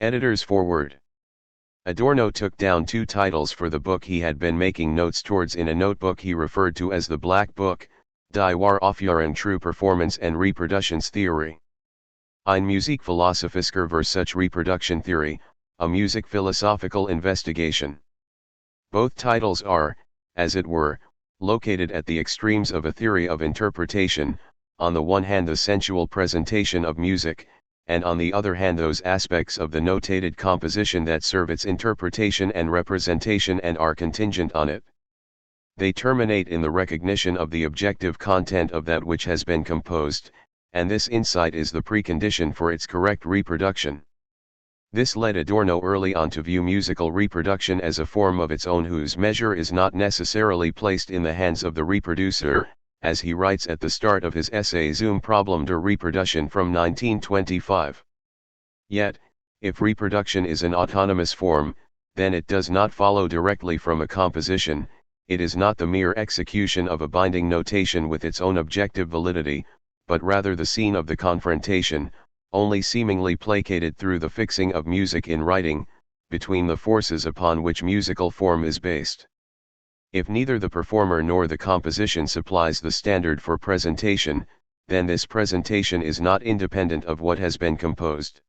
Editor's foreword. Adorno took down two titles for the book he had been making notes towards in a notebook he referred to as the Black Book, Die Wahraufführung True Performance and Reproduktionstheorie. Ein Musikphilosophischer Versuch Reproduktionstheorie, a music philosophical investigation. Both titles are, as it were, located at the extremes of a theory of interpretation, on the one hand the sensual presentation of music, and on the other hand those aspects of the notated composition that serve its interpretation and representation and are contingent on it. They terminate in the recognition of the objective content of that which has been composed, and this insight is the precondition for its correct reproduction. This led Adorno early on to view musical reproduction as a form of its own whose measure is not necessarily placed in the hands of the reproducer, as he writes at the start of his essay Zum Problem der Reproduction from 1925. Yet, if reproduction is an autonomous form, then it does not follow directly from a composition, it is not the mere execution of a binding notation with its own objective validity, but rather the scene of the confrontation, only seemingly placated through the fixing of music in writing, between the forces upon which musical form is based. If neither the performer nor the composition supplies the standard for presentation, then this presentation is not independent of what has been composed.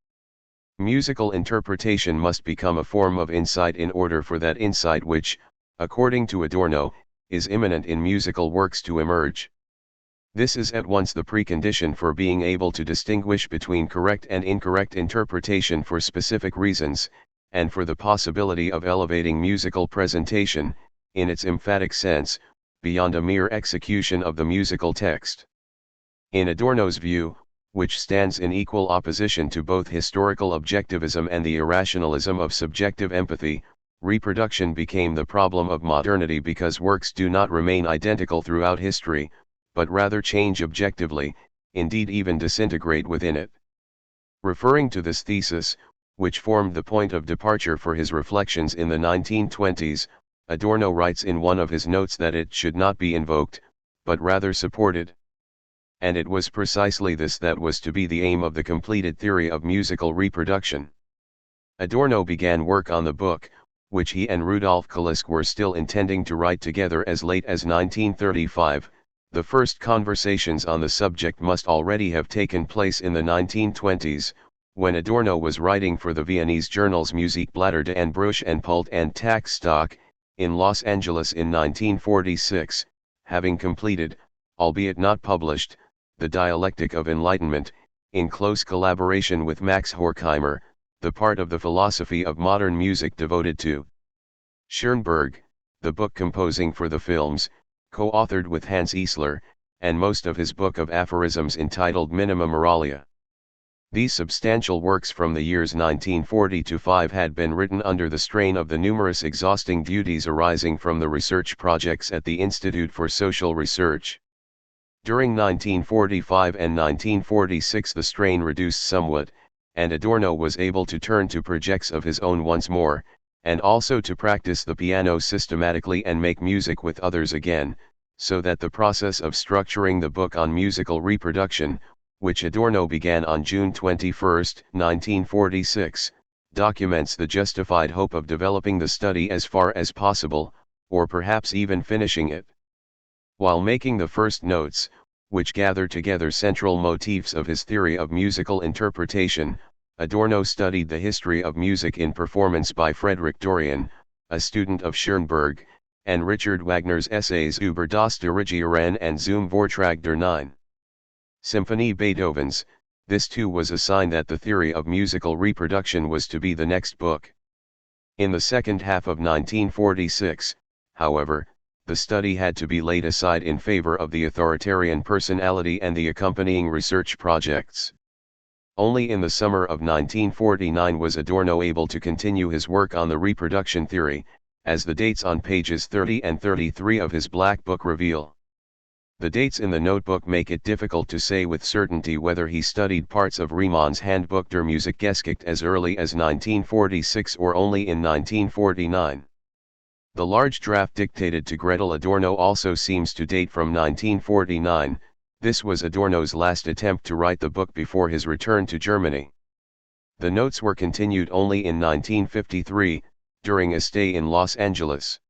Musical interpretation must become a form of insight in order for that insight which, according to Adorno, is immanent in musical works to emerge. This is at once the precondition for being able to distinguish between correct and incorrect interpretation for specific reasons, and for the possibility of elevating musical presentation, in its emphatic sense, beyond a mere execution of the musical text. In Adorno's view, which stands in equal opposition to both historical objectivism and the irrationalism of subjective empathy, reproduction became the problem of modernity because works do not remain identical throughout history, but rather change objectively, indeed even disintegrate within it. Referring to this thesis, which formed the point of departure for his reflections in the 1920s, Adorno writes in one of his notes that it should not be invoked, but rather supported. And it was precisely this that was to be the aim of the completed theory of musical reproduction. Adorno began work on the book, which he and Rudolf Kalisk were still intending to write together as late as 1935. The first conversations on the subject must already have taken place in the 1920s, when Adorno was writing for the Viennese journals Musikblätter de Anbruch and Pult and Taxstock, in Los Angeles in 1946, having completed, albeit not published, The Dialectic of Enlightenment, in close collaboration with Max Horkheimer, the part of the philosophy of modern music devoted to Schoenberg, the book composing for the films, co-authored with Hans Eisler, and most of his book of aphorisms entitled Minima Moralia. These substantial works from the years 1940 to 5 had been written under the strain of the numerous exhausting duties arising from the research projects at the Institute for Social Research. During 1945 and 1946 the strain reduced somewhat, and Adorno was able to turn to projects of his own once more, and also to practice the piano systematically and make music with others again, so that the process of structuring the book on musical reproduction, which Adorno began on June 21, 1946, documents the justified hope of developing the study as far as possible, or perhaps even finishing it. While making the first notes, which gather together central motifs of his theory of musical interpretation, Adorno studied the history of music in performance by Frederick Dorian, a student of Schoenberg, and Richard Wagner's essays über das Dirigieren and zum Vortrag der 9. Symphonie Beethoven's. This too was a sign that the theory of musical reproduction was to be the next book. In the second half of 1946, however, the study had to be laid aside in favor of the authoritarian personality and the accompanying research projects. Only in the summer of 1949 was Adorno able to continue his work on the reproduction theory, as the dates on pages 30 and 33 of his Black Book reveal. The dates in the notebook make it difficult to say with certainty whether he studied parts of Riemann's Handbuch der Musikgeschichte as early as 1946 or only in 1949. The large draft dictated to Gretel Adorno also seems to date from 1949. This was Adorno's last attempt to write the book before his return to Germany. The notes were continued only in 1953, during a stay in Los Angeles.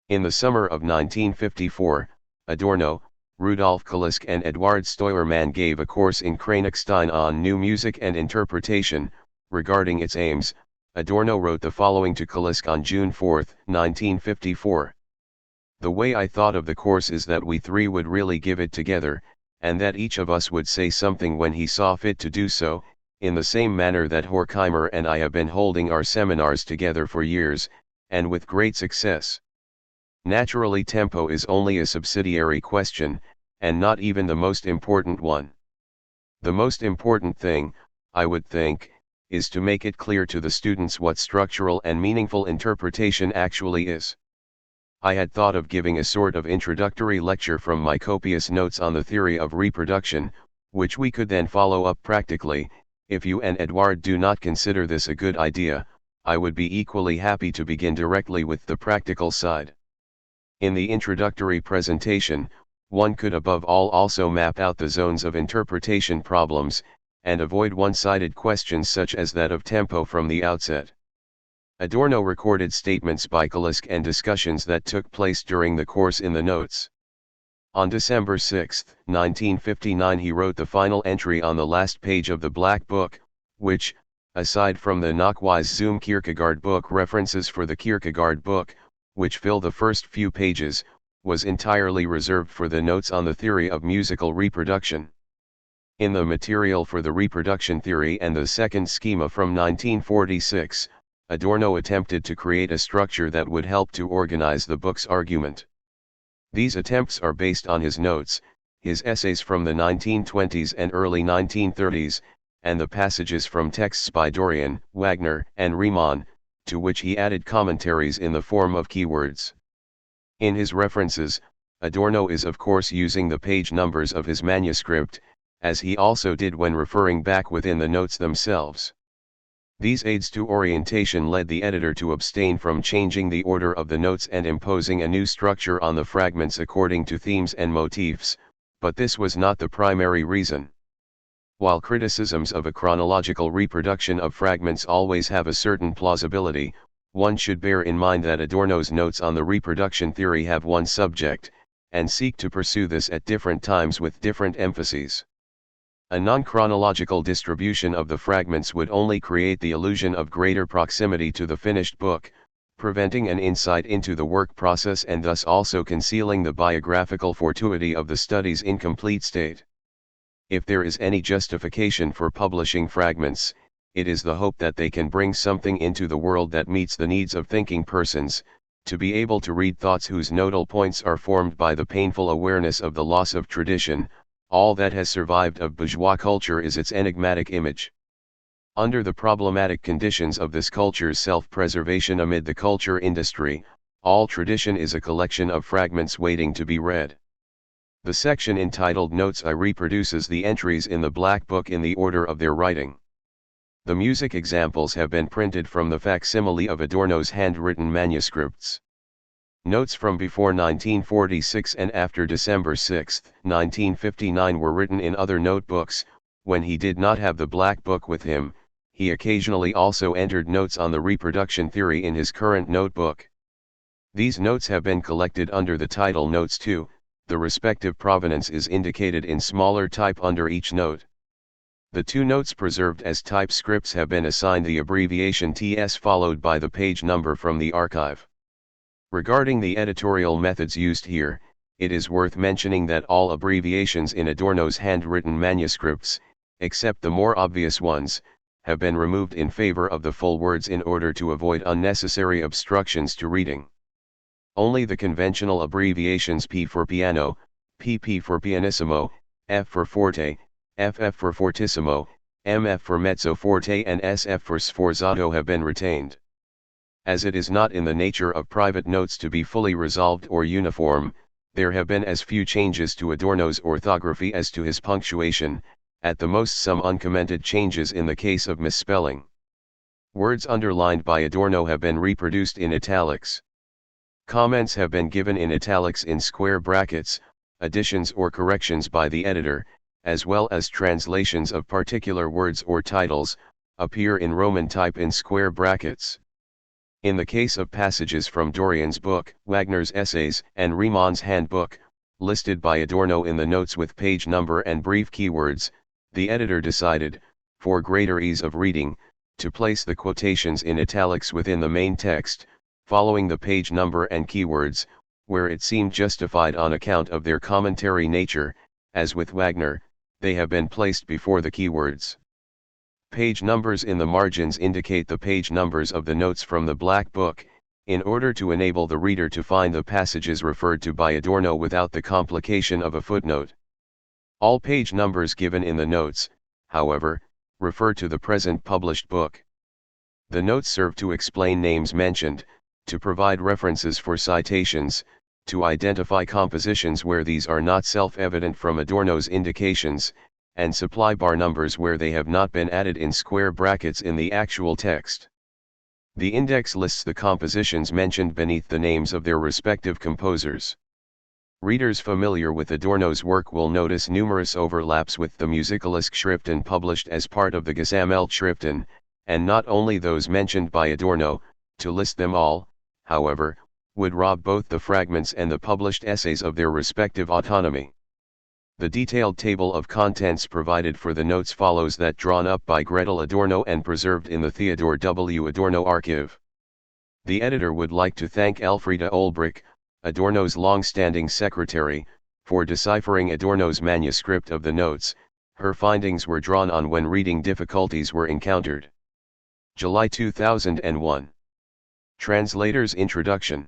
In the summer of 1954, Adorno, Rudolf Kalisk and Eduard Steuermann gave a course in Kranichstein on new music and interpretation. Regarding its aims, Adorno wrote the following to Kalisk on June 4, 1954. The way I thought of the course is that we three would really give it together, and that each of us would say something when he saw fit to do so, in the same manner that Horkheimer and I have been holding our seminars together for years, and with great success. Naturally, tempo is only a subsidiary question, and not even the most important one. The most important thing, I would think, is to make it clear to the students what structural and meaningful interpretation actually is. I had thought of giving a sort of introductory lecture from my copious notes on the theory of reproduction, which we could then follow up practically. If you and Edouard do not consider this a good idea, I would be equally happy to begin directly with the practical side. In the introductory presentation, one could above all also map out the zones of interpretation problems, and avoid one-sided questions such as that of tempo from the outset. Adorno recorded statements by Kalisk and discussions that took place during the course in the notes. On December 6, 1959 he wrote the final entry on the last page of the Black Book, which, aside from the Nachweis zum Kierkegaard book references for the Kierkegaard book, which fill the first few pages, was entirely reserved for the notes on the theory of musical reproduction. In the material for the reproduction theory and the second schema from 1946, Adorno attempted to create a structure that would help to organize the book's argument. These attempts are based on his notes, his essays from the 1920s and early 1930s, and the passages from texts by Dorian, Wagner, and Riemann, to which he added commentaries in the form of keywords. In his references, Adorno is of course using the page numbers of his manuscript, as he also did when referring back within the notes themselves. These aids to orientation led the editor to abstain from changing the order of the notes and imposing a new structure on the fragments according to themes and motifs, but this was not the primary reason. While criticisms of a chronological reproduction of fragments always have a certain plausibility, one should bear in mind that Adorno's notes on the reproduction theory have one subject, and seek to pursue this at different times with different emphases. A non-chronological distribution of the fragments would only create the illusion of greater proximity to the finished book, preventing an insight into the work process and thus also concealing the biographical fortuity of the study's incomplete state. If there is any justification for publishing fragments, it is the hope that they can bring something into the world that meets the needs of thinking persons, to be able to read thoughts whose nodal points are formed by the painful awareness of the loss of tradition. All that has survived of bourgeois culture is its enigmatic image. Under the problematic conditions of this culture's self-preservation amid the culture industry, all tradition is a collection of fragments waiting to be read. The section entitled Notes I reproduces the entries in the Black Book in the order of their writing. The music examples have been printed from the facsimile of Adorno's handwritten manuscripts. Notes from before 1946 and after December 6, 1959 were written in other notebooks. When he did not have the Black Book with him, he occasionally also entered notes on the reproduction theory in his current notebook. These notes have been collected under the title Notes 2, the respective provenance is indicated in smaller type under each note. The two notes preserved as typescripts have been assigned the abbreviation TS followed by the page number from the archive. Regarding the editorial methods used here, it is worth mentioning that all abbreviations in Adorno's handwritten manuscripts, except the more obvious ones, have been removed in favor of the full words in order to avoid unnecessary obstructions to reading. Only the conventional abbreviations P for piano, PP for pianissimo, F for forte, FF for fortissimo, MF for mezzo forte and SF for sforzato have been retained. As it is not in the nature of private notes to be fully resolved or uniform, there have been as few changes to Adorno's orthography as to his punctuation, at the most some uncommented changes in the case of misspelling. Words underlined by Adorno have been reproduced in italics. Comments have been given in italics in square brackets, additions or corrections by the editor, as well as translations of particular words or titles, appear in Roman type in square brackets. In the case of passages from Dorian's book, Wagner's essays, and Riemann's handbook, listed by Adorno in the notes with page number and brief keywords, the editor decided, for greater ease of reading, to place the quotations in italics within the main text, following the page number and keywords, where it seemed justified on account of their commentary nature. As with Wagner, they have been placed before the keywords. Page numbers in the margins indicate the page numbers of the notes from the Black Book, in order to enable the reader to find the passages referred to by Adorno without the complication of a footnote. All page numbers given in the notes, however, refer to the present published book. The notes serve to explain names mentioned, to provide references for citations, to identify compositions where these are not self-evident from Adorno's indications, and supply bar numbers where they have not been added in square brackets in the actual text. The index lists the compositions mentioned beneath the names of their respective composers. Readers familiar with Adorno's work will notice numerous overlaps with the Musikalische published as part of the Gesammeltschriften, and not only those mentioned by Adorno. To list them all, however, would rob both the fragments and the published essays of their respective autonomy. The detailed table of contents provided for the notes follows that drawn up by Gretel Adorno and preserved in the Theodor W. Adorno archive. The editor would like to thank Elfriede Olbrich, Adorno's long-standing secretary, for deciphering Adorno's manuscript of the notes. Her findings were drawn on when reading difficulties were encountered. July 2001. Translator's Introduction.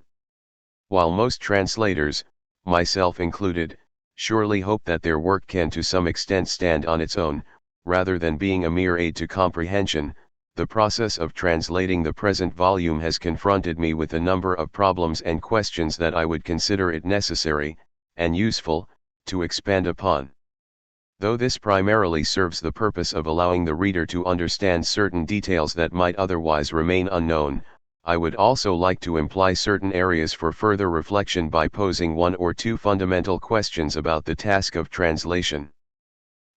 While most translators, myself included, surely hope that their work can to some extent stand on its own, rather than being a mere aid to comprehension, the process of translating the present volume has confronted me with a number of problems and questions that I would consider it necessary, and useful, to expand upon. Though this primarily serves the purpose of allowing the reader to understand certain details that might otherwise remain unknown, I would also like to imply certain areas for further reflection by posing one or two fundamental questions about the task of translation.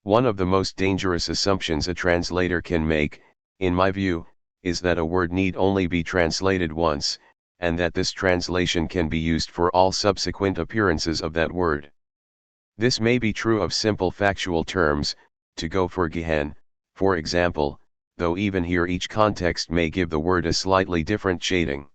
One of the most dangerous assumptions a translator can make, in my view, is that a word need only be translated once, and that this translation can be used for all subsequent appearances of that word. This may be true of simple factual terms, to go for gehen, for example, though even here each context may give the word a slightly different shading.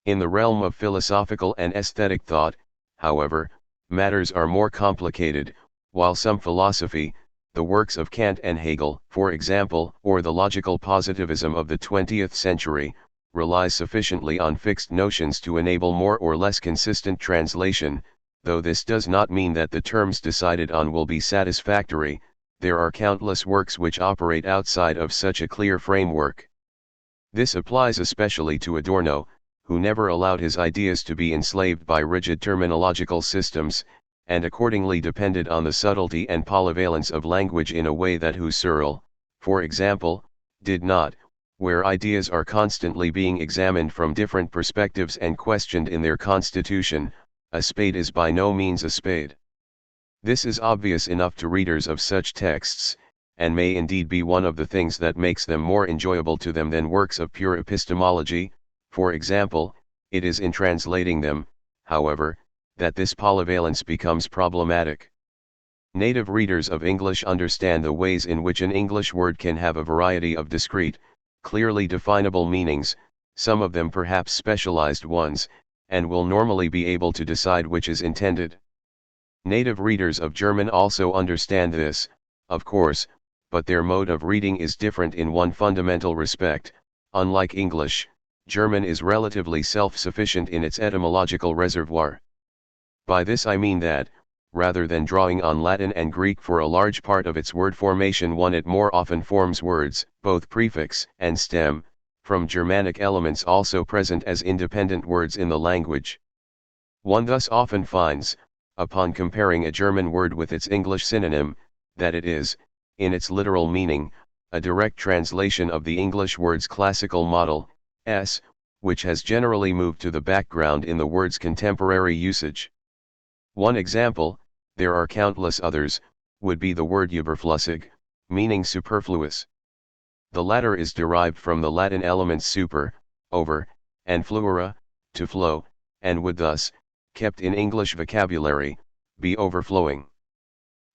In the realm of philosophical and aesthetic thought, however, matters are more complicated. While some philosophy, the works of Kant and Hegel, for example, or the logical positivism of the 20th century, relies sufficiently on fixed notions to enable more or less consistent translation, though this does not mean that the terms decided on will be satisfactory. There are countless works which operate outside of such a clear framework. This applies especially to Adorno, who never allowed his ideas to be enslaved by rigid terminological systems, and accordingly depended on the subtlety and polyvalence of language in a way that Husserl, for example, did not, where ideas are constantly being examined from different perspectives and questioned in their constitution. A spade is by no means a spade. This is obvious enough to readers of such texts, and may indeed be one of the things that makes them more enjoyable to them than works of pure epistemology. For example, it is in translating them, however, that this polyvalence becomes problematic. Native readers of English understand the ways in which an English word can have a variety of discrete, clearly definable meanings, some of them perhaps specialized ones, and will normally be able to decide which is intended. Native readers of German also understand this, of course, but their mode of reading is different in one fundamental respect. Unlike English, German is relatively self-sufficient in its etymological reservoir. By this I mean that, rather than drawing on Latin and Greek for a large part of its word formation, it more often forms words, both prefix and stem, from Germanic elements also present as independent words in the language. One thus often finds, upon comparing a German word with its English synonym, that it is, in its literal meaning, a direct translation of the English word's classical model, s, which has generally moved to the background in the word's contemporary usage. One example, there are countless others, would be the word überflüssig, meaning superfluous. The latter is derived from the Latin elements super, over, and fluere, to flow, and would thus, kept in English vocabulary, be overflowing.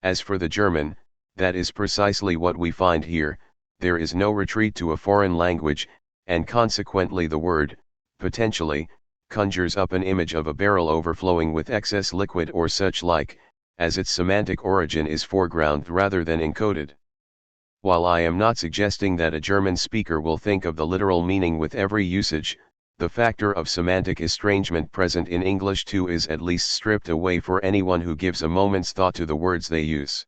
As for the German, that is precisely what we find here. There is no retreat to a foreign language, and consequently the word, potentially, conjures up an image of a barrel overflowing with excess liquid or such like, as its semantic origin is foregrounded rather than encoded. While I am not suggesting that a German speaker will think of the literal meaning with every usage, the factor of semantic estrangement present in English too is at least stripped away for anyone who gives a moment's thought to the words they use.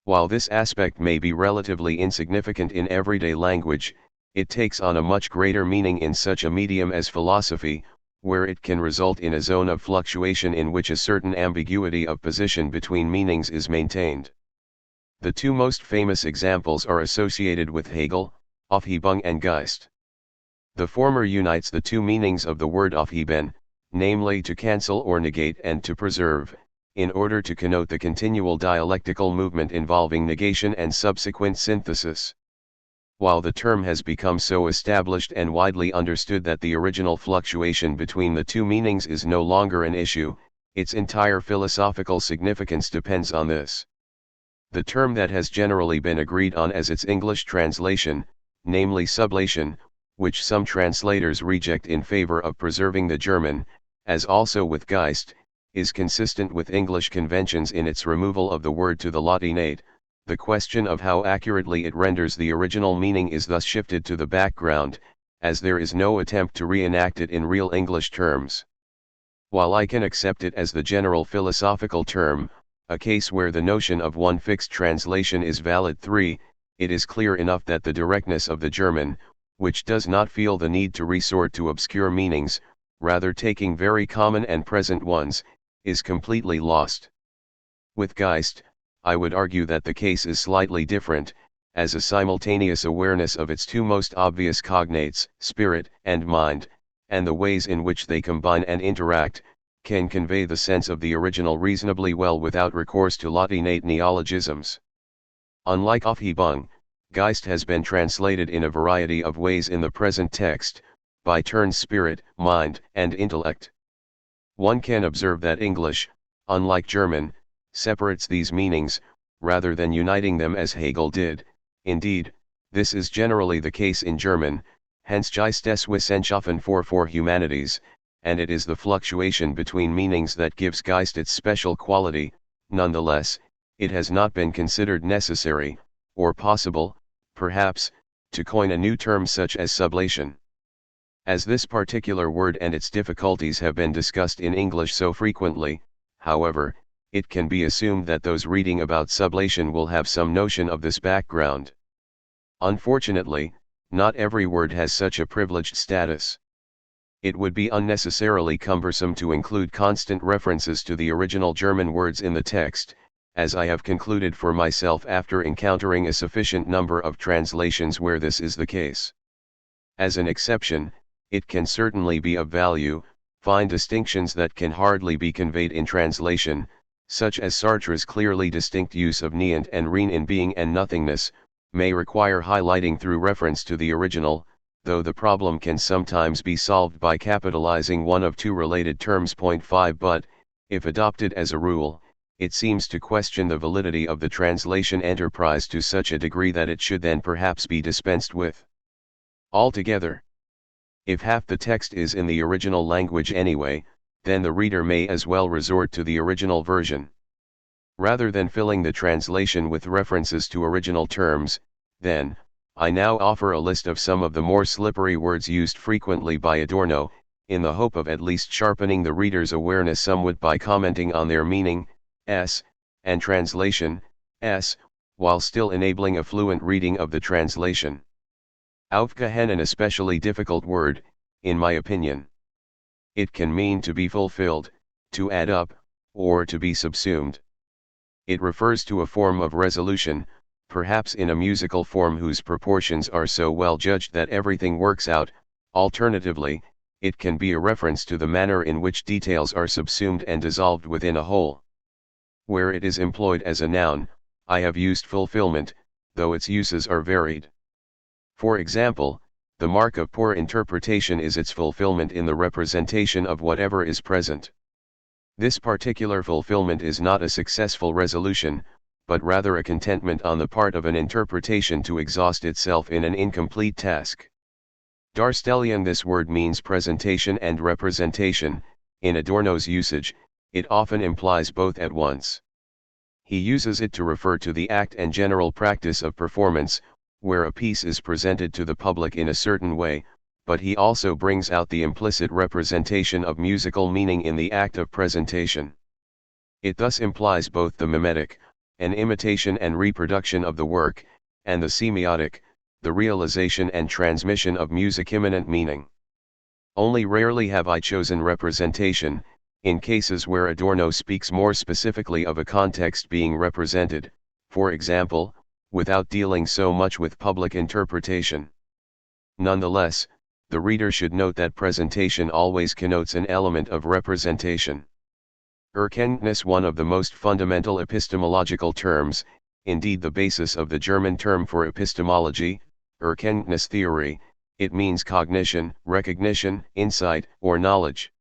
While this aspect may be relatively insignificant in everyday language, it takes on a much greater meaning in such a medium as philosophy, where it can result in a zone of fluctuation in which a certain ambiguity of position between meanings is maintained. The two most famous examples are associated with Hegel, Aufhebung and Geist. The former unites the two meanings of the word aufheben, namely to cancel or negate and to preserve, in order to connote the continual dialectical movement involving negation and subsequent synthesis. While the term has become so established and widely understood that the original fluctuation between the two meanings is no longer an issue, its entire philosophical significance depends on this. The term that has generally been agreed on as its English translation, namely sublation, which some translators reject in favor of preserving the German, as also with Geist, is consistent with English conventions in its removal of the word to the Latinate. The question of how accurately it renders the original meaning is thus shifted to the background, as there is no attempt to reenact it in real English terms. While I can accept it as the general philosophical term, a case where the notion of one fixed translation is valid. 3. It is clear enough that the directness of the German, which does not feel the need to resort to obscure meanings, rather taking very common and present ones, is completely lost. With Geist, I would argue that the case is slightly different, as a simultaneous awareness of its two most obvious cognates, spirit and mind, and the ways in which they combine and interact, can convey the sense of the original reasonably well without recourse to Latinate neologisms. Unlike Aufhebung, Geist has been translated in a variety of ways in the present text, by turns spirit, mind, and intellect. One can observe that English, unlike German, separates these meanings, rather than uniting them as Hegel did. Indeed, this is generally the case in German, hence Geist des Wissenschaften for humanities, and it is the fluctuation between meanings that gives Geist its special quality. Nonetheless, it has not been considered necessary, or possible, perhaps, to coin a new term such as sublation. As this particular word and its difficulties have been discussed in English so frequently, however, it can be assumed that those reading about sublation will have some notion of this background. Unfortunately, not every word has such a privileged status. It would be unnecessarily cumbersome to include constant references to the original German words in the text, as I have concluded for myself after encountering a sufficient number of translations where this is the case. As an exception, it can certainly be of value. Fine distinctions that can hardly be conveyed in translation, such as Sartre's clearly distinct use of niente and rien in being and nothingness, may require highlighting through reference to the original, though the problem can sometimes be solved by capitalizing one of two related terms. 5 But, if adopted as a rule, it seems to question the validity of the translation enterprise to such a degree that it should then perhaps be dispensed with altogether. If half the text is in the original language anyway, then the reader may as well resort to the original version. Rather than filling the translation with references to original terms, then, I now offer a list of some of the more slippery words used frequently by Adorno, in the hope of at least sharpening the reader's awareness somewhat by commenting on their meaning, and translation, while still enabling a fluent reading of the translation. Aufgehen, an especially difficult word, in my opinion. It can mean to be fulfilled, to add up, or to be subsumed. It refers to a form of resolution, perhaps in a musical form whose proportions are so well judged that everything works out. Alternatively, it can be a reference to the manner in which details are subsumed and dissolved within a whole. Where it is employed as a noun, I have used fulfillment, though its uses are varied. For example, the mark of poor interpretation is its fulfillment in the representation of whatever is present. This particular fulfillment is not a successful resolution, but rather a contentment on the part of an interpretation to exhaust itself in an incomplete task. Darstellion. This word means presentation and representation. In Adorno's usage, it often implies both at once. He uses it to refer to the act and general practice of performance, where a piece is presented to the public in a certain way, but he also brings out the implicit representation of musical meaning in the act of presentation. It thus implies both the mimetic, an imitation and reproduction of the work, and the semiotic, the realization and transmission of music-immanent meaning. Only rarely have I chosen representation, in cases where Adorno speaks more specifically of a context being represented, for example, without dealing so much with public interpretation. Nonetheless, the reader should note that presentation always connotes an element of representation. Erkenntnis, one of the most fundamental epistemological terms, indeed the basis of the German term for epistemology, Erkenntnis theory, it means cognition, recognition, insight, or knowledge.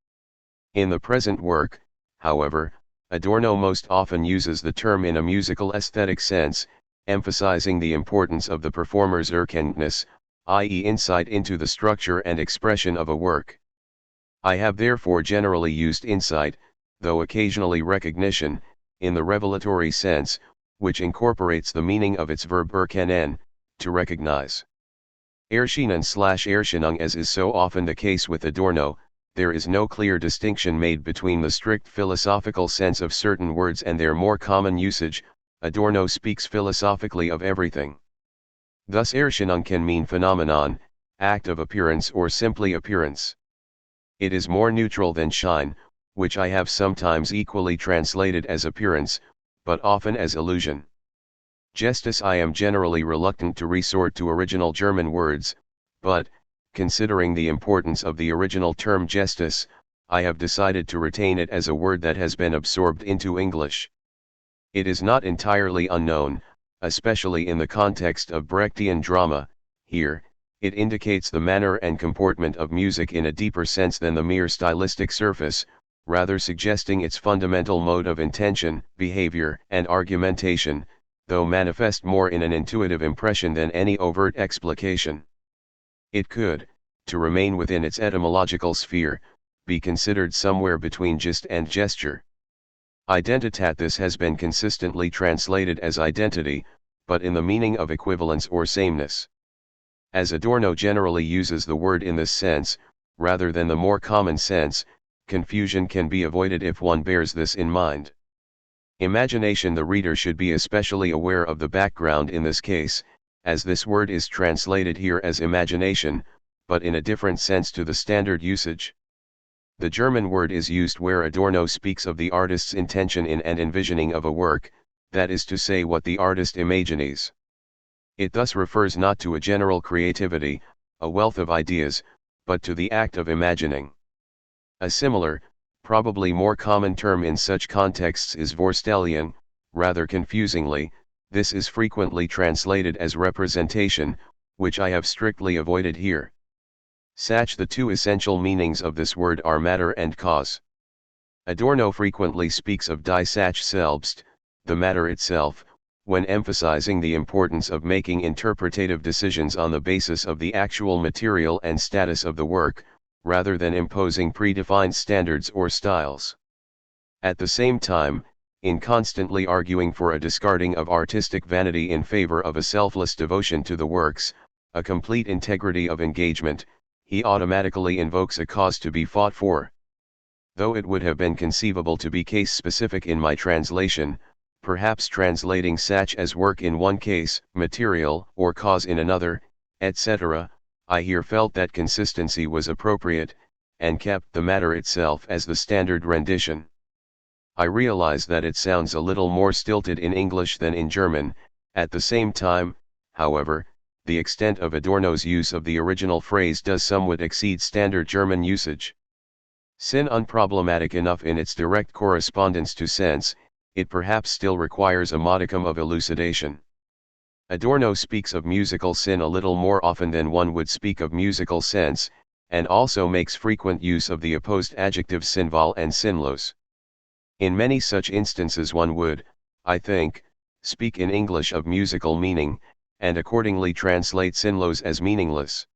In the present work, however, Adorno most often uses the term in a musical aesthetic sense, emphasizing the importance of the performer's Erkenntnis, i.e. insight into the structure and expression of a work. I have therefore generally used insight, though occasionally recognition, in the revelatory sense, which incorporates the meaning of its verb erkennen, to recognize. Erscheinen/Erscheinung. As is so often the case with Adorno, there is no clear distinction made between the strict philosophical sense of certain words and their more common usage. Adorno speaks philosophically of everything. Thus Erscheinung can mean phenomenon, act of appearance, or simply appearance. It is more neutral than Schein, which I have sometimes equally translated as appearance, but often as illusion. Gestus. I am generally reluctant to resort to original German words, but, considering the importance of the original term gestus, I have decided to retain it as a word that has been absorbed into English. It is not entirely unknown, especially in the context of Brechtian drama. Here, it indicates the manner and comportment of music in a deeper sense than the mere stylistic surface, rather suggesting its fundamental mode of intention, behavior, and argumentation, though manifest more in an intuitive impression than any overt explication. It could, to remain within its etymological sphere, be considered somewhere between gist and gesture. Identitat. This has been consistently translated as identity, but in the meaning of equivalence or sameness. As Adorno generally uses the word in this sense, rather than the more common sense, confusion can be avoided if one bears this in mind. Imagination. The reader should be especially aware of the background in this case, as this word is translated here as imagination, but in a different sense to the standard usage. The German word is used where Adorno speaks of the artist's intention in and envisioning of a work, that is to say what the artist imagines. It thus refers not to a general creativity, a wealth of ideas, but to the act of imagining. A similar, probably more common term in such contexts is Vorstellung. Rather confusingly, this is frequently translated as representation, which I have strictly avoided here. Such the two essential meanings of this word are matter and cause. Adorno frequently speaks of die Sache selbst, the matter itself, when emphasizing the importance of making interpretative decisions on the basis of the actual material and status of the work, rather than imposing predefined standards or styles. At the same time, in constantly arguing for a discarding of artistic vanity in favor of a selfless devotion to the works, a complete integrity of engagement, he automatically invokes a cause to be fought for. Though it would have been conceivable to be case-specific in my translation, perhaps translating such as work in one case, material or cause in another, etc., I here felt that consistency was appropriate, and kept the matter itself as the standard rendition. I realize that it sounds a little more stilted in English than in German. At the same time, however, the extent of Adorno's use of the original phrase does somewhat exceed standard German usage. Sin unproblematic enough in its direct correspondence to sense, it perhaps still requires a modicum of elucidation. Adorno speaks of musical sin a little more often than one would speak of musical sense, and also makes frequent use of the opposed adjectives sinval and sinlos. In many such instances one would, I think, speak in English of musical meaning, and accordingly translate sinlos as meaningless.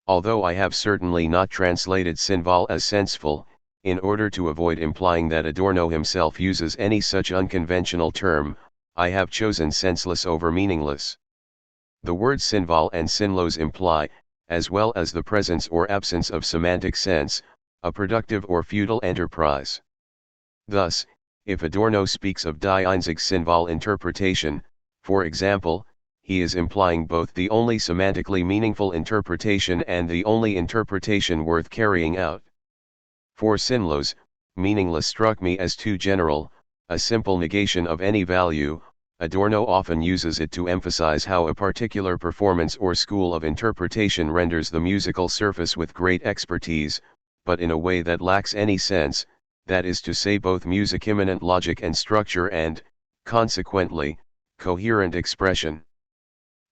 Although I have certainly not translated sinval as senseful, in order to avoid implying that Adorno himself uses any such unconventional term, I have chosen senseless over meaningless. The words sinval and sinlos imply, as well as the presence or absence of semantic sense, a productive or futile enterprise. Thus, if Adorno speaks of die einzig sinval interpretation, for example, he is implying both the only semantically meaningful interpretation and the only interpretation worth carrying out. For sinlos, meaningless struck me as too general, a simple negation of any value. Adorno often uses it to emphasize how a particular performance or school of interpretation renders the musical surface with great expertise, but in a way that lacks any sense, that is to say both music-immanent logic and structure and, consequently, coherent expression.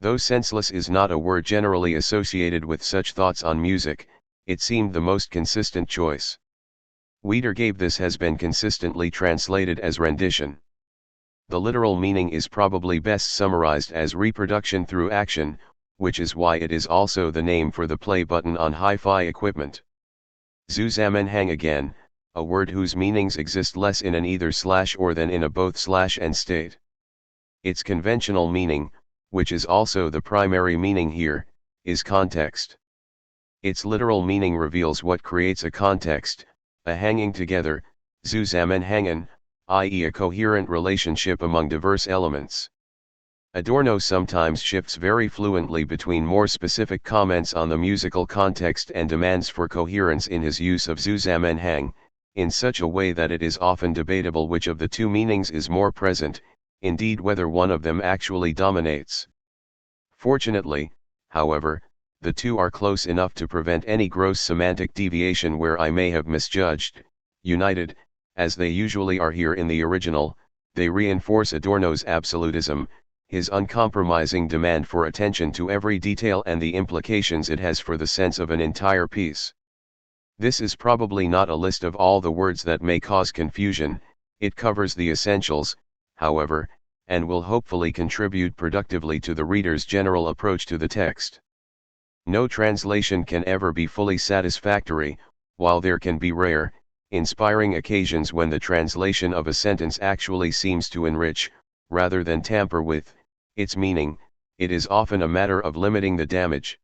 Though senseless is not a word generally associated with such thoughts on music, it seemed the most consistent choice. Wiedergabe has been consistently translated as rendition. The literal meaning is probably best summarized as reproduction through action, which is why it is also the name for the play button on hi-fi equipment. Zusammenhang again, a word whose meanings exist less in an either/, or than in a both/ and state. Its conventional meaning, which is also the primary meaning here, is context. Its literal meaning reveals what creates a context, a hanging together, Zusammenhängen, i.e. a coherent relationship among diverse elements. Adorno sometimes shifts very fluently between more specific comments on the musical context and demands for coherence in his use of Zusammenhang, in such a way that it is often debatable which of the two meanings is more present, indeed whether one of them actually dominates. Fortunately, however, the two are close enough to prevent any gross semantic deviation where I may have misjudged. United, as they usually are here in the original, they reinforce Adorno's absolutism, his uncompromising demand for attention to every detail and the implications it has for the sense of an entire piece. This is probably not a list of all the words that may cause confusion, it covers the essentials, however, and will hopefully contribute productively to the reader's general approach to the text. No translation can ever be fully satisfactory, while there can be rare, inspiring occasions when the translation of a sentence actually seems to enrich, rather than tamper with, its meaning. It is often a matter of limiting the damage.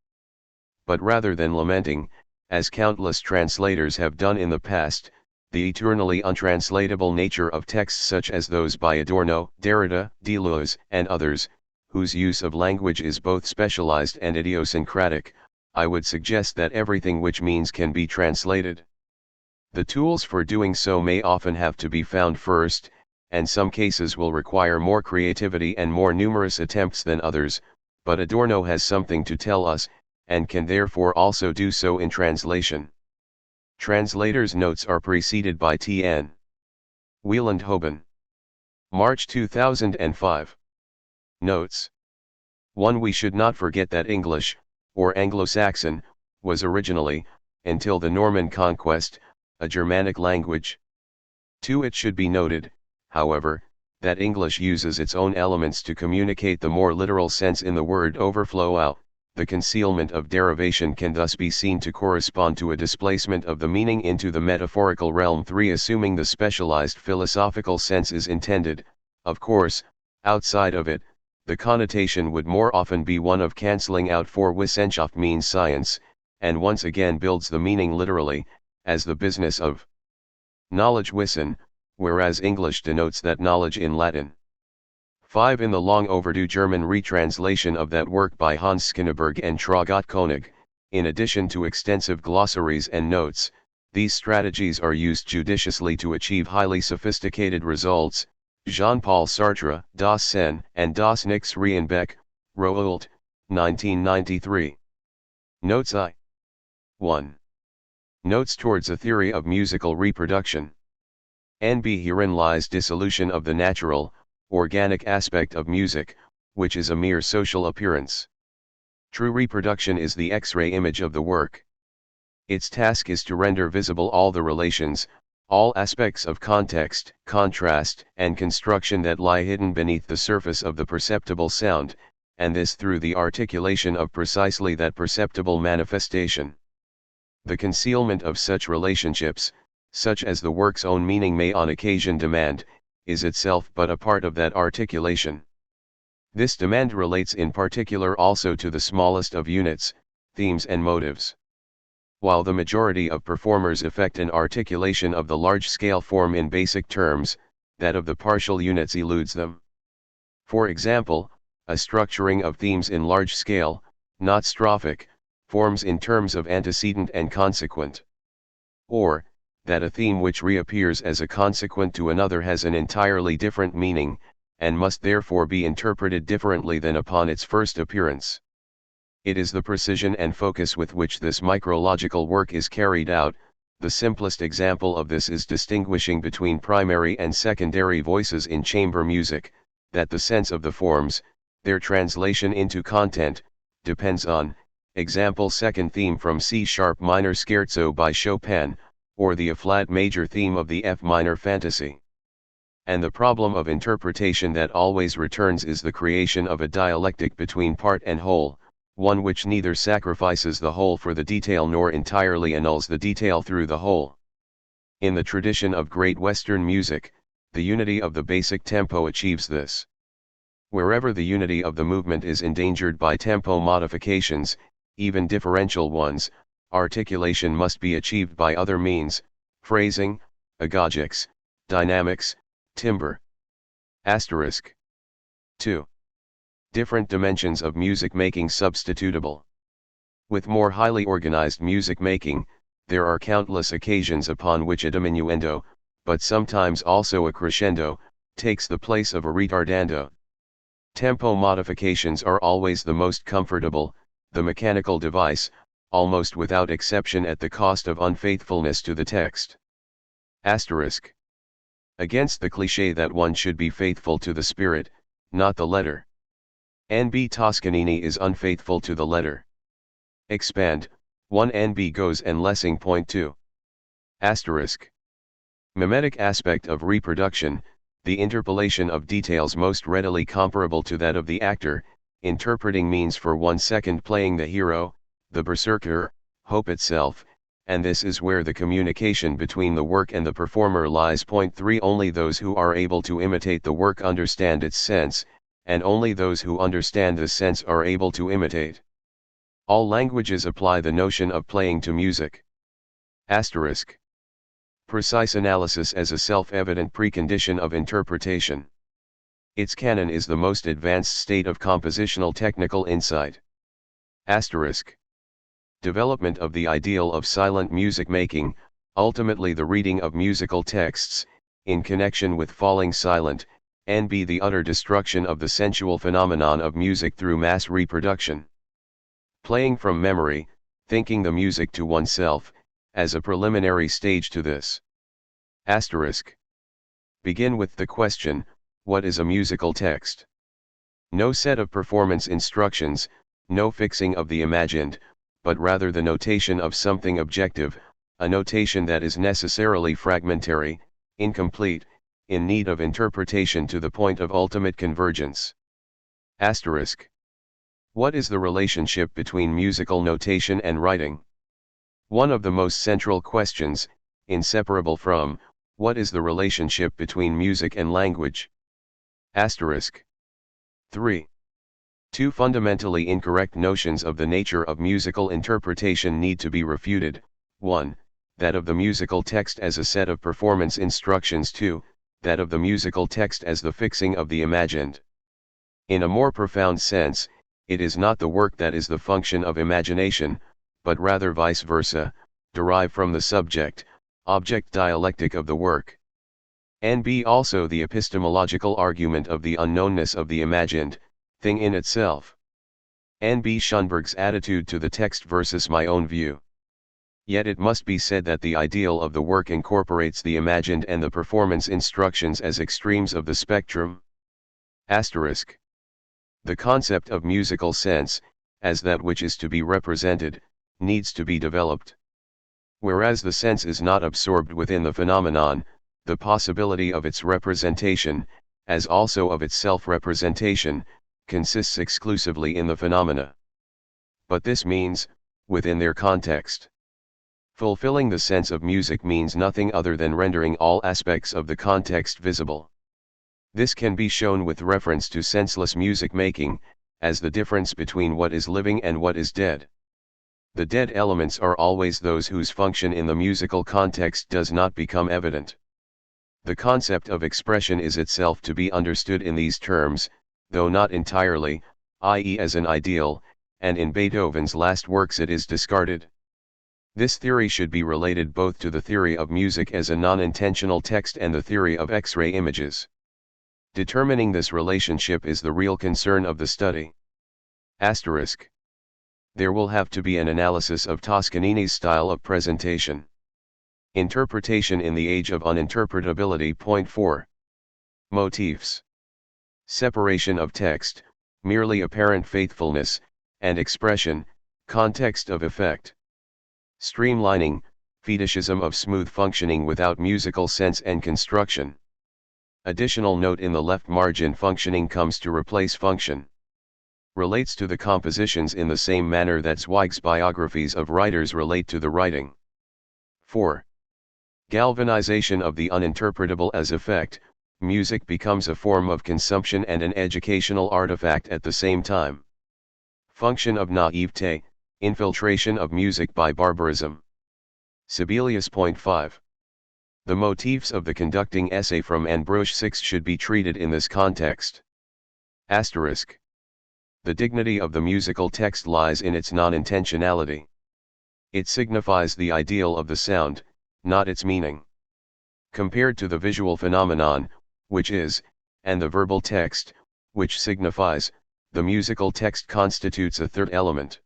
But rather than lamenting, as countless translators have done in the past, the eternally untranslatable nature of texts such as those by Adorno, Derrida, Deleuze, and others, whose use of language is both specialized and idiosyncratic, I would suggest that everything which means can be translated. The tools for doing so may often have to be found first, and some cases will require more creativity and more numerous attempts than others, but Adorno has something to tell us, and can therefore also do so in translation. Translator's notes are preceded by T.N. Wielandhoven. March 2005. Notes. 1. We should not forget that English, or Anglo-Saxon, was originally, until the Norman conquest, a Germanic language. 2. It should be noted, however, that English uses its own elements to communicate the more literal sense in the word overflow out. The concealment of derivation can thus be seen to correspond to a displacement of the meaning into the metaphorical realm. 3. Assuming the specialized philosophical sense is intended, of course, outside of it, the connotation would more often be one of cancelling out, for Wissenschaft means science, and once again builds the meaning literally, as the business of knowledge Wissen, whereas English denotes that knowledge in Latin. 5. In the long overdue German retranslation of that work by Hans Skinneberg and Traugott Koenig, in addition to extensive glossaries and notes, these strategies are used judiciously to achieve highly sophisticated results. Jean-Paul Sartre, Das Sen, and Das Nix Reinbeck, Rowohlt, 1993. Notes I. 1. Notes towards a theory of musical reproduction. NB. Herein lies dissolution of the natural, organic aspect of music, which is a mere social appearance. True reproduction is the X-ray image of the work. Its task is to render visible all the relations, all aspects of context, contrast, and construction that lie hidden beneath the surface of the perceptible sound, and this through the articulation of precisely that perceptible manifestation. The concealment of such relationships, such as the work's own meaning may on occasion demand, is itself but a part of that articulation. This demand relates in particular also to the smallest of units, themes and motives. While the majority of performers effect an articulation of the large-scale form in basic terms, that of the partial units eludes them. For example, a structuring of themes in large scale, not strophic, forms in terms of antecedent and consequent. Or, that a theme which reappears as a consequent to another has an entirely different meaning, and must therefore be interpreted differently than upon its first appearance. It is the precision and focus with which this micrological work is carried out. The simplest example of this is distinguishing between primary and secondary voices in chamber music, that the sense of the forms, their translation into content, depends on, example second theme from C-sharp minor scherzo by Chopin, or the A-flat major theme of the F minor fantasy. And the problem of interpretation that always returns is the creation of a dialectic between part and whole, one which neither sacrifices the whole for the detail nor entirely annuls the detail through the whole. In the tradition of great Western music, the unity of the basic tempo achieves this. Wherever the unity of the movement is endangered by tempo modifications, even differential ones, articulation must be achieved by other means: phrasing, agogics, dynamics, timbre. Asterisk. 2. Different dimensions of music making substitutable. With more highly organized music making, there are countless occasions upon which a diminuendo, but sometimes also a crescendo, takes the place of a ritardando. Tempo modifications are always the most comfortable, the mechanical device, almost without exception at the cost of unfaithfulness to the text. Asterisk. Against the cliché that one should be faithful to the spirit, not the letter. N.B. Toscanini is unfaithful to the letter. Expand, 1 N.B. goes and Lessing. Point 2. Asterisk. Mimetic aspect of reproduction, the interpolation of details most readily comparable to that of the actor, interpreting means for 1 second playing the hero, the berserker, hope itself, and this is where the communication between the work and the performer lies. Point 3. Only those who are able to imitate the work understand its sense, and only those who understand the sense are able to imitate. All languages apply the notion of playing to music. Asterisk. Precise analysis as a self-evident precondition of interpretation. Its canon is the most advanced state of compositional technical insight. Asterisk. Development of the ideal of silent music making, ultimately the reading of musical texts, in connection with falling silent, N.B. the utter destruction of the sensual phenomenon of music through mass reproduction. Playing from memory, thinking the music to oneself, as a preliminary stage to this. Asterisk. Begin with the question, what is a musical text? No set of performance instructions, no fixing of the imagined, but rather the notation of something objective, a notation that is necessarily fragmentary, incomplete, in need of interpretation to the point of ultimate convergence. Asterisk. What is the relationship between musical notation and writing? One of the most central questions, inseparable from, what is the relationship between music and language? Asterisk. 3. Two fundamentally incorrect notions of the nature of musical interpretation need to be refuted: 1. That of the musical text as a set of performance instructions; 2. That of the musical text as the fixing of the imagined. In a more profound sense, it is not the work that is the function of imagination, but rather vice versa, derived from the subject-object dialectic of the work. N.B. also the epistemological argument of the unknownness of the imagined thing in itself. N.B. Schoenberg's attitude to the text versus my own view. Yet it must be said that the ideal of the work incorporates the imagined and the performance instructions as extremes of the spectrum. Asterisk. The concept of musical sense, as that which is to be represented, needs to be developed. Whereas the sense is not absorbed within the phenomenon, the possibility of its representation, as also of its self-representation, consists exclusively in the phenomena. But this means, within their context, fulfilling the sense of music means nothing other than rendering all aspects of the context visible. This can be shown with reference to senseless music making, as the difference between what is living and what is dead. The dead elements are always those whose function in the musical context does not become evident. The concept of expression is itself to be understood in these terms, though not entirely, i.e. as an ideal, and in Beethoven's last works it is discarded. This theory should be related both to the theory of music as a non-intentional text and the theory of X-ray images. Determining this relationship is the real concern of the study. Asterisk. There will have to be an analysis of Toscanini's style of presentation. Interpretation in the age of uninterpretability. Point 4. Motifs. Separation of text, merely apparent faithfulness, and expression, context of effect. Streamlining, fetishism of smooth functioning without musical sense and construction. Additional note in the left margin: functioning comes to replace function. Relates to the compositions in the same manner that Zweig's biographies of writers relate to the writing. 4. Galvanization of the uninterpretable as effect. Music becomes a form of consumption and an educational artifact at the same time. Function of naivete, infiltration of music by barbarism. Sibelius. Point 5. The motifs of the conducting essay from Ambrosch 6 should be treated in this context. Asterisk. The dignity of the musical text lies in its non-intentionality. It signifies the ideal of the sound, not its meaning. Compared to the visual phenomenon, which is, and the verbal text, which signifies, the musical text constitutes a third element,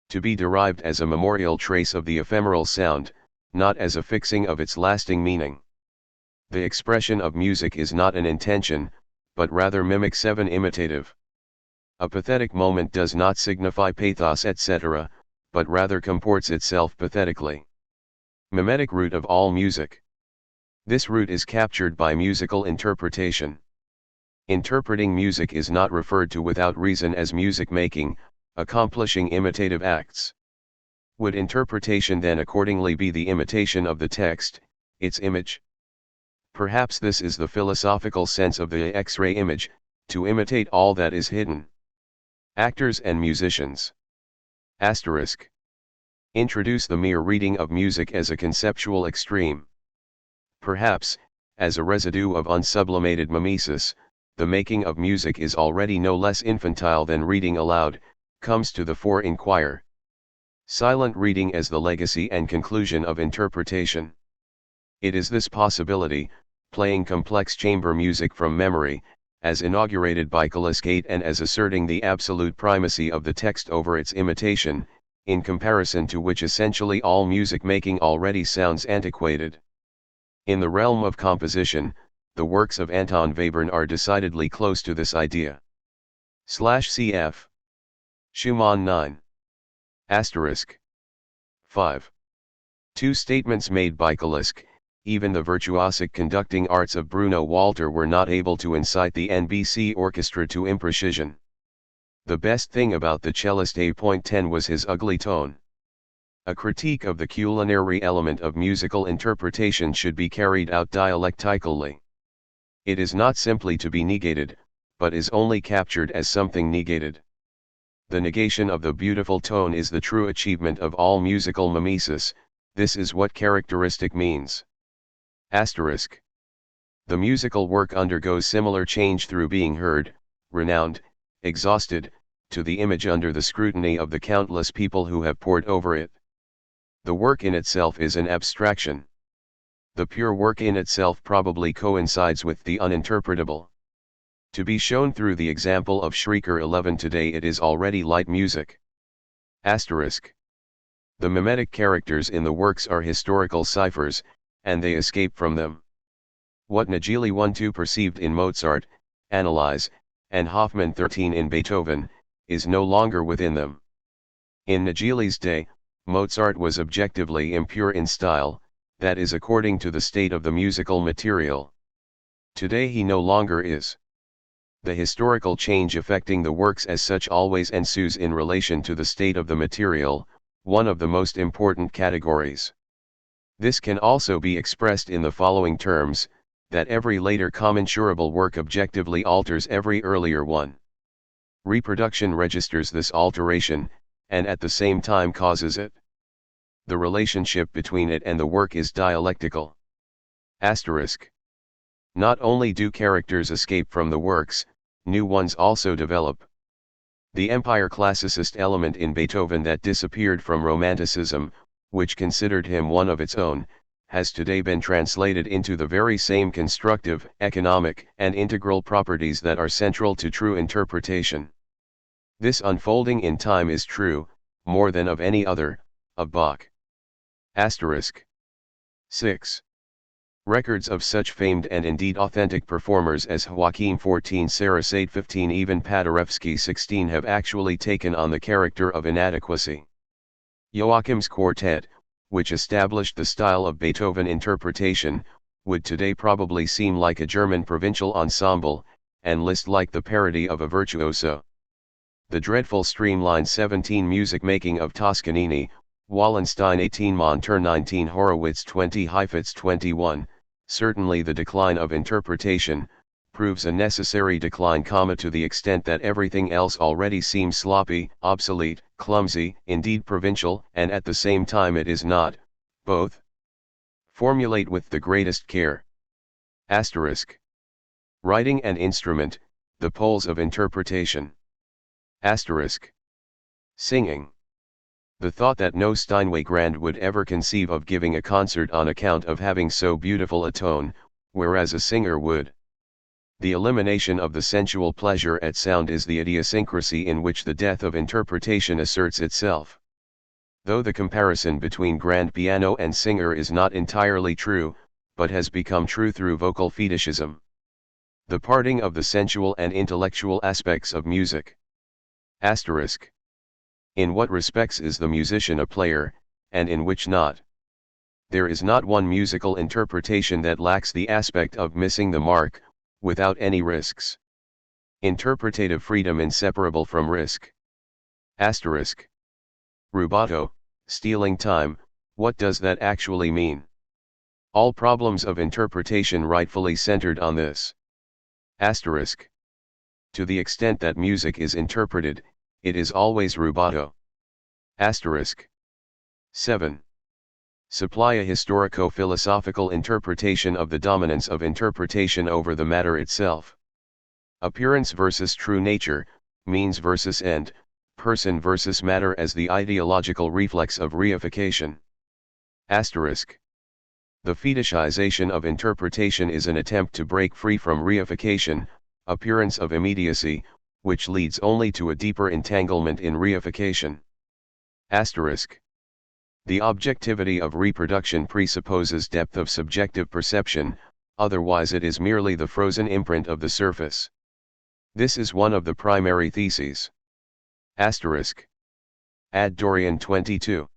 to be derived as a memorial trace of the ephemeral sound, not as a fixing of its lasting meaning. The expression of music is not an intention, but rather mimic 7 imitative. A pathetic moment does not signify pathos etc., but rather comports itself pathetically. Mimetic root of all music. This root is captured by musical interpretation. Interpreting music is not referred to without reason as music making, accomplishing imitative acts. Would interpretation then accordingly be the imitation of the text, its image? Perhaps this is the philosophical sense of the X-ray image, to imitate all that is hidden. Actors and musicians. Asterisk. Introduce the mere reading of music as a conceptual extreme. Perhaps, as a residue of unsublimated mimesis, the making of music is already no less infantile than reading aloud, comes to the fore. Inquire. Silent reading as the legacy and conclusion of interpretation. It is this possibility, playing complex chamber music from memory, as inaugurated by Kalis-Gate and as asserting the absolute primacy of the text over its imitation, in comparison to which essentially all music making already sounds antiquated. In the realm of composition, the works of Anton Webern are decidedly close to this idea. Cf. Schumann 9. Asterisk. 5. 2 statements made by Kalis-Gate. Even the virtuosic conducting arts of Bruno Walter were not able to incite the NBC orchestra to imprecision. The best thing about the cellist A.10 was his ugly tone. A critique of the culinary element of musical interpretation should be carried out dialectically. It is not simply to be negated, but is only captured as something negated. The negation of the beautiful tone is the true achievement of all musical mimesis. This is what characteristic means. Asterisk. The musical work undergoes similar change through being heard, renowned, exhausted, to the image under the scrutiny of the countless people who have pored over it. The work in itself is an abstraction. The pure work in itself probably coincides with the uninterpretable. To be shown through the example of Shrieker 11 today, it is already light music. Asterisk. The mimetic characters in the works are historical ciphers, and they escape from them. What Nagili 1-2 perceived in Mozart, analyze, and Hoffmann 13 in Beethoven, is no longer within them. In Nagili's day, Mozart was objectively impure in style, that is according to the state of the musical material. Today he no longer is. The historical change affecting the works as such always ensues in relation to the state of the material, one of the most important categories. This can also be expressed in the following terms, that every later commensurable work objectively alters every earlier one. Reproduction registers this alteration, and at the same time causes it. The relationship between it and the work is dialectical. Asterisk. Not only do characters escape from the works, new ones also develop. The empire classicist element in Beethoven that disappeared from Romanticism, which considered him one of its own, has today been translated into the very same constructive, economic, and integral properties that are central to true interpretation. This unfolding in time is true, more than of any other, of Bach. Asterisk. 6. Records of such famed and indeed authentic performers as Joachim 14, Sarasate 15, even Paderewski 16 have actually taken on the character of inadequacy. Joachim's quartet, which established the style of Beethoven interpretation, would today probably seem like a German provincial ensemble, and Liszt like the parody of a virtuoso. The dreadful streamlined 17 music making of Toscanini, Wallenstein 18, Monter 19, Horowitz 20, Heifetz 21, certainly the decline of interpretation, proves a necessary decline, to the extent that everything else already seems sloppy, obsolete, clumsy, indeed provincial, and at the same time it is not, both. Formulate with the greatest care. Asterisk. Writing and instrument, the poles of interpretation. Asterisk. Singing. The thought that no Steinway Grand would ever conceive of giving a concert on account of having so beautiful a tone, whereas a singer would. The elimination of the sensual pleasure at sound is the idiosyncrasy in which the death of interpretation asserts itself. Though the comparison between grand piano and singer is not entirely true, but has become true through vocal fetishism. The parting of the sensual and intellectual aspects of music. Asterisk. In what respects is the musician a player, and in which not? There is not one musical interpretation that lacks the aspect of missing the mark, without any risks. Interpretative freedom inseparable from risk. Asterisk. Rubato, stealing time, what does that actually mean? All problems of interpretation rightfully centered on this. Asterisk. To the extent that music is interpreted, it is always rubato. Asterisk. 7. Supply a historico-philosophical interpretation of the dominance of interpretation over the matter itself. Appearance versus true nature, means versus end, person versus matter as the ideological reflex of reification. Asterisk. The fetishization of interpretation is an attempt to break free from reification, appearance of immediacy, which leads only to a deeper entanglement in reification. Asterisk. The objectivity of reproduction presupposes depth of subjective perception, otherwise it is merely the frozen imprint of the surface. This is one of the primary theses. Asterisk. Ad Dorian 22.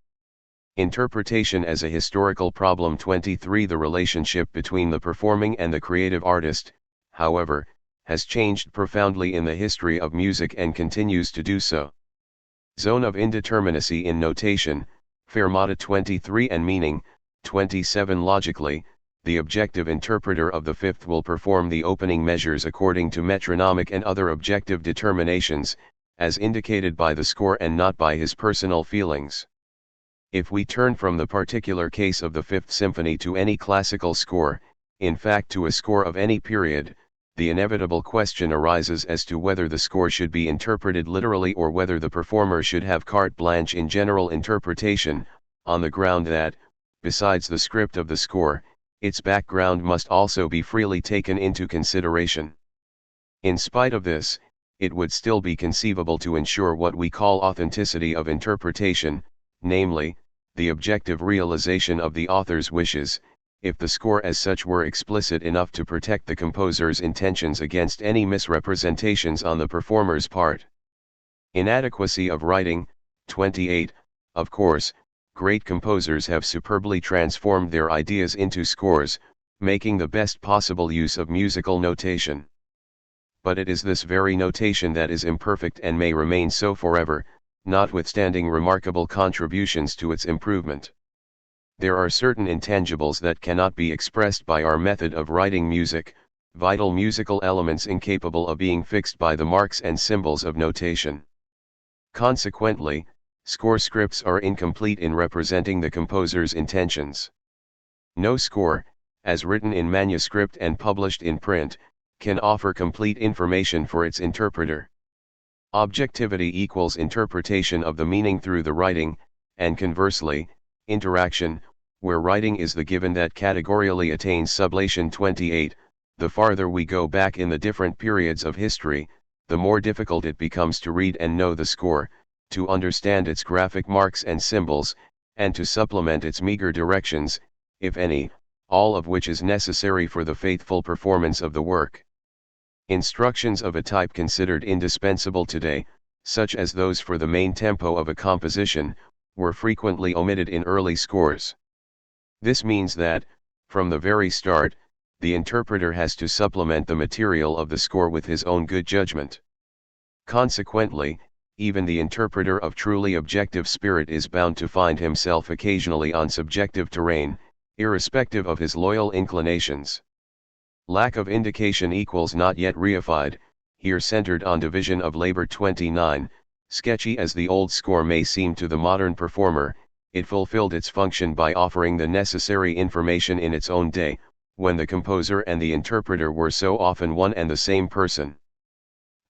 Interpretation as a historical problem 23. The relationship between the performing and the creative artist, however, has changed profoundly in the history of music and continues to do so. Zone of indeterminacy in notation, Fermata 23 and meaning, 27. Logically, the objective interpreter of the fifth will perform the opening measures according to metronomic and other objective determinations, as indicated by the score and not by his personal feelings. If we turn from the particular case of the Fifth Symphony to any classical score, in fact to a score of any period, the inevitable question arises as to whether the score should be interpreted literally or whether the performer should have carte blanche in general interpretation, on the ground that, besides the script of the score, its background must also be freely taken into consideration. In spite of this, it would still be conceivable to ensure what we call authenticity of interpretation, namely, the objective realization of the author's wishes, if the score as such were explicit enough to protect the composer's intentions against any misrepresentations on the performer's part. Inadequacy of writing. 28. Of course, great composers have superbly transformed their ideas into scores, making the best possible use of musical notation. But it is this very notation that is imperfect and may remain so forever, notwithstanding remarkable contributions to its improvement. There are certain intangibles that cannot be expressed by our method of writing music, vital musical elements incapable of being fixed by the marks and symbols of notation. Consequently, score scripts are incomplete in representing the composer's intentions. No score, as written in manuscript and published in print, can offer complete information for its interpreter. Objectivity equals interpretation of the meaning through the writing, and conversely, interaction, where writing is the given that categorially attains sublation. 28. The farther we go back in the different periods of history, the more difficult it becomes to read and know the score, to understand its graphic marks and symbols, and to supplement its meager directions, if any, all of which is necessary for the faithful performance of the work. Instructions of a type considered indispensable today, such as those for the main tempo of a composition, were frequently omitted in early scores. This means that, from the very start, the interpreter has to supplement the material of the score with his own good judgment. Consequently, even the interpreter of truly objective spirit is bound to find himself occasionally on subjective terrain, irrespective of his loyal inclinations. Lack of indication equals not yet reified, here centered on division of labor. 29. Sketchy as the old score may seem to the modern performer, it fulfilled its function by offering the necessary information in its own day, when the composer and the interpreter were so often one and the same person.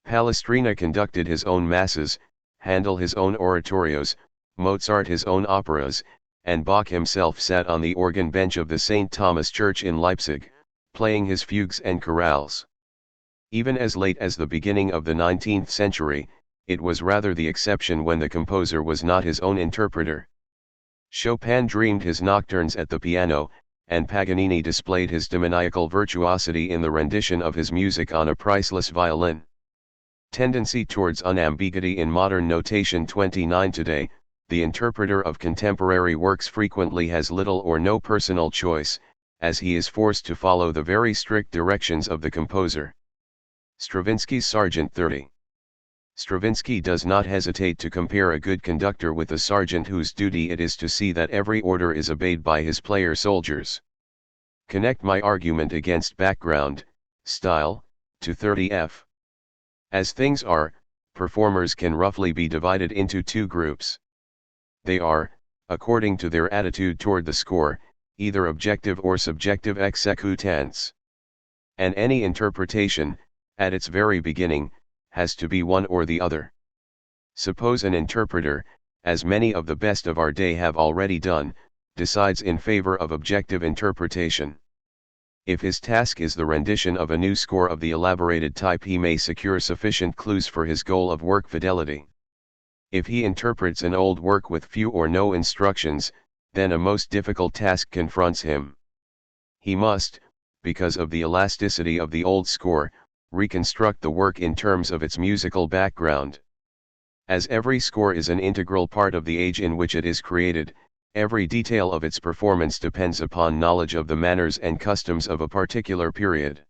Palestrina conducted his own masses, Handel his own oratorios, Mozart his own operas, and Bach himself sat on the organ bench of the St. Thomas Church in Leipzig, playing his fugues and chorales. Even as late as the beginning of the 19th century, it was rather the exception when the composer was not his own interpreter. Chopin dreamed his nocturnes at the piano, and Paganini displayed his demoniacal virtuosity in the rendition of his music on a priceless violin. Tendency towards unambiguity in modern notation. 29. Today, the interpreter of contemporary works frequently has little or no personal choice, as he is forced to follow the very strict directions of the composer. Stravinsky's Sergeant 30. Stravinsky does not hesitate to compare a good conductor with a sergeant whose duty it is to see that every order is obeyed by his player soldiers. Connect my argument against background, style, to 30f. As things are, performers can roughly be divided into two groups. They are, according to their attitude toward the score, either objective or subjective executants. And any interpretation, at its very beginning, has to be one or the other. Suppose an interpreter, as many of the best of our day have already done, decides in favor of objective interpretation. If his task is the rendition of a new score of the elaborated type, he may secure sufficient clues for his goal of work fidelity. If he interprets an old work with few or no instructions, then a most difficult task confronts him. He must, because of the elasticity of the old score, reconstruct the work in terms of its musical background. As every score is an integral part of the age in which it is created, every detail of its performance depends upon knowledge of the manners and customs of a particular period.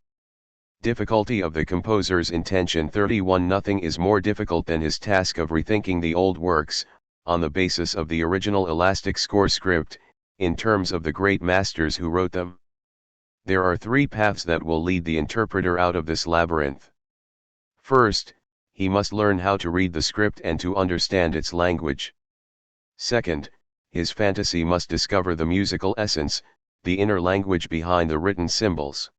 Difficulty of the composer's intention. 31. Nothing is more difficult than his task of rethinking the old works, on the basis of the original elastic score script, in terms of the great masters who wrote them. There are three paths that will lead the interpreter out of this labyrinth. First, he must learn how to read the script and to understand its language. Second, his fantasy must discover the musical essence, the inner language behind the written symbols.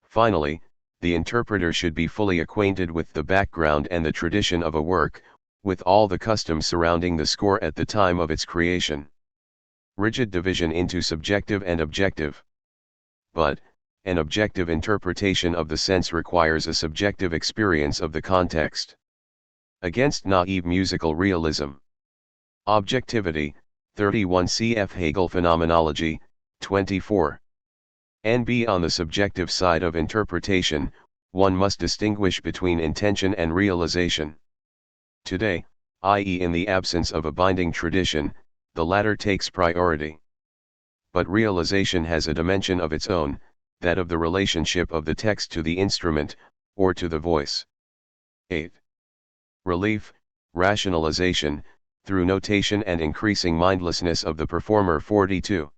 Finally, the interpreter should be fully acquainted with the background and the tradition of a work, with all the customs surrounding the score at the time of its creation. Rigid division into subjective and objective. But, an objective interpretation of the sense requires a subjective experience of the context. Against naive musical realism. Objectivity. 31. Cf. Hegel Phenomenology, 24. NB on the subjective side of interpretation, one must distinguish between intention and realization. Today, i.e. in the absence of a binding tradition, the latter takes priority. But realization has a dimension of its own, that of the relationship of the text to the instrument, or to the voice. 8. Relief, rationalization, through notation and increasing mindlessness of the performer. 42.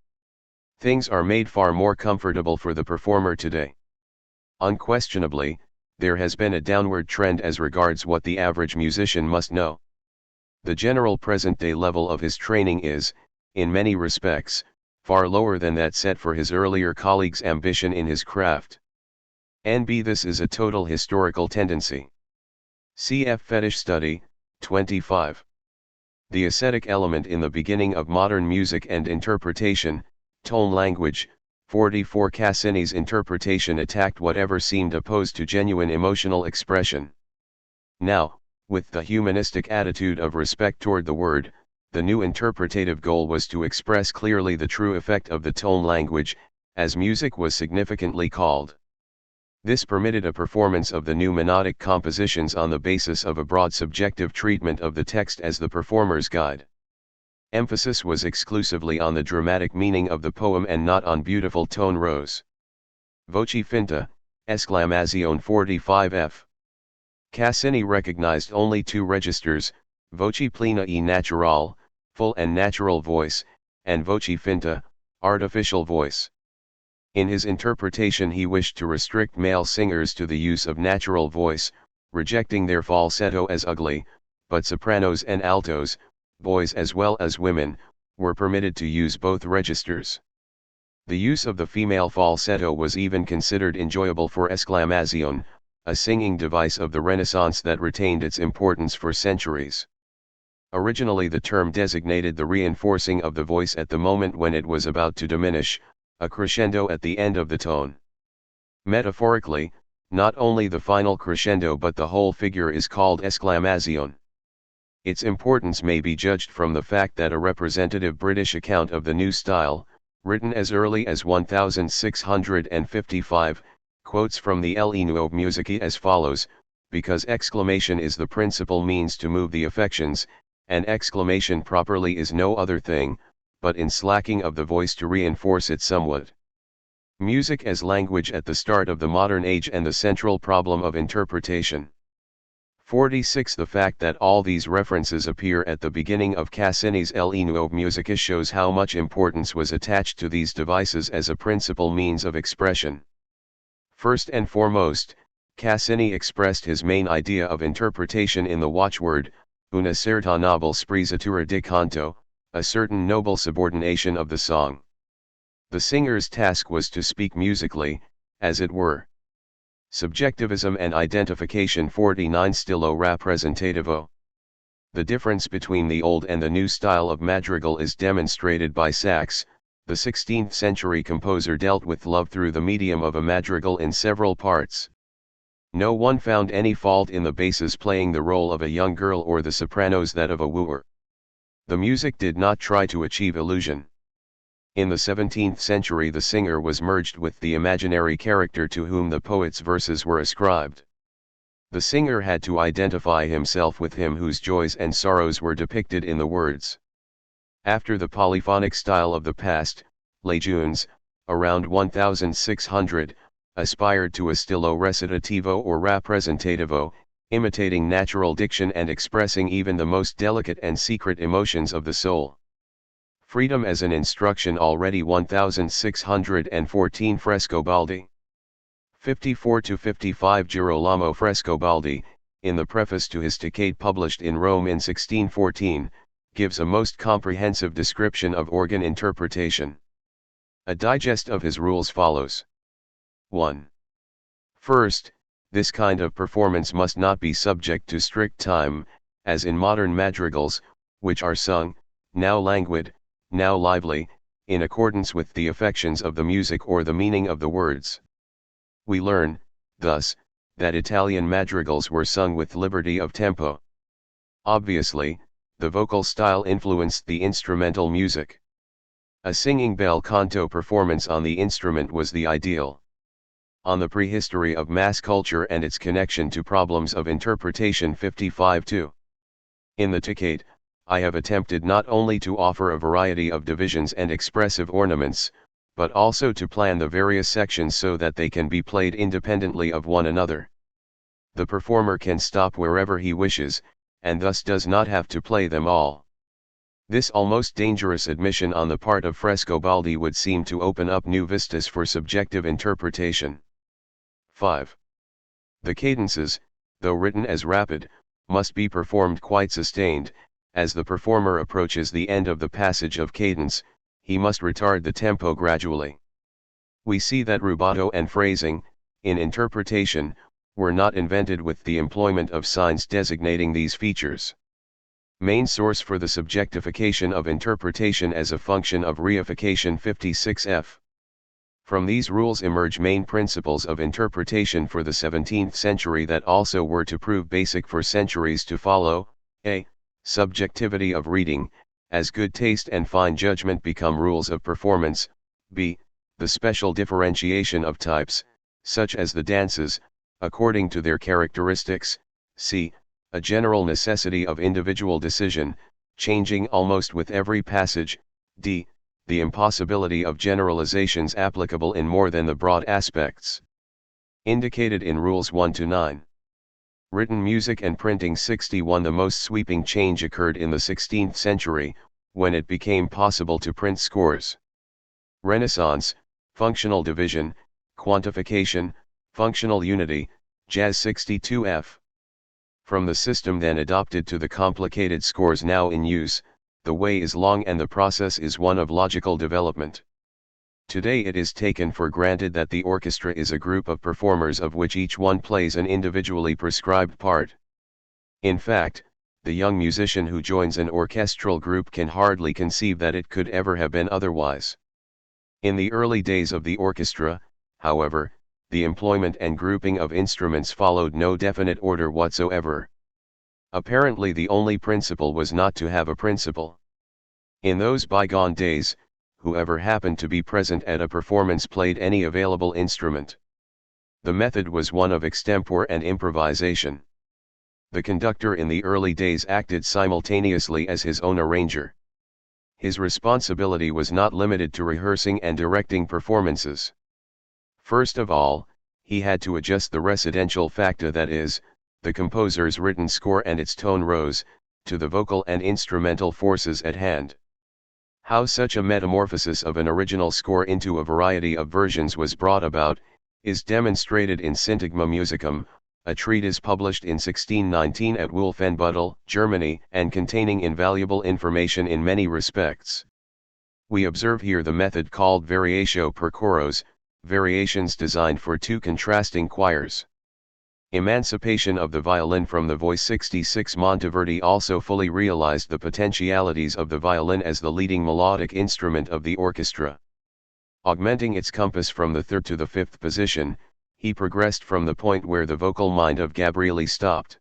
Things are made far more comfortable for the performer today. Unquestionably, there has been a downward trend as regards what the average musician must know. The general present-day level of his training is, in many respects, far lower than that set for his earlier colleagues' ambition in his craft. NB This is a total historical tendency. Cf. Fetish Study, 25. The ascetic element in the beginning of modern music and interpretation, tone language. 44. Cassini's interpretation attacked whatever seemed opposed to genuine emotional expression. Now, with the humanistic attitude of respect toward the word, the new interpretative goal was to express clearly the true effect of the tone language, as music was significantly called. This permitted a performance of the new monodic compositions on the basis of a broad subjective treatment of the text as the performer's guide. Emphasis was exclusively on the dramatic meaning of the poem and not on beautiful tone rows. Voce finta, esclamazione. 45f. Cassini recognized only two registers, voce plena e naturale, full and natural voice, and voce finta, artificial voice. In his interpretation he wished to restrict male singers to the use of natural voice, rejecting their falsetto as ugly, but sopranos and altos, boys as well as women, were permitted to use both registers. The use of the female falsetto was even considered enjoyable for esclamazione, a singing device of the Renaissance that retained its importance for centuries. Originally the term designated the reinforcing of the voice at the moment when it was about to diminish, a crescendo at the end of the tone. Metaphorically, not only the final crescendo but the whole figure is called esclamazione. Its importance may be judged from the fact that a representative British account of the new style, written as early as 1655, quotes from the Le Nuove Musique as follows: because exclamation is the principal means to move the affections, and exclamation properly is no other thing, but in slacking of the voice to reinforce it somewhat. Music as language at the start of the modern age and the central problem of interpretation. 46. The fact that all these references appear at the beginning of Cassini's Le Nuove Musique shows how much importance was attached to these devices as a principal means of expression. First and foremost, Cassini expressed his main idea of interpretation in the watchword, una certa noble sprezzatura di canto, a certain noble subordination of the song. The singer's task was to speak musically, as it were. Subjectivism and identification. 49. Stilo rappresentativo. The difference between the old and the new style of madrigal is demonstrated by Sachs. The 16th century composer dealt with love through the medium of a madrigal in several parts. No one found any fault in the basses playing the role of a young girl or the sopranos that of a wooer. The music did not try to achieve illusion. In the 17th century the singer was merged with the imaginary character to whom the poet's verses were ascribed. The singer had to identify himself with him whose joys and sorrows were depicted in the words. After the polyphonic style of the past, Les Jeunes, around 1600, aspired to a stilo recitativo or rappresentativo, imitating natural diction and expressing even the most delicate and secret emotions of the soul. Freedom as an instruction. Already 1614 Frescobaldi. 54-55 Girolamo Frescobaldi, in the preface to his Toccate published in Rome in 1614, gives a most comprehensive description of organ interpretation. A digest of his rules follows. 1. First, this kind of performance must not be subject to strict time, as in modern madrigals, which are sung, now languid, now lively, in accordance with the affections of the music or the meaning of the words. We learn, thus, that Italian madrigals were sung with liberty of tempo. Obviously, the vocal style influenced the instrumental music. A singing bel canto performance on the instrument was the ideal. On the Prehistory of Mass Culture and its Connection to Problems of Interpretation 55-2. In the Ticket, I have attempted not only to offer a variety of divisions and expressive ornaments, but also to plan the various sections so that they can be played independently of one another. The performer can stop wherever he wishes, and thus does not have to play them all. This almost dangerous admission on the part of Frescobaldi would seem to open up new vistas for subjective interpretation. 5. The cadences, though written as rapid, must be performed quite sustained. As the performer approaches the end of the passage of cadence, he must retard the tempo gradually. We see that rubato and phrasing, in interpretation, were not invented with the employment of signs designating these features. Main source for the subjectification of interpretation as a function of reification 56f. From these rules emerge main principles of interpretation for the 17th century that also were to prove basic for centuries to follow. A. Subjectivity of reading, as good taste and fine judgment become rules of performance. B. The special differentiation of types, such as the dances, according to their characteristics. C. A general necessity of individual decision, changing almost with every passage. D. The impossibility of generalizations applicable in more than the broad aspects indicated in Rules 1-9. Written music and printing 61. The most sweeping change occurred in the 16th century, when it became possible to print scores. Renaissance, functional division, quantification, functional unity, Jazz 62f. From the system then adopted to the complicated scores now in use, the way is long and the process is one of logical development. Today it is taken for granted that the orchestra is a group of performers of which each one plays an individually prescribed part. In fact, the young musician who joins an orchestral group can hardly conceive that it could ever have been otherwise. In the early days of the orchestra, however, the employment and grouping of instruments followed no definite order whatsoever. Apparently the only principle was not to have a principal. In those bygone days, whoever happened to be present at a performance played any available instrument. The method was one of extempore and improvisation. The conductor in the early days acted simultaneously as his own arranger. His responsibility was not limited to rehearsing and directing performances. First of all, he had to adjust the residential facta, that is, the composer's written score and its tone rose, to the vocal and instrumental forces at hand. How such a metamorphosis of an original score into a variety of versions was brought about, is demonstrated in Syntagma Musicum, a treatise published in 1619 at Wolfenbüttel, Germany, and containing invaluable information in many respects. We observe here the method called variatio per choros, variations designed for two contrasting choirs. Emancipation of the violin from the voice. 66. Monteverdi also fully realized the potentialities of the violin as the leading melodic instrument of the orchestra. Augmenting its compass from the third to the fifth position, he progressed from the point where the vocal mind of Gabrieli stopped.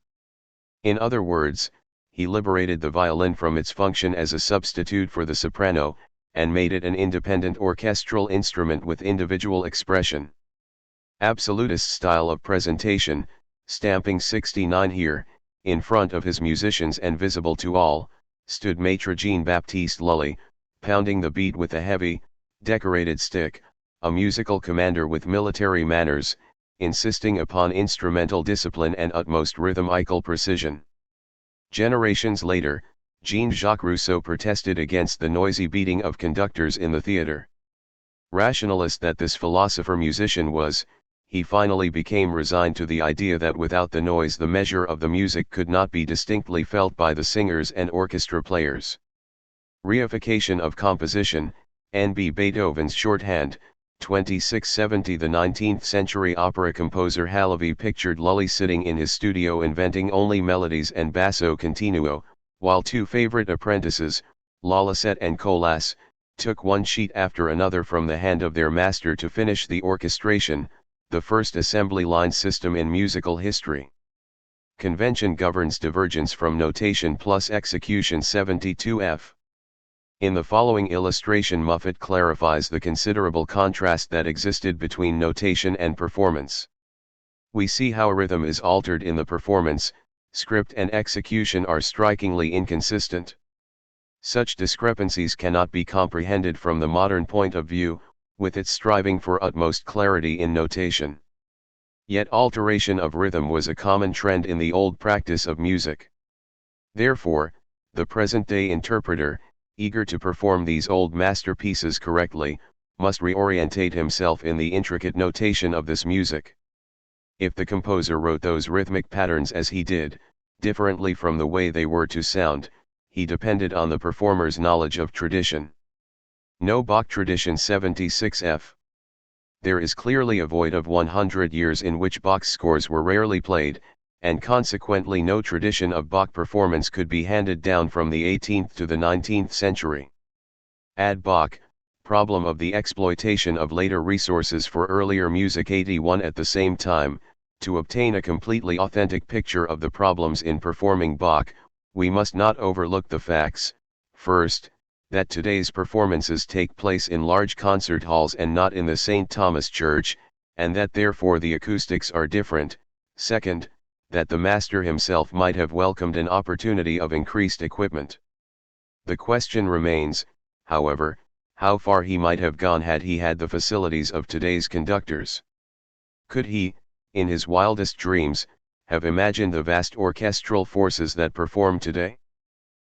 In other words, he liberated the violin from its function as a substitute for the soprano, and made it an independent orchestral instrument with individual expression. Absolutist style of presentation, stamping 69. Here, in front of his musicians and visible to all, stood Maître Jean-Baptiste Lully, pounding the beat with a heavy, decorated stick, a musical commander with military manners, insisting upon instrumental discipline and utmost rhythmical precision. Generations later, Jean-Jacques Rousseau protested against the noisy beating of conductors in the theatre. Rationalist that this philosopher-musician was, he finally became resigned to the idea that without the noise the measure of the music could not be distinctly felt by the singers and orchestra players. Reification of composition, N.B. Beethoven's shorthand, 2670. The 19th century opera composer Halévy pictured Lully sitting in his studio inventing only melodies and basso continuo, while two favorite apprentices, Lalisette and Colas, took one sheet after another from the hand of their master to finish the orchestration, the first assembly line system in musical history. Convention governs divergence from notation plus execution. 72f. In the following illustration, Muffet clarifies the considerable contrast that existed between notation and performance. We see how rhythm is altered in the performance, script and execution are strikingly inconsistent. Such discrepancies cannot be comprehended from the modern point of view, with its striving for utmost clarity in notation. Yet alteration of rhythm was a common trend in the old practice of music. Therefore, the present-day interpreter, eager to perform these old masterpieces correctly, must reorientate himself in the intricate notation of this music. If the composer wrote those rhythmic patterns as he did, differently from the way they were to sound, he depended on the performer's knowledge of tradition. No Bach tradition 76f. There is clearly a void of 100 years in which Bach's scores were rarely played, and consequently no tradition of Bach performance could be handed down from the 18th to the 19th century. Add Bach, problem of the exploitation of later resources for earlier music 81 at the same time. To obtain a completely authentic picture of the problems in performing Bach, we must not overlook the facts: first, that today's performances take place in large concert halls and not in the St. Thomas Church, and that therefore the acoustics are different; second, that the master himself might have welcomed an opportunity of increased equipment. The question remains, however, how far he might have gone had he had the facilities of today's conductors. Could he, in his wildest dreams, have imagined the vast orchestral forces that perform today?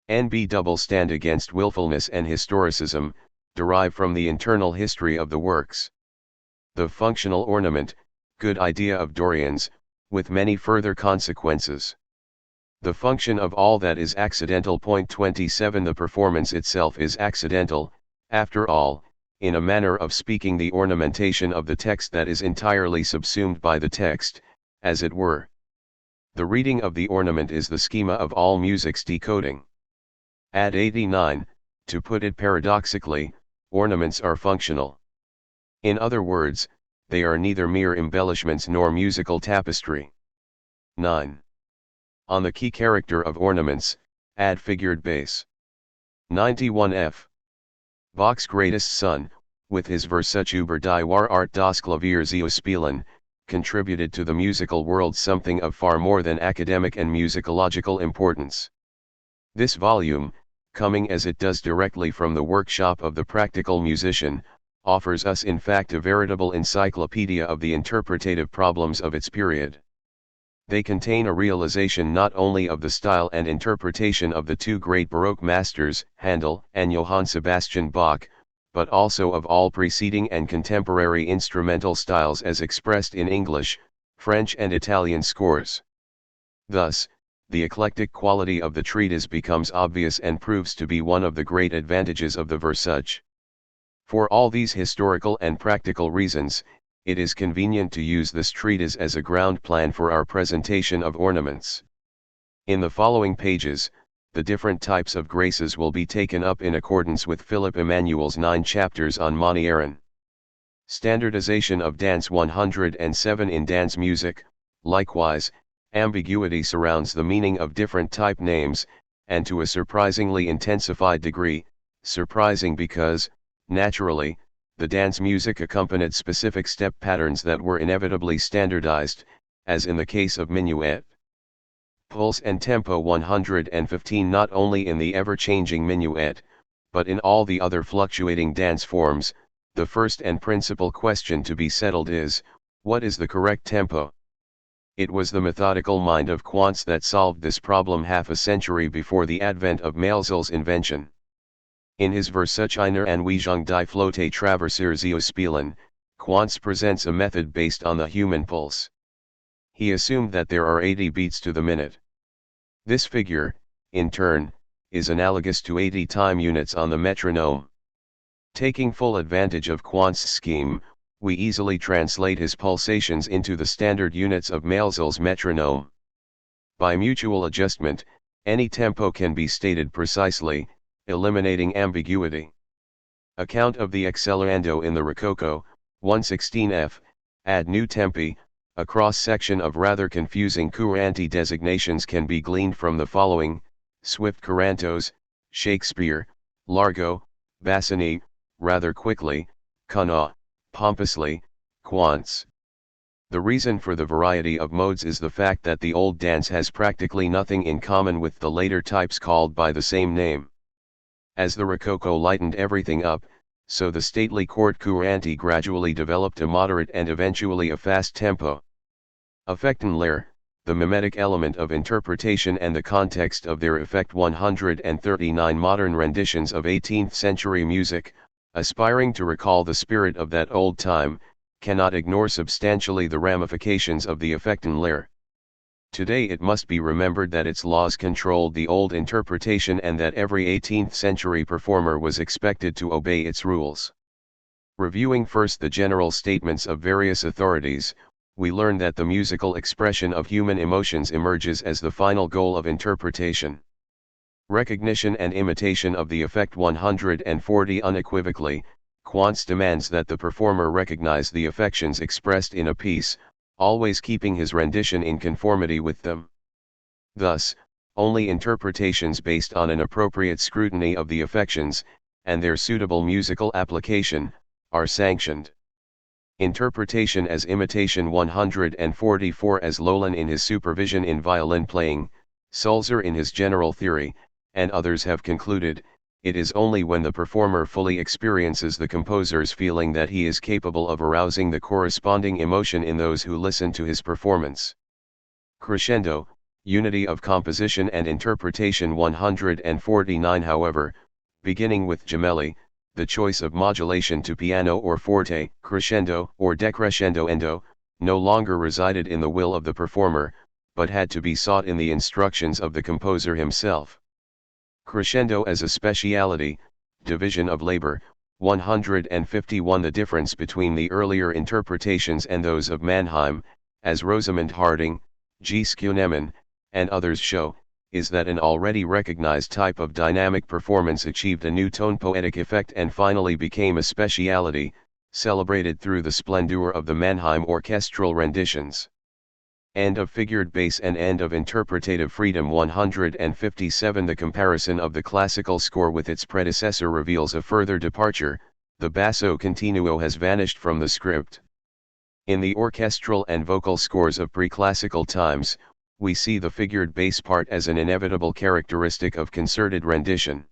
NB double stand against willfulness and historicism, derive from the internal history of the works. The functional ornament, good idea of Dorian's, with many further consequences. The function of all that is accidental. Point 27. The performance itself is accidental, after all, in a manner of speaking, the ornamentation of the text that is entirely subsumed by the text, as it were. The reading of the ornament is the schema of all music's decoding. Ad 89, to put it paradoxically, ornaments are functional. In other words, they are neither mere embellishments nor musical tapestry. 9. On the key character of ornaments, add figured bass. 91f. Bach's greatest son, with his Versuch über die Art das Klavier zu spielen, contributed to the musical world something of far more than academic and musicological importance. This volume, coming as it does directly from the workshop of the practical musician, offers us in fact a veritable encyclopedia of the interpretative problems of its period. They contain a realization not only of the style and interpretation of the two great Baroque masters, Handel and Johann Sebastian Bach, but also of all preceding and contemporary instrumental styles as expressed in English, French and Italian scores. Thus, the eclectic quality of the treatise becomes obvious and proves to be one of the great advantages of the Versuch. For all these historical and practical reasons, it is convenient to use this treatise as a ground plan for our presentation of ornaments. In the following pages, the different types of graces will be taken up in accordance with Philip Emanuel's 9 chapters on Manieren. Standardization of dance 107. In dance music, likewise, ambiguity surrounds the meaning of different type names, and to a surprisingly intensified degree, surprising because, naturally, the dance music accompanied specific step patterns that were inevitably standardized, as in the case of minuet. Pulse and tempo 115. Not only in the ever-changing minuet, but in all the other fluctuating dance forms, the first and principal question to be settled is, what is the correct tempo? It was the methodical mind of Quantz that solved this problem half a century before the advent of Maelzel's invention. In his Versuch einer Anweisung die Flotte Traversier zu spielen, Quantz presents a method based on the human pulse. He assumed that there are 80 beats to the minute. This figure, in turn, is analogous to 80 time units on the metronome. Taking full advantage of Quantz's scheme, we easily translate his pulsations into the standard units of Maelzel's metronome. By mutual adjustment, any tempo can be stated precisely, eliminating ambiguity. Account of the accelerando in the Rococo, 116f, ad new tempi, a cross-section of rather confusing couranti designations can be gleaned from the following: swift courantos, Shakespeare, largo, bassini, rather quickly, kana, pompously, quants. The reason for the variety of modes is the fact that the old dance has practically nothing in common with the later types called by the same name. As the Rococo lightened everything up, so the stately court couranti gradually developed a moderate and eventually a fast tempo. Effektenlehre, the mimetic element of interpretation and the context of their effect. 139 modern renditions of 18th century music, aspiring to recall the spirit of that old time, cannot ignore substantially the ramifications of the Effektenlehre. Today it must be remembered that its laws controlled the old interpretation and that every 18th century performer was expected to obey its rules. Reviewing first the general statements of various authorities, we learn that the musical expression of human emotions emerges as the final goal of interpretation. Recognition and imitation of the effect. 140 unequivocally, Quantz demands that the performer recognize the affections expressed in a piece, always keeping his rendition in conformity with them. Thus, only interpretations based on an appropriate scrutiny of the affections, and their suitable musical application, are sanctioned. Interpretation as imitation. 144 as Lolin in his supervision in violin playing, Sulzer in his general theory, and others have concluded, it is only when the performer fully experiences the composer's feeling that he is capable of arousing the corresponding emotion in those who listen to his performance. Crescendo, unity of composition and interpretation. 149 however, beginning with Gemelli, the choice of modulation to piano or forte, crescendo or decrescendo endo, no longer resided in the will of the performer, but had to be sought in the instructions of the composer himself. Crescendo as a speciality, division of labor. 151 The difference between the earlier interpretations and those of Mannheim, as Rosamund Harding, G. Schönemann, and others show, is that an already recognized type of dynamic performance achieved a new tone poetic effect and finally became a speciality, celebrated through the splendor of the Mannheim orchestral renditions. End of figured bass and end of interpretative freedom. 157 The comparison of the classical score with its predecessor reveals a further departure, the basso continuo has vanished from the script. In the orchestral and vocal scores of pre-classical times, we see the figured bass part as an inevitable characteristic of concerted rendition.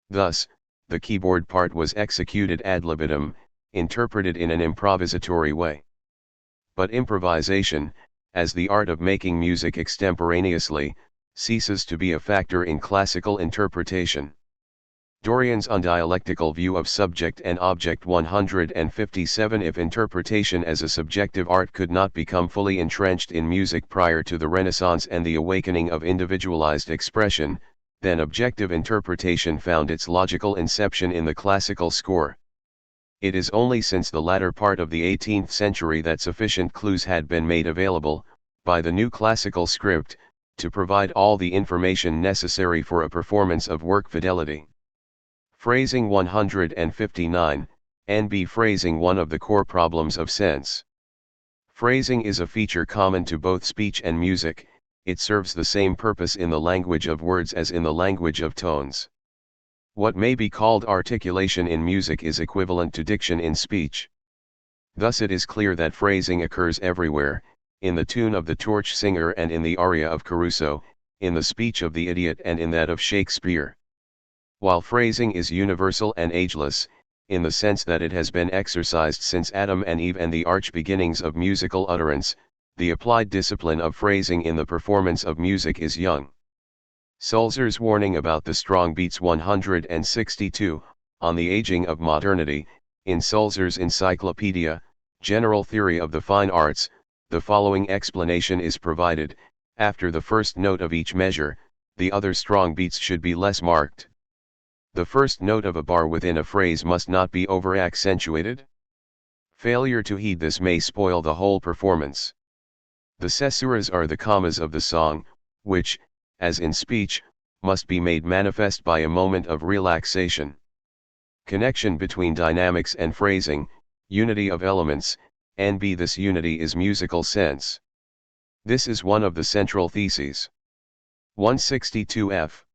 Thus, the keyboard part was executed ad libitum, interpreted in an improvisatory way. But improvisation, as the art of making music extemporaneously, ceases to be a factor in classical interpretation. Dorian's undialectical view of subject and object. 157 If interpretation as a subjective art could not become fully entrenched in music prior to the Renaissance and the awakening of individualized expression, then objective interpretation found its logical inception in the classical score. It is only since the latter part of the 18th century that sufficient clues had been made available, by the new classical script, to provide all the information necessary for a performance of work fidelity. Phrasing. 159, NB Phrasing. One of the core problems of sense. Phrasing is a feature common to both speech and music, it serves the same purpose in the language of words as in the language of tones. What may be called articulation in music is equivalent to diction in speech. Thus it is clear that phrasing occurs everywhere, in the tune of the Torch Singer and in the aria of Caruso, in the speech of the idiot and in that of Shakespeare. While phrasing is universal and ageless, in the sense that it has been exercised since Adam and Eve and the arch beginnings of musical utterance, the applied discipline of phrasing in the performance of music is young. Sulzer's warning about the strong beats. 162, on the aging of modernity, in Sulzer's Encyclopedia, General Theory of the Fine Arts, the following explanation is provided: after the first note of each measure, the other strong beats should be less marked. The first note of a bar within a phrase must not be over-accentuated. Failure to heed this may spoil the whole performance. The caesuras are the commas of the song, which, as in speech, must be made manifest by a moment of relaxation. Connection between dynamics and phrasing, unity of elements, NB This unity is musical sense. This is one of the central theses. 162 f.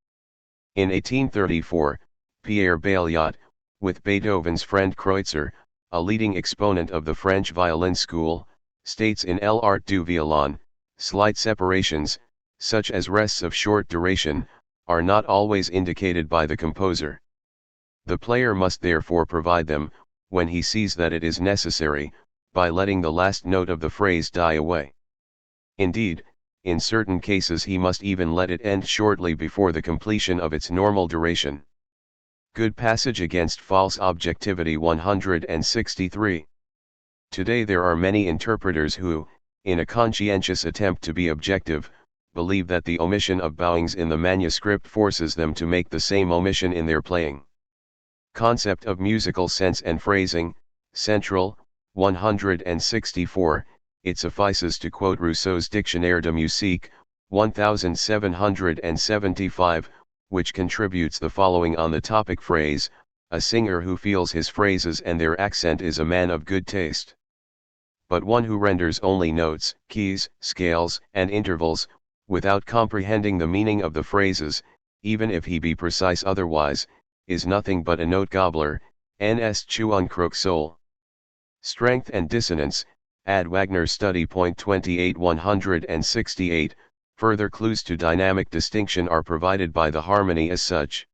In 1834, Pierre Bailliot, with Beethoven's friend Kreutzer, a leading exponent of the French violin school, states in L'Art du Violon, slight separations, such as rests of short duration, are not always indicated by the composer. The player must therefore provide them, when he sees that it is necessary, by letting the last note of the phrase die away. Indeed, in certain cases he must even let it end shortly before the completion of its normal duration. Good passage against false objectivity 163. Today there are many interpreters who, in a conscientious attempt to be objective, believe that the omission of bowings in the manuscript forces them to make the same omission in their playing. Concept of musical sense and phrasing, Central, 164, it suffices to quote Rousseau's Dictionnaire de musique, 1775, which contributes the following on the topic phrase: a singer who feels his phrases and their accent is a man of good taste. But one who renders only notes, keys, scales, and intervals, without comprehending the meaning of the phrases, even if he be precise otherwise, is nothing but a note gobbler, N.S. un croque soul. Strength and dissonance, add Wagner study point 28 168, further clues to dynamic distinction are provided by the harmony as such.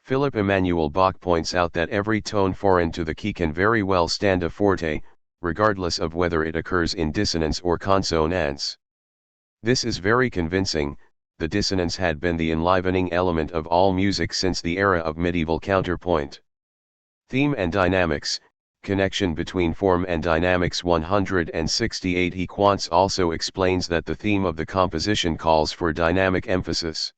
Philip Emanuel Bach points out that every tone foreign to the key can very well stand a forte, regardless of whether it occurs in dissonance or consonance. This is very convincing. The dissonance had been the enlivening element of all music since the era of medieval counterpoint. Theme and dynamics, connection between form and dynamics 168. He Quantz also explains that the theme of the composition calls for dynamic emphasis.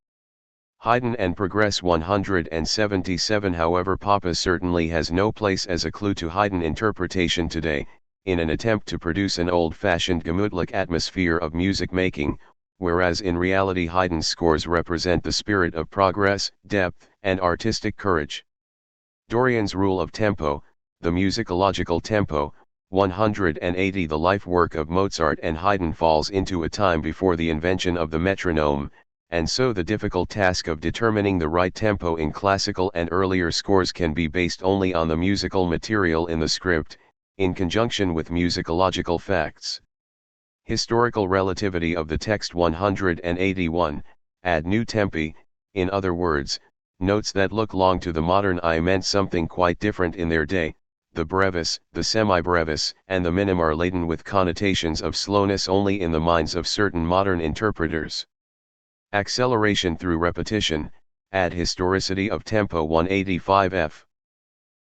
Haydn and Progress 177. However, Papa certainly has no place as a clue to Haydn interpretation today, in an attempt to produce an old-fashioned gemütlich atmosphere of music making, whereas in reality Haydn's scores represent the spirit of progress, depth, and artistic courage. Dorian's rule of tempo, the musicological tempo, 180. The life work of Mozart and Haydn falls into a time before the invention of the metronome, and so the difficult task of determining the right tempo in classical and earlier scores can be based only on the musical material in the script, in conjunction with musicological facts. Historical relativity of the text 181, ad new tempi, in other words, notes that look long to the modern eye meant something quite different in their day. The brevis, the semi-brevis, and the minim are laden with connotations of slowness only in the minds of certain modern interpreters. Acceleration through repetition, ad historicity of tempo 185f.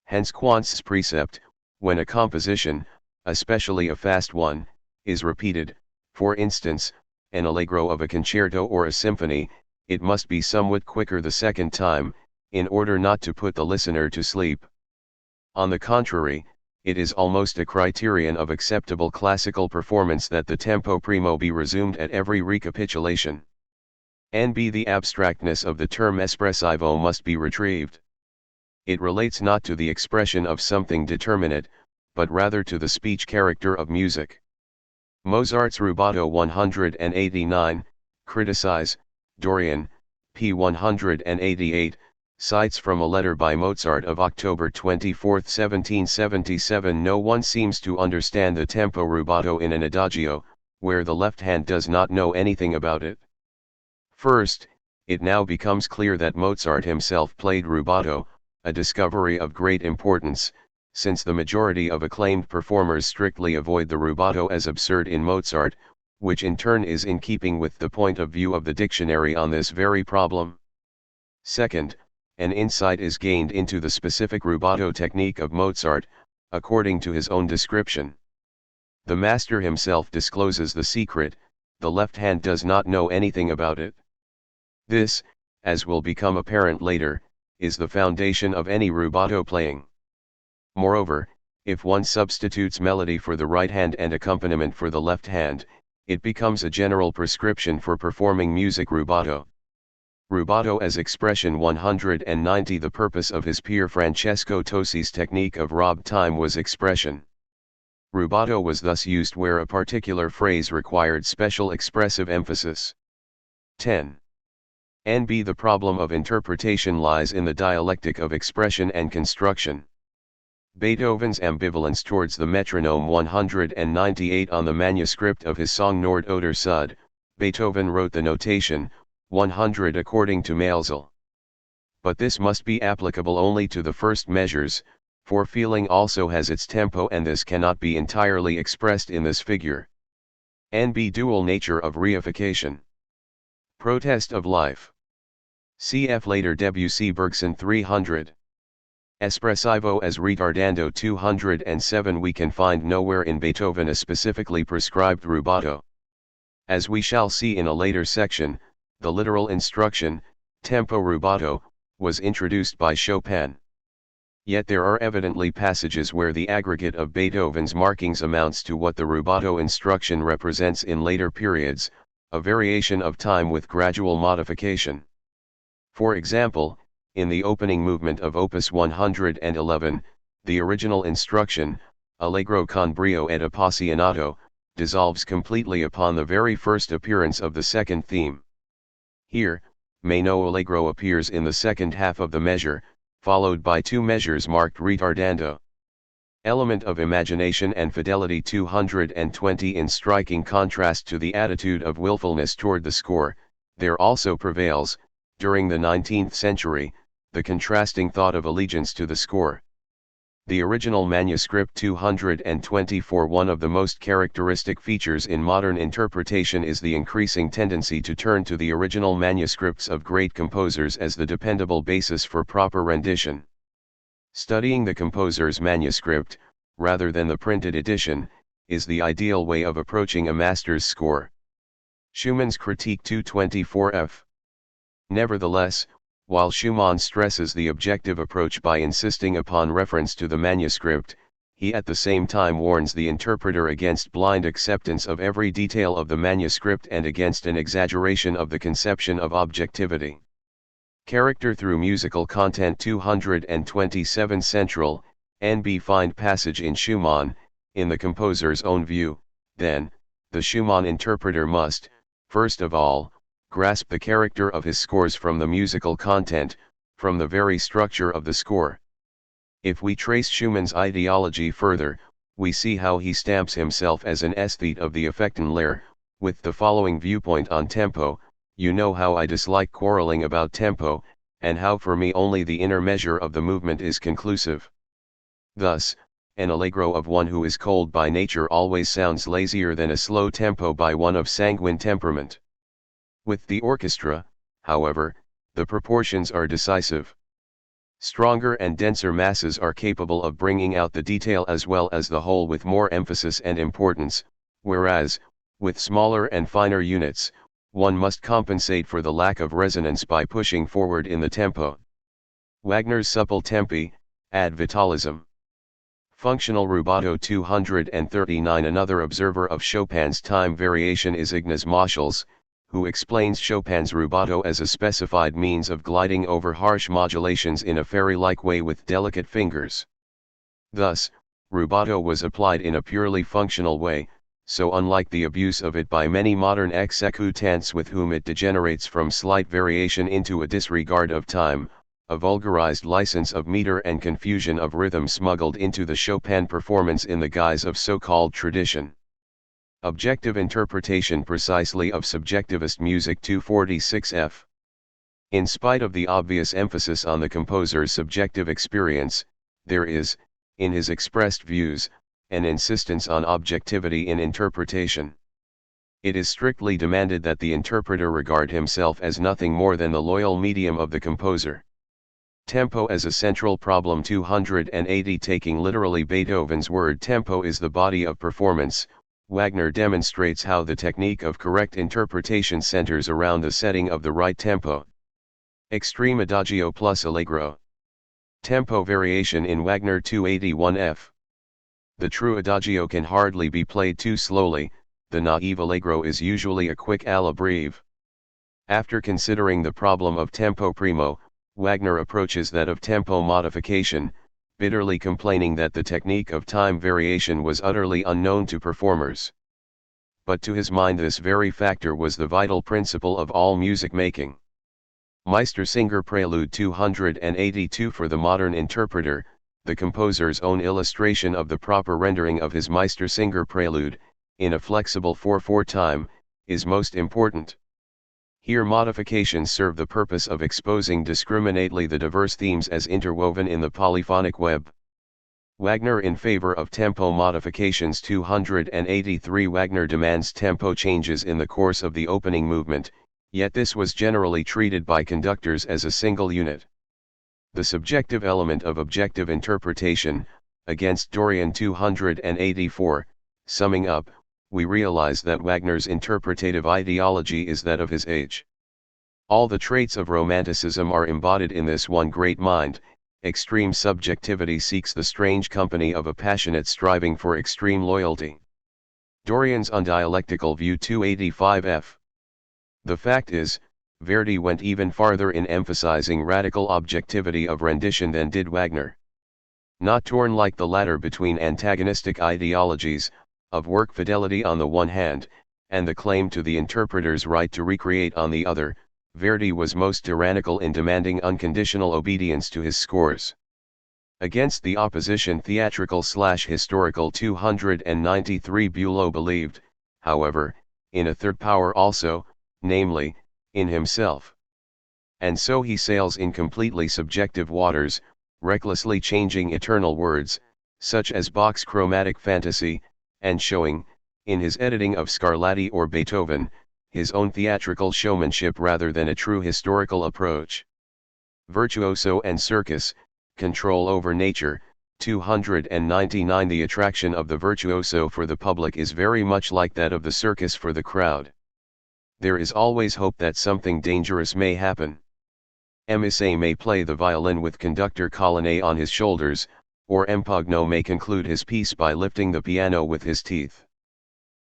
Hence Quantz's precept, when a composition, especially a fast one, is repeated, for instance, an allegro of a concerto or a symphony, it must be somewhat quicker the second time, in order not to put the listener to sleep. On the contrary, it is almost a criterion of acceptable classical performance that the tempo primo be resumed at every recapitulation. N.B. The abstractness of the term espressivo must be retrieved. It relates not to the expression of something determinate, but rather to the speech character of music. Mozart's rubato 189, criticize, Dorian, p. 188, cites from a letter by Mozart of October 24, 1777. No one seems to understand the tempo rubato in an adagio, where the left hand does not know anything about it. First, it now becomes clear that Mozart himself played rubato, a discovery of great importance, since the majority of acclaimed performers strictly avoid the rubato as absurd in Mozart, which in turn is in keeping with the point of view of the dictionary on this very problem. Second, an insight is gained into the specific rubato technique of Mozart, according to his own description. The master himself discloses the secret, the left hand does not know anything about it. This, as will become apparent later, is the foundation of any rubato playing. Moreover, if one substitutes melody for the right hand and accompaniment for the left hand, it becomes a general prescription for performing music rubato. Rubato as expression 190. The purpose of his peer Francesco Tosi's technique of robbed time was expression. Rubato was thus used where a particular phrase required special expressive emphasis. 10. NB The problem of interpretation lies in the dialectic of expression and construction. Beethoven's ambivalence towards the metronome 198 on the manuscript of his song Nord oder Süd, Beethoven wrote the notation, 100 according to Maelzel. But this must be applicable only to the first measures, for feeling also has its tempo and this cannot be entirely expressed in this figure. NB Dual nature of reification. Protest of life. Cf. later Debussy Bergson 300. Espressivo as retardando 207 we can find nowhere in Beethoven a specifically prescribed rubato. As we shall see in a later section, the literal instruction, tempo rubato, was introduced by Chopin. Yet there are evidently passages where the aggregate of Beethoven's markings amounts to what the rubato instruction represents in later periods, a variation of time with gradual modification. For example, in the opening movement of Opus 111, the original instruction, Allegro con brio ed appassionato, dissolves completely upon the very first appearance of the second theme. Here, Meno Allegro appears in the second half of the measure, followed by two measures marked retardando. Element of imagination and fidelity 220 in striking contrast to the attitude of willfulness toward the score, there also prevails, during the 19th century, the contrasting thought of allegiance to the score. The original manuscript 224. One of the most characteristic features in modern interpretation is the increasing tendency to turn to the original manuscripts of great composers as the dependable basis for proper rendition. Studying the composer's manuscript, rather than the printed edition, is the ideal way of approaching a master's score. Schumann's Critique 224f. Nevertheless, while Schumann stresses the objective approach by insisting upon reference to the manuscript, he at the same time warns the interpreter against blind acceptance of every detail of the manuscript and against an exaggeration of the conception of objectivity. Character through musical content 227 Central, NB Find passage in Schumann, in the composer's own view, then, the Schumann interpreter must, first of all, grasp the character of his scores from the musical content, from the very structure of the score. If we trace Schumann's ideology further, we see how he stamps himself as an aesthete of the Effektenlehre, with the following viewpoint on tempo: you know how I dislike quarreling about tempo, and how for me only the inner measure of the movement is conclusive. Thus, an allegro of one who is cold by nature always sounds lazier than a slow tempo by one of sanguine temperament. With the orchestra, however, the proportions are decisive. Stronger and denser masses are capable of bringing out the detail as well as the whole with more emphasis and importance, whereas, with smaller and finer units, one must compensate for the lack of resonance by pushing forward in the tempo. Wagner's supple tempi, ad vitalism. Functional rubato 239. Another observer of Chopin's time variation is Ignaz Moscheles, who explains Chopin's rubato as a specified means of gliding over harsh modulations in a fairy-like way with delicate fingers. Thus, rubato was applied in a purely functional way, so unlike the abuse of it by many modern executants with whom it degenerates from slight variation into a disregard of time, a vulgarized license of meter and confusion of rhythm smuggled into the Chopin performance in the guise of so-called tradition. Objective interpretation precisely of subjectivist music 246f. In spite of the obvious emphasis on the composer's subjective experience, there is, in his expressed views, an insistence on objectivity in interpretation. It is strictly demanded that the interpreter regard himself as nothing more than the loyal medium of the composer. Tempo as a central problem 280. Taking literally Beethoven's word tempo is the body of performance, Wagner demonstrates how the technique of correct interpretation centers around the setting of the right tempo. Extreme adagio plus allegro. Tempo variation in Wagner 281f. The true adagio can hardly be played too slowly, the naive allegro is usually a quick alla breve. After considering the problem of tempo primo, Wagner approaches that of tempo modification, bitterly complaining that the technique of time variation was utterly unknown to performers. But to his mind this very factor was the vital principle of all music making. Meistersinger Prelude 282. For the modern interpreter, the composer's own illustration of the proper rendering of his Meistersinger Prelude, in a flexible 4/4 time, is most important. Here modifications serve the purpose of exposing discriminately the diverse themes as interwoven in the polyphonic web. Wagner in favor of tempo modifications 283. Wagner demands tempo changes in the course of the opening movement, yet this was generally treated by conductors as a single unit. The subjective element of objective interpretation, against Dorian 284, summing up, we realize that Wagner's interpretative ideology is that of his age. All the traits of Romanticism are embodied in this one great mind. Extreme subjectivity seeks the strange company of a passionate striving for extreme loyalty. Dorian's undialectical view 285f. The fact is, Verdi went even farther in emphasizing radical objectivity of rendition than did Wagner. Not torn like the latter between antagonistic ideologies, of work fidelity on the one hand, and the claim to the interpreter's right to recreate on the other, Verdi was most tyrannical in demanding unconditional obedience to his scores. Against the opposition theatrical/historical 293. Bülow believed, however, in a third power also, namely, in himself. And so he sails in completely subjective waters, recklessly changing eternal words, such as Bach's chromatic fantasy, and showing, in his editing of Scarlatti or Beethoven, his own theatrical showmanship rather than a true historical approach. Virtuoso and circus, control over nature, 299. The attraction of the virtuoso for the public is very much like that of the circus for the crowd. There is always hope that something dangerous may happen. Emissae may play the violin with conductor Collinet on his shoulders, or Empogno may conclude his piece by lifting the piano with his teeth.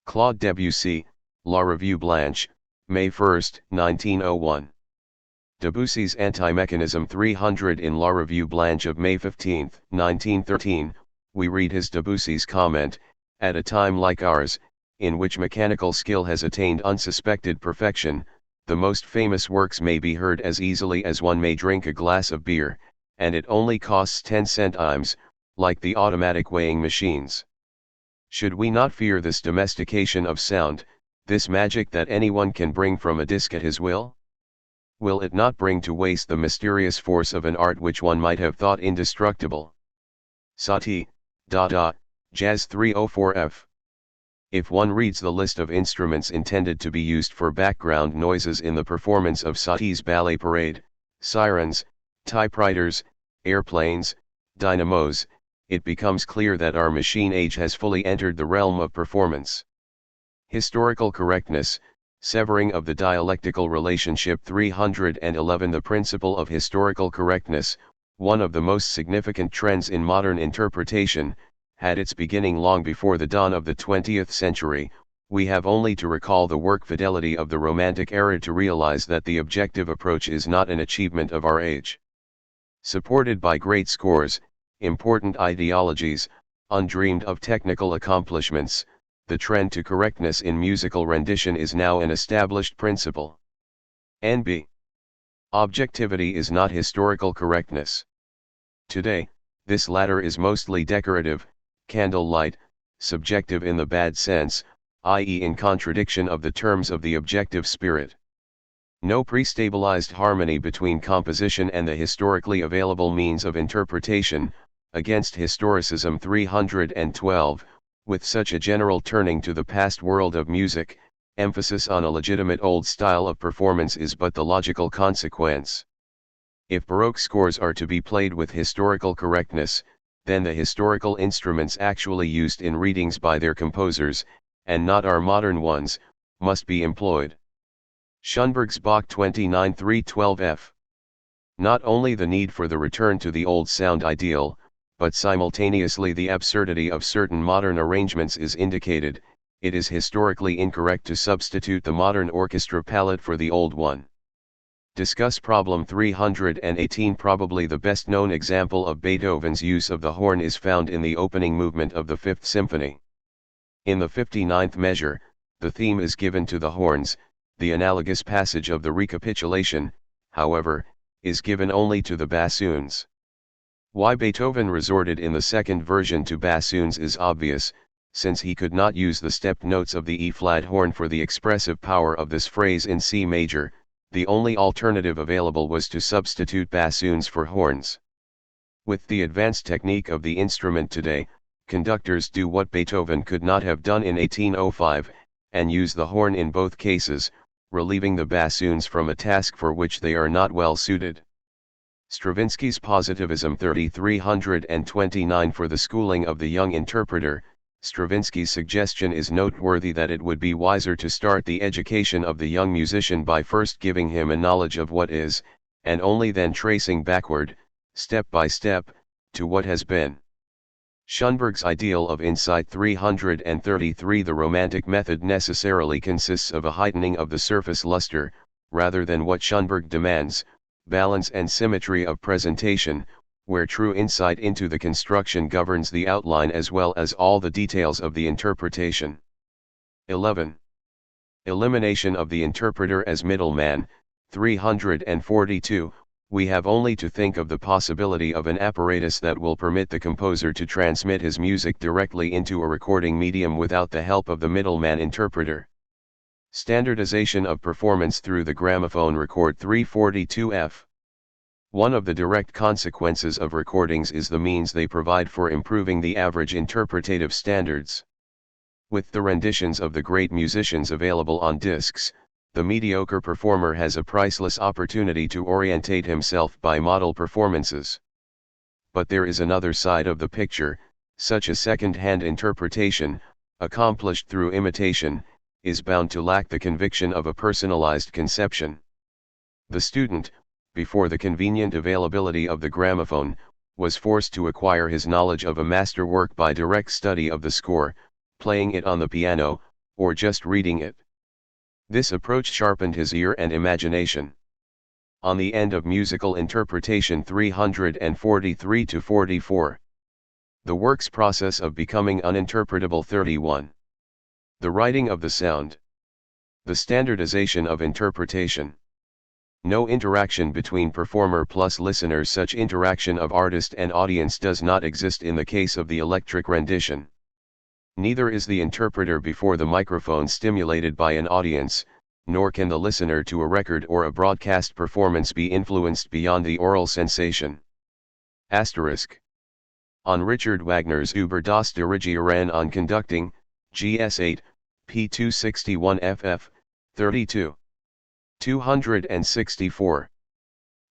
Claude Debussy, La Revue Blanche, May 1, 1901. Debussy's Anti-Mechanism 300. In La Revue Blanche of May 15, 1913, we read his Debussy's comment, "At a time like ours, in which mechanical skill has attained unsuspected perfection, the most famous works may be heard as easily as one may drink a glass of beer, and it only costs 10 centimes, like the automatic weighing machines. Should we not fear this domestication of sound, this magic that anyone can bring from a disc at his will? Will it not bring to waste the mysterious force of an art which one might have thought indestructible?" Satie, Dada, Jazz 304f. If one reads the list of instruments intended to be used for background noises in the performance of Satie's ballet parade, sirens, typewriters, airplanes, dynamos, it becomes clear that our machine age has fully entered the realm of performance. Historical correctness, severing of the dialectical relationship 311. The principle of historical correctness, one of the most significant trends in modern interpretation, had its beginning long before the dawn of the 20th century. We have only to recall the work fidelity of the Romantic era to realize that the objective approach is not an achievement of our age. Supported by great scores, important ideologies, undreamed of technical accomplishments, the trend to correctness in musical rendition is now an established principle. NB. Objectivity is not historical correctness. Today, this latter is mostly decorative, candlelight, subjective in the bad sense, i.e. in contradiction of the terms of the objective spirit. No pre-stabilized harmony between composition and the historically available means of interpretation, against historicism 312, with such a general turning to the past world of music, emphasis on a legitimate old style of performance is but the logical consequence. If Baroque scores are to be played with historical correctness, then the historical instruments actually used in readings by their composers, and not our modern ones, must be employed. Schoenberg's Bach 29 312f. Not only the need for the return to the old sound ideal, but simultaneously the absurdity of certain modern arrangements is indicated. It is historically incorrect to substitute the modern orchestra palette for the old one. Discuss problem 318. Probably the best known example of Beethoven's use of the horn is found in the opening movement of the Fifth Symphony. In the 59th measure, the theme is given to the horns, the analogous passage of the recapitulation, however, is given only to the bassoons. Why Beethoven resorted in the second version to bassoons is obvious, since he could not use the stepped notes of the E-flat horn for the expressive power of this phrase in C major. The only alternative available was to substitute bassoons for horns. With the advanced technique of the instrument today, conductors do what Beethoven could not have done in 1805, and use the horn in both cases, relieving the bassoons from a task for which they are not well suited. Stravinsky's Positivism 3329. For the schooling of the young interpreter, Stravinsky's suggestion is noteworthy that it would be wiser to start the education of the young musician by first giving him a knowledge of what is, and only then tracing backward, step by step, to what has been. Schoenberg's ideal of insight 333. The romantic method necessarily consists of a heightening of the surface luster, rather than what Schoenberg demands, balance and symmetry of presentation, where true insight into the construction governs the outline as well as all the details of the interpretation. 11. Elimination of the interpreter as middleman, 342. We have only to think of the possibility of an apparatus that will permit the composer to transmit his music directly into a recording medium without the help of the middleman interpreter. Standardization of performance through the gramophone record 342f. One of the direct consequences of recordings is the means they provide for improving the average interpretative standards. With the renditions of the great musicians available on discs, the mediocre performer has a priceless opportunity to orientate himself by model performances. But there is another side of the picture. Such a second-hand interpretation, accomplished through imitation, is bound to lack the conviction of a personalized conception. The student, before the convenient availability of the gramophone, was forced to acquire his knowledge of a masterwork by direct study of the score, playing it on the piano, or just reading it. This approach sharpened his ear and imagination. On the end of musical interpretation 343-44. The work's process of becoming uninterpretable 31. The writing of the sound. The standardization of interpretation. No interaction between performer plus listener. Such interaction of artist and audience does not exist in the case of the electric rendition. Neither is the interpreter before the microphone stimulated by an audience, nor can the listener to a record or a broadcast performance be influenced beyond the oral sensation. Asterisk. On Richard Wagner's Über das Dirigieren on Conducting, GS 8, p. 261 ff. 32. 264.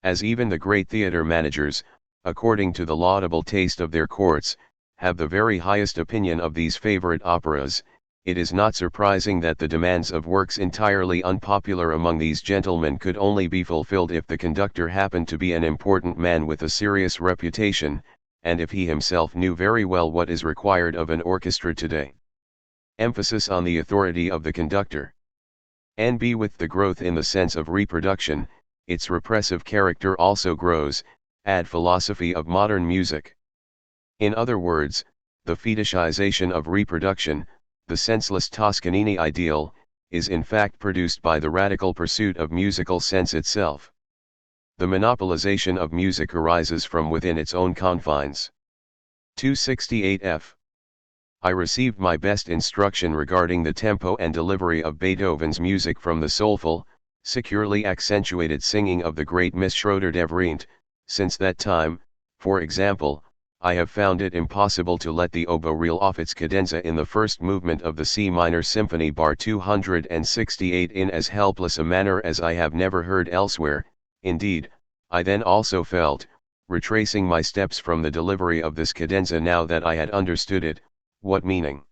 As even the great theatre managers, according to the laudable taste of their courts, have the very highest opinion of these favorite operas, it is not surprising that the demands of works entirely unpopular among these gentlemen could only be fulfilled if the conductor happened to be an important man with a serious reputation, and if he himself knew very well what is required of an orchestra today. Emphasis on the authority of the conductor. NB. With the growth in the sense of reproduction, its repressive character also grows, ad philosophy of modern music. In other words, the fetishization of reproduction, the senseless Toscanini ideal, is in fact produced by the radical pursuit of musical sense itself. The monopolization of music arises from within its own confines. 268f. I received my best instruction regarding the tempo and delivery of Beethoven's music from the soulful, securely accentuated singing of the great Miss Schroeder-Devrient. Since that time, for example, I have found it impossible to let the oboe reel off its cadenza in the first movement of the C minor symphony bar 268 in as helpless a manner as I have never heard elsewhere. Indeed, I then also felt, retracing my steps from the delivery of this cadenza now that I had understood it, what meaning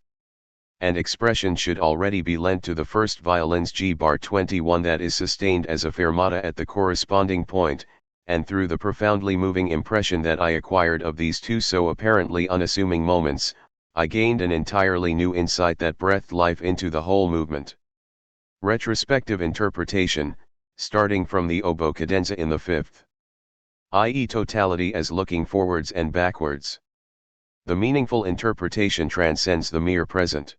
and expression should already be lent to the first violin's G bar 21 that is sustained as a fermata at the corresponding point, and through the profoundly moving impression that I acquired of these two so apparently unassuming moments, I gained an entirely new insight that breathed life into the whole movement. Retrospective interpretation, starting from the oboe cadenza in the fifth, i.e. totality as looking forwards and backwards. The meaningful interpretation transcends the mere present.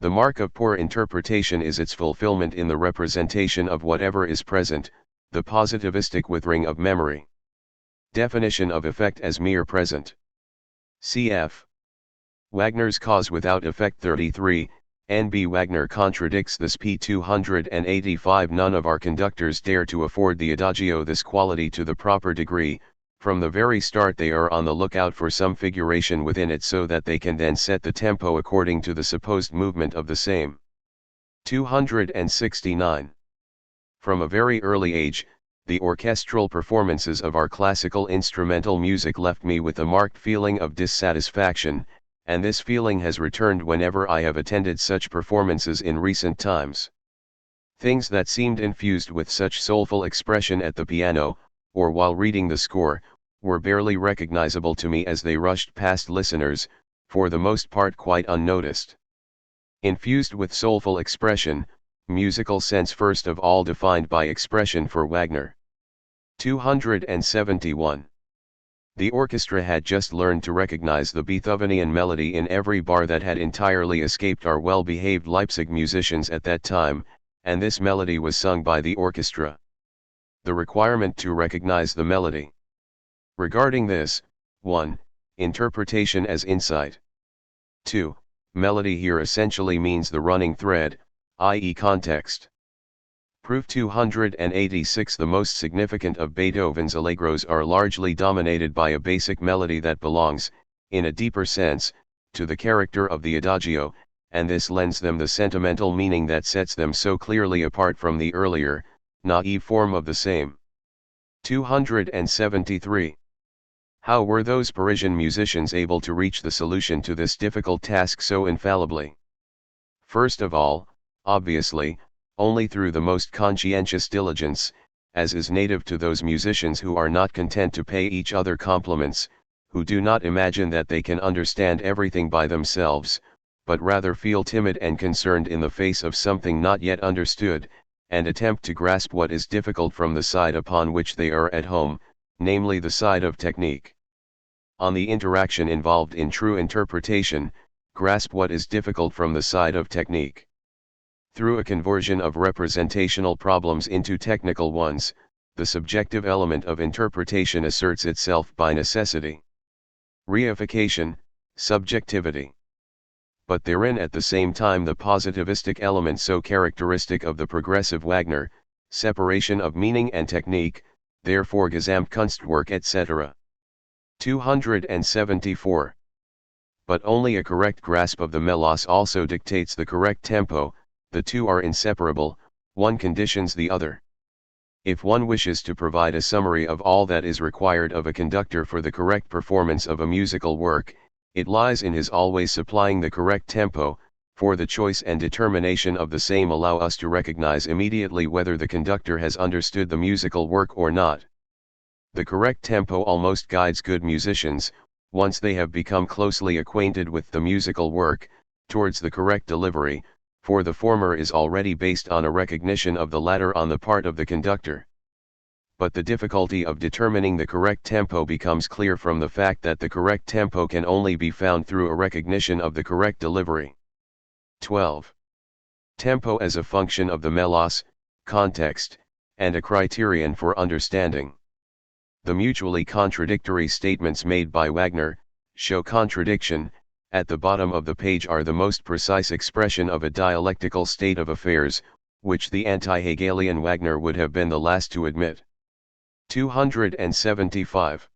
The mark of poor interpretation is its fulfillment in the representation of whatever is present, the positivistic withering of memory. Definition of effect as mere present. Cf. Wagner's Cause Without Effect 33, N.B. Wagner contradicts this p. 285. None of our conductors dare to afford the adagio this quality to the proper degree. From the very start they are on the lookout for some figuration within it so that they can then set the tempo according to the supposed movement of the same. 269. From a very early age, the orchestral performances of our classical instrumental music left me with a marked feeling of dissatisfaction, and this feeling has returned whenever I have attended such performances in recent times. Things that seemed infused with such soulful expression at the piano, or while reading the score, were barely recognizable to me as they rushed past listeners, for the most part quite unnoticed. Infused with soulful expression, musical sense first of all defined by expression for Wagner. 271. The orchestra had just learned to recognize the Beethovenian melody in every bar that had entirely escaped our well-behaved Leipzig musicians at that time, and this melody was sung by the orchestra. The requirement to recognize the melody. Regarding this, 1. Interpretation as insight. 2. Melody here essentially means the running thread, i.e. context. Proof 286. The most significant of Beethoven's allegros are largely dominated by a basic melody that belongs, in a deeper sense, to the character of the adagio, and this lends them the sentimental meaning that sets them so clearly apart from the earlier, naive form of the same. 273. How were those Parisian musicians able to reach the solution to this difficult task so infallibly? First of all, obviously, only through the most conscientious diligence, as is native to those musicians who are not content to pay each other compliments, who do not imagine that they can understand everything by themselves, but rather feel timid and concerned in the face of something not yet understood, and attempt to grasp what is difficult from the side upon which they are at home, namely the side of technique. On the interaction involved in true interpretation, grasp what is difficult from the side of technique. Through a conversion of representational problems into technical ones, the subjective element of interpretation asserts itself by necessity. Reification, subjectivity. But therein at the same time the positivistic element so characteristic of the progressive Wagner, separation of meaning and technique, therefore Gesamtkunstwerk etc. 274. But only a correct grasp of the melos also dictates the correct tempo. The two are inseparable, one conditions the other. If one wishes to provide a summary of all that is required of a conductor for the correct performance of a musical work, it lies in his always supplying the correct tempo, for the choice and determination of the same allow us to recognize immediately whether the conductor has understood the musical work or not. The correct tempo almost guides good musicians, once they have become closely acquainted with the musical work, towards the correct delivery, for the former is already based on a recognition of the latter on the part of the conductor. But the difficulty of determining the correct tempo becomes clear from the fact that the correct tempo can only be found through a recognition of the correct delivery. 12. Tempo as a function of the melos, context, and a criterion for understanding. The mutually contradictory statements made by Wagner show contradiction. At the bottom of the page are the most precise expression of a dialectical state of affairs, which the anti-Hegelian Wagner would have been the last to admit. 275.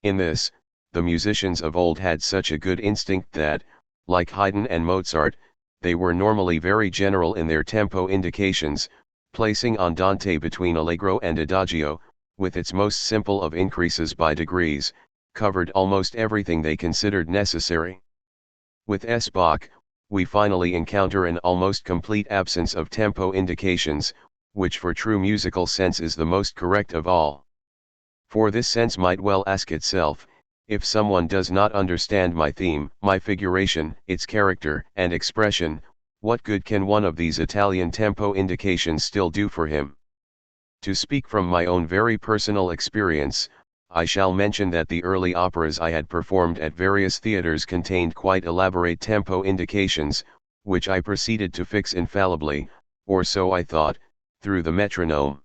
In this, the musicians of old had such a good instinct that, like Haydn and Mozart, they were normally very general in their tempo indications, placing andante between allegro and adagio, with its most simple of increases by degrees, covered almost everything they considered necessary. With S. Bach, we finally encounter an almost complete absence of tempo indications, which for true musical sense is the most correct of all. For this sense might well ask itself, if someone does not understand my theme, my figuration, its character and expression, what good can one of these Italian tempo indications still do for him? To speak from my own very personal experience, I shall mention that the early operas I had performed at various theaters contained quite elaborate tempo indications, which I proceeded to fix infallibly, or so I thought, through the metronome.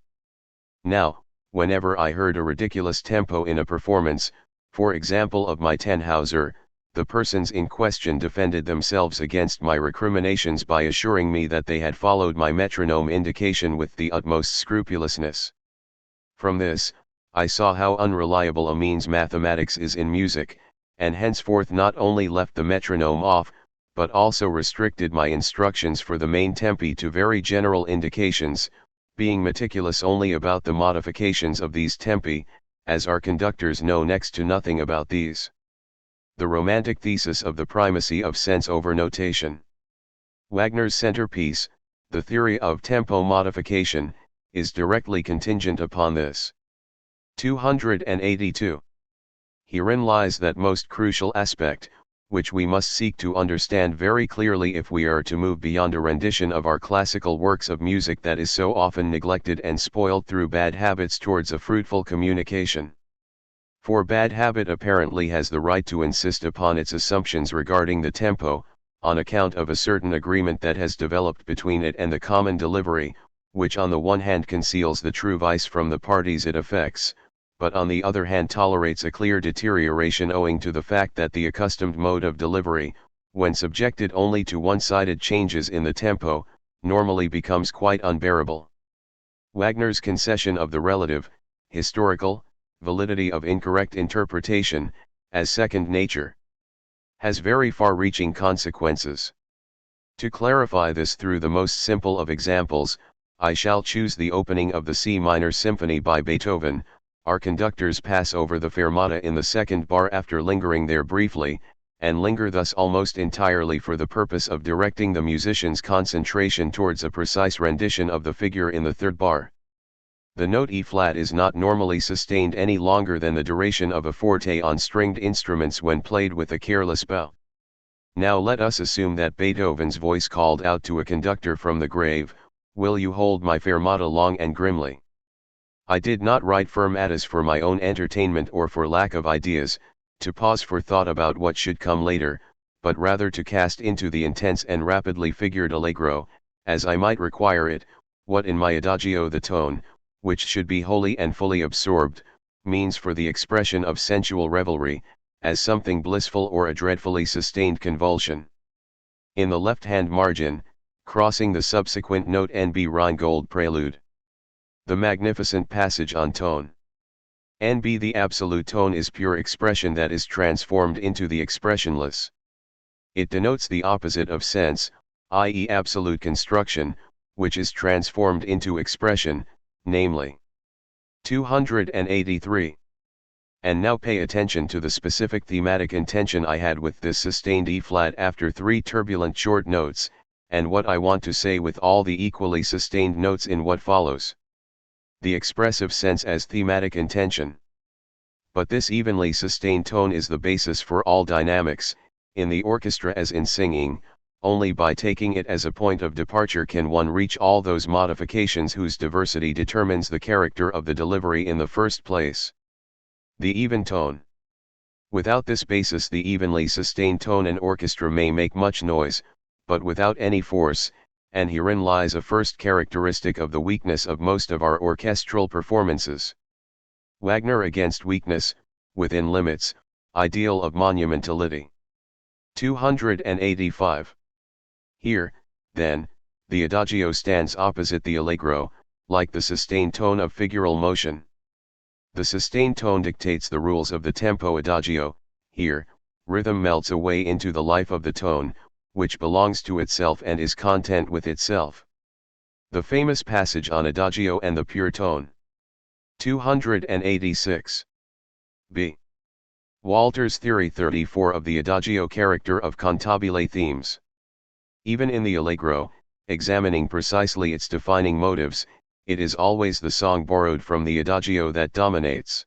Now, whenever I heard a ridiculous tempo in a performance, for example of my Tannhauser, the persons in question defended themselves against my recriminations by assuring me that they had followed my metronome indication with the utmost scrupulousness. From this, I saw how unreliable a means mathematics is in music, and henceforth not only left the metronome off, but also restricted my instructions for the main tempi to very general indications, being meticulous only about the modifications of these tempi, as our conductors know next to nothing about these. The romantic thesis of the primacy of sense over notation. Wagner's centerpiece, the theory of tempo modification, is directly contingent upon this. 282. Herein lies that most crucial aspect, which we must seek to understand very clearly if we are to move beyond a rendition of our classical works of music that is so often neglected and spoiled through bad habits towards a fruitful communication. For bad habit apparently has the right to insist upon its assumptions regarding the tempo, on account of a certain agreement that has developed between it and the common delivery, which on the one hand conceals the true vice from the parties it affects, but on the other hand tolerates a clear deterioration owing to the fact that the accustomed mode of delivery, when subjected only to one-sided changes in the tempo, normally becomes quite unbearable. Wagner's concession of the relative, historical, validity of incorrect interpretation, as second nature, has very far-reaching consequences. To clarify this through the most simple of examples, I shall choose the opening of the C minor symphony by Beethoven. Our conductors pass over the fermata in the second bar after lingering there briefly, and linger thus almost entirely for the purpose of directing the musician's concentration towards a precise rendition of the figure in the third bar. The note E-flat is not normally sustained any longer than the duration of a forte on stringed instruments when played with a careless bow. Now let us assume that Beethoven's voice called out to a conductor from the grave, "Will you hold my fermata long and grimly?" I did not write fermatas for my own entertainment or for lack of ideas, to pause for thought about what should come later, but rather to cast into the intense and rapidly figured allegro, as I might require it, what in my adagio the tone, which should be wholly and fully absorbed, means for the expression of sensual revelry, as something blissful or a dreadfully sustained convulsion. In the left-hand margin, crossing the subsequent note NB Rheingold prelude. The magnificent passage on tone. NB. The absolute tone is pure expression that is transformed into the expressionless. It denotes the opposite of sense, i.e. absolute construction, which is transformed into expression, namely. 283. And now pay attention to the specific thematic intention I had with this sustained E-flat after three turbulent short notes, and what I want to say with all the equally sustained notes in what follows. The expressive sense as thematic intention. But this evenly sustained tone is the basis for all dynamics, in the orchestra as in singing. Only by taking it as a point of departure can one reach all those modifications whose diversity determines the character of the delivery in the first place. The even tone. Without this basis the evenly sustained tone an orchestra may make much noise, but without any force, and herein lies a first characteristic of the weakness of most of our orchestral performances. Wagner against weakness, within limits, ideal of monumentality. 285. Here, then, the adagio stands opposite the allegro, like the sustained tone of figural motion. The sustained tone dictates the rules of the tempo adagio. Here, rhythm melts away into the life of the tone, which belongs to itself and is content with itself. The famous passage on adagio and the pure tone. 286. B. Walter's theory 34 of the adagio character of cantabile themes. Even in the allegro, examining precisely its defining motives, it is always the song borrowed from the adagio that dominates.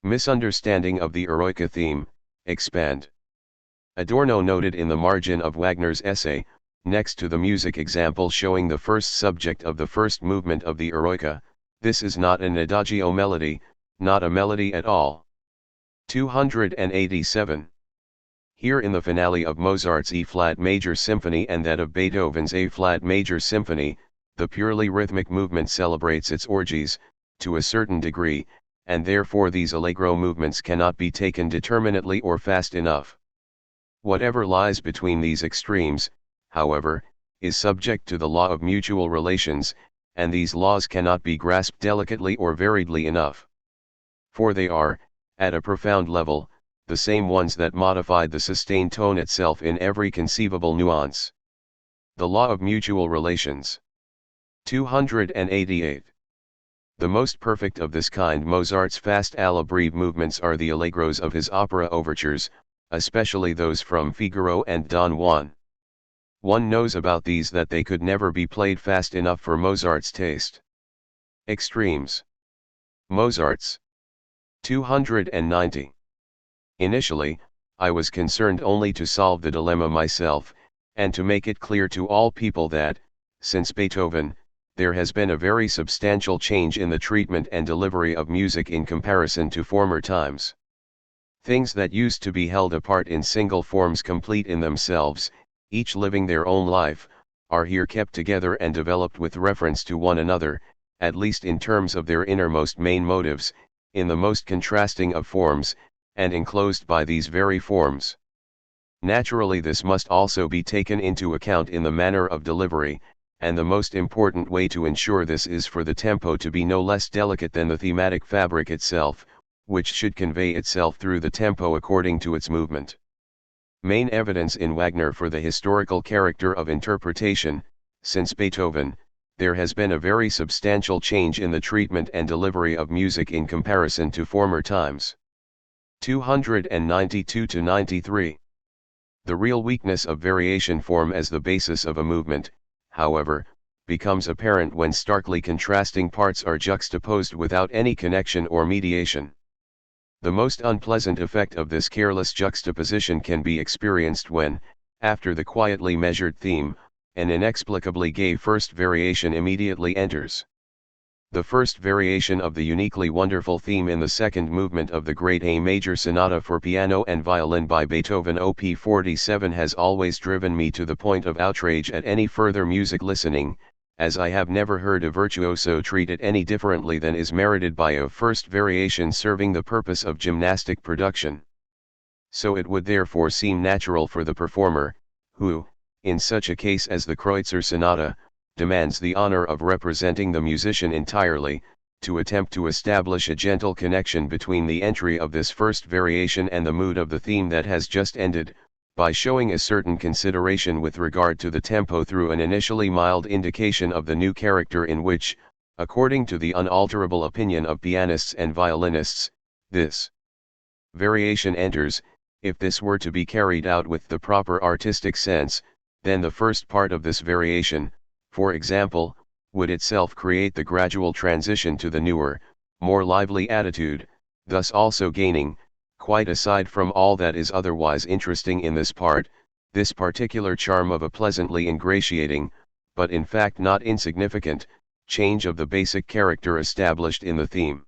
Misunderstanding of the eroica theme, expand. Adorno noted in the margin of Wagner's essay, next to the music example showing the first subject of the first movement of the eroica, this is not an adagio melody, not a melody at all. 287. Here in the finale of Mozart's E-flat major symphony and that of Beethoven's A-flat major symphony, the purely rhythmic movement celebrates its orgies, to a certain degree, and therefore these allegro movements cannot be taken determinately or fast enough. Whatever lies between these extremes, however, is subject to the law of mutual relations, and these laws cannot be grasped delicately or variedly enough. For they are, at a profound level, the same ones that modified the sustained tone itself in every conceivable nuance. The law of mutual relations. 288. The most perfect of this kind Mozart's fast alla breve movements are the allegros of his opera overtures, especially those from Figaro and Don Juan. One knows about these that they could never be played fast enough for Mozart's taste. Extremes. Mozart's. 290. Initially, I was concerned only to solve the dilemma myself, and to make it clear to all people that, since Beethoven, there has been a very substantial change in the treatment and delivery of music in comparison to former times. Things that used to be held apart in single forms complete in themselves, each living their own life, are here kept together and developed with reference to one another, at least in terms of their innermost main motives, in the most contrasting of forms, and enclosed by these very forms. Naturally this must also be taken into account in the manner of delivery, and the most important way to ensure this is for the tempo to be no less delicate than the thematic fabric itself, which should convey itself through the tempo according to its movement. Main evidence in Wagner for the historical character of interpretation. Since Beethoven, there has been a very substantial change in the treatment and delivery of music in comparison to former times. 292-93. The real weakness of variation form as the basis of a movement, however, becomes apparent when starkly contrasting parts are juxtaposed without any connection or mediation. The most unpleasant effect of this careless juxtaposition can be experienced when, after the quietly measured theme, an inexplicably gay first variation immediately enters. The first variation of the uniquely wonderful theme in the second movement of the great A major sonata for piano and violin by Beethoven Op. 47 has always driven me to the point of outrage at any further music listening, as I have never heard a virtuoso treat it any differently than is merited by a first variation serving the purpose of gymnastic production. So it would therefore seem natural for the performer, who, in such a case as the Kreutzer Sonata, demands the honor of representing the musician entirely, to attempt to establish a gentle connection between the entry of this first variation and the mood of the theme that has just ended, by showing a certain consideration with regard to the tempo through an initially mild indication of the new character in which, according to the unalterable opinion of pianists and violinists, this variation enters. If this were to be carried out with the proper artistic sense, then the first part of this variation, for example, would itself create the gradual transition to the newer, more lively attitude, thus also gaining, quite aside from all that is otherwise interesting in this part, this particular charm of a pleasantly ingratiating, but in fact not insignificant, change of the basic character established in the theme.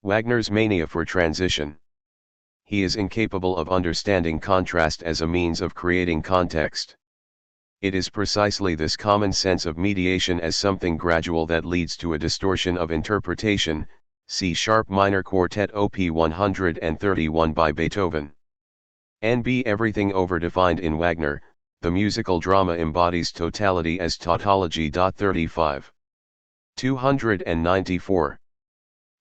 Wagner's mania for transition. He is incapable of understanding contrast as a means of creating context. It is precisely this common sense of mediation as something gradual that leads to a distortion of interpretation. C# minor quartet Op. 131 by Beethoven. N.B. Everything overdefined in Wagner, the musical drama embodies totality as tautology. 35. 294.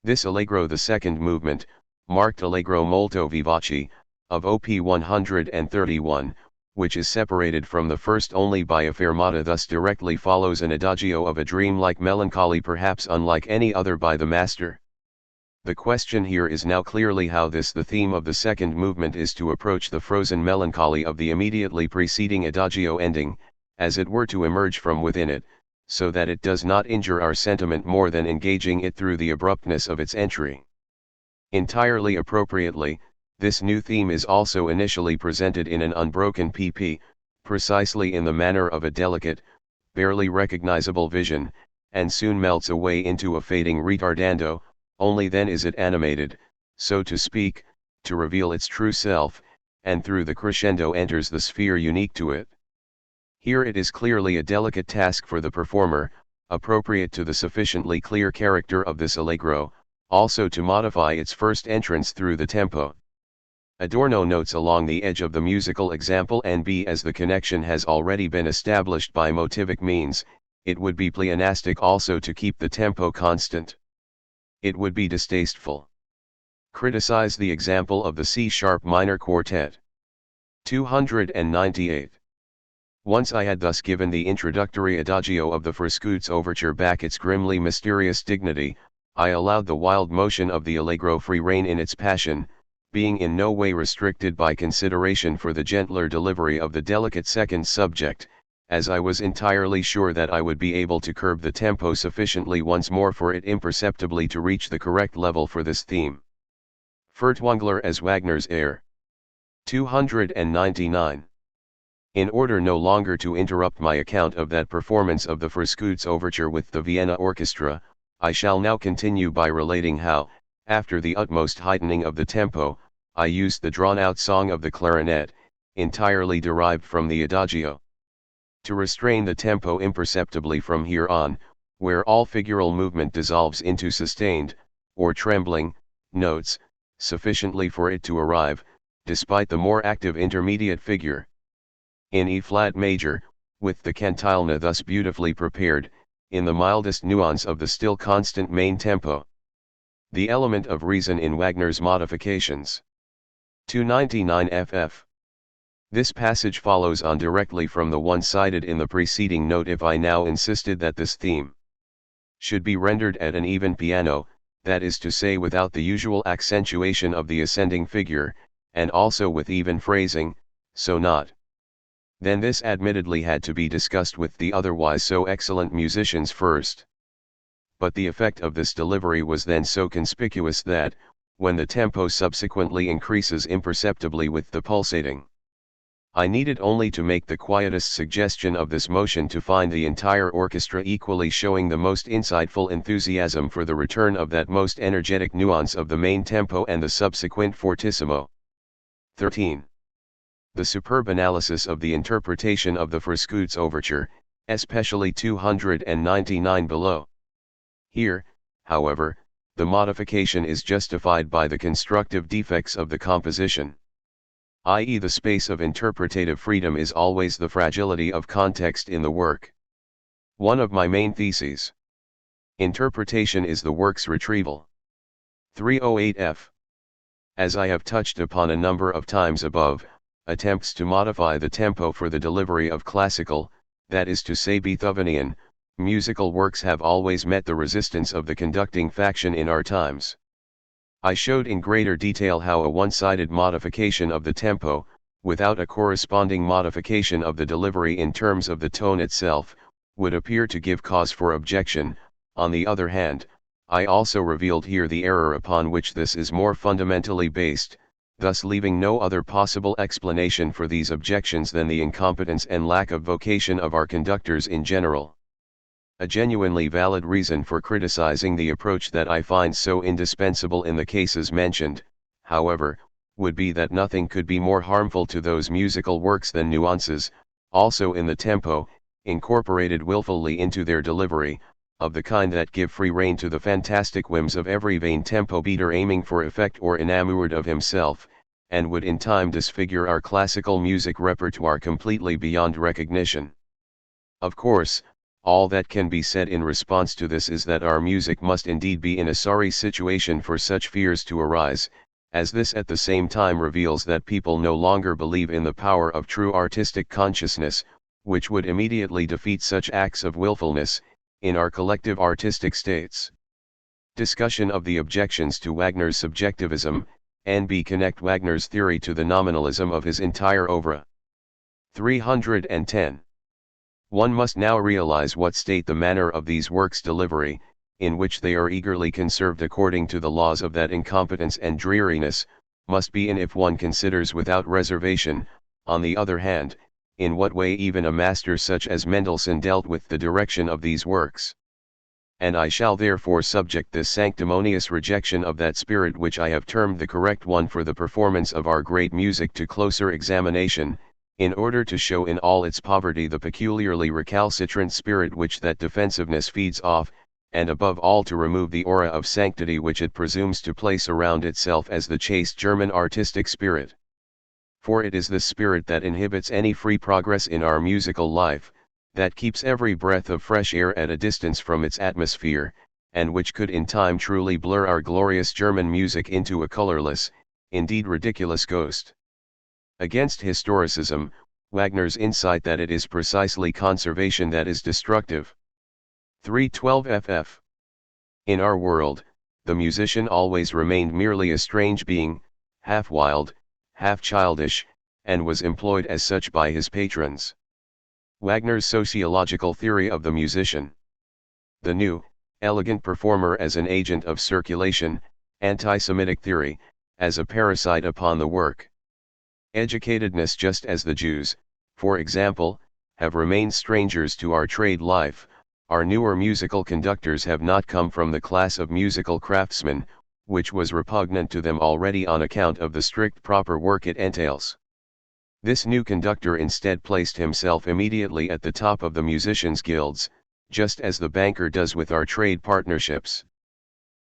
This allegro, the second movement, marked allegro molto vivace, of Op. 131, which is separated from the first only by a fermata, thus directly follows an adagio of a dream-like melancholy perhaps unlike any other by the master. The question here is now clearly how the theme of the second movement is to approach the frozen melancholy of the immediately preceding adagio ending, as it were to emerge from within it, so that it does not injure our sentiment more than engaging it through the abruptness of its entry. Entirely appropriately, this new theme is also initially presented in an unbroken pp, precisely in the manner of a delicate, barely recognizable vision, and soon melts away into a fading ritardando. Only then is it animated, so to speak, to reveal its true self, and through the crescendo enters the sphere unique to it. Here it is clearly a delicate task for the performer, appropriate to the sufficiently clear character of this allegro, also to modify its first entrance through the tempo. Adorno notes along the edge of the musical example NB, as the connection has already been established by motivic means, it would be pleonastic also to keep the tempo constant. It would be distasteful. Criticize the example of the C-sharp minor quartet. 298. Once I had thus given the introductory adagio of the Frascutes overture back its grimly mysterious dignity, I allowed the wild motion of the allegro free rein in its passion, being in no way restricted by consideration for the gentler delivery of the delicate second subject, as I was entirely sure that I would be able to curb the tempo sufficiently once more for it imperceptibly to reach the correct level for this theme. Furtwängler as Wagner's air. 299. In order no longer to interrupt my account of that performance of the Frascutes overture with the Vienna Orchestra, I shall now continue by relating how, after the utmost heightening of the tempo, I used the drawn-out song of the clarinet, entirely derived from the adagio. To restrain the tempo imperceptibly from here on, where all figural movement dissolves into sustained, or trembling, notes, sufficiently for it to arrive, despite the more active intermediate figure. In E-flat major, with the cantilena thus beautifully prepared, in the mildest nuance of the still constant main tempo. The element of reason in Wagner's modifications. 299 ff. This passage follows on directly from the one cited in the preceding note. If I now insisted that this theme should be rendered at an even piano, that is to say without the usual accentuation of the ascending figure, and also with even phrasing, so not. Then this admittedly had to be discussed with the otherwise so excellent musicians first. But the effect of this delivery was then so conspicuous that, when the tempo subsequently increases imperceptibly with the pulsating, I needed only to make the quietest suggestion of this motion to find the entire orchestra equally showing the most insightful enthusiasm for the return of that most energetic nuance of the main tempo and the subsequent fortissimo. 13. The superb analysis of the interpretation of the Frascutes overture, especially 299 below. Here, however, the modification is justified by the constructive defects of the composition. I.e., the space of interpretative freedom is always the fragility of context in the work. One of my main theses. Interpretation is the work's retrieval. 308 f. As I have touched upon a number of times above, attempts to modify the tempo for the delivery of classical, that is to say Beethovenian, musical works have always met the resistance of the conducting faction in our times. I showed in greater detail how a one-sided modification of the tempo, without a corresponding modification of the delivery in terms of the tone itself, would appear to give cause for objection. On the other hand, I also revealed here the error upon which this is more fundamentally based, thus leaving no other possible explanation for these objections than the incompetence and lack of vocation of our conductors in general. A genuinely valid reason for criticizing the approach that I find so indispensable in the cases mentioned, however, would be that nothing could be more harmful to those musical works than nuances, also in the tempo, incorporated willfully into their delivery, of the kind that give free rein to the fantastic whims of every vain tempo beater aiming for effect or enamored of himself, and would in time disfigure our classical music repertoire completely beyond recognition. Of course, all that can be said in response to this is that our music must indeed be in a sorry situation for such fears to arise, as this at the same time reveals that people no longer believe in the power of true artistic consciousness, which would immediately defeat such acts of willfulness, in our collective artistic states. Discussion of the objections to Wagner's subjectivism, NB connect Wagner's theory to the nominalism of his entire oeuvre. 310. One must now realize what state the manner of these works' delivery, in which they are eagerly conserved according to the laws of that incompetence and dreariness, must be in if one considers without reservation, on the other hand, in what way even a master such as Mendelssohn dealt with the direction of these works. And I shall therefore subject this sanctimonious rejection of that spirit which I have termed the correct one for the performance of our great music to closer examination, in order to show in all its poverty the peculiarly recalcitrant spirit which that defensiveness feeds off, and above all to remove the aura of sanctity which it presumes to place around itself as the chaste German artistic spirit. For it is this spirit that inhibits any free progress in our musical life, that keeps every breath of fresh air at a distance from its atmosphere, and which could in time truly blur our glorious German music into a colorless, indeed ridiculous ghost. Against historicism, Wagner's insight that it is precisely conservation that is destructive. 312 ff. In our world, the musician always remained merely a strange being, half wild, half childish, and was employed as such by his patrons. Wagner's sociological theory of the musician. The new, elegant performer as an agent of circulation, anti-Semitic theory, as a parasite upon the work. Educatedness just as the Jews, for example, have remained strangers to our trade life, our newer musical conductors have not come from the class of musical craftsmen, which was repugnant to them already on account of the strict proper work it entails. This new conductor instead placed himself immediately at the top of the musicians' guilds, just as the banker does with our trade partnerships.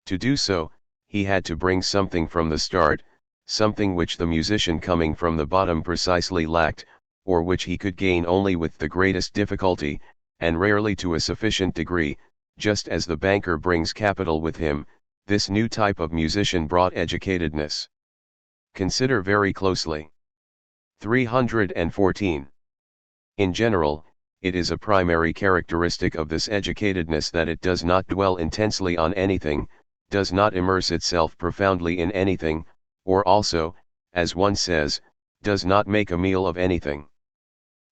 To do so, he had to bring something from the start, something which the musician coming from the bottom precisely lacked, or which he could gain only with the greatest difficulty, and rarely to a sufficient degree, just as the banker brings capital with him. This new type of musician brought educatedness. Consider very closely. 314. In general, it is a primary characteristic of this educatedness that it does not dwell intensely on anything, does not immerse itself profoundly in anything, or also, as one says, does not make a meal of anything.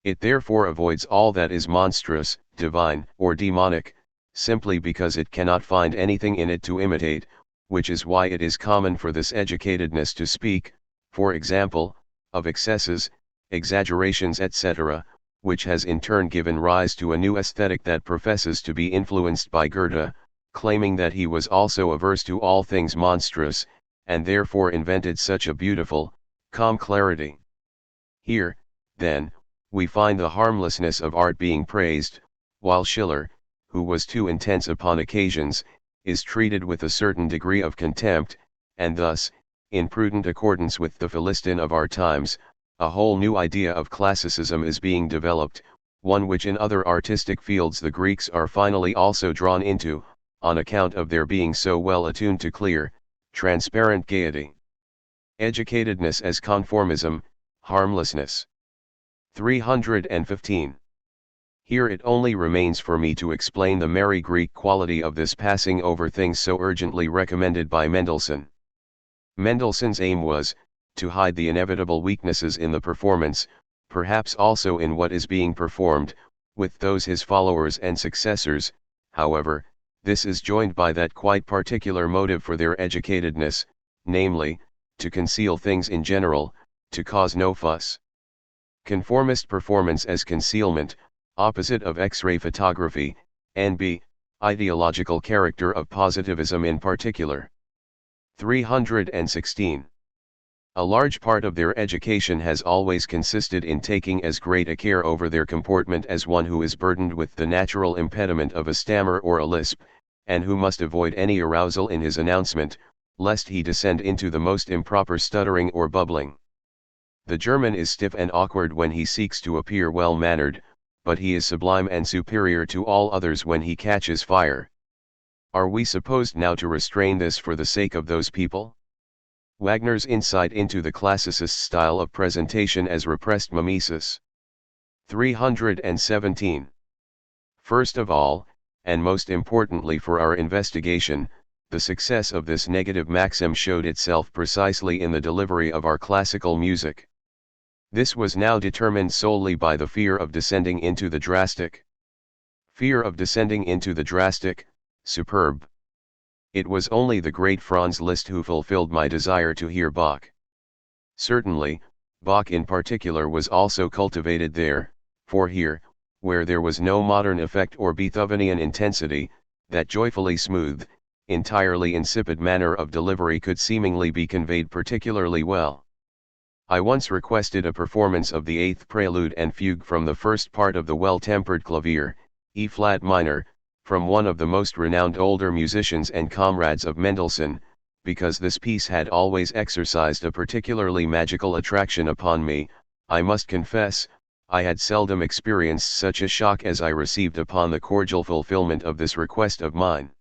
It therefore avoids all that is monstrous, divine, or demonic, simply because it cannot find anything in it to imitate, which is why it is common for this educatedness to speak, for example, of excesses, exaggerations etc., which has in turn given rise to a new aesthetic that professes to be influenced by Goethe, claiming that he was also averse to all things monstrous, and therefore invented such a beautiful, calm clarity. Here, then, we find the harmlessness of art being praised, while Schiller, who was too intense upon occasions, is treated with a certain degree of contempt, and thus, in prudent accordance with the Philistine of our times, a whole new idea of classicism is being developed, one which in other artistic fields the Greeks are finally also drawn into, on account of their being so well attuned to clear, transparent gaiety. Educatedness as conformism, harmlessness. 315. Here it only remains for me to explain the merry Greek quality of this passing over things so urgently recommended by Mendelssohn. Mendelssohn's aim was, to hide the inevitable weaknesses in the performance, perhaps also in what is being performed, with those his followers and successors. However, this is joined by that quite particular motive for their educatedness, namely, to conceal things in general, to cause no fuss. Conformist performance as concealment, opposite of X-ray photography, N.B., ideological character of positivism in particular. 316. A large part of their education has always consisted in taking as great a care over their comportment as one who is burdened with the natural impediment of a stammer or a lisp, and who must avoid any arousal in his announcement, lest he descend into the most improper stuttering or bubbling. The German is stiff and awkward when he seeks to appear well-mannered, but he is sublime and superior to all others when he catches fire. Are we supposed now to restrain this for the sake of those people? Wagner's insight into the classicist style of presentation as repressed mimesis. 317. First of all, and most importantly for our investigation, the success of this negative maxim showed itself precisely in the delivery of our classical music. This was now determined solely by the fear of descending into the drastic. Fear of descending into the drastic, superb. It was only the great Franz Liszt who fulfilled my desire to hear Bach. Certainly, Bach in particular was also cultivated there, for here, where there was no modern effect or Beethovenian intensity, that joyfully smooth, entirely insipid manner of delivery could seemingly be conveyed particularly well. I once requested a performance of the eighth prelude and fugue from the first part of the Well-Tempered Clavier, E-flat minor, from one of the most renowned older musicians and comrades of Mendelssohn, because this piece had always exercised a particularly magical attraction upon me. I must confess, I had seldom experienced such a shock as I received upon the cordial fulfillment of this request of mine.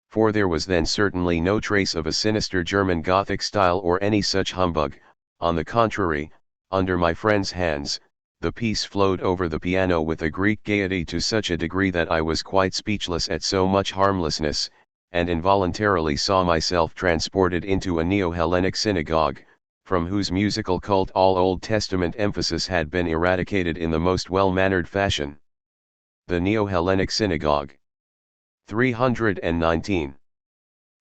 For there was then certainly no trace of a sinister German Gothic style or any such humbug. On the contrary, under my friend's hands, the piece flowed over the piano with a Greek gaiety to such a degree that I was quite speechless at so much harmlessness, and involuntarily saw myself transported into a Neo-Hellenic synagogue, from whose musical cult all Old Testament emphasis had been eradicated in the most well-mannered fashion. The Neo-Hellenic Synagogue. 319.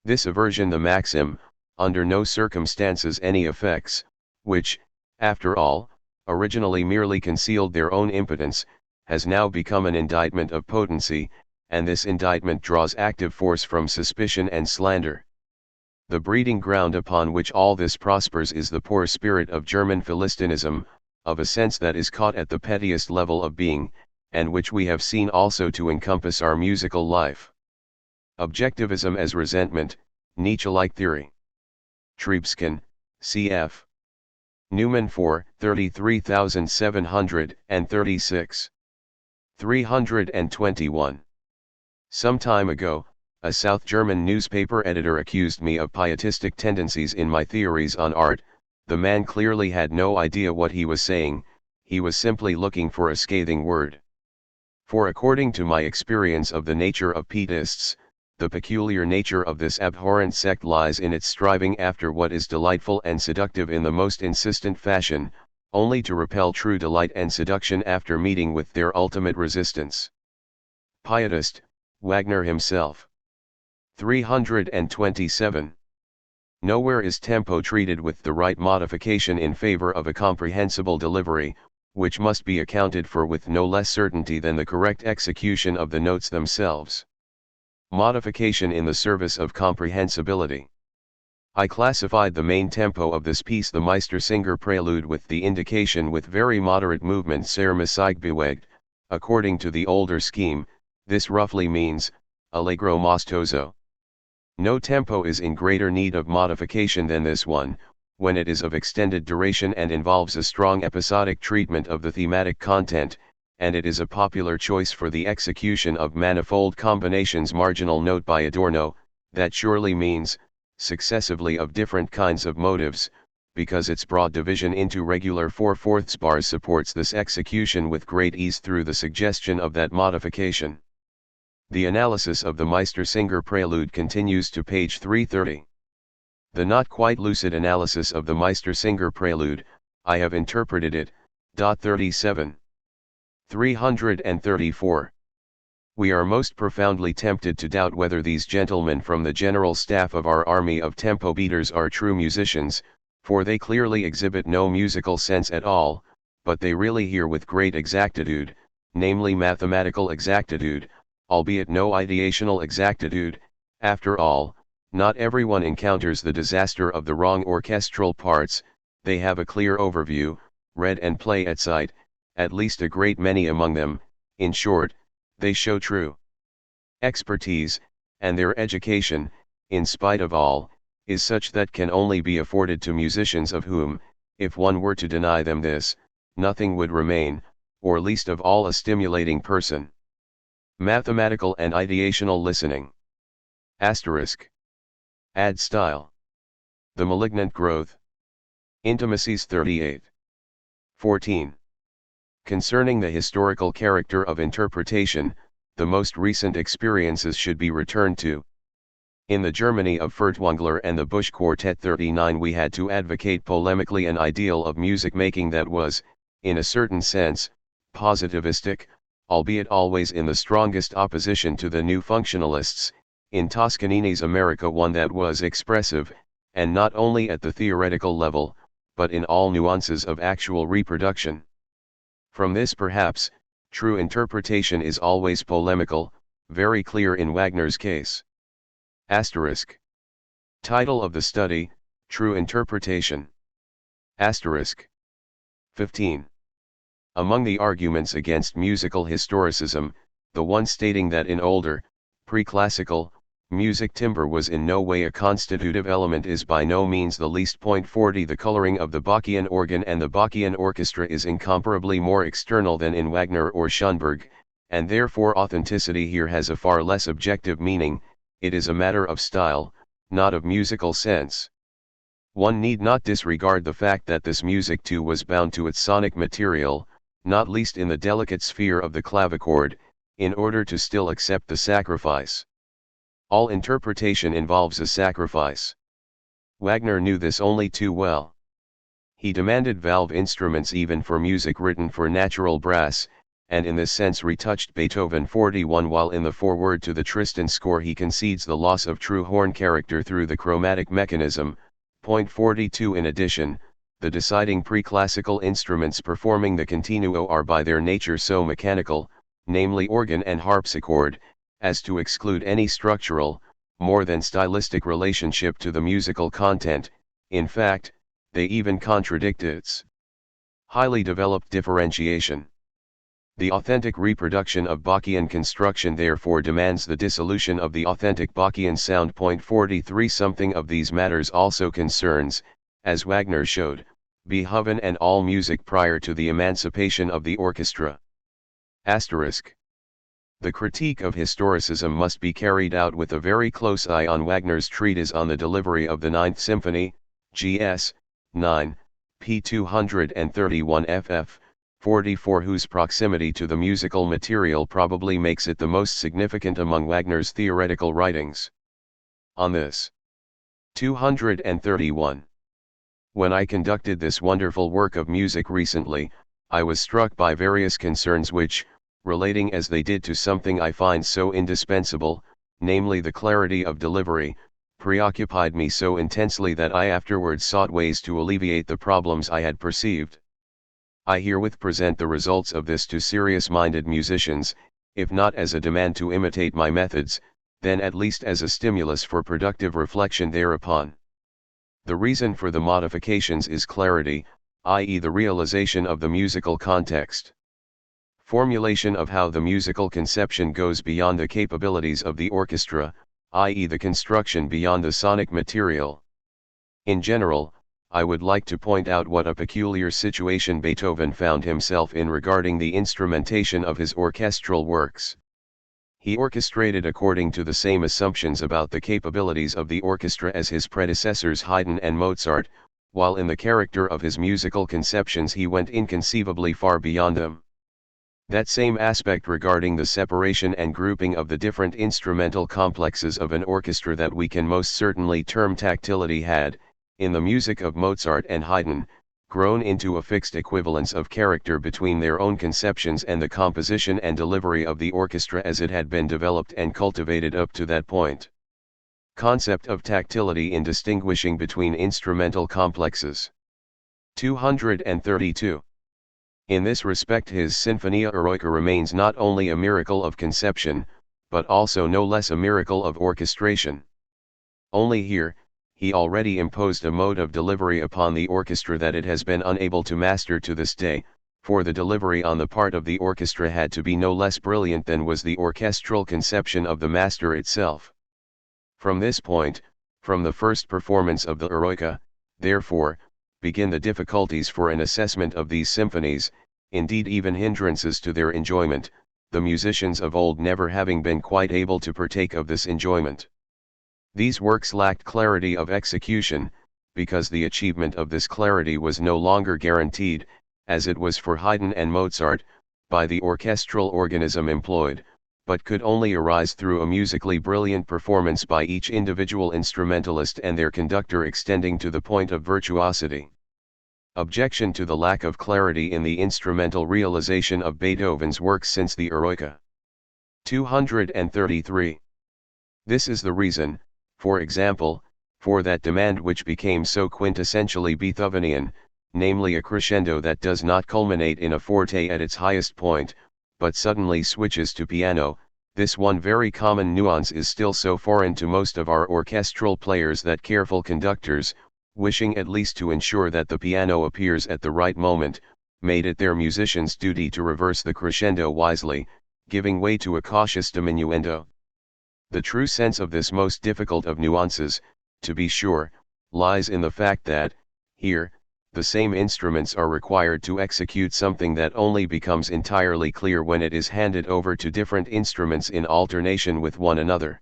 This aversion the maxim, under no circumstances any effects, which, after all, originally merely concealed their own impotence, has now become an indictment of potency, and this indictment draws active force from suspicion and slander. The breeding ground upon which all this prospers is the poor spirit of German Philistinism, of a sense that is caught at the pettiest level of being, and which we have seen also to encompass our musical life. Objectivism as resentment, Nietzsche-like theory. Trebskin, cf. Newman 4, 33736. 321. Some time ago, a South German newspaper editor accused me of pietistic tendencies in my theories on art. The man clearly had no idea what he was saying, he was simply looking for a scathing word. For according to my experience of the nature of pietists, the peculiar nature of this abhorrent sect lies in its striving after what is delightful and seductive in the most insistent fashion, only to repel true delight and seduction after meeting with their ultimate resistance. Pietist, Wagner himself. 327. Nowhere is tempo treated with the right modification in favor of a comprehensible delivery, which must be accounted for with no less certainty than the correct execution of the notes themselves. Modification in the service of comprehensibility. I classified the main tempo of this piece, the Meistersinger prelude, with the indication with very moderate movement sehr mäßig bewegt. According to the older scheme, this roughly means, allegro mostoso. No tempo is in greater need of modification than this one, when it is of extended duration and involves a strong episodic treatment of the thematic content, and it is a popular choice for the execution of manifold combinations. Marginal note by Adorno, that surely means, successively of different kinds of motives, because its broad division into regular 4/4 bars supports this execution with great ease through the suggestion of that modification. The analysis of the Meistersinger prelude continues to page 330. The not quite lucid analysis of the Meistersinger prelude, I have interpreted it. 37. 334. We are most profoundly tempted to doubt whether these gentlemen from the general staff of our army of tempo beaters are true musicians, for they clearly exhibit no musical sense at all, but they really hear with great exactitude, namely mathematical exactitude, albeit no ideational exactitude. After all, not everyone encounters the disaster of the wrong orchestral parts. They have a clear overview, read and play at sight, at least a great many among them. In short, they show true expertise, and their education, in spite of all, is such that can only be afforded to musicians of whom, if one were to deny them this, nothing would remain, or least of all a stimulating person. Mathematical and ideational listening. Asterisk. Add style. The malignant growth. Intimacies 38. 14. Concerning the historical character of interpretation, the most recent experiences should be returned to. In the Germany of Furtwängler and the Busch Quartet 39 we had to advocate polemically an ideal of music making that was, in a certain sense, positivistic, albeit always in the strongest opposition to the new functionalists. In Toscanini's America one that was expressive, and not only at the theoretical level, but in all nuances of actual reproduction. From this perhaps, true interpretation is always polemical, very clear in Wagner's case. Asterisk. Title of the study, True Interpretation. **. 15. Among the arguments against musical historicism, the one stating that in older, pre-classical, music timbre was in no way a constitutive element is by no means the least. 40 The coloring of the Bach-ian organ and the Bach-ian orchestra is incomparably more external than in Wagner or Schoenberg, and therefore authenticity here has a far less objective meaning. It is a matter of style, not of musical sense. One need not disregard the fact that this music too was bound to its sonic material, not least in the delicate sphere of the clavichord, in order to still accept the sacrifice. All interpretation involves a sacrifice. Wagner knew this only too well. He demanded valve instruments even for music written for natural brass, and in this sense retouched Beethoven 41 while in the foreword to the Tristan score he concedes the loss of true horn character through the chromatic mechanism. 42 In addition, the deciding pre-classical instruments performing the continuo are by their nature so mechanical, namely organ and harpsichord, as to exclude any structural, more than stylistic relationship to the musical content. In fact, they even contradict its highly developed differentiation. The authentic reproduction of Bach-ian construction therefore demands the dissolution of the authentic Bach-ian sound. 43 Something of these matters also concerns, as Wagner showed, Beethoven and all music prior to the emancipation of the orchestra. **. The critique of historicism must be carried out with a very close eye on Wagner's treatise on the delivery of the Ninth Symphony, Gs. 9, p. 231 ff. 44, whose proximity to the musical material probably makes it the most significant among Wagner's theoretical writings. On this. 231. When I conducted this wonderful work of music recently, I was struck by various concerns which, relating as they did to something I find so indispensable, namely the clarity of delivery, preoccupied me so intensely that I afterwards sought ways to alleviate the problems I had perceived. I herewith present the results of this to serious-minded musicians, if not as a demand to imitate my methods, then at least as a stimulus for productive reflection thereupon. The reason for the modifications is clarity, i.e. the realization of the musical context. Formulation of how the musical conception goes beyond the capabilities of the orchestra, i.e. the construction beyond the sonic material. In general, I would like to point out what a peculiar situation Beethoven found himself in regarding the instrumentation of his orchestral works. He orchestrated according to the same assumptions about the capabilities of the orchestra as his predecessors Haydn and Mozart, while in the character of his musical conceptions he went inconceivably far beyond them. That same aspect regarding the separation and grouping of the different instrumental complexes of an orchestra that we can most certainly term tactility had, in the music of Mozart and Haydn, grown into a fixed equivalence of character between their own conceptions and the composition and delivery of the orchestra as it had been developed and cultivated up to that point. Concept of tactility in distinguishing between instrumental complexes. 232. In this respect his Sinfonia Eroica remains not only a miracle of conception, but also no less a miracle of orchestration. Only here, he already imposed a mode of delivery upon the orchestra that it has been unable to master to this day, for the delivery on the part of the orchestra had to be no less brilliant than was the orchestral conception of the master itself. From this point, from the first performance of the Eroica, therefore, begin the difficulties for an assessment of these symphonies, indeed even hindrances to their enjoyment, the musicians of old never having been quite able to partake of this enjoyment. These works lacked clarity of execution, because the achievement of this clarity was no longer guaranteed, as it was for Haydn and Mozart, by the orchestral organism employed, but could only arise through a musically brilliant performance by each individual instrumentalist and their conductor extending to the point of virtuosity. Objection to the lack of clarity in the instrumental realization of Beethoven's works since the Eroica. 233. This is the reason, for example, for that demand which became so quintessentially Beethovenian, namely a crescendo that does not culminate in a forte at its highest point, but suddenly switches to piano. This one very common nuance is still so foreign to most of our orchestral players that careful conductors, wishing at least to ensure that the piano appears at the right moment, made it their musicians' duty to reverse the crescendo wisely, giving way to a cautious diminuendo. The true sense of this most difficult of nuances, to be sure, lies in the fact that, here, the same instruments are required to execute something that only becomes entirely clear when it is handed over to different instruments in alternation with one another.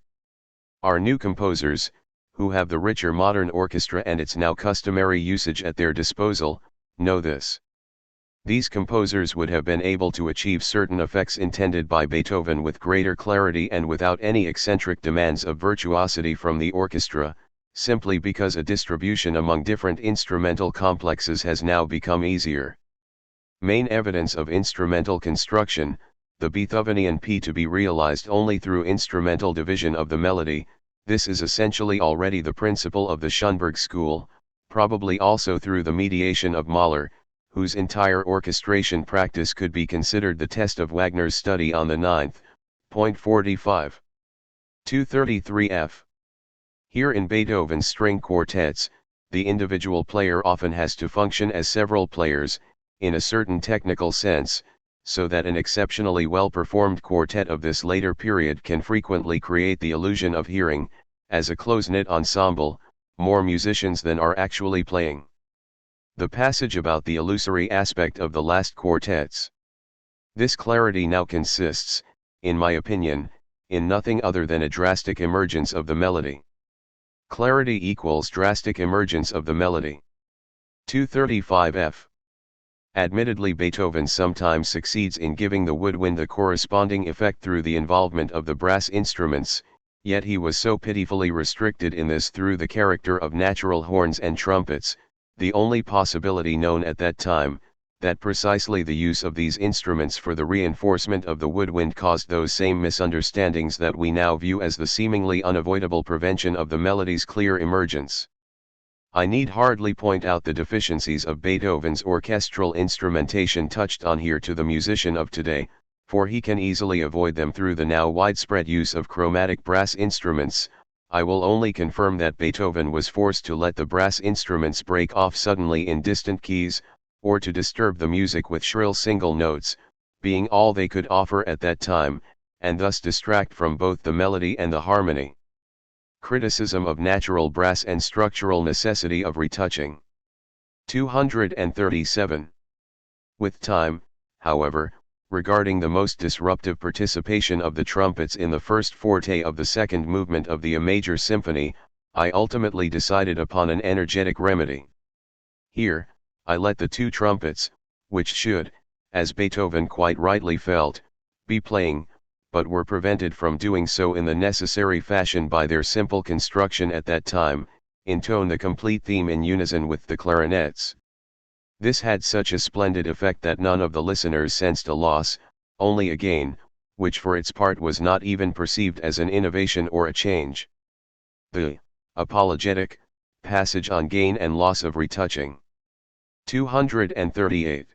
Our new composers, who have the richer modern orchestra and its now customary usage at their disposal, know this. These composers would have been able to achieve certain effects intended by Beethoven with greater clarity and without any eccentric demands of virtuosity from the orchestra, simply because a distribution among different instrumental complexes has now become easier. Main evidence of instrumental construction, the Beethovenian P to be realized only through instrumental division of the melody. This is essentially already the principle of the Schoenberg school, probably also through the mediation of Mahler, whose entire orchestration practice could be considered the test of Wagner's study on the 9th.45. 233 F. Here in Beethoven's string quartets, the individual player often has to function as several players, in a certain technical sense, so that an exceptionally well-performed quartet of this later period can frequently create the illusion of hearing, as a close-knit ensemble, more musicians than are actually playing. The passage about the illusory aspect of the last quartets. This clarity now consists, in my opinion, in nothing other than a drastic emergence of the melody. Clarity equals drastic emergence of the melody. 235 F. Admittedly, Beethoven sometimes succeeds in giving the woodwind the corresponding effect through the involvement of the brass instruments, yet he was so pitifully restricted in this through the character of natural horns and trumpets, the only possibility known at that time, that precisely the use of these instruments for the reinforcement of the woodwind caused those same misunderstandings that we now view as the seemingly unavoidable prevention of the melody's clear emergence. I need hardly point out the deficiencies of Beethoven's orchestral instrumentation touched on here to the musician of today, for he can easily avoid them through the now widespread use of chromatic brass instruments. I will only confirm that Beethoven was forced to let the brass instruments break off suddenly in distant keys, or to disturb the music with shrill single notes, being all they could offer at that time, and thus distract from both the melody and the harmony. Criticism of natural brass and structural necessity of retouching. 237. With time, however, regarding the most disruptive participation of the trumpets in the first forte of the second movement of the A major symphony, I ultimately decided upon an energetic remedy. Here, I let the two trumpets, which should, as Beethoven quite rightly felt, be playing, but were prevented from doing so in the necessary fashion by their simple construction at that time, intone the complete theme in unison with the clarinets. This had such a splendid effect that none of the listeners sensed a loss, only a gain, which for its part was not even perceived as an innovation or a change. The apologetic passage on gain and loss of retouching. 238.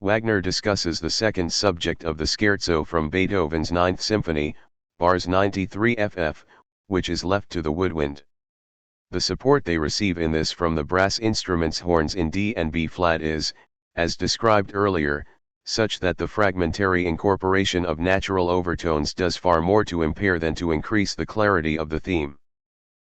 Wagner discusses the second subject of the scherzo from Beethoven's Ninth Symphony, bars 93 ff, which is left to the woodwind. The support they receive in this from the brass instruments' horns in D and B flat is, as described earlier, such that the fragmentary incorporation of natural overtones does far more to impair than to increase the clarity of the theme.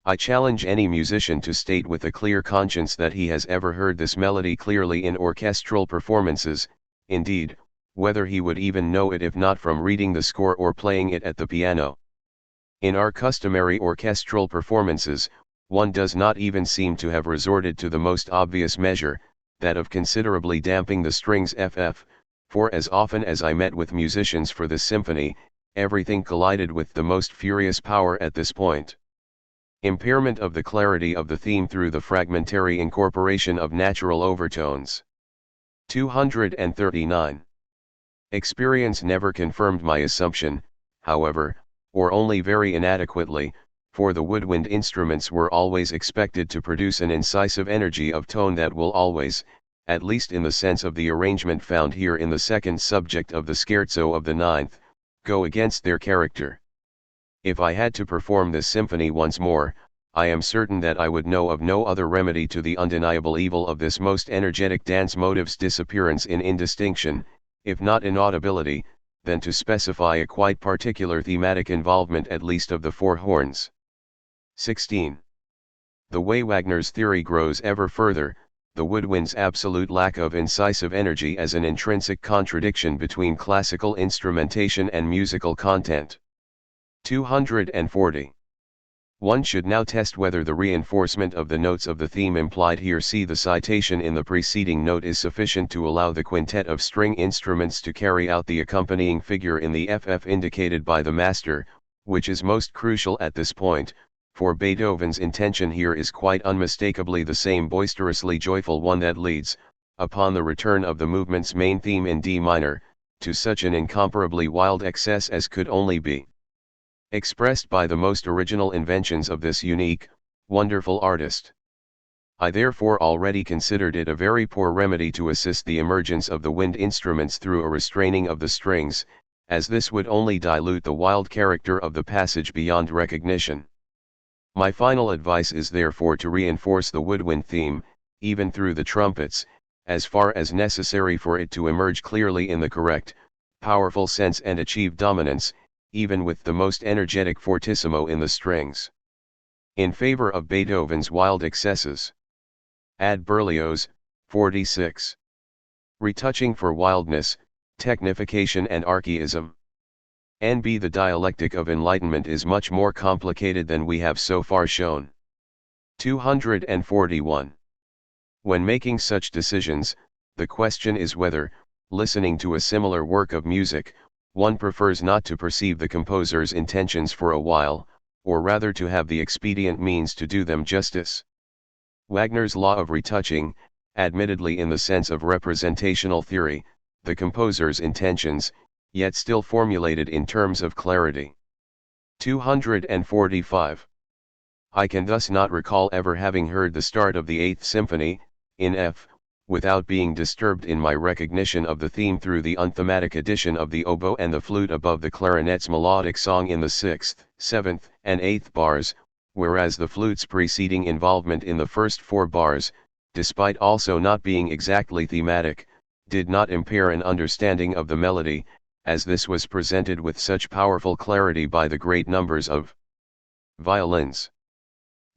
I challenge any musician to state with a clear conscience that he has ever heard this melody clearly in orchestral performances, indeed, whether he would even know it if not from reading the score or playing it at the piano. In our customary orchestral performances, one does not even seem to have resorted to the most obvious measure, that of considerably damping the strings ff, for as often as I met with musicians for this symphony, everything collided with the most furious power at this point. Impairment of the clarity of the theme through the fragmentary incorporation of natural overtones. 239. Experience never confirmed my assumption, however, or only very inadequately, for the woodwind instruments were always expected to produce an incisive energy of tone that will always, at least in the sense of the arrangement found here in the second subject of the scherzo of the ninth, go against their character. If I had to perform this symphony once more, I am certain that I would know of no other remedy to the undeniable evil of this most energetic dance motive's disappearance in indistinction, if not inaudibility, than to specify a quite particular thematic involvement at least of the four horns. 16. The way Wagner's theory grows ever further, the woodwind's absolute lack of incisive energy as an intrinsic contradiction between classical instrumentation and musical content. 240. One should now test whether the reinforcement of the notes of the theme implied here, see the citation in the preceding note, is sufficient to allow the quintet of string instruments to carry out the accompanying figure in the FF indicated by the master, which is most crucial at this point, for Beethoven's intention here is quite unmistakably the same boisterously joyful one that leads, upon the return of the movement's main theme in D minor, to such an incomparably wild excess as could only be expressed by the most original inventions of this unique, wonderful artist. I therefore already considered it a very poor remedy to assist the emergence of the wind instruments through a restraining of the strings, as this would only dilute the wild character of the passage beyond recognition. My final advice is therefore to reinforce the woodwind theme, even through the trumpets, as far as necessary for it to emerge clearly in the correct, powerful sense and achieve dominance, even with the most energetic fortissimo in the strings. In favor of Beethoven's wild excesses. Ad Berlioz, 46. Retouching for wildness, technification and archaism. NB The dialectic of enlightenment is much more complicated than we have so far shown. 241. When making such decisions, the question is whether, listening to a similar work of music, one prefers not to perceive the composer's intentions for a while, or rather to have the expedient means to do them justice. Wagner's law of retouching, admittedly in the sense of representational theory, the composer's intentions, yet still formulated in terms of clarity. 245. I can thus not recall ever having heard the start of the Eighth Symphony, in F, without being disturbed in my recognition of the theme through the unthematic addition of the oboe and the flute above the clarinet's melodic song in the 6th, 7th, and 8th bars, whereas the flute's preceding involvement in the first 4 bars, despite also not being exactly thematic, did not impair an understanding of the melody, as this was presented with such powerful clarity by the great numbers of violins.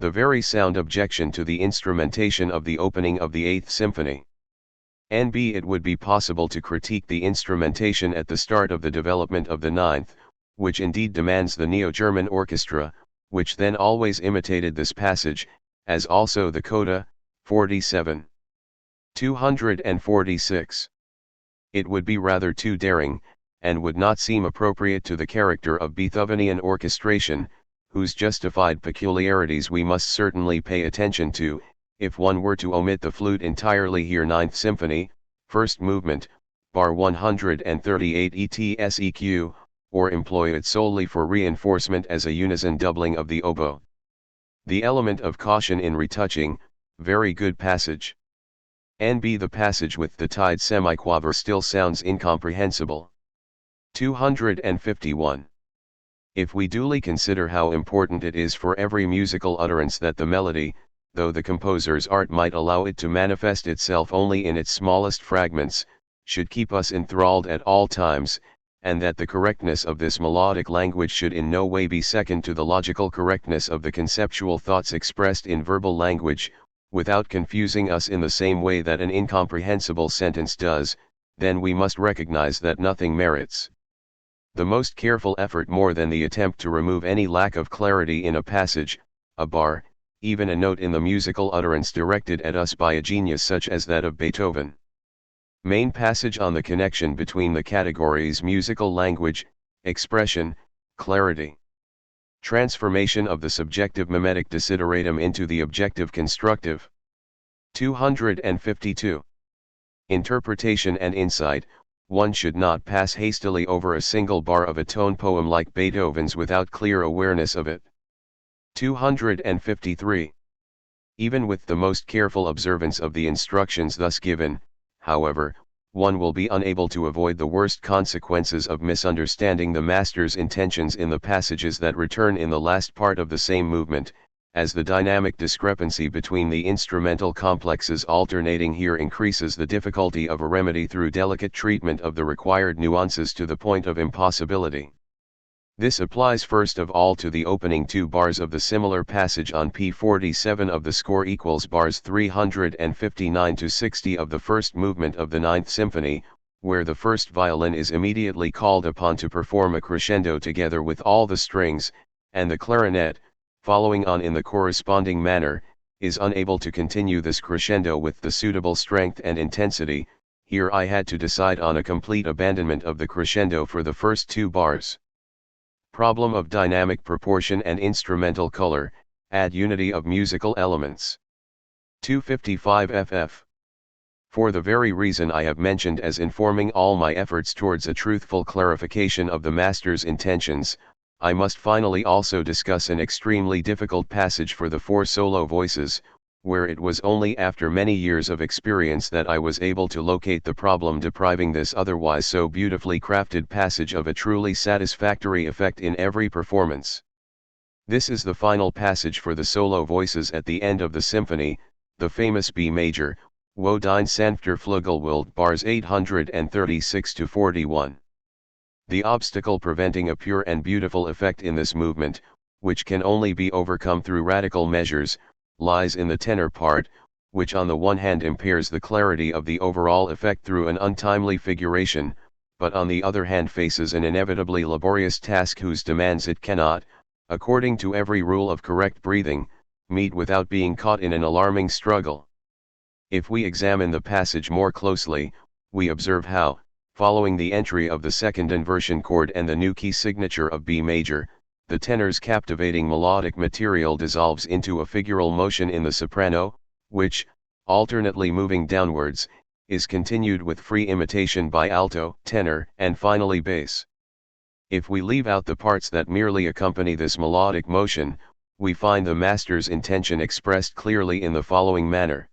The very sound objection to the instrumentation of the opening of the Eighth Symphony. NB It would be possible to critique the instrumentation at the start of the development of the Ninth, which indeed demands the Neo-German orchestra, which then always imitated this passage, as also the coda, 47. 246. It would be rather too daring, and would not seem appropriate to the character of Beethovenian orchestration, whose justified peculiarities we must certainly pay attention to, if one were to omit the flute entirely here. Ninth Symphony, first movement, bar 138 ETSEQ, or employ it solely for reinforcement as a unison doubling of the oboe. The element of caution in retouching, very good passage. NB The passage with the tied semiquaver still sounds incomprehensible. 251. If we duly consider how important it is for every musical utterance that the melody, though the composer's art might allow it to manifest itself only in its smallest fragments, should keep us enthralled at all times, and that the correctness of this melodic language should in no way be second to the logical correctness of the conceptual thoughts expressed in verbal language, without confusing us in the same way that an incomprehensible sentence does, then we must recognize that nothing merits the most careful effort more than the attempt to remove any lack of clarity in a passage, a bar, even a note in the musical utterance directed at us by a genius such as that of Beethoven. Main passage on the connection between the categories musical language, expression, clarity. Transformation of the subjective mimetic desideratum into the objective constructive. 252. Interpretation and insight. One should not pass hastily over a single bar of a tone poem like Beethoven's without clear awareness of it. 253. Even with the most careful observance of the instructions thus given, however, one will be unable to avoid the worst consequences of misunderstanding the master's intentions in the passages that return in the last part of the same movement, as the dynamic discrepancy between the instrumental complexes alternating here increases the difficulty of a remedy through delicate treatment of the required nuances to the point of impossibility. This applies first of all to the opening two bars of the similar passage on p47 of the score equals bars 359 to 60 of the first movement of the Ninth Symphony, where the first violin is immediately called upon to perform a crescendo together with all the strings, and the clarinet, following on in the corresponding manner, is unable to continue this crescendo with the suitable strength and intensity. Here I had to decide on a complete abandonment of the crescendo for the first two bars. Problem of dynamic proportion and instrumental color, add unity of musical elements. 255 ff. For the very reason I have mentioned as informing all my efforts towards a truthful clarification of the master's intentions, I must finally also discuss an extremely difficult passage for the four solo voices, where it was only after many years of experience that I was able to locate the problem depriving this otherwise so beautifully crafted passage of a truly satisfactory effect in every performance. This is the final passage for the solo voices at the end of the symphony, the famous B major, Wo dein sanfter Flügelwild bars 836 to 41. The obstacle preventing a pure and beautiful effect in this movement, which can only be overcome through radical measures, lies in the tenor part, which on the one hand impairs the clarity of the overall effect through an untimely figuration, but on the other hand faces an inevitably laborious task whose demands it cannot, according to every rule of correct breathing, meet without being caught in an alarming struggle. If we examine the passage more closely, we observe how, following the entry of the second inversion chord and the new key signature of B major, the tenor's captivating melodic material dissolves into a figural motion in the soprano, which, alternately moving downwards, is continued with free imitation by alto, tenor, and finally bass. If we leave out the parts that merely accompany this melodic motion, we find the master's intention expressed clearly in the following manner.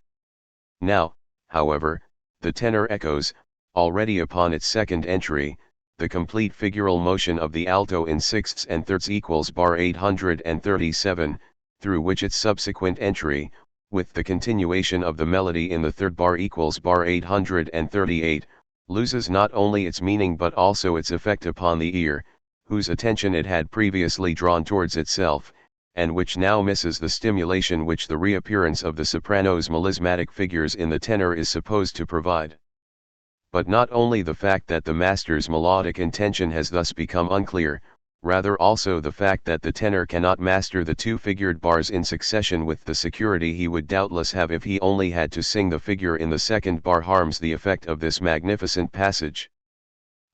Now, however, the tenor echoes, already upon its second entry, the complete figural motion of the alto in sixths and thirds equals bar 837, through which its subsequent entry, with the continuation of the melody in the third bar equals bar 838, loses not only its meaning but also its effect upon the ear, whose attention it had previously drawn towards itself, and which now misses the stimulation which the reappearance of the soprano's melismatic figures in the tenor is supposed to provide. But not only the fact that the master's melodic intention has thus become unclear, rather also the fact that the tenor cannot master the two figured bars in succession with the security he would doubtless have if he only had to sing the figure in the second bar harms the effect of this magnificent passage.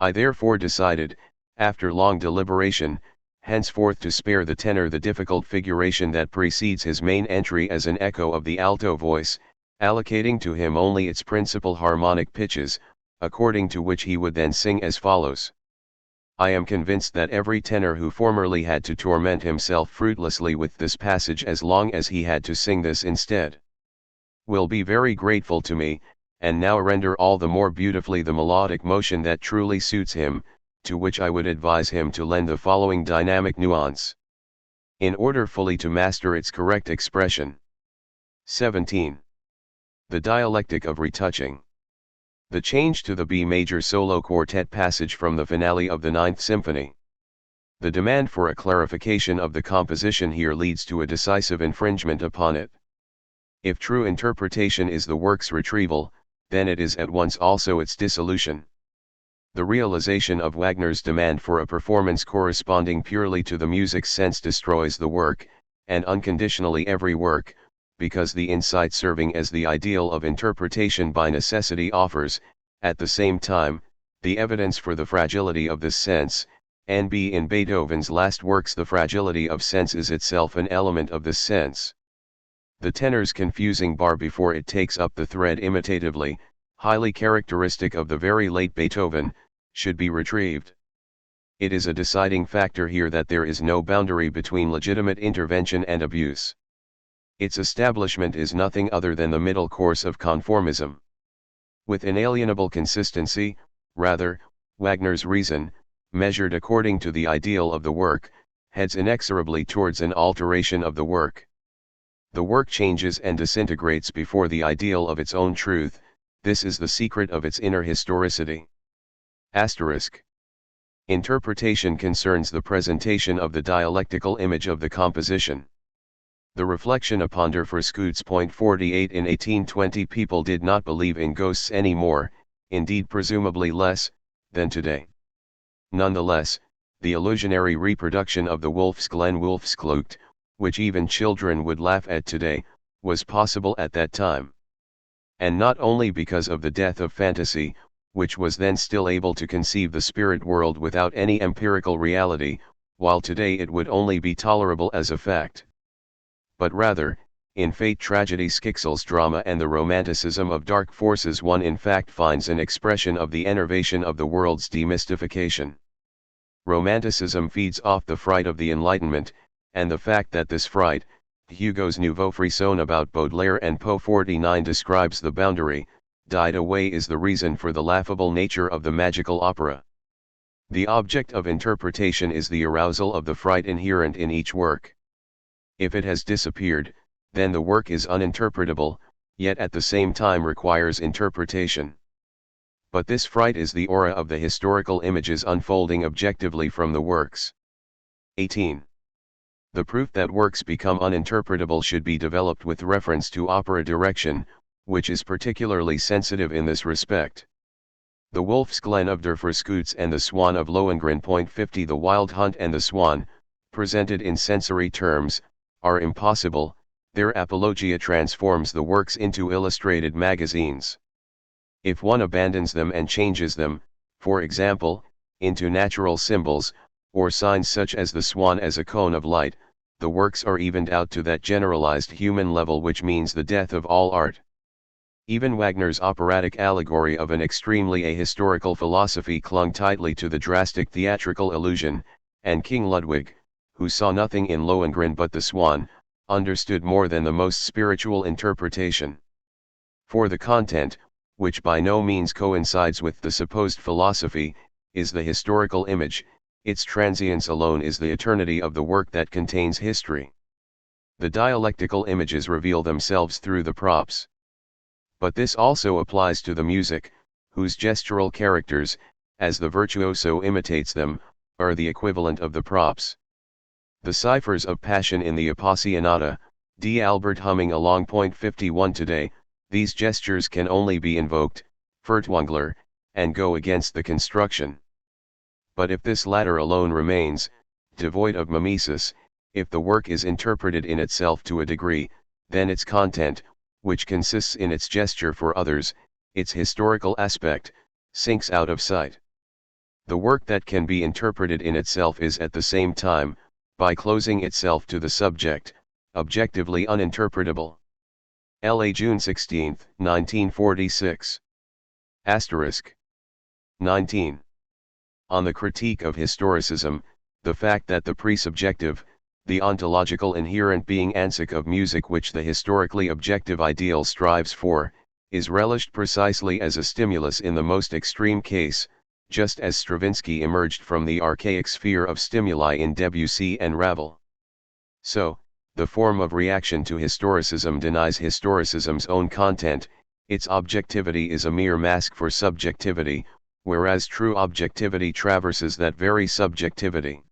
I therefore decided, after long deliberation, henceforth to spare the tenor the difficult figuration that precedes his main entry as an echo of the alto voice, allocating to him only its principal harmonic pitches, according to which he would then sing as follows. I am convinced that every tenor who formerly had to torment himself fruitlessly with this passage as long as he had to sing this instead, will be very grateful to me, and now render all the more beautifully the melodic motion that truly suits him, to which I would advise him to lend the following dynamic nuance, in order fully to master its correct expression. 17. The dialectic of retouching. The change to the B major solo quartet passage from the finale of the Ninth Symphony. The demand for a clarification of the composition here leads to a decisive infringement upon it. If true interpretation is the work's retrieval, then it is at once also its dissolution. The realization of Wagner's demand for a performance corresponding purely to the music's sense destroys the work, and unconditionally every work, because the insight serving as the ideal of interpretation by necessity offers, at the same time, the evidence for the fragility of this sense, and in Beethoven's last works the fragility of sense is itself an element of this sense. The tenor's confusing bar before it takes up the thread imitatively, highly characteristic of the very late Beethoven, should be retrieved. It is a deciding factor here that there is no boundary between legitimate intervention and abuse. Its establishment is nothing other than the middle course of conformism. With inalienable consistency, rather, Wagner's reason, measured according to the ideal of the work, heads inexorably towards an alteration of the work. The work changes and disintegrates before the ideal of its own truth, this is the secret of its inner historicity. Asterisk. Interpretation concerns the presentation of the dialectical image of the composition. The reflection upon Der Verskoot's point 48 in 1820 people did not believe in ghosts any more, indeed presumably less, than today. Nonetheless, the illusionary reproduction of the Wolfsglen Wolfsklugt, which even children would laugh at today, was possible at that time. And not only because of the death of fantasy, which was then still able to conceive the spirit world without any empirical reality, while today it would only be tolerable as a fact. But rather, in fate tragedy Schicksal's drama and the romanticism of dark forces one in fact finds an expression of the enervation of the world's demystification. Romanticism feeds off the fright of the Enlightenment, and the fact that this fright, Hugo's Nouveau Frisson about Baudelaire and Poe 49 describes the boundary, died away is the reason for the laughable nature of the magical opera. The object of interpretation is the arousal of the fright inherent in each work. If it has disappeared, then the work is uninterpretable, yet at the same time requires interpretation. But this fright is the aura of the historical images unfolding objectively from the works. 18. The proof that works become uninterpretable should be developed with reference to opera direction, which is particularly sensitive in this respect. The Wolfsglen of Der Verskoots and the Swan of Lohengrin. Point 50 The Wild Hunt and the Swan, presented in sensory terms, are impossible, their apologia transforms the works into illustrated magazines. If one abandons them and changes them, for example, into natural symbols, or signs such as the swan as a cone of light, the works are evened out to that generalized human level which means the death of all art. Even Wagner's operatic allegory of an extremely ahistorical philosophy clung tightly to the drastic theatrical illusion, and King Ludwig, who saw nothing in Lohengrin but the swan, understood more than the most spiritual interpretation. For the content, which by no means coincides with the supposed philosophy, is the historical image, its transience alone is the eternity of the work that contains history. The dialectical images reveal themselves through the props. But this also applies to the music, whose gestural characters, as the virtuoso imitates them, are the equivalent of the props. The ciphers of passion in the Appassionata, D. Albert humming along point 51 today, these gestures can only be invoked, furtwängler, and go against the construction. But if this latter alone remains, devoid of mimesis, if the work is interpreted in itself to a degree, then its content, which consists in its gesture for others, its historical aspect, sinks out of sight. The work that can be interpreted in itself is at the same time, by closing itself to the subject, objectively uninterpretable. L.A. June 16, 1946. Asterisk. 19. On the critique of historicism, the fact that the presubjective, the ontological inherent being ansic of music which the historically objective ideal strives for, is relished precisely as a stimulus in the most extreme case, just as Stravinsky emerged from the archaic sphere of stimuli in Debussy and Ravel. So, the form of reaction to historicism denies historicism's own content, its objectivity is a mere mask for subjectivity, whereas true objectivity traverses that very subjectivity.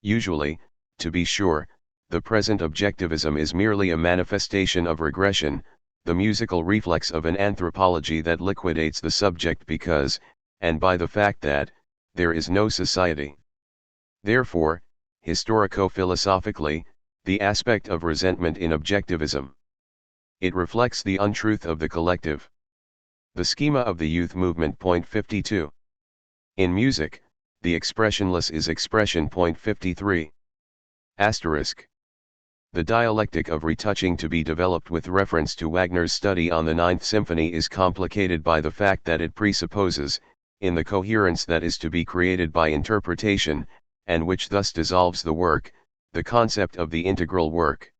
Usually, to be sure, the present objectivism is merely a manifestation of regression, the musical reflex of an anthropology that liquidates the subject because, and by the fact that, there is no society. Therefore, historico-philosophically, the aspect of resentment in objectivism. It reflects the untruth of the collective. The schema of the youth movement. Point 52. In music, the expressionless is expression. Point 53. Asterisk. The dialectic of retouching to be developed with reference to Wagner's study on the Ninth Symphony is complicated by the fact that it presupposes, in the coherence that is to be created by interpretation, and which thus dissolves the work, the concept of the integral work.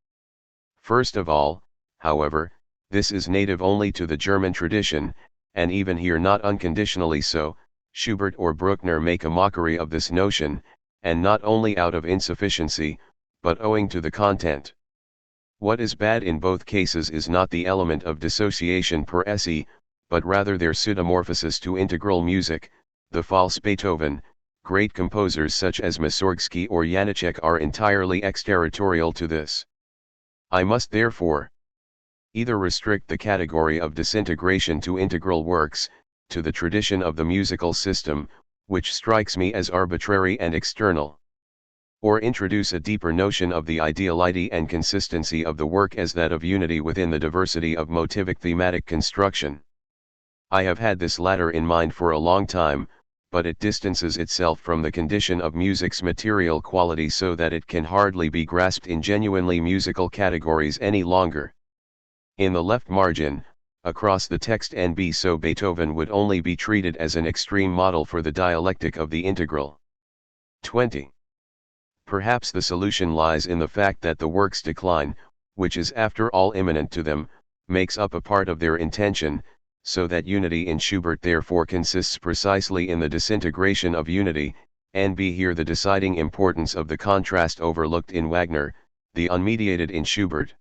First of all, however, this is native only to the German tradition, and even here not unconditionally so. Schubert or Bruckner make a mockery of this notion, and not only out of insufficiency, but owing to the content. What is bad in both cases is not the element of dissociation per se, but rather their pseudomorphosis to integral music. The false Beethoven, great composers such as Mussorgsky or Janáček are entirely exterritorial to this. I must therefore either restrict the category of disintegration to integral works, to the tradition of the musical system, which strikes me as arbitrary and external, or introduce a deeper notion of the ideality and consistency of the work as that of unity within the diversity of motivic thematic construction. I have had this latter in mind for a long time, but it distances itself from the condition of music's material quality so that it can hardly be grasped in genuinely musical categories any longer. In the left margin, across the text NB, so Beethoven would only be treated as an extreme model for the dialectic of the integral. 20. Perhaps the solution lies in the fact that the work's decline, which is after all imminent to them, makes up a part of their intention, so that unity in Schubert therefore consists precisely in the disintegration of unity, and be here the deciding importance of the contrast overlooked in Wagner, the unmediated in Schubert.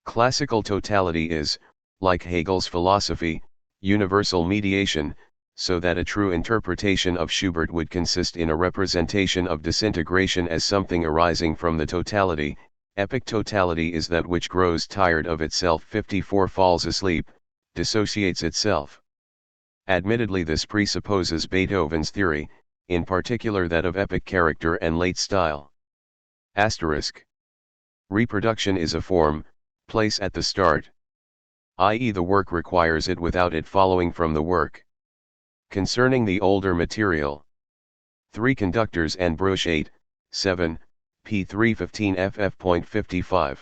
Classical totality is, like Hegel's philosophy, universal mediation, so that a true interpretation of Schubert would consist in a representation of disintegration as something arising from the totality. Epic totality is that which grows tired of itself, 54 falls asleep, dissociates itself. Admittedly, this presupposes Beethoven's theory, in particular that of epic character and late style. Asterisk. Reproduction is a form, place at the start, i.e. the work requires it without it following from the work. Concerning the older material, 3 conductors and Bruch 8, 7, p. 315 ff.55.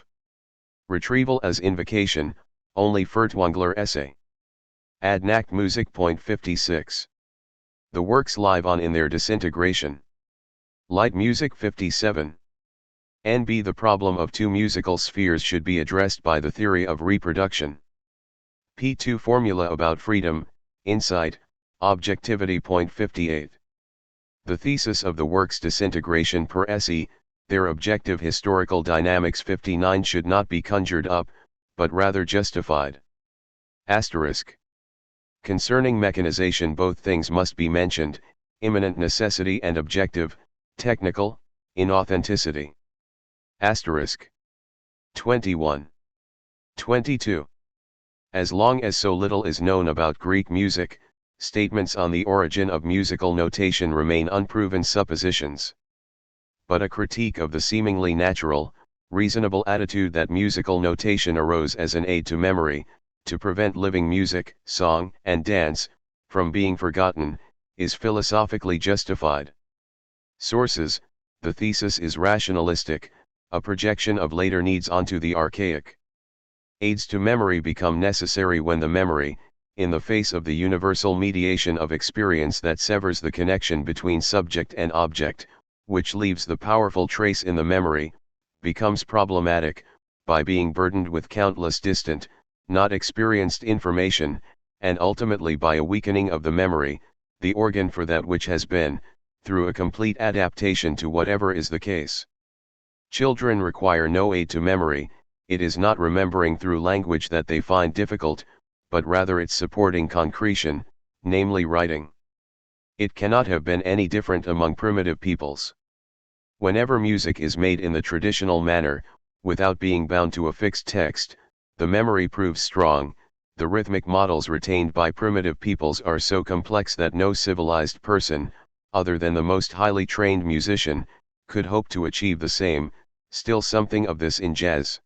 Retrieval as invocation, only Furtwängler essay. Ad Nacht Musik.56. The works live on in their disintegration. Light Music 57. NB. The problem of 2 musical spheres should be addressed by the theory of reproduction. P2 Formula about freedom, insight, objectivity. 58. The thesis of the work's disintegration per se, their objective historical dynamics. 59 should not be conjured up, but rather justified. Asterisk. Concerning mechanization, both things must be mentioned, immanent necessity and objective, technical, inauthenticity. Asterisk. 21. 22. As long as so little is known about Greek music, statements on the origin of musical notation remain unproven suppositions. But a critique of the seemingly natural, reasonable attitude that musical notation arose as an aid to memory, to prevent living music, song, and dance, from being forgotten, is philosophically justified. Sources: the thesis is rationalistic, a projection of later needs onto the archaic. Aids to memory become necessary when the memory, in the face of the universal mediation of experience that severs the connection between subject and object, which leaves the powerful trace in the memory, becomes problematic, by being burdened with countless distant, not experienced information, and ultimately by a weakening of the memory, the organ for that which has been, through a complete adaptation to whatever is the case. Children require no aid to memory. It is not remembering through language that they find difficult, but rather its supporting concretion, namely writing. It cannot have been any different among primitive peoples. Whenever music is made in the traditional manner, without being bound to a fixed text, the memory proves strong. The rhythmic models retained by primitive peoples are so complex that no civilized person, other than the most highly trained musician, could hope to achieve the same. Still something of this in jazz.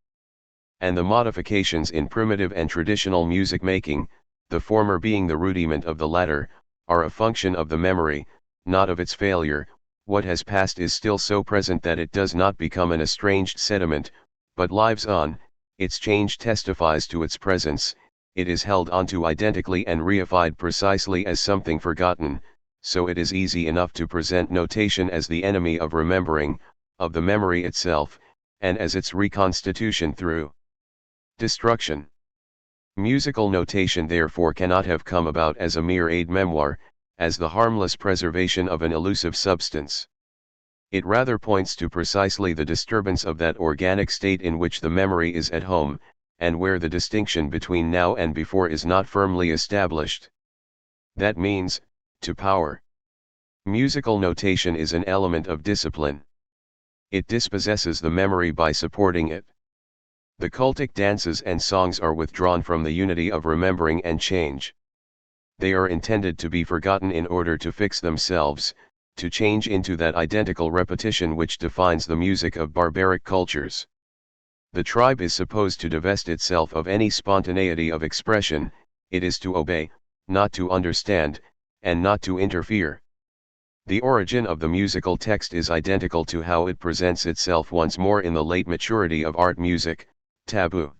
And the modifications in primitive and traditional music making, the former being the rudiment of the latter, are a function of the memory, not of its failure. What has passed is still so present that it does not become an estranged sediment, but lives on. Its change testifies to its presence. It is held onto identically and reified precisely as something forgotten, so it is easy enough to present notation as the enemy of remembering, of the memory itself, and as its reconstitution through destruction. Musical notation therefore cannot have come about as a mere aide-memoire, as the harmless preservation of an elusive substance. It rather points to precisely the disturbance of that organic state in which the memory is at home, and where the distinction between now and before is not firmly established. That means, to power. Musical notation is an element of discipline. It dispossesses the memory by supporting it. The cultic dances and songs are withdrawn from the unity of remembering and change. They are intended to be forgotten in order to fix themselves, to change into that identical repetition which defines the music of barbaric cultures. The tribe is supposed to divest itself of any spontaneity of expression. It is to obey, not to understand, and not to interfere. The origin of the musical text is identical to how it presents itself once more in the late maturity of art music, taboo.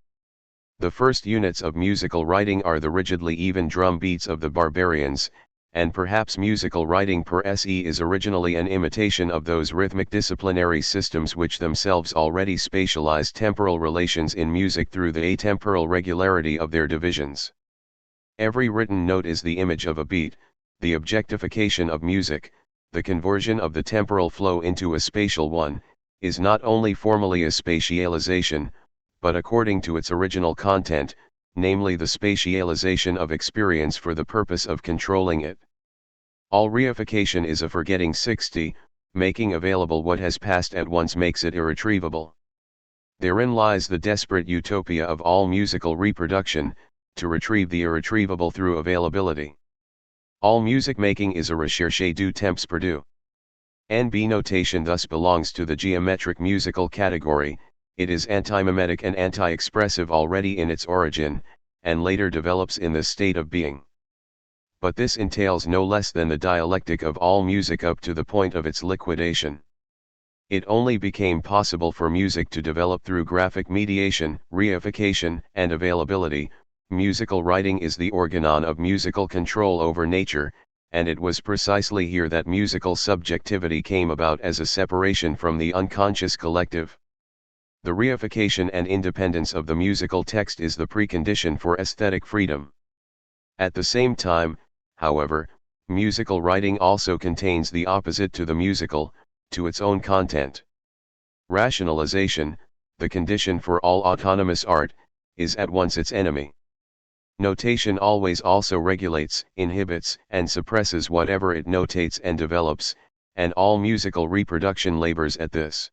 The first units of musical writing are the rigidly even drum beats of the barbarians, and perhaps musical writing per se is originally an imitation of those rhythmic disciplinary systems which themselves already spatialize temporal relations in music through the atemporal regularity of their divisions. Every written note is the image of a beat, the objectification of music, the conversion of the temporal flow into a spatial one, is not only formally a spatialization, but according to its original content, namely the spatialization of experience for the purpose of controlling it. All reification is a forgetting 60, making available what has passed at once makes it irretrievable. Therein lies the desperate utopia of all musical reproduction, to retrieve the irretrievable through availability. All music making is a recherche du temps perdu. NB notation thus belongs to the geometric musical category. It is antimimetic and anti-expressive already in its origin, and later develops in this state of being. But this entails no less than the dialectic of all music up to the point of its liquidation. It only became possible for music to develop through graphic mediation, reification, and availability. Musical writing is the organon of musical control over nature, and it was precisely here that musical subjectivity came about as a separation from the unconscious collective. The reification and independence of the musical text is the precondition for aesthetic freedom. At the same time, however, musical writing also contains the opposite to the musical, to its own content. Rationalization, the condition for all autonomous art, is at once its enemy. Notation always also regulates, inhibits, and suppresses whatever it notates and develops, and all musical reproduction labors at this.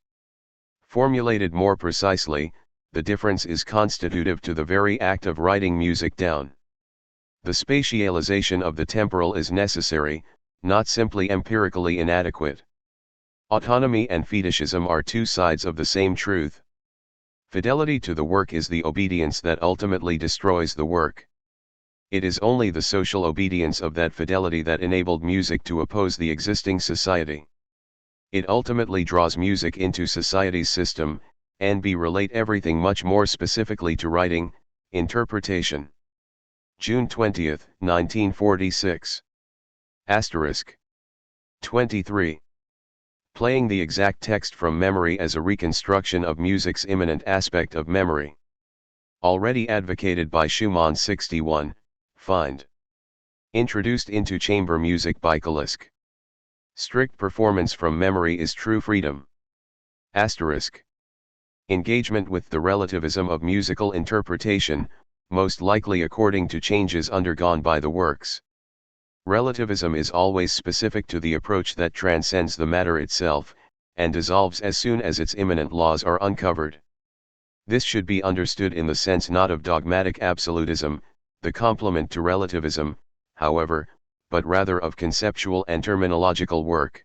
Formulated more precisely, the difference is constitutive to the very act of writing music down. The spatialization of the temporal is necessary, not simply empirically inadequate. Autonomy and fetishism are two sides of the same truth. Fidelity to the work is the obedience that ultimately destroys the work. It is only the social obedience of that fidelity that enabled music to oppose the existing society. It ultimately draws music into society's system, and relate everything much more specifically to writing, interpretation. June 20, 1946. Asterisk. 23. Playing the exact text from memory as a reconstruction of music's immanent aspect of memory. Already advocated by Schumann 61, find. Introduced into chamber music by Kalisk. Strict performance from memory is true freedom. Asterisk. Engagement with the relativism of musical interpretation, most likely according to changes undergone by the works. Relativism is always specific to the approach that transcends the matter itself, and dissolves as soon as its immanent laws are uncovered. This should be understood in the sense not of dogmatic absolutism, the complement to relativism, however, but rather of conceptual and terminological work.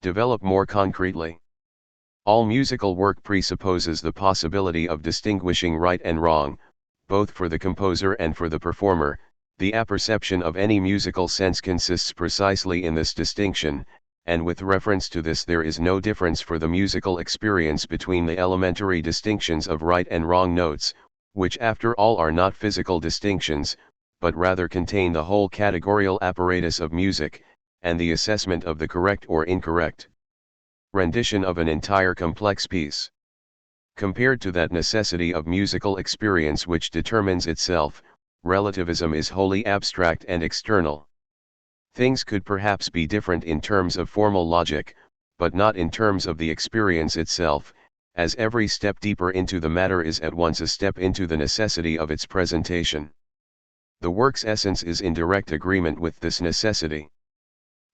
Develop more concretely. All musical work presupposes the possibility of distinguishing right and wrong, both for the composer and for the performer. The apperception of any musical sense consists precisely in this distinction, and with reference to this there is no difference for the musical experience between the elementary distinctions of right and wrong notes, which after all are not physical distinctions, but rather contain the whole categorical apparatus of music, and the assessment of the correct or incorrect rendition of an entire complex piece. Compared to that necessity of musical experience which determines itself, relativism is wholly abstract and external. Things could perhaps be different in terms of formal logic, but not in terms of the experience itself, as every step deeper into the matter is at once a step into the necessity of its presentation. The work's essence is in direct agreement with this necessity.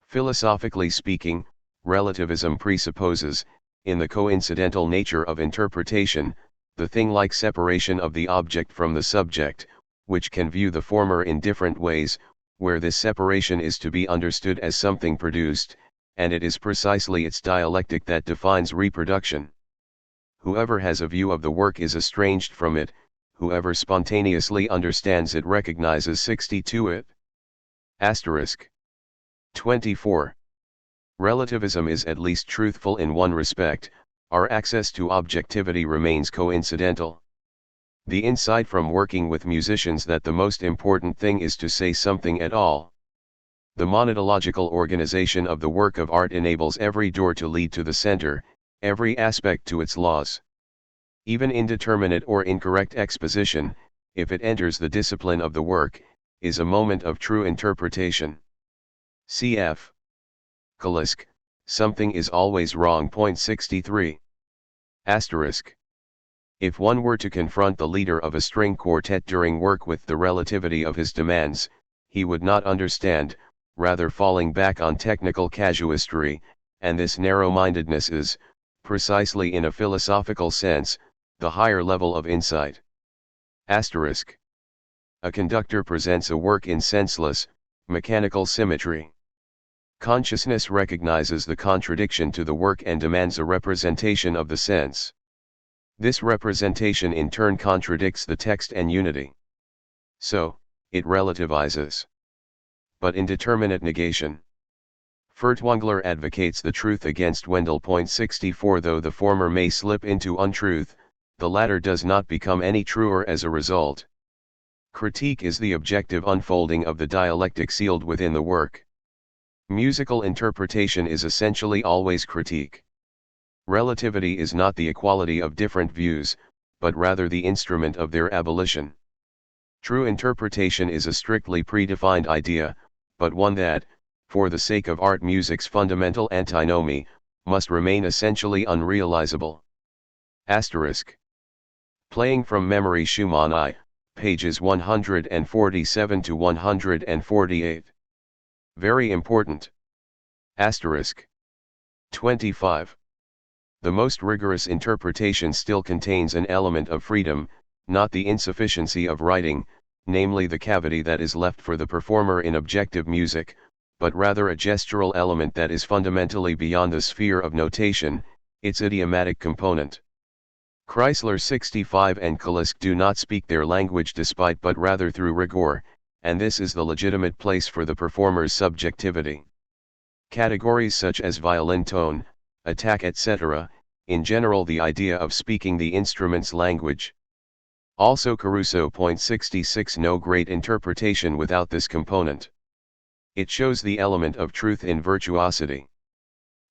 Philosophically speaking, relativism presupposes, in the coincidental nature of interpretation, the thing-like separation of the object from the subject, which can view the former in different ways, where this separation is to be understood as something produced, and it is precisely its dialectic that defines reproduction. Whoever has a view of the work is estranged from it, whoever spontaneously understands it recognizes 62 it. Asterisk. 24. Relativism is at least truthful in one respect: our access to objectivity remains coincidental. The insight from working with musicians that the most important thing is to say something at all. The monadological organization of the work of art enables every door to lead to the center, every aspect to its laws. Even indeterminate or incorrect exposition, if it enters the discipline of the work, is a moment of true interpretation. Cf. Kalisk, Something is Always Wrong. 63. Asterisk. If one were to confront the leader of a string quartet during work with the relativity of his demands, he would not understand, rather falling back on technical casuistry, and this narrow-mindedness is, precisely in a philosophical sense, the higher level of insight. Asterisk. A conductor presents a work in senseless, mechanical symmetry. Consciousness recognizes the contradiction to the work and demands a representation of the sense. This representation in turn contradicts the text and unity. So, it relativizes. But indeterminate negation. Furtwängler advocates the truth against Wendell. 64. Though the former may slip into untruth, the latter does not become any truer as a result. Critique is the objective unfolding of the dialectic sealed within the work. Musical interpretation is essentially always critique. Relativity is not the equality of different views, but rather the instrument of their abolition. True interpretation is a strictly predefined idea, but one that, for the sake of art music's fundamental antinomy, must remain essentially unrealizable. Asterisk. Playing from memory Schumann I, pages 147 to 148. Very important. Asterisk. 25. The most rigorous interpretation still contains an element of freedom, not the insufficiency of writing, namely the cavity that is left for the performer in objective music, but rather a gestural element that is fundamentally beyond the sphere of notation, its idiomatic component. Chrysler 65 and Kalisk do not speak their language despite but rather through rigor, and this is the legitimate place for the performer's subjectivity. Categories such as violin tone, attack, etc., in general the idea of speaking the instrument's language. Also Caruso. 66. No great interpretation without this component. It shows the element of truth in virtuosity.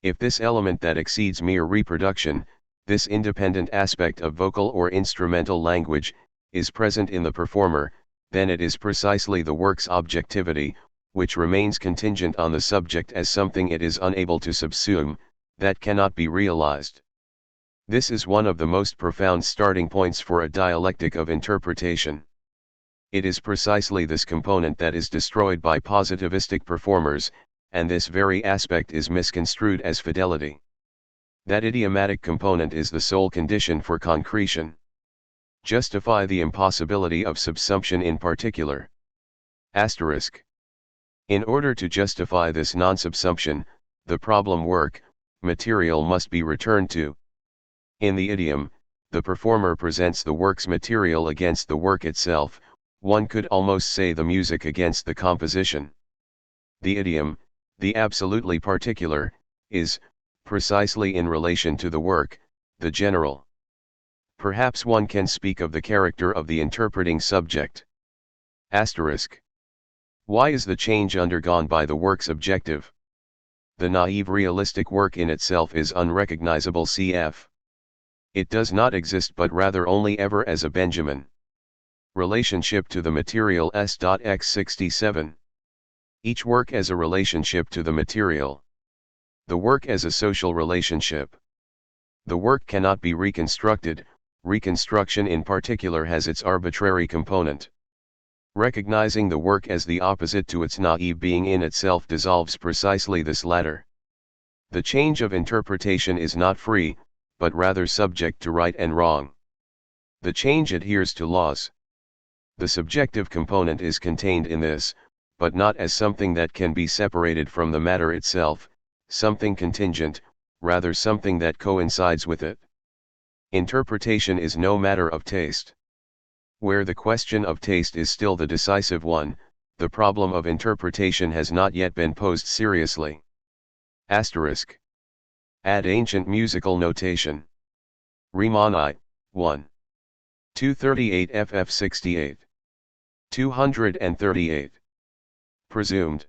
If this element that exceeds mere reproduction, this independent aspect of vocal or instrumental language, is present in the performer, then it is precisely the work's objectivity, which remains contingent on the subject as something it is unable to subsume, that cannot be realized. This is one of the most profound starting points for a dialectic of interpretation. It is precisely this component that is destroyed by positivistic performers, and this very aspect is misconstrued as fidelity. That idiomatic component is the sole condition for concretion. Justify the impossibility of subsumption in particular. Asterisk. In order to justify this non-subsumption, the problem work, material must be returned to. In the idiom, the performer presents the work's material against the work itself, one could almost say the music against the composition. The idiom, the absolutely particular, is, precisely in relation to the work, the general. Perhaps one can speak of the character of the interpreting subject. Asterisk. Why is the change undergone by the work's objective? The naive realistic work in itself is unrecognizable. Cf. It does not exist but rather only ever as a Benjamin. Relationship to the material s.x 67. Each work as a relationship to the material. The work as a social relationship. The work cannot be reconstructed. Reconstruction in particular has its arbitrary component. Recognizing the work as the opposite to its naive being in itself dissolves precisely this latter. The change of interpretation is not free, but rather subject to right and wrong. The change adheres to laws. The subjective component is contained in this, but not as something that can be separated from the matter itself, something contingent, rather something that coincides with it. Interpretation is no matter of taste. Where the question of taste is still the decisive one, the problem of interpretation has not yet been posed seriously. Asterisk. Add ancient musical notation. Riemann I, 1. 238 ff 68. 238. Presumed.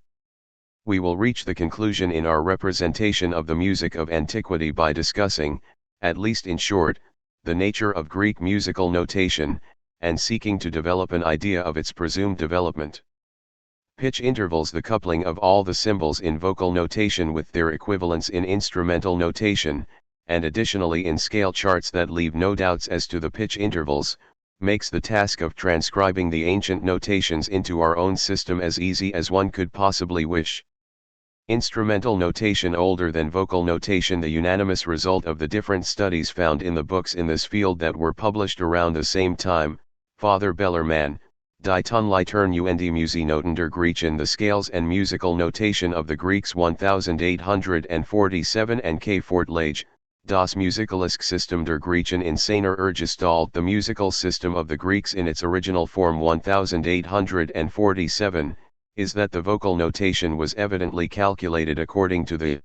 We will reach the conclusion in our representation of the music of antiquity by discussing, at least in short, the nature of Greek musical notation, and seeking to develop an idea of its presumed development. Pitch intervals, the coupling of all the symbols in vocal notation with their equivalents in instrumental notation, and additionally in scale charts that leave no doubts as to the pitch intervals, makes the task of transcribing the ancient notations into our own system as easy as one could possibly wish. Instrumental notation older than vocal notation, the unanimous result of the different studies found in the books in this field that were published around the same time. Father Bellerman, Die Tonleitern und die Musiknoten der Griechen, the scales and musical notation of the Greeks 1847, and K. Fortlage, Das musikalische System der Griechen in seiner Urgestalt, the musical system of the Greeks in its original form 1847, is that the vocal notation was evidently calculated according to the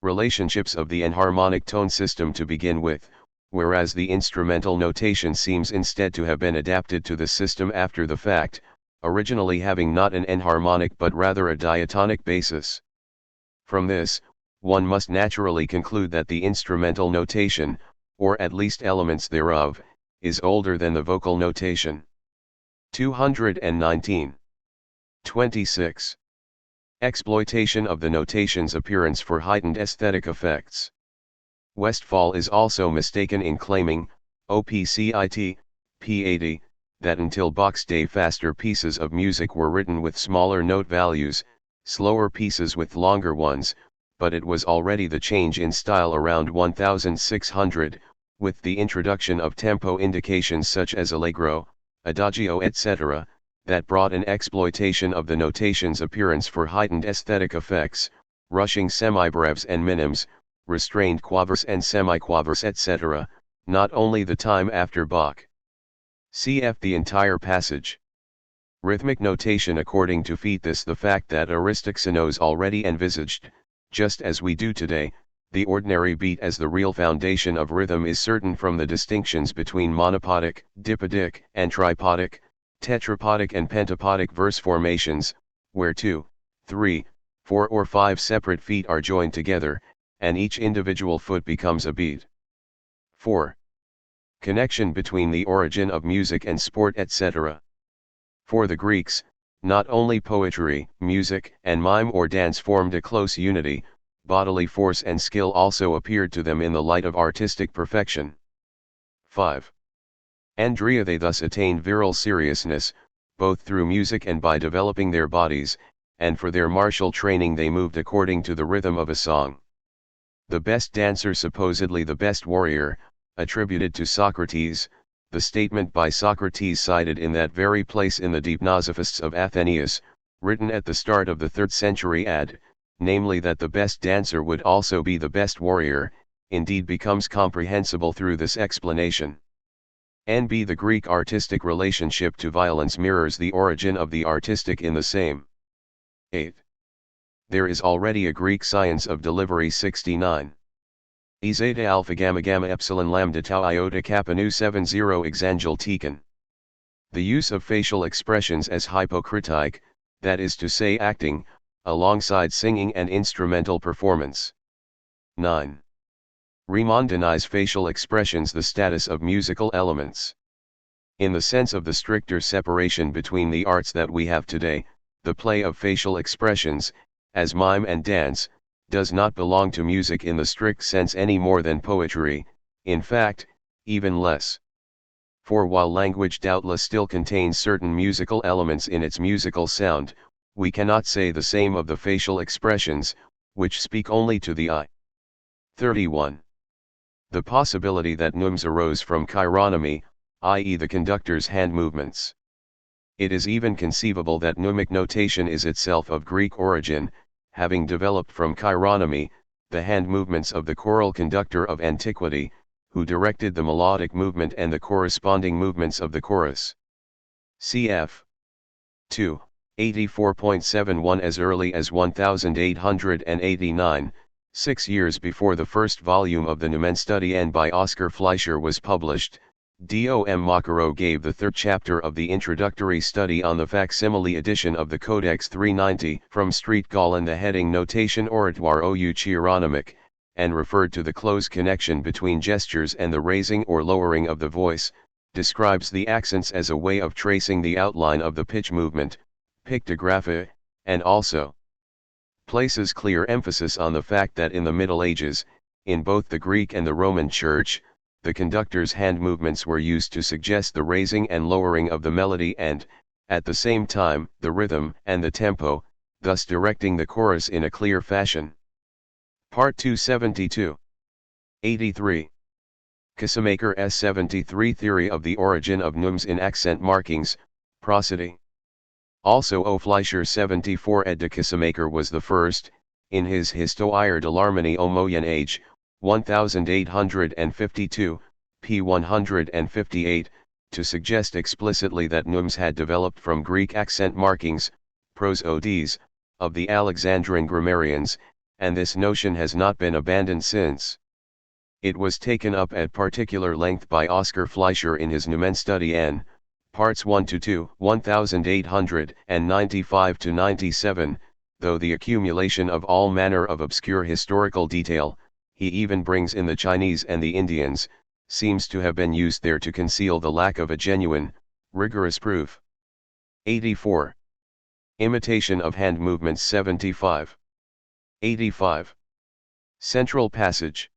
relationships of the enharmonic tone system to begin with, whereas the instrumental notation seems instead to have been adapted to the system after the fact, originally having not an enharmonic but rather a diatonic basis. From this, one must naturally conclude that the instrumental notation, or at least elements thereof, is older than the vocal notation. 219. 26. Exploitation of the notation's appearance for heightened aesthetic effects. Westphal is also mistaken in claiming, opcit, p80, that until Bach's day faster pieces of music were written with smaller note values, slower pieces with longer ones, but it was already the change in style around 1600, with the introduction of tempo indications such as allegro, adagio etc., that brought an exploitation of the notation's appearance for heightened aesthetic effects, rushing semibreves and minims, restrained quavers and semiquavers etc., not only the time after Bach. Cf. the entire passage. Rhythmic notation. According to Foetus, the fact that Aristoxenos already envisaged, just as we do today, the ordinary beat as the real foundation of rhythm is certain from the distinctions between monopodic, dipodic, and tripodic, tetrapodic and pentapodic verse formations, where 2, 3, 4 or 5 separate feet are joined together, and each individual foot becomes a beat. 4. Connection between the origin of music and sport etc. For the Greeks, not only poetry, music, and mime or dance formed a close unity, bodily force and skill also appeared to them in the light of artistic perfection. 5. Andrea, they thus attained virile seriousness, both through music and by developing their bodies, and for their martial training they moved according to the rhythm of a song. The best dancer, supposedly the best warrior, attributed to Socrates, the statement by Socrates cited in that very place in the Deipnosophists of Athenaeus, written at the start of the 3rd century AD, namely that the best dancer would also be the best warrior, indeed becomes comprehensible through this explanation. NB. The Greek artistic relationship to violence mirrors the origin of the artistic in the same. 8. There is already a Greek science of delivery. 69. E zeta alpha gamma gamma epsilon lambda tau iota kappa nu 70 exangel tekan. The use of facial expressions as hypocritique, that is to say acting, alongside singing and instrumental performance. 9. Riemann denies facial expressions the status of musical elements. In the sense of the stricter separation between the arts that we have today, the play of facial expressions, as mime and dance, does not belong to music in the strict sense any more than poetry, in fact, even less. For while language doubtless still contains certain musical elements in its musical sound, we cannot say the same of the facial expressions, which speak only to the eye. 31. The possibility that neumes arose from chironomy, i.e. the conductor's hand movements. It is even conceivable that mnemic notation is itself of Greek origin, having developed from chironomy, the hand movements of the choral conductor of antiquity, who directed the melodic movement and the corresponding movements of the chorus. Cf. 2. 84.71. As early as 1889, 6 years before the first volume of the Neumann Study N by Oskar Fleischer was published, Dom Makarov gave the third chapter of the introductory study on the facsimile edition of the Codex 390 from Streetgallen the heading Notation oratoire ou chironomique, and referred to the close connection between gestures and the raising or lowering of the voice, describes the accents as a way of tracing the outline of the pitch movement, pictography, and also places clear emphasis on the fact that in the Middle Ages, in both the Greek and the Roman Church, the conductor's hand movements were used to suggest the raising and lowering of the melody and, at the same time, the rhythm and the tempo, thus directing the chorus in a clear fashion. Part 272. 83. Kissemaker S. 73 Theory of the origin of neumes in accent markings, prosody. Also O. Fleischer 74 ed. de Kissemaker was the first, in his Histoire de l'harmonie au Moyen Age, 1852, p. 158, to suggest explicitly that neumes had developed from Greek accent markings, prosodies, of the Alexandrine grammarians, and this notion has not been abandoned since. It was taken up at particular length by Oskar Fleischer in his Neumann Study N, Parts 1-2, 1895-97, though the accumulation of all manner of obscure historical detail, he even brings in the Chinese and the Indians, seems to have been used there to conceal the lack of a genuine, rigorous proof. 84. Imitation of hand movements 75. 85. Central passage.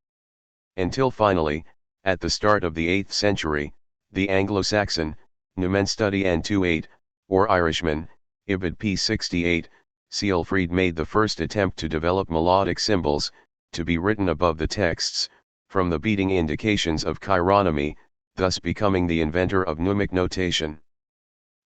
Until finally, at the start of the 8th century, the Anglo-Saxon, Neumann Study N28, or Irishman, Ibid p. 68, Seelfried made the first attempt to develop melodic symbols, to be written above the texts, from the beating indications of chironomy, thus becoming the inventor of mnemic notation.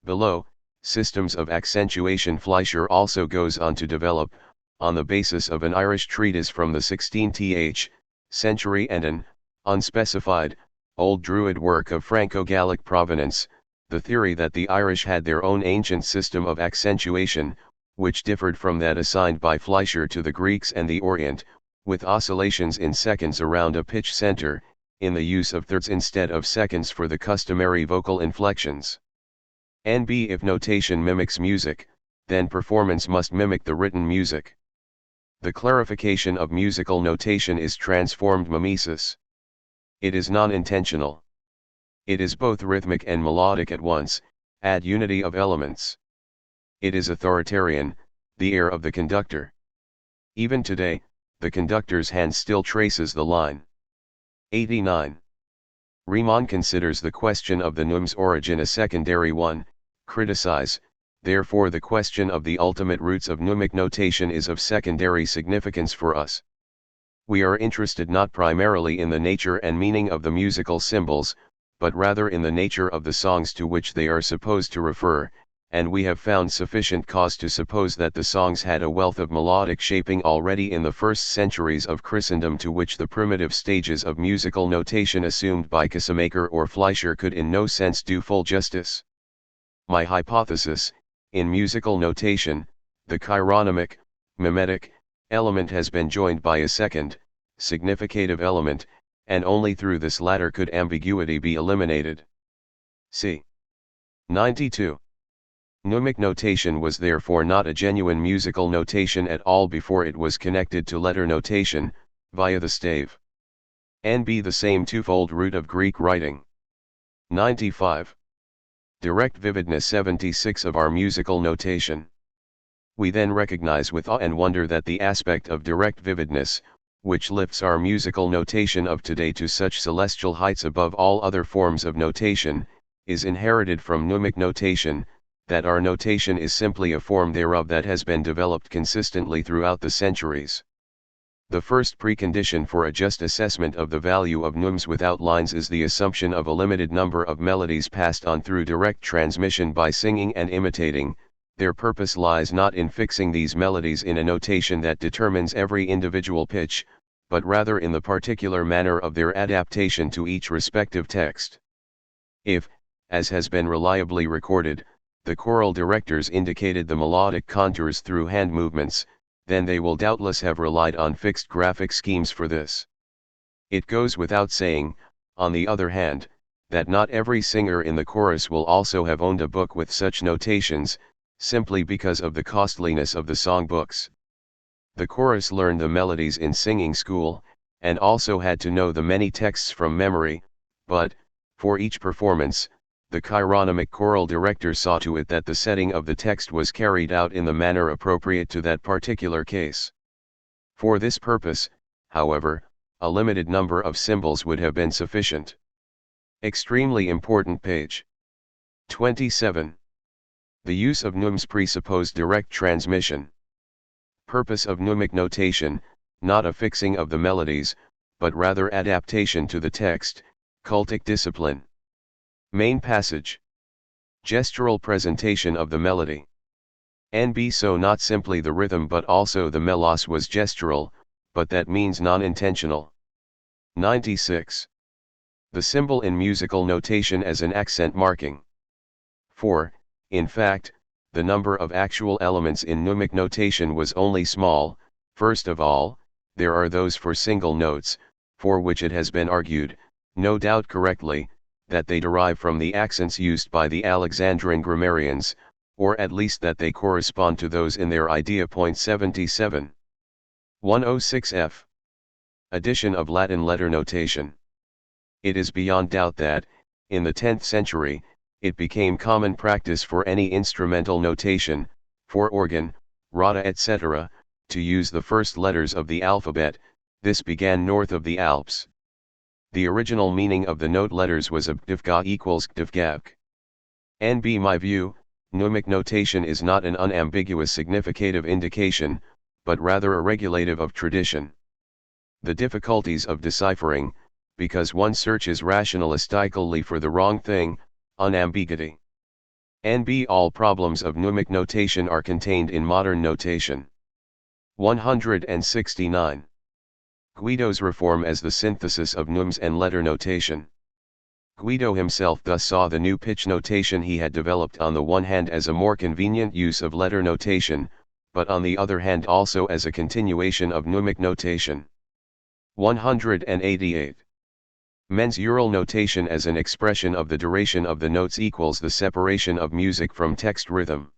Below, systems of accentuation Fleischer also goes on to develop, on the basis of an Irish treatise from the 16th century and an unspecified, Old Druid work of Franco-Gallic provenance, the theory that the Irish had their own ancient system of accentuation, which differed from that assigned by Fleischer to the Greeks and the Orient, with oscillations in seconds around a pitch center, in the use of thirds instead of seconds for the customary vocal inflections. NB If notation mimics music, then performance must mimic the written music. The clarification of musical notation is transformed mimesis. It is non-intentional. It is both rhythmic and melodic at once, add unity of elements. It is authoritarian, the air of the conductor. Even today, the conductor's hand still traces the line. 89. Riemann considers the question of the neumes origin a secondary one, criticize, therefore the question of the ultimate roots of mnemic notation is of secondary significance for us. We are interested not primarily in the nature and meaning of the musical symbols, but rather in the nature of the songs to which they are supposed to refer, and we have found sufficient cause to suppose that the songs had a wealth of melodic shaping already in the first centuries of Christendom to which the primitive stages of musical notation assumed by Kissemaker or Fleischer could in no sense do full justice. My hypothesis, in musical notation, the chironomic, mimetic, element has been joined by a second, significative element, and only through this latter could ambiguity be eliminated. C. 92. Mnemic notation was therefore not a genuine musical notation at all before it was connected to letter notation, via the stave. NB the same twofold root of Greek writing. 95. Direct vividness 76 of our musical notation. We then recognize with awe and wonder that the aspect of direct vividness, which lifts our musical notation of today to such celestial heights above all other forms of notation, is inherited from mnemic notation, that our notation is simply a form thereof that has been developed consistently throughout the centuries. The first precondition for a just assessment of the value of mnemes without lines is the assumption of a limited number of melodies passed on through direct transmission by singing and imitating. Their purpose lies not in fixing these melodies in a notation that determines every individual pitch, but rather in the particular manner of their adaptation to each respective text. If, as has been reliably recorded, the choral directors indicated the melodic contours through hand movements, then they will doubtless have relied on fixed graphic schemes for this. It goes without saying, on the other hand, that not every singer in the chorus will also have owned a book with such notations, simply because of the costliness of the songbooks. The chorus learned the melodies in singing school, and also had to know the many texts from memory, but, for each performance, the chironymic choral director saw to it that the setting of the text was carried out in the manner appropriate to that particular case. For this purpose, however, a limited number of symbols would have been sufficient. Extremely important page 27. The use of mnemes presuppose direct transmission. Purpose of mnemic notation, not a fixing of the melodies, but rather adaptation to the text, cultic discipline. Main passage. Gestural presentation of the melody. NB so not simply the rhythm but also the melos was gestural, but that means non-intentional. 96. The symbol in musical notation as an accent marking. 4. In fact, the number of actual elements in mnemic notation was only small. First of all, there are those for single notes, for which it has been argued, no doubt correctly, that they derive from the accents used by the Alexandrine grammarians, or at least that they correspond to those in their idea. 77. 106f. Addition of Latin letter notation. It is beyond doubt that, in the 10th century, it became common practice for any instrumental notation, for organ, rhoda etc., to use the first letters of the alphabet. This began north of the Alps. The original meaning of the note letters was abdivga equals gdivgavk. NB my view, mnemic notation is not an unambiguous significative indication, but rather a regulative of tradition. The difficulties of deciphering, because one searches rationalistically for the wrong thing, unambiguity. NB all problems of mnemic notation are contained in modern notation. 169. Guido's reform as the synthesis of mnemes and letter notation. Guido himself thus saw the new pitch notation he had developed on the one hand as a more convenient use of letter notation, but on the other hand also as a continuation of mnemic notation. 188. Mensural notation as an expression of the duration of the notes equals the separation of music from text rhythm.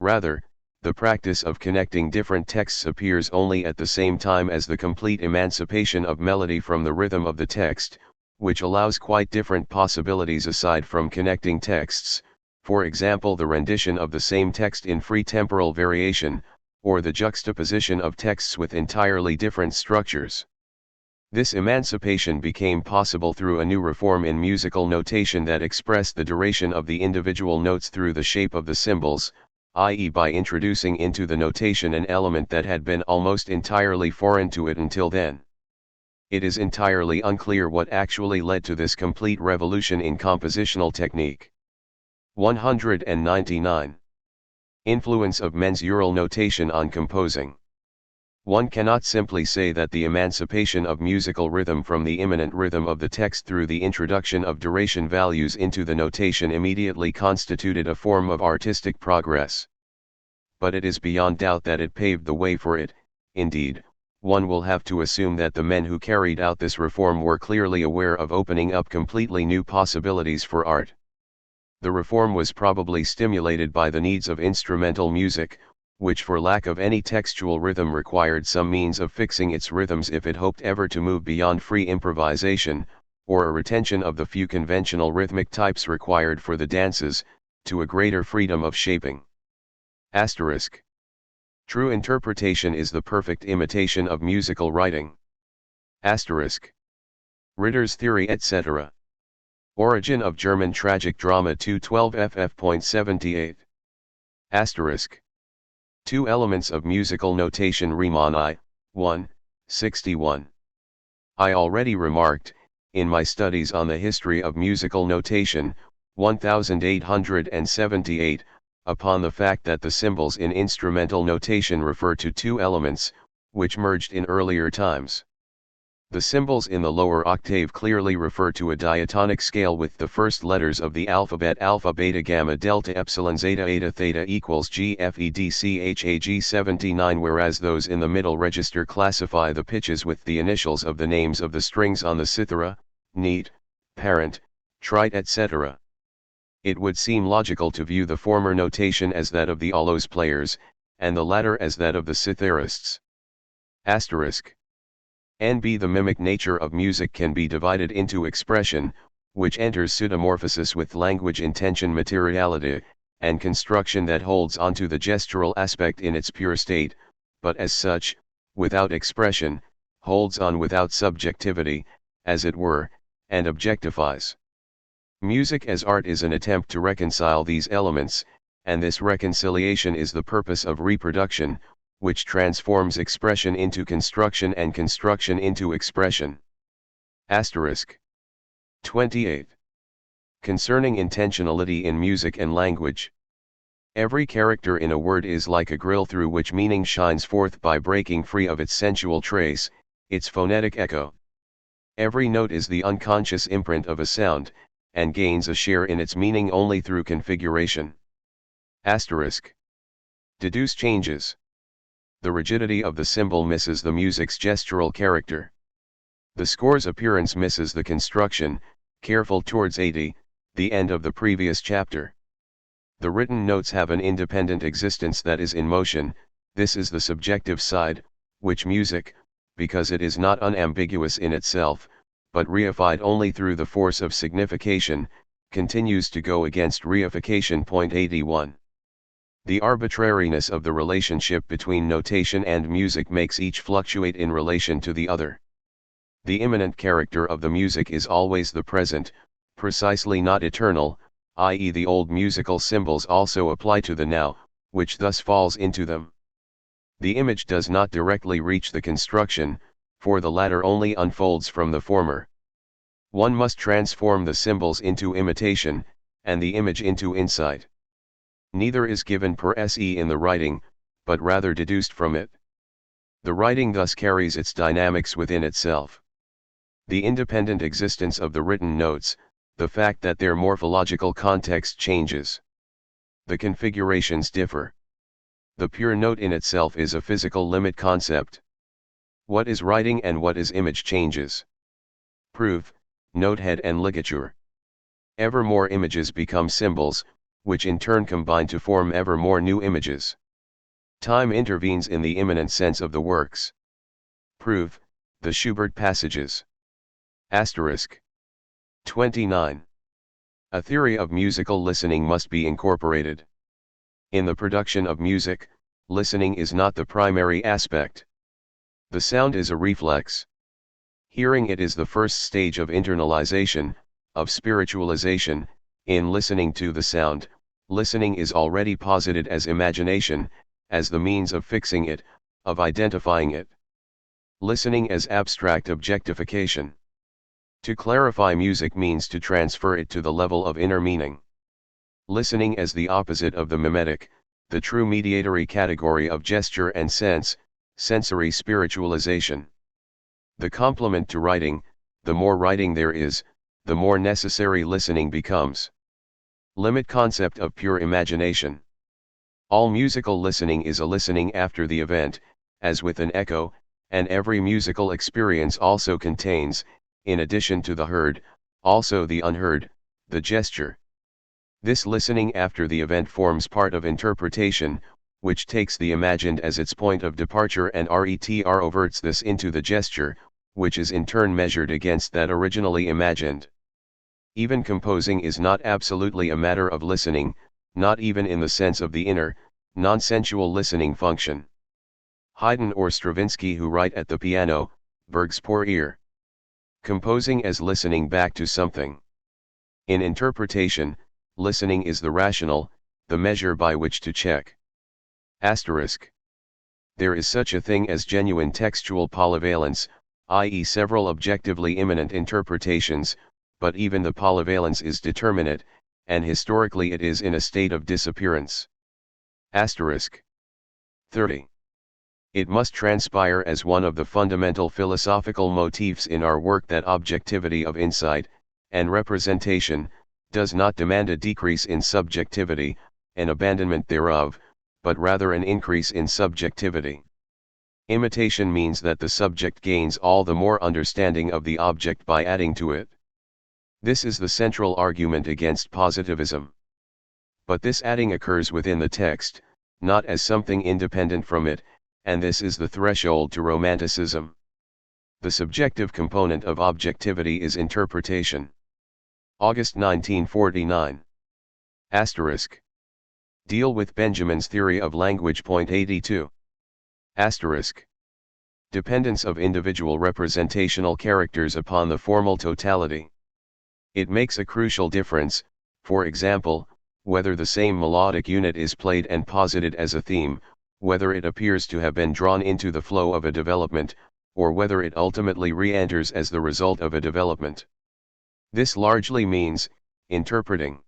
Rather, the practice of connecting different texts appears only at the same time as the complete emancipation of melody from the rhythm of the text, which allows quite different possibilities aside from connecting texts, for example the rendition of the same text in free temporal variation, or the juxtaposition of texts with entirely different structures. This emancipation became possible through a new reform in musical notation that expressed the duration of the individual notes through the shape of the symbols, i.e. by introducing into the notation an element that had been almost entirely foreign to it until then. It is entirely unclear what actually led to this complete revolution in compositional technique. 199. Influence of mensural notation on composing. One cannot simply say that the emancipation of musical rhythm from the immanent rhythm of the text through the introduction of duration values into the notation immediately constituted a form of artistic progress. But it is beyond doubt that it paved the way for it. Indeed, one will have to assume that the men who carried out this reform were clearly aware of opening up completely new possibilities for art. The reform was probably stimulated by the needs of instrumental music, which for lack of any textual rhythm required some means of fixing its rhythms if it hoped ever to move beyond free improvisation, or a retention of the few conventional rhythmic types required for the dances, to a greater freedom of shaping. Asterisk. True interpretation is the perfect imitation of musical writing. Asterisk. Ritter's theory etc. Origin of German tragic drama 212 ff.78. Asterisk. 2 elements of musical notation Riemann I, 1, 61. I already remarked, in my studies on the history of musical notation, 1878, upon the fact that the symbols in instrumental notation refer to 2 elements, which merged in earlier times. The symbols in the lower octave clearly refer to a diatonic scale with the first letters of the alphabet alpha beta gamma delta epsilon zeta eta theta equals G F E D C H A G 79, whereas those in the middle register classify the pitches with the initials of the names of the strings on the cithara, neat, parent, trite etc. It would seem logical to view the former notation as that of the allos players, and the latter as that of the citharists. Asterisk. NB. The mimic nature of music can be divided into expression, which enters pseudomorphosis with language intention materiality, and construction that holds onto the gestural aspect in its pure state, but as such, without expression, holds on without subjectivity, as it were, and objectifies. Music as art is an attempt to reconcile these elements, and this reconciliation is the purpose of reproduction, which transforms expression into construction and construction into expression. Asterisk. 28. Concerning intentionality in music and language. Every character in a word is like a grill through which meaning shines forth by breaking free of its sensual trace, its phonetic echo. Every note is the unconscious imprint of a sound, and gains a share in its meaning only through configuration. Asterisk. Deduce changes. The rigidity of the symbol misses the music's gestural character. The score's appearance misses the construction, careful towards 80, the end of the previous chapter. The written notes have an independent existence that is in motion. This is the subjective side, which music, because it is not unambiguous in itself, but reified only through the force of signification, continues to go against reification. 81. The arbitrariness of the relationship between notation and music makes each fluctuate in relation to the other. The immanent character of the music is always the present, precisely not eternal, i.e. the old musical symbols also apply to the now, which thus falls into them. The image does not directly reach the construction, for the latter only unfolds from the former. One must transform the symbols into imitation, and the image into insight. Neither is given per se in the writing, but rather deduced from it. The writing thus carries its dynamics within itself. The independent existence of the written notes, the fact that their morphological context changes. The configurations differ. The pure note in itself is a physical limit concept. What is writing and what is image changes. Proof, notehead and ligature. Ever more images become symbols, which in turn combine to form ever more new images. Time intervenes in the immanent sense of the works. Proof, the Schubert passages. Asterisk. 29. A theory of musical listening must be incorporated. In the production of music, listening is not the primary aspect. The sound is a reflex. Hearing it is the first stage of internalization, of spiritualization. In listening to the sound, listening is already posited as imagination, as the means of fixing it, of identifying it. Listening as abstract objectification. To clarify music means to transfer it to the level of inner meaning. Listening as the opposite of the mimetic, the true mediatory category of gesture and sense, sensory spiritualization. The complement to writing, the more writing there is, the more necessary listening becomes. Limit concept of pure imagination. All musical listening is a listening after the event, as with an echo, and every musical experience also contains, in addition to the heard, also the unheard, the gesture. This listening after the event forms part of interpretation, which takes the imagined as its point of departure and retroverts this into the gesture, which is in turn measured against that originally imagined. Even composing is not absolutely a matter of listening, not even in the sense of the inner, non-sensual listening function. Haydn or Stravinsky who write at the piano, Berg's poor ear. Composing as listening back to something. In interpretation, listening is the rational, the measure by which to check. Asterisk. There is such a thing as genuine textual polyvalence, i.e. several objectively immanent interpretations, but even the polyvalence is determinate, and historically it is in a state of disappearance. Asterisk. 30. It must transpire as one of the fundamental philosophical motifs in our work that objectivity of insight, and representation, does not demand a decrease in subjectivity, an abandonment thereof, but rather an increase in subjectivity. Imitation means that the subject gains all the more understanding of the object by adding to it. This is the central argument against positivism. But this adding occurs within the text, not as something independent from it, and this is the threshold to Romanticism. The subjective component of objectivity is interpretation. August 1949. Asterisk. Deal with Benjamin's theory of language. Point 82. Asterisk. Dependence of individual representational characters upon the formal totality. It makes a crucial difference, for example, whether the same melodic unit is played and posited as a theme, whether it appears to have been drawn into the flow of a development, or whether it ultimately re-enters as the result of a development. This largely means, interpreting.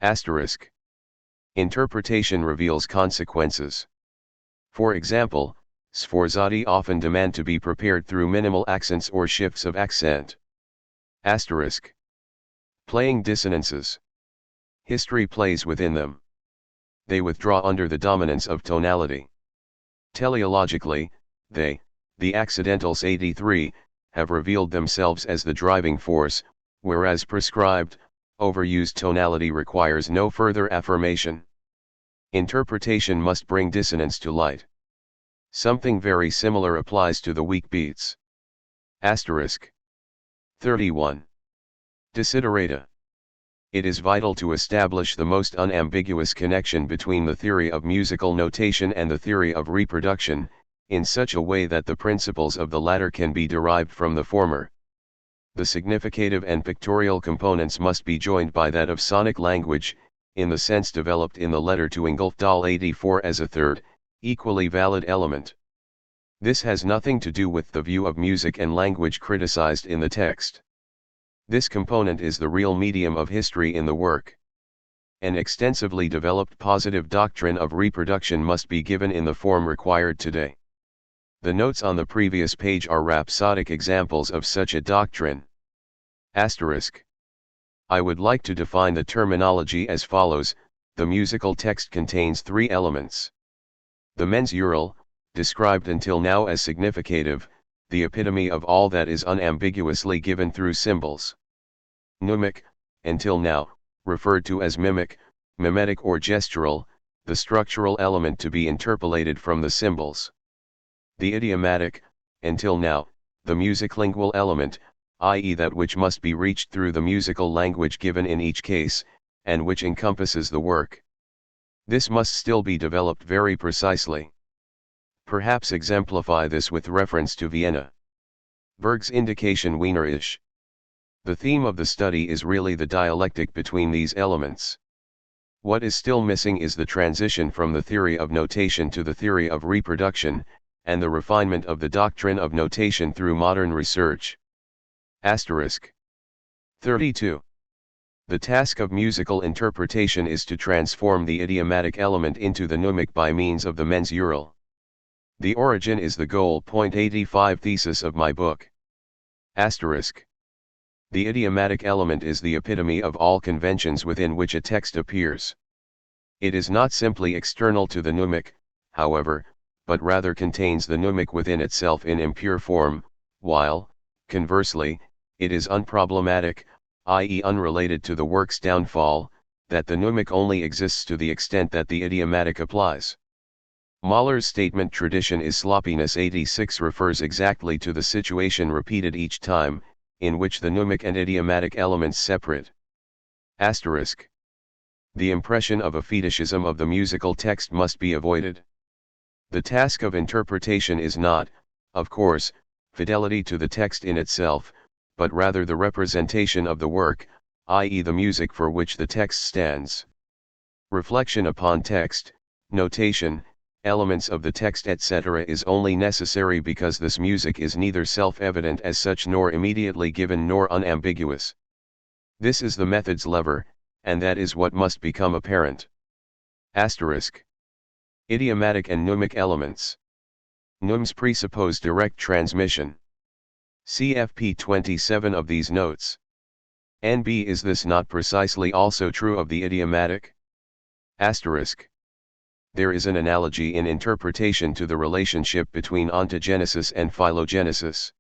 Asterisk. Interpretation reveals consequences. For example, sforzati often demand to be prepared through minimal accents or shifts of accent. Asterisk. Playing dissonances. History plays within them. They withdraw under the dominance of tonality. Teleologically, they, the accidentals 83, have revealed themselves as the driving force, whereas prescribed, overused tonality requires no further affirmation. Interpretation must bring dissonance to light. Something very similar applies to the weak beats. Asterisk. 31. Desiderata. It is vital to establish the most unambiguous connection between the theory of musical notation and the theory of reproduction, in such a way that the principles of the latter can be derived from the former. The significative and pictorial components must be joined by that of sonic language, in the sense developed in the letter to Ingolfdahl 84 as a third, equally valid element. This has nothing to do with the view of music and language criticized in the text. This component is the real medium of history in the work. An extensively developed positive doctrine of reproduction must be given in the form required today. The notes on the previous page are rhapsodic examples of such a doctrine. Asterisk. I would like to define the terminology as follows: the musical text contains three elements. The mensural, described until now as significative, the epitome of all that is unambiguously given through symbols. Mnemic, until now, referred to as mimic, mimetic or gestural, the structural element to be interpolated from the symbols. The idiomatic, until now, the musiclingual element, i.e. that which must be reached through the musical language given in each case, and which encompasses the work. This must still be developed very precisely. Perhaps exemplify this with reference to Vienna. Berg's indication Wienerisch. The theme of the study is really the dialectic between these elements. What is still missing is the transition from the theory of notation to the theory of reproduction, and the refinement of the doctrine of notation through modern research. Asterisk. 32. The task of musical interpretation is to transform the idiomatic element into the mnemic by means of the mensural. The origin is the goal. Point 85 thesis of my book. Asterisk. The idiomatic element is the epitome of all conventions within which a text appears. It is not simply external to the mnemic, however, but rather contains the mnemic within itself in impure form, while, conversely, it is unproblematic, i.e. unrelated to the work's downfall, that the mnemic only exists to the extent that the idiomatic applies. Mahler's statement tradition is sloppiness 86 refers exactly to the situation repeated each time, in which the mnemic and idiomatic elements separate. Asterisk. The impression of a fetishism of the musical text must be avoided. The task of interpretation is not, of course, fidelity to the text in itself, but rather the representation of the work, i.e. the music for which the text stands. Reflection upon text, notation, elements of the text etc. is only necessary because this music is neither self-evident as such nor immediately given nor unambiguous. This is the method's lever, and that is what must become apparent. Asterisk. Idiomatic and mnemic elements. Mnems presuppose direct transmission. CFP 27 of these notes. NB. Is this not precisely also true of the idiomatic? Asterisk. There is an analogy in interpretation to the relationship between ontogenesis and phylogenesis.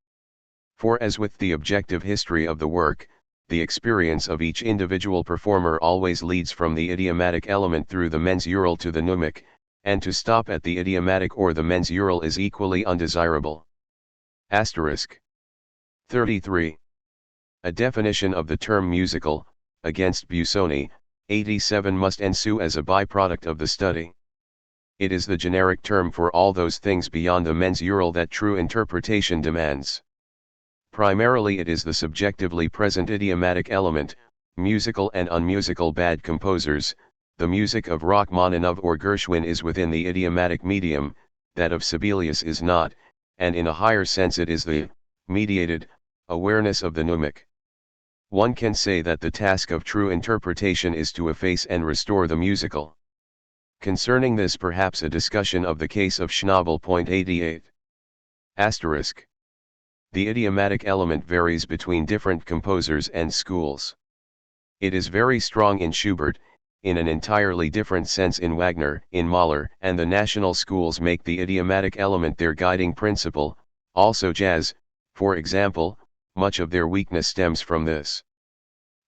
For as with the objective history of the work, the experience of each individual performer always leads from the idiomatic element through the mensural to the mnemic, and to stop at the idiomatic or the mensural is equally undesirable. Asterisk. 33. A definition of the term musical, against Busoni, 87 must ensue as a byproduct of the study. It is the generic term for all those things beyond the mensural that true interpretation demands. Primarily it is the subjectively present idiomatic element, musical and unmusical bad composers. The music of Rachmaninoff or Gershwin is within the idiomatic medium, that of Sibelius is not, and in a higher sense it is the mediated awareness of the mnemic. One can say that the task of true interpretation is to efface and restore the musical. Concerning this perhaps a discussion of the case of Schnabel. 88. Asterisk. The idiomatic element varies between different composers and schools. It is very strong in Schubert, in an entirely different sense in Wagner, in Mahler, and the national schools make the idiomatic element their guiding principle. Also jazz, for example, much of their weakness stems from this.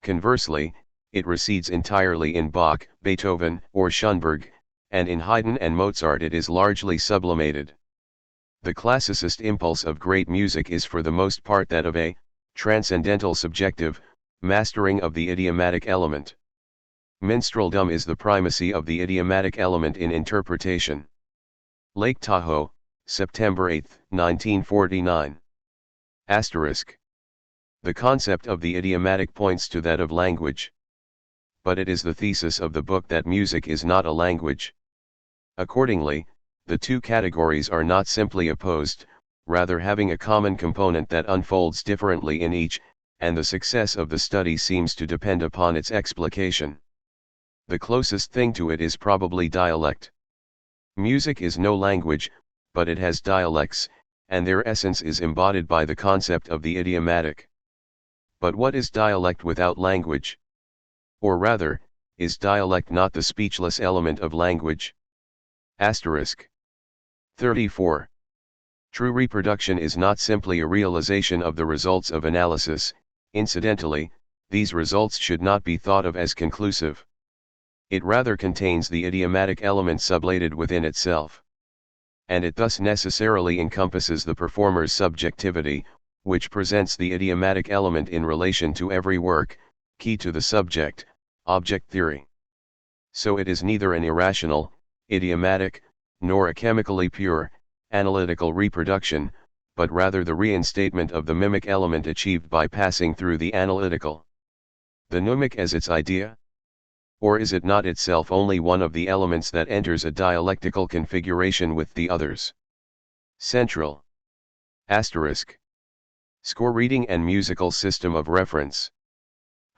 Conversely, it recedes entirely in Bach, Beethoven, or Schoenberg, and in Haydn and Mozart it is largely sublimated. The classicist impulse of great music is for the most part that of a transcendental subjective mastering of the idiomatic element. Minstrelsdom is the primacy of the idiomatic element in interpretation. Lake Tahoe, September 8, 1949. Asterisk. The concept of the idiomatic points to that of language. But it is the thesis of the book that music is not a language. Accordingly, the two categories are not simply opposed, rather having a common component that unfolds differently in each, and the success of the study seems to depend upon its explication. The closest thing to it is probably dialect. Music is no language, but it has dialects, and their essence is embodied by the concept of the idiomatic. But what is dialect without language? Or rather, is dialect not the speechless element of language? Asterisk. 34. True reproduction is not simply a realization of the results of analysis. Incidentally, these results should not be thought of as conclusive. It rather contains the idiomatic element sublated within itself. And it thus necessarily encompasses the performer's subjectivity, which presents the idiomatic element in relation to every work, key to the subject, object theory. So it is neither an irrational, idiomatic, nor a chemically pure, analytical reproduction, but rather the reinstatement of the mnemic element achieved by passing through the analytical. The mnemic as its idea? Or is it not itself only one of the elements that enters a dialectical configuration with the others? Central. Asterisk. Score reading and musical system of reference.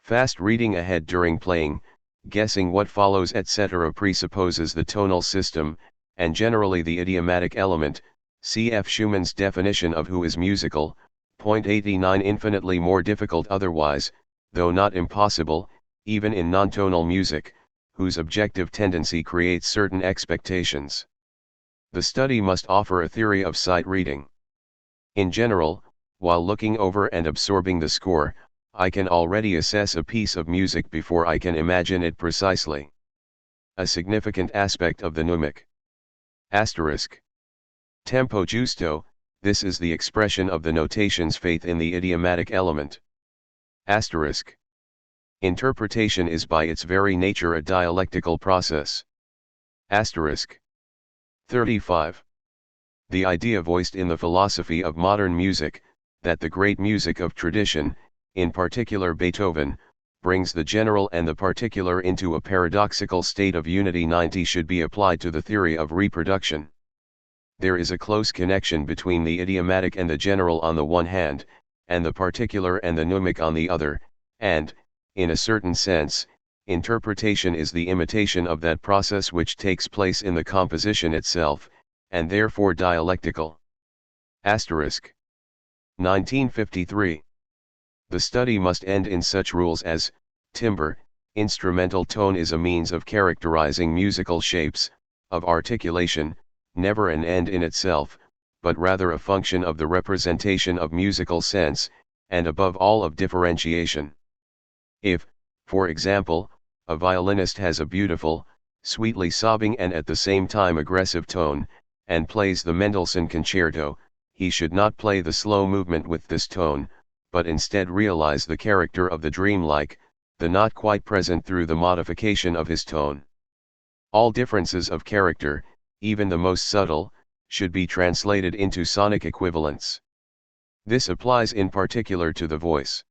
Fast reading ahead during playing, guessing what follows etc. presupposes the tonal system, and generally the idiomatic element. Cf. Schumann's definition of who is musical. 89. Infinitely more difficult otherwise, though not impossible, even in non-tonal music, whose objective tendency creates certain expectations. The study must offer a theory of sight reading. In general, while looking over and absorbing the score, I can already assess a piece of music before I can imagine it precisely. A significant aspect of the mnemic. Asterisk. Tempo giusto, this is the expression of the notation's faith in the idiomatic element. Asterisk. Interpretation is by its very nature a dialectical process. Asterisk. 35. The idea voiced in the philosophy of modern music, that the great music of tradition, in particular Beethoven, brings the general and the particular into a paradoxical state of unity 90 should be applied to the theory of reproduction. There is a close connection between the idiomatic and the general on the one hand, and the particular and the mnemic on the other, and, in a certain sense, interpretation is the imitation of that process which takes place in the composition itself, and therefore dialectical. Asterisk. 1953. The study must end in such rules as, timbre, instrumental tone is a means of characterizing musical shapes, of articulation, never an end in itself, but rather a function of the representation of musical sense, and above all of differentiation. If, for example, a violinist has a beautiful, sweetly sobbing and at the same time aggressive tone, and plays the Mendelssohn concerto, he should not play the slow movement with this tone, but instead realize the character of the dreamlike, the not quite present through the modification of his tone. All differences of character, even the most subtle, should be translated into sonic equivalents. This applies in particular to the voice.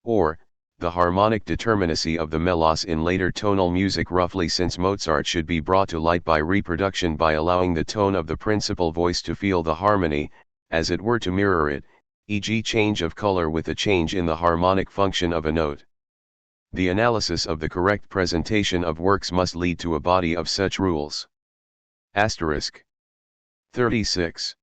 Or, the harmonic determinacy of the melos in later tonal music roughly since Mozart should be brought to light by reproduction by allowing the tone of the principal voice to feel the harmony, as it were to mirror it, e.g. change of color with a change in the harmonic function of a note. The analysis of the correct presentation of works must lead to a body of such rules. Asterisk. 36.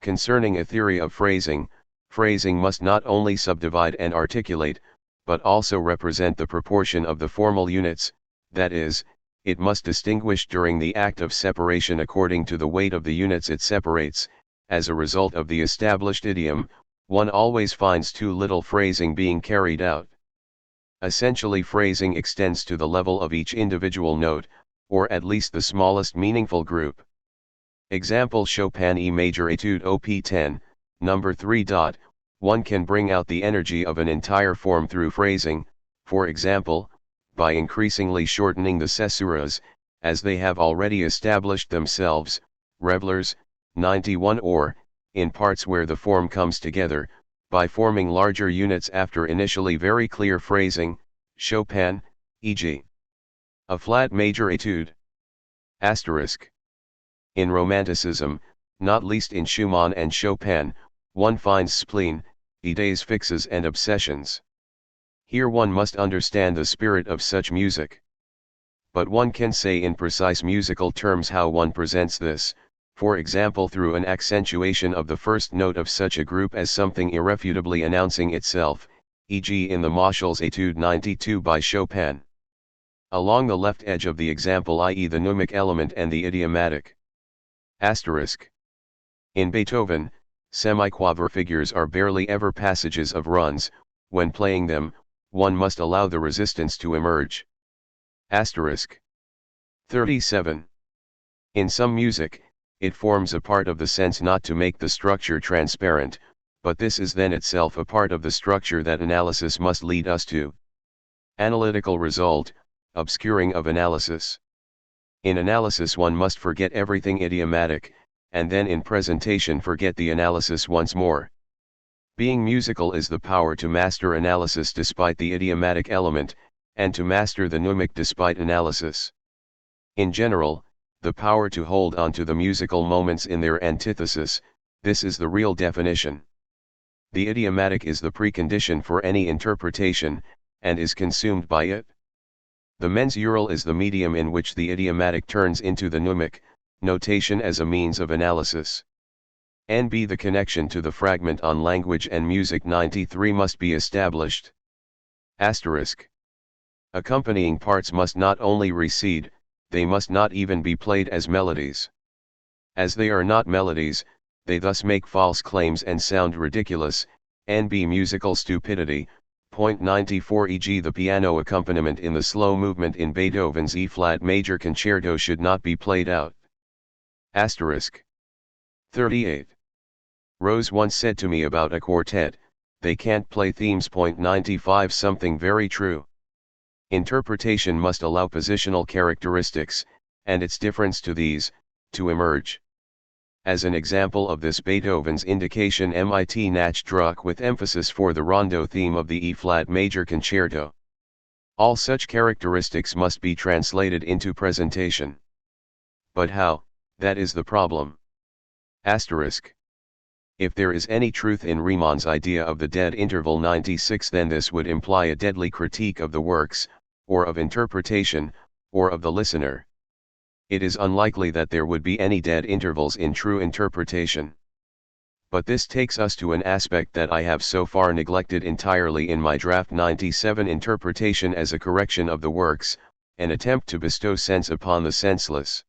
Concerning a theory of phrasing, phrasing must not only subdivide and articulate, but also represent the proportion of the formal units, that is, it must distinguish during the act of separation according to the weight of the units it separates. As a result of the established idiom, one always finds too little phrasing being carried out. Essentially, phrasing extends to the level of each individual note, or at least the smallest meaningful group. Example: Chopin E major Etude Op. 10, number 3. One can bring out the energy of an entire form through phrasing, for example, by increasingly shortening the caesuras, as they have already established themselves, Revelers, 91, or, in parts where the form comes together, by forming larger units after initially very clear phrasing, Chopin, e.g. a flat major etude. Asterisk. In Romanticism, not least in Schumann and Chopin, one finds spleen, idées fixes and obsessions. Here one must understand the spirit of such music. But one can say in precise musical terms how one presents this, for example through an accentuation of the first note of such a group as something irrefutably announcing itself, e.g. in the Martial's Etude 92 by Chopin. Along the left edge of the example, i.e. the mnemic element and the idiomatic. Asterisk. In Beethoven, semiquaver figures are barely ever passages of runs. When playing them, one must allow the resistance to emerge. Asterisk. 37. In some music, it forms a part of the sense not to make the structure transparent, but this is then itself a part of the structure that analysis must lead us to. Analytical result, obscuring of analysis. In analysis one must forget everything idiomatic, and then in presentation forget the analysis once more. Being musical is the power to master analysis despite the idiomatic element, and to master the mnemic despite analysis. In general, the power to hold on to the musical moments in their antithesis, this is the real definition. The idiomatic is the precondition for any interpretation, and is consumed by it. The mensural is the medium in which the idiomatic turns into the mnemic, notation as a means of analysis. NB The connection to the fragment on language and music 93 must be established. Asterisk. Accompanying parts must not only recede, they must not even be played as melodies. As they are not melodies, they thus make false claims and sound ridiculous. NB Musical stupidity. Point 94 e.g. the piano accompaniment in the slow movement in Beethoven's E-flat major concerto should not be played out. Asterisk. 38. Rose once said to me about a quartet, they can't play themes. Point 95 Something very true. Interpretation must allow positional characteristics, and its difference to these, to emerge. As an example of this, Beethoven's indication mit nach Druck with emphasis for the rondo theme of the E-flat major concerto. All such characteristics must be translated into presentation. But how? That is the problem. Asterisk. If there is any truth in Riemann's idea of the dead interval 96, then this would imply a deadly critique of the works, or of interpretation, or of the listener. It is unlikely that there would be any dead intervals in true interpretation. But this takes us to an aspect that I have so far neglected entirely in my draft 97 interpretation as a correction of the works, an attempt to bestow sense upon the senseless.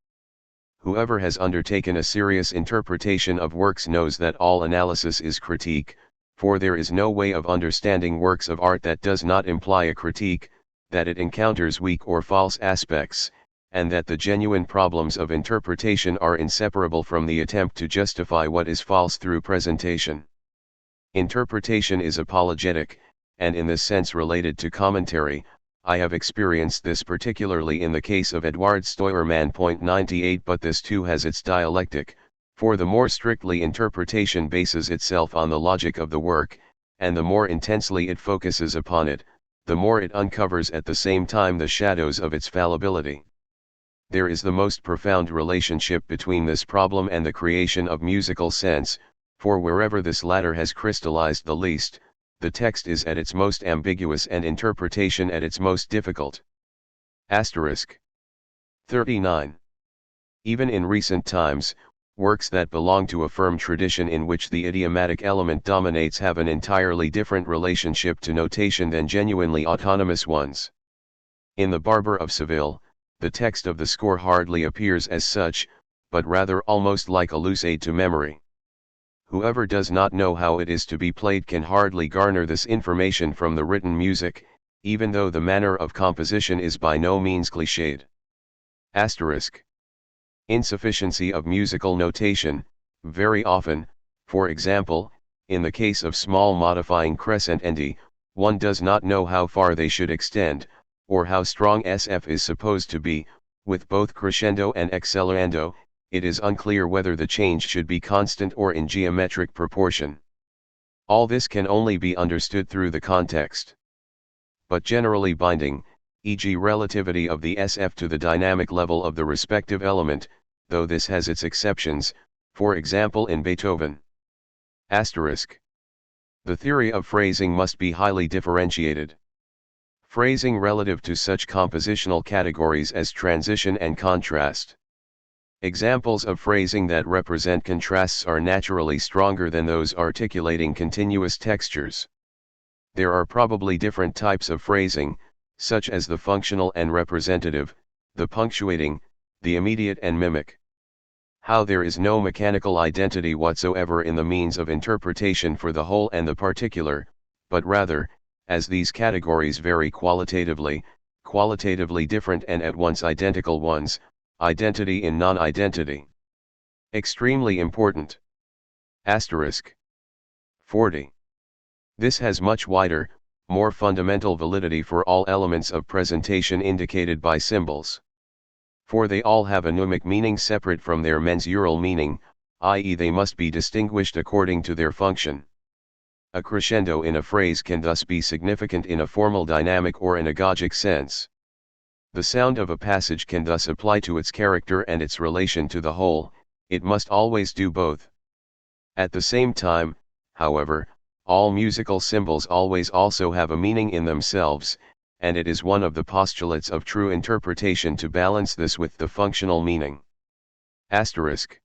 Whoever has undertaken a serious interpretation of works knows that all analysis is critique, for there is no way of understanding works of art that does not imply a critique, that it encounters weak or false aspects, and that the genuine problems of interpretation are inseparable from the attempt to justify what is false through presentation. Interpretation is apologetic, and in this sense related to commentary. I have experienced this particularly in the case of Eduard Steuermann. 98. But this too has its dialectic, for the more strictly interpretation bases itself on the logic of the work, and the more intensely it focuses upon it, the more it uncovers at the same time the shadows of its fallibility. There is the most profound relationship between this problem and the creation of musical sense, for wherever this latter has crystallized the least, the text is at its most ambiguous and interpretation at its most difficult. Asterisk. 39. Even in recent times, works that belong to a firm tradition in which the idiomatic element dominates have an entirely different relationship to notation than genuinely autonomous ones. In The Barber of Seville, the text of the score hardly appears as such, but rather almost like a loose aid to memory. Whoever does not know how it is to be played can hardly garner this information from the written music, even though the manner of composition is by no means cliched. Asterisk. Insufficiency of musical notation. Very often, for example, in the case of small modifying crescentendi, one does not know how far they should extend, or how strong SF is supposed to be. With both crescendo and accelerando, it is unclear whether the change should be constant or in geometric proportion. All this can only be understood through the context. But generally binding, e.g. relativity of the SF to the dynamic level of the respective element, though this has its exceptions, for example in Beethoven. Asterisk. The theory of phrasing must be highly differentiated. Phrasing relative to such compositional categories as transition and contrast. Examples of phrasing that represent contrasts are naturally stronger than those articulating continuous textures. There are probably different types of phrasing, such as the functional and representative, the punctuating, the immediate and mimic. How there is no mechanical identity whatsoever in the means of interpretation for the whole and the particular, but rather, as these categories vary qualitatively different and at once identical ones, identity in non-identity. Extremely important. Asterisk. 40. This has much wider, more fundamental validity for all elements of presentation indicated by symbols. For they all have a mnemic meaning separate from their mensural meaning, i.e. they must be distinguished according to their function. A crescendo in a phrase can thus be significant in a formal dynamic or an agogic sense. The sound of a passage can thus apply to its character and its relation to the whole. It must always do both. At the same time, however, all musical symbols always also have a meaning in themselves, and it is one of the postulates of true interpretation to balance this with the functional meaning. Asterisk.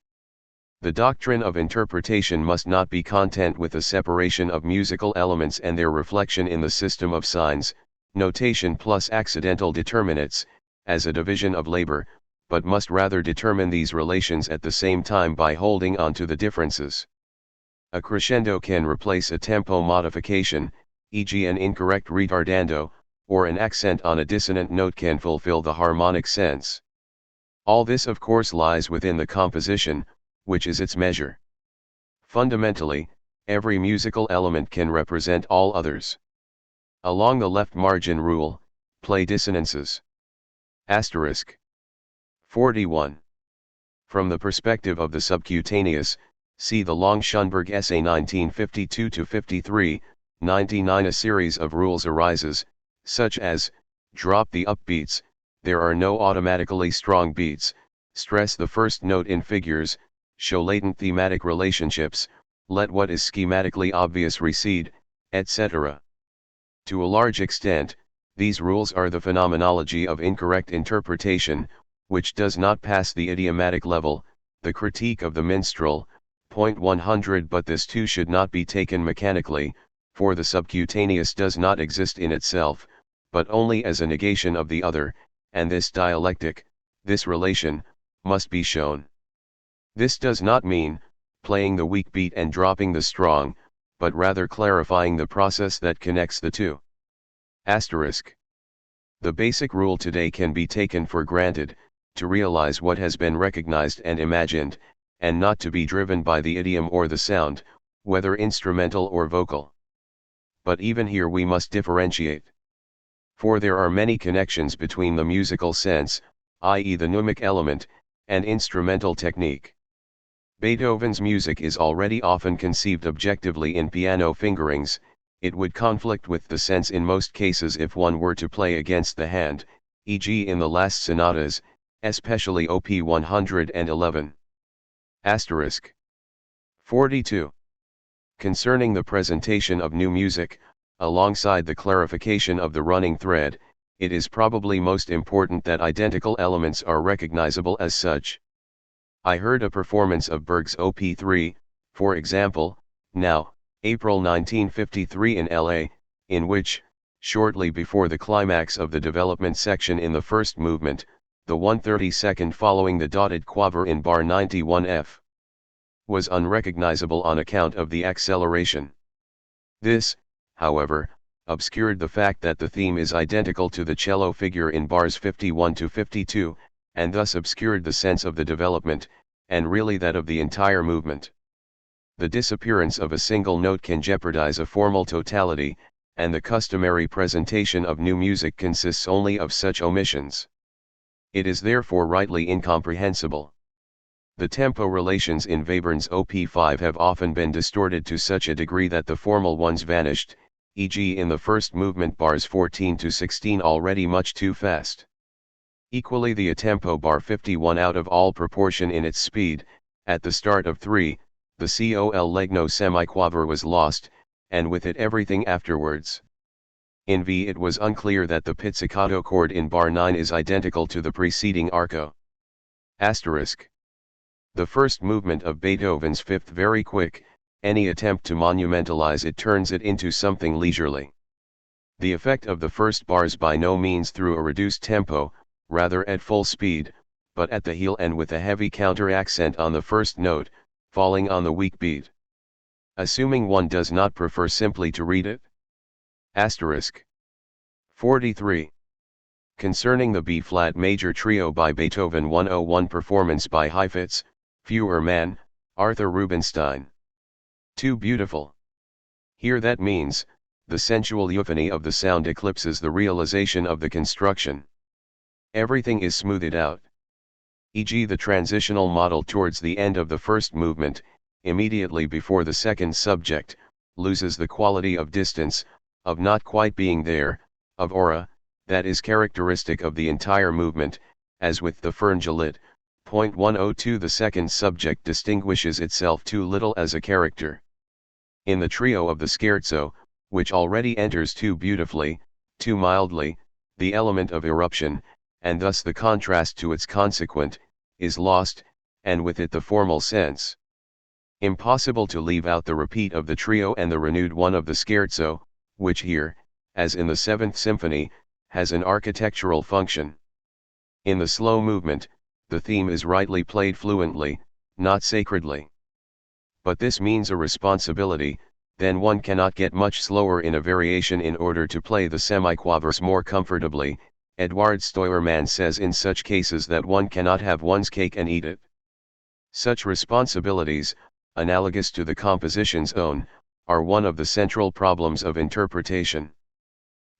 The doctrine of interpretation must not be content with the separation of musical elements and their reflection in the system of signs, notation plus accidental determinates, as a division of labor, but must rather determine these relations at the same time by holding on to the differences. A crescendo can replace a tempo modification, e.g. an incorrect ritardando, or an accent on a dissonant note can fulfill the harmonic sense. All this of course lies within the composition, which is its measure. Fundamentally, every musical element can represent all others. Along the left margin rule, play dissonances. Asterisk. 41. From the perspective of the subcutaneous, see the Long-Schönberg essay 1952-53, 99. A series of rules arises, such as, drop the upbeats, there are no automatically strong beats, stress the first note in figures, show latent thematic relationships, let what is schematically obvious recede, etc. To a large extent, these rules are the phenomenology of incorrect interpretation, which does not pass the idiomatic level, the critique of the minstrel, point 100. But this too should not be taken mechanically, for the subcutaneous does not exist in itself, but only as a negation of the other, and this dialectic, this relation, must be shown. This does not mean, playing the weak beat and dropping the strong, but rather clarifying the process that connects the two. Asterisk. The basic rule today can be taken for granted, to realize what has been recognized and imagined, and not to be driven by the idiom or the sound, whether instrumental or vocal. But even here we must differentiate. For there are many connections between the musical sense, i.e. the mnemic element, and instrumental technique. Beethoven's music is already often conceived objectively in piano fingerings. It would conflict with the sense in most cases if one were to play against the hand, e.g. in the last sonatas, especially Op. 111. Asterisk. 42. Concerning the presentation of new music, alongside the clarification of the running thread, it is probably most important that identical elements are recognizable as such. I heard a performance of Berg's Op. 3, for example, now, April 1953 in L.A., in which, shortly before the climax of the development section in the first movement, the 1/32 following the dotted quaver in bar 91F, was unrecognizable on account of the acceleration. This, however, obscured the fact that the theme is identical to the cello figure in bars 51 to 52, and thus obscured the sense of the development, and really that of the entire movement. The disappearance of a single note can jeopardize a formal totality, and the customary presentation of new music consists only of such omissions. It is therefore rightly incomprehensible. The tempo relations in Webern's Op. 5 have often been distorted to such a degree that the formal ones vanished, e.g. in the first movement bars 14 to 16 already much too fast. Equally the tempo bar 51 out of all proportion in its speed, at the start of 3, the col legno semiquaver was lost, and with it everything afterwards. In V it was unclear that the pizzicato chord in bar 9 is identical to the preceding arco. Asterisk. The first movement of Beethoven's Fifth very quick, any attempt to monumentalize it turns it into something leisurely. The effect of the first bars by no means through a reduced tempo, rather at full speed, but at the heel and with a heavy counter accent on the first note, falling on the weak beat. Assuming one does not prefer simply to read it. Asterisk. 43. Concerning the B-flat major trio by Beethoven 101 performance by Heifetz, Feuermann, Arthur Rubinstein. Too beautiful. Here that means, the sensual euphony of the sound eclipses the realization of the construction. Everything is smoothed out. E.g. the transitional model towards the end of the first movement, immediately before the second subject, loses the quality of distance, of not quite being there, of aura, that is characteristic of the entire movement, as with the Ferngelit. 102 The second subject distinguishes itself too little as a character. In the trio of the scherzo, which already enters too beautifully, too mildly, the element of eruption, and thus the contrast to its consequent, is lost, and with it the formal sense. Impossible to leave out the repeat of the trio and the renewed one of the scherzo, which here, as in the Seventh Symphony, has an architectural function. In the slow movement, the theme is rightly played fluently, not sacredly. But this means a responsibility, then one cannot get much slower in a variation in order to play the semiquavers more comfortably. Eduard Steuermann says in such cases that one cannot have one's cake and eat it. Such responsibilities, analogous to the composition's own, are one of the central problems of interpretation.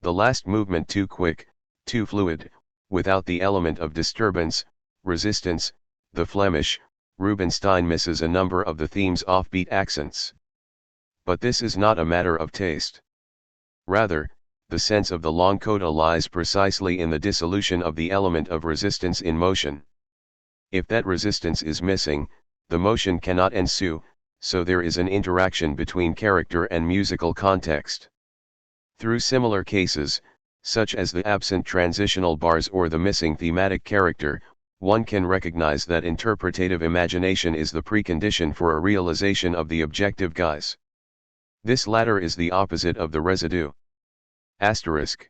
The last movement too quick, too fluid, without the element of disturbance, resistance, the Flemish, Rubinstein misses a number of the theme's offbeat accents. But this is not a matter of taste. Rather, the sense of the long coda lies precisely in the dissolution of the element of resistance in motion. If that resistance is missing, the motion cannot ensue, so there is an interaction between character and musical context. Through similar cases, such as the absent transitional bars or the missing thematic character, one can recognize that interpretative imagination is the precondition for a realization of the objective guise. This latter is the opposite of the residue. Asterisk.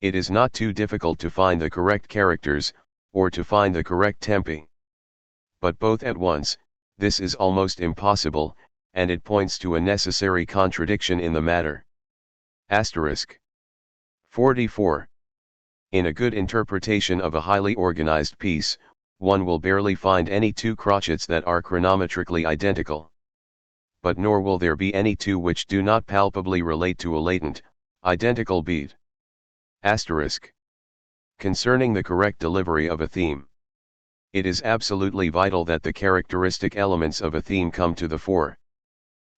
It is not too difficult to find the correct characters, or to find the correct tempi. But both at once, this is almost impossible, and it points to a necessary contradiction in the matter. Asterisk. 44. In a good interpretation of a highly organized piece, one will barely find any two crotchets that are chronometrically identical. But nor will there be any two which do not palpably relate to a latent, identical beat. Asterisk. Concerning the correct delivery of a theme. It is absolutely vital that the characteristic elements of a theme come to the fore.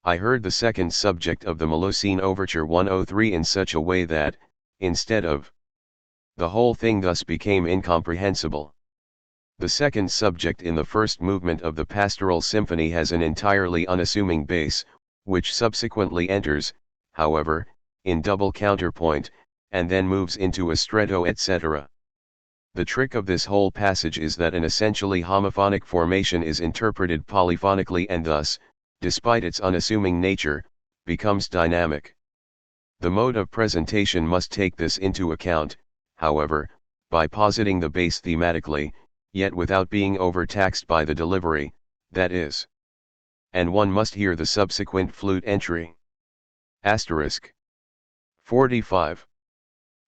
I heard the second subject of the Melusine Overture 103 in such a way that, instead of, the whole thing thus became incomprehensible. The second subject in the first movement of the Pastoral Symphony has an entirely unassuming bass, which subsequently enters, however, in double counterpoint, and then moves into a stretto etc. The trick of this whole passage is that an essentially homophonic formation is interpreted polyphonically and thus, despite its unassuming nature, becomes dynamic. The mode of presentation must take this into account, however, by positing the bass thematically, yet without being overtaxed by the delivery, that is. And one must hear the subsequent flute entry. Asterisk. 45.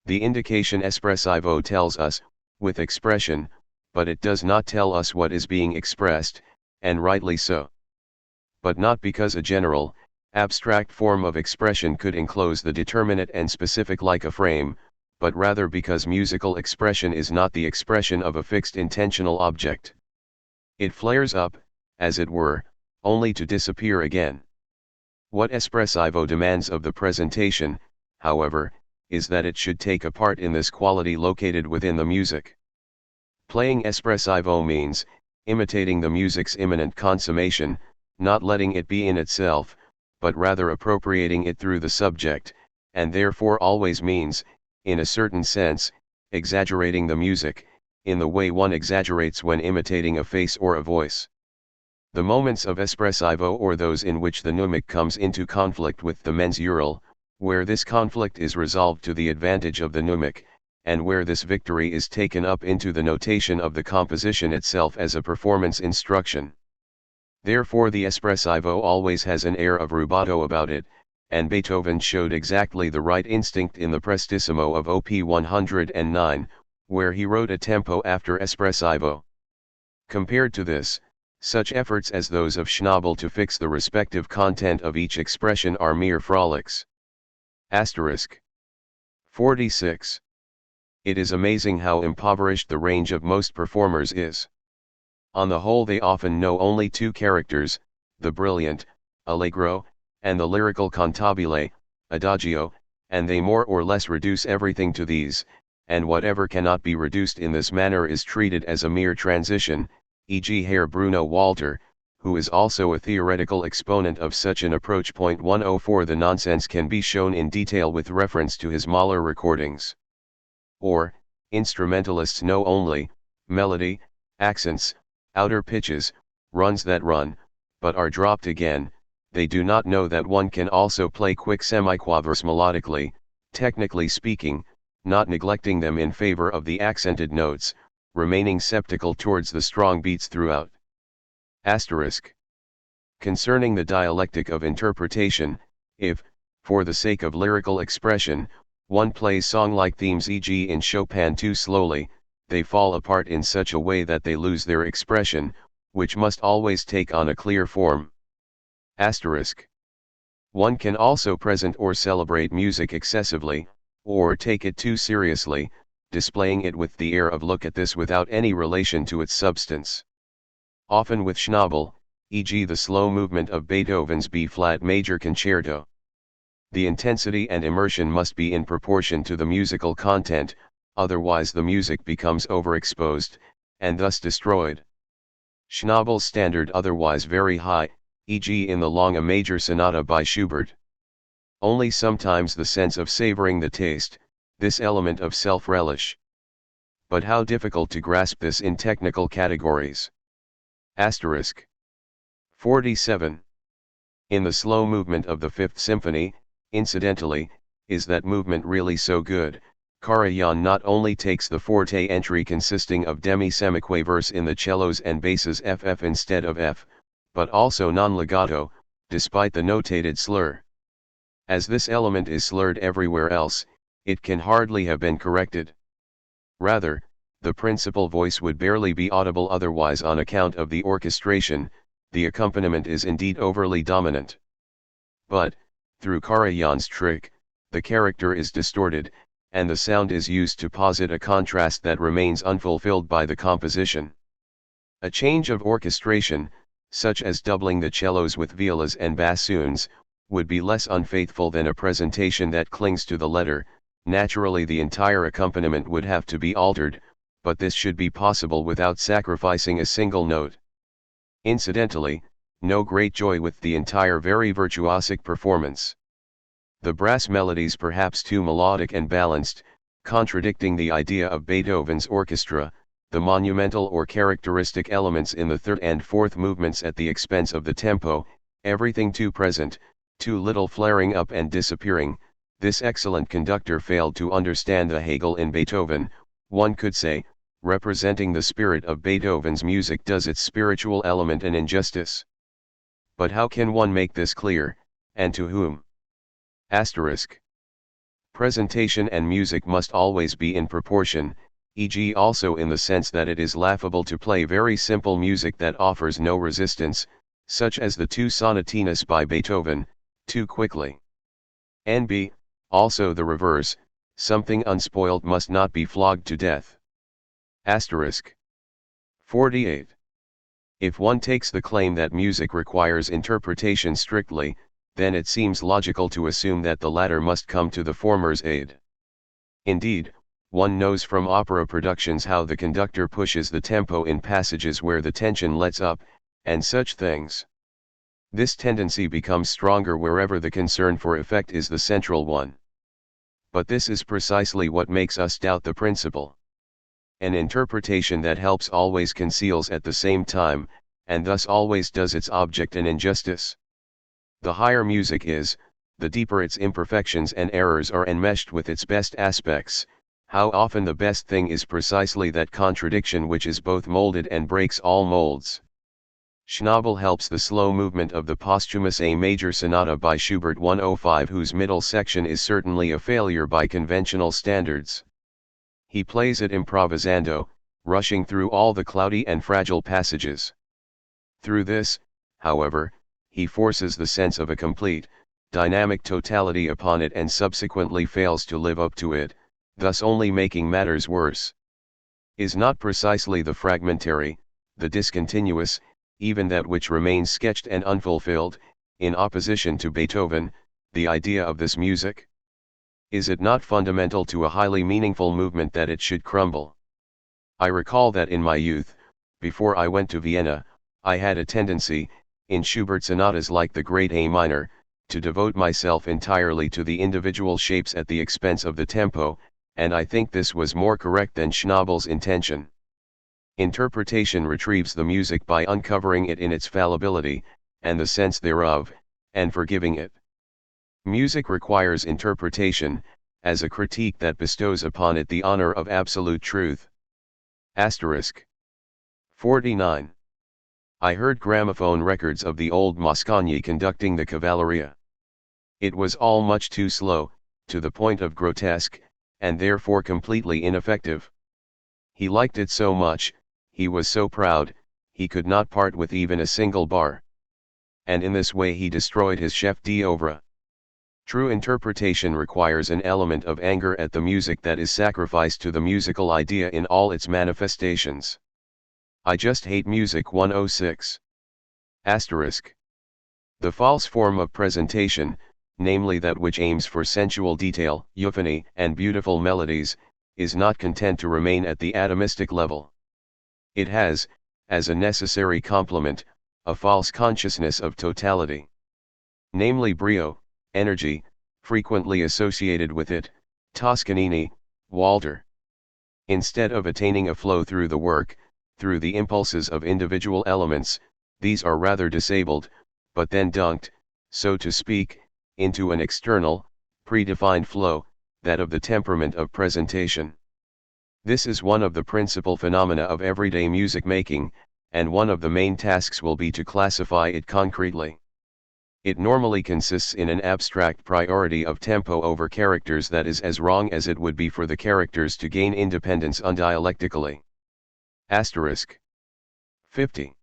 The indication espressivo tells us, with expression, but it does not tell us what is being expressed, and rightly so. But not because a general, abstract form of expression could enclose the determinate and specific like a frame, but rather because musical expression is not the expression of a fixed intentional object. It flares up, as it were, only to disappear again. What espressivo demands of the presentation, however, is that it should take a part in this quality located within the music. Playing espressivo means, imitating the music's imminent consummation, not letting it be in itself, but rather appropriating it through the subject, and therefore always means, in a certain sense, exaggerating the music, in the way one exaggerates when imitating a face or a voice. The moments of espressivo or those in which the pneumic comes into conflict with the mensural, where this conflict is resolved to the advantage of the pneumic, and where this victory is taken up into the notation of the composition itself as a performance instruction. Therefore the espressivo always has an air of rubato about it, and Beethoven showed exactly the right instinct in the Prestissimo of Op. 109, where he wrote a tempo after espressivo. Compared to this, such efforts as those of Schnabel to fix the respective content of each expression are mere frolics. Asterisk. 46. It is amazing how impoverished the range of most performers is. On the whole they often know only two characters, the brilliant, allegro, and the lyrical cantabile, adagio, and they more or less reduce everything to these, and whatever cannot be reduced in this manner is treated as a mere transition, e.g. Herr Bruno Walter, who is also a theoretical exponent of such an approach. 104 The nonsense can be shown in detail with reference to his Mahler recordings. Or, instrumentalists know only, melody, accents, outer pitches, runs that run, but are dropped again. They do not know that one can also play quick semiquavers melodically, technically speaking, not neglecting them in favor of the accented notes, remaining sceptical towards the strong beats throughout. Asterisk. Concerning the dialectic of interpretation, if, for the sake of lyrical expression, one plays song-like themes e.g. in Chopin too slowly, they fall apart in such a way that they lose their expression, which must always take on a clear form. Asterisk. One can also present or celebrate music excessively, or take it too seriously, displaying it with the air of look at this without any relation to its substance. often with Schnabel, e.g. the slow movement of Beethoven's B-flat major concerto. The intensity and immersion must be in proportion to the musical content, otherwise the music becomes overexposed, and thus destroyed. Schnabel's standard otherwise very high, e.g. in the Long A major sonata by Schubert. Only sometimes the sense of savoring the taste, this element of self-relish. But how difficult to grasp this in technical categories. Asterisk. 47. In the slow movement of the Fifth Symphony, incidentally, is that movement really so good? Karajan not only takes the forte entry consisting of demi-semiquavers in the cellos and basses FF instead of F, but also non-legato, despite the notated slur. As this element is slurred everywhere else, it can hardly have been corrected. Rather, the principal voice would barely be audible otherwise on account of the orchestration, the accompaniment is indeed overly dominant. But, through Karajan's trick, the character is distorted, and the sound is used to posit a contrast that remains unfulfilled by the composition. A change of orchestration, such as doubling the cellos with violas and bassoons, would be less unfaithful than a presentation that clings to the letter. Naturally the entire accompaniment would have to be altered, but this should be possible without sacrificing a single note. Incidentally, no great joy with the entire very virtuosic performance. The brass melodies perhaps too melodic and balanced, contradicting the idea of Beethoven's orchestra, the monumental or characteristic elements in the third and fourth movements at the expense of the tempo, everything too present, too little flaring up and disappearing. This excellent conductor failed to understand the Hegel in Beethoven, one could say, representing the spirit of Beethoven's music does its spiritual element an injustice. But how can one make this clear, and to whom? Asterisk. Presentation and music must always be in proportion, e.g. also in the sense that it is laughable to play very simple music that offers no resistance, such as the two sonatinas by Beethoven, too quickly. N.B. Also the reverse, something unspoiled must not be flogged to death. Asterisk. 48. If one takes the claim that music requires interpretation strictly, then it seems logical to assume that the latter must come to the former's aid. Indeed, one knows from opera productions how the conductor pushes the tempo in passages where the tension lets up, and such things. This tendency becomes stronger wherever the concern for effect is the central one. But this is precisely what makes us doubt the principle. An interpretation that helps always conceals at the same time, and thus always does its object an injustice. The higher music is, the deeper its imperfections and errors are enmeshed with its best aspects. How often the best thing is precisely that contradiction which is both molded and breaks all molds. Schnabel helps the slow movement of the posthumous A major sonata by Schubert 105, whose middle section is certainly a failure by conventional standards. He plays it improvisando, rushing through all the cloudy and fragile passages. Through this, however, he forces the sense of a complete, dynamic totality upon it and subsequently fails to live up to it, thus only making matters worse. Is not precisely the fragmentary, the discontinuous, even that which remains sketched and unfulfilled, in opposition to Beethoven, the idea of this music? Is it not fundamental to a highly meaningful movement that it should crumble? I recall that in my youth, before I went to Vienna, I had a tendency, in Schubert sonatas like the great A minor, to devote myself entirely to the individual shapes at the expense of the tempo, and I think this was more correct than Schnabel's intention. Interpretation retrieves the music by uncovering it in its fallibility, and the sense thereof, and forgiving it. Music requires interpretation, as a critique that bestows upon it the honor of absolute truth. Asterisk. 49. I heard gramophone records of the old Mosconi conducting the Cavalleria. It was all much too slow, to the point of grotesque, and therefore completely ineffective. He liked it so much, he was so proud, he could not part with even a single bar. And in this way he destroyed his chef d'oeuvre. True interpretation requires an element of anger at the music that is sacrificed to the musical idea in all its manifestations. I just hate music 106. Asterisk. The false form of presentation, namely that which aims for sensual detail, euphony, and beautiful melodies, is not content to remain at the atomistic level. It has, as a necessary complement, a false consciousness of totality. Namely brio, energy, frequently associated with it, Toscanini, Walter. Instead of attaining a flow through the work, through the impulses of individual elements, these are rather disabled, but then dunked, so to speak, into an external, predefined flow, that of the temperament of presentation. This is one of the principal phenomena of everyday music making, and one of the main tasks will be to classify it concretely. It normally consists in an abstract priority of tempo over characters that is as wrong as it would be for the characters to gain independence undialectically. Asterisk. 50.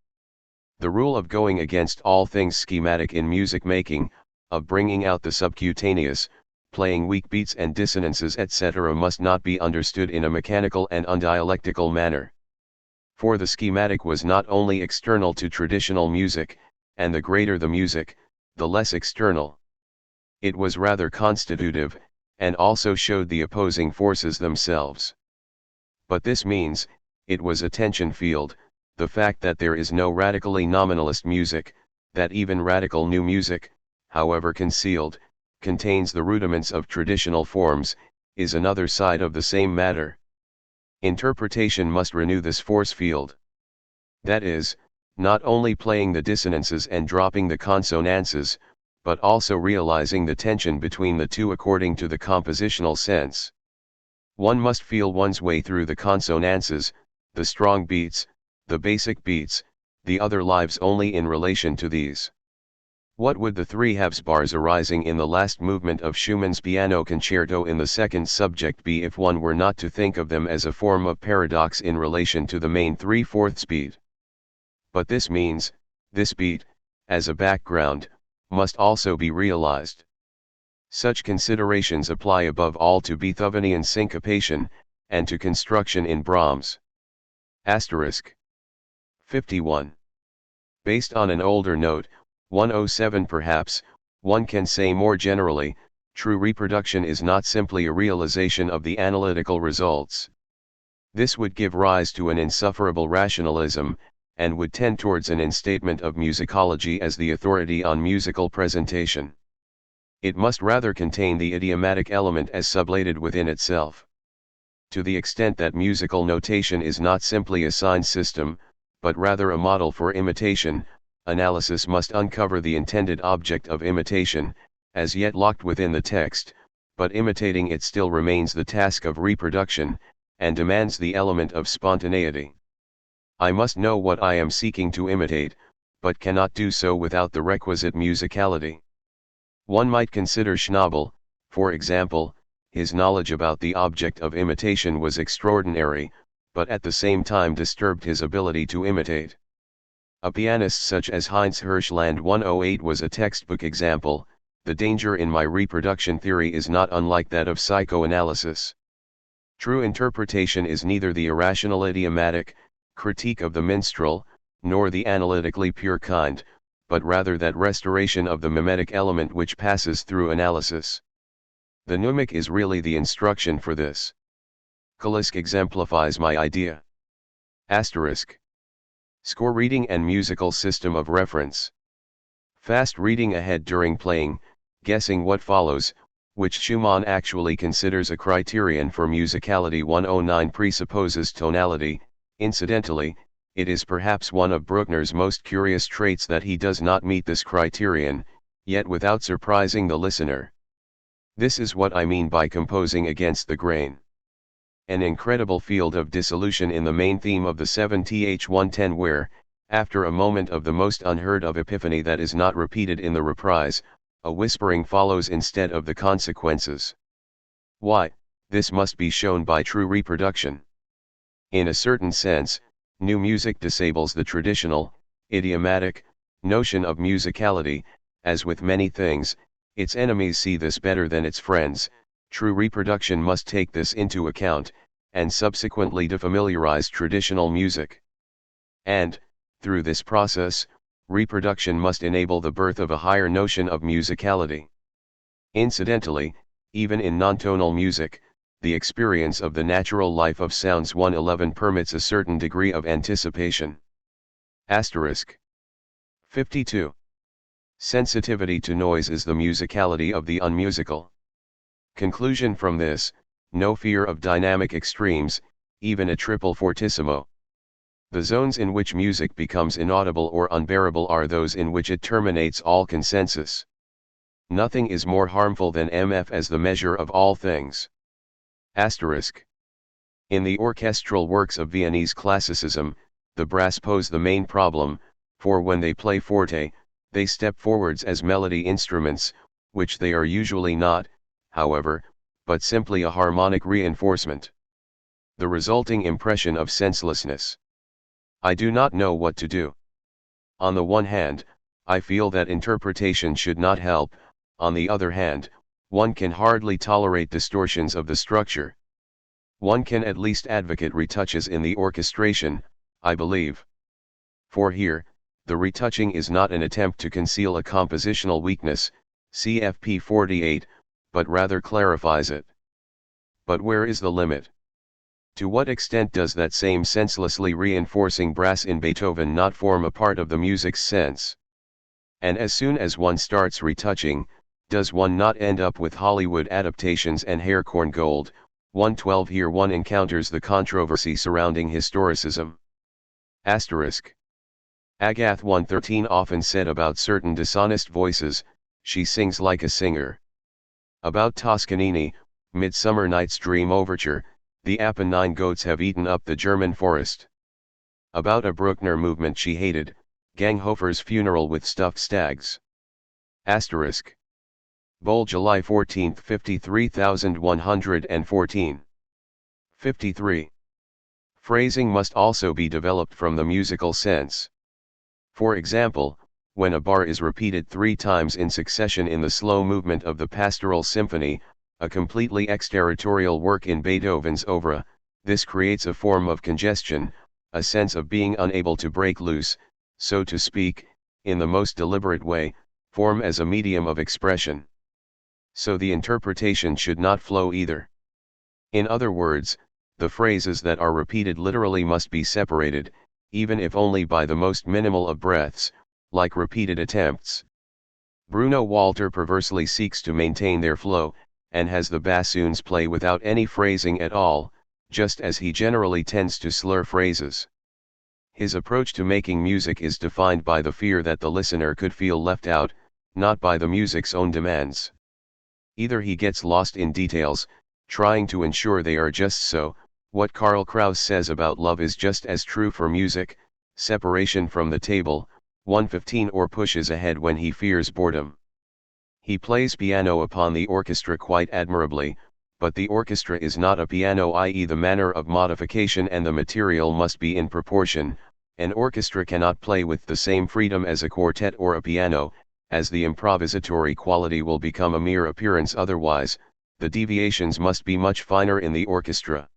The rule of going against all things schematic in music making, of bringing out the subcutaneous, playing weak beats and dissonances etc. must not be understood in a mechanical and undialectical manner. For the schematic was not only external to traditional music, and the greater the music, the less external. It was rather constitutive, and also showed the opposing forces themselves. But this means, it was a tension field, the fact that there is no radically nominalist music, that even radical new music, however concealed, contains the rudiments of traditional forms, is another side of the same matter. Interpretation must renew this force field. That is, not only playing the dissonances and dropping the consonances, but also realizing the tension between the two according to the compositional sense. One must feel one's way through the consonances, the strong beats, the basic beats, the other lives only in relation to these. What would the three halves bars arising in the last movement of Schumann's piano concerto in the second subject be if one were not to think of them as a form of paradox in relation to the main 3/4 beat? But this means, this beat, as a background, must also be realized. Such considerations apply above all to Beethovenian syncopation, and to construction in Brahms. Asterisk. 51. Based on an older note, 107 perhaps, one can say more generally, true reproduction is not simply a realization of the analytical results. This would give rise to an insufferable rationalism, and would tend towards an instatement of musicology as the authority on musical presentation. It must rather contain the idiomatic element as sublated within itself. To the extent that musical notation is not simply a sign system, but rather a model for imitation, analysis must uncover the intended object of imitation, as yet locked within the text, but imitating it still remains the task of reproduction, and demands the element of spontaneity. I must know what I am seeking to imitate, but cannot do so without the requisite musicality. One might consider Schnabel, for example. His knowledge about the object of imitation was extraordinary, but at the same time disturbed his ability to imitate. A pianist such as Heinz Hirschland 108 was a textbook example. The danger in my reproduction theory is not unlike that of psychoanalysis. True interpretation is neither the irrational idiomatic critique of the minstrel, nor the analytically pure kind, but rather that restoration of the mimetic element which passes through analysis. The mnemic is really the instruction for this. Kalisk exemplifies my idea. Asterisk. Score reading and musical system of reference. Fast reading ahead during playing, guessing what follows, which Schumann actually considers a criterion for musicality 109 presupposes tonality. Incidentally, it is perhaps one of Bruckner's most curious traits that he does not meet this criterion, yet without surprising the listener. This is what I mean by composing against the grain. An incredible field of dissolution in the main theme of the 7th-110 where, after a moment of the most unheard of epiphany that is not repeated in the reprise, a whispering follows instead of the consequences. Why, this must be shown by true reproduction. In a certain sense, new music disables the traditional, idiomatic, notion of musicality. As with many things, its enemies see this better than its friends. True reproduction must take this into account, and subsequently defamiliarize traditional music. And, through this process, reproduction must enable the birth of a higher notion of musicality. Incidentally, even in non-tonal music, the experience of the natural life of sounds 111 permits a certain degree of anticipation. Asterisk. 52. Sensitivity to noise is the musicality of the unmusical. Conclusion from this: no fear of dynamic extremes, even a triple fortissimo. The zones in which music becomes inaudible or unbearable are those in which it terminates all consensus. Nothing is more harmful than MF as the measure of all things. Asterisk. In the orchestral works of Viennese classicism, the brass pose the main problem, for when they play forte, they step forwards as melody instruments, which they are usually not, however, but simply a harmonic reinforcement. The resulting impression of senselessness. I do not know what to do. On the one hand, I feel that interpretation should not help. On the other hand, one can hardly tolerate distortions of the structure. One can at least advocate retouches in the orchestration, I believe. For here, the retouching is not an attempt to conceal a compositional weakness, CFP 48, but rather clarifies it. But where is the limit? To what extent does that same senselessly reinforcing brass in Beethoven not form a part of the music's sense? And as soon as one starts retouching, does one not end up with Hollywood adaptations and haircorn gold? 112. Here one encounters the controversy surrounding historicism. Asterisk. Agath 113 often said about certain dishonest voices, she sings like a singer. About Toscanini, Midsummer Night's Dream Overture, the Apennine goats have eaten up the German forest. About a Bruckner movement she hated, Ganghofer's funeral with stuffed stags. Asterisk. Boll, July 14, 53114. 53. Phrasing must also be developed from the musical sense. For example, when a bar is repeated 3 times in succession in the slow movement of the Pastoral Symphony, a completely exterritorial work in Beethoven's opera, this creates a form of congestion, a sense of being unable to break loose, so to speak, in the most deliberate way, form as a medium of expression. So the interpretation should not flow either. In other words, the phrases that are repeated literally must be separated, even if only by the most minimal of breaths, like repeated attempts. Bruno Walter perversely seeks to maintain their flow, and has the bassoons play without any phrasing at all, just as he generally tends to slur phrases. His approach to making music is defined by the fear that the listener could feel left out, not by the music's own demands. Either he gets lost in details, trying to ensure they are just so. What Karl Kraus says about love is just as true for music: separation from the table, 115, or pushes ahead when he fears boredom. He plays piano upon the orchestra quite admirably, but the orchestra is not a piano, i.e. the manner of modification and the material must be in proportion. An orchestra cannot play with the same freedom as a quartet or a piano, as the improvisatory quality will become a mere appearance otherwise. The deviations must be much finer in the orchestra.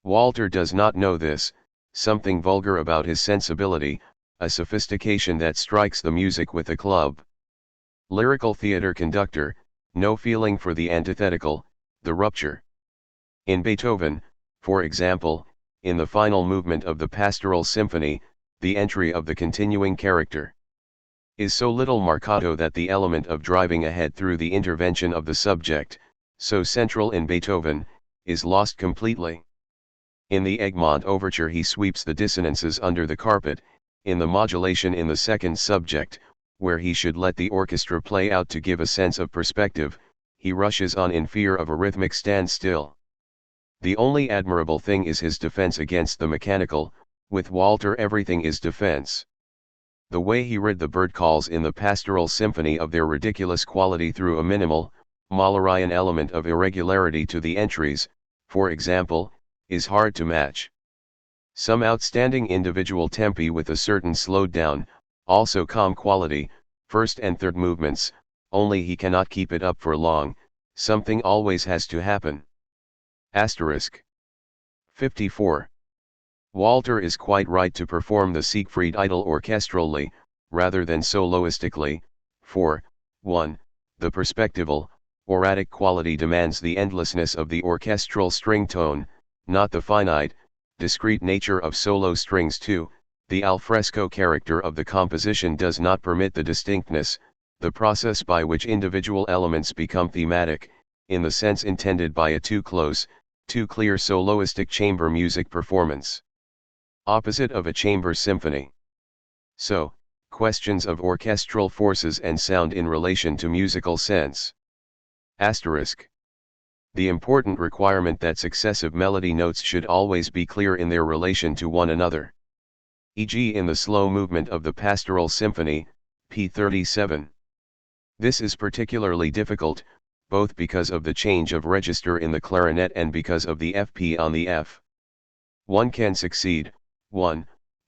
Walter does not know this, something vulgar about his sensibility, a sophistication that strikes the music with a club. Lyrical theater conductor, no feeling for the antithetical, the rupture. In Beethoven, for example, in the final movement of the Pastoral Symphony, the entry of the continuing character is so little marcato that the element of driving ahead through the intervention of the subject, so central in Beethoven, is lost completely. In the Egmont Overture he sweeps the dissonances under the carpet. In the modulation in the second subject, where he should let the orchestra play out to give a sense of perspective, he rushes on in fear of a rhythmic standstill. The only admirable thing is his defense against the mechanical. With Walter everything is defense. The way he rid the bird calls in the Pastoral Symphony of their ridiculous quality through a minimal, Mahlerian element of irregularity to the entries, for example, is hard to match. Some outstanding individual tempi with a certain slowed down, also calm quality, first and third movements, only he cannot keep it up for long, something always has to happen. Asterisk. 54. Walter is quite right to perform the Siegfried Idyll orchestrally, rather than soloistically, for, 1. The perspectival, oratic quality demands the endlessness of the orchestral string tone, not the finite, discrete nature of solo strings. 2. The alfresco character of the composition does not permit the distinctness, the process by which individual elements become thematic, in the sense intended by a too close, too clear soloistic chamber music performance. Opposite of a chamber symphony. So, questions of orchestral forces and sound in relation to musical sense. Asterisk. The important requirement that successive melody notes should always be clear in their relation to one another. E.g. in the slow movement of the Pastoral Symphony, p. 37. This is particularly difficult, both because of the change of register in the clarinet and because of the FP on the F. One can succeed, 1.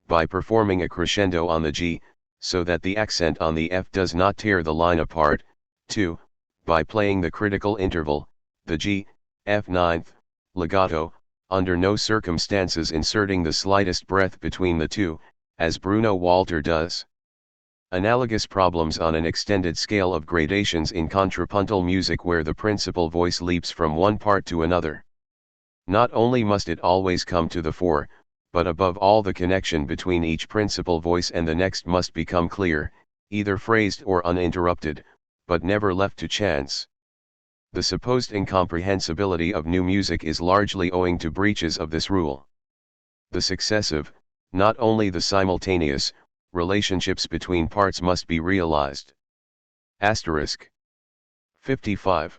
By performing a crescendo on the G, so that the accent on the F does not tear the line apart. 2. By playing the critical interval, the G, F ninth, legato, under no circumstances inserting the slightest breath between the two, as Bruno Walter does. Analogous problems on an extended scale of gradations in contrapuntal music where the principal voice leaps from one part to another. Not only must it always come to the fore, but above all the connection between each principal voice and the next must become clear, either phrased or uninterrupted, but never left to chance. The supposed incomprehensibility of new music is largely owing to breaches of this rule. The successive, not only the simultaneous, relationships between parts must be realized. Asterisk. 55.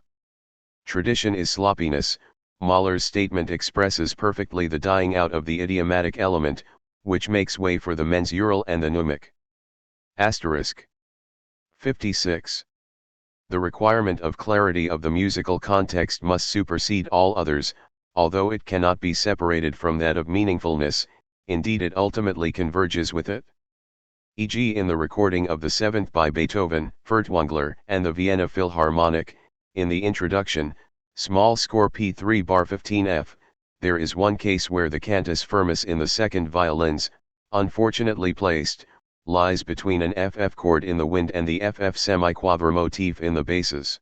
Tradition is sloppiness. Mahler's statement expresses perfectly the dying out of the idiomatic element, which makes way for the mensural and the mnemic. Asterisk. 56. The requirement of clarity of the musical context must supersede all others, although it cannot be separated from that of meaningfulness, indeed it ultimately converges with it. E.g. in the recording of the Seventh by Beethoven, Furtwängler, and the Vienna Philharmonic, in the introduction, small score p3 bar 15f, there is one case where the cantus firmus in the second violins, unfortunately placed, lies between an FF chord in the wind and the FF semiquaver motif in the basses.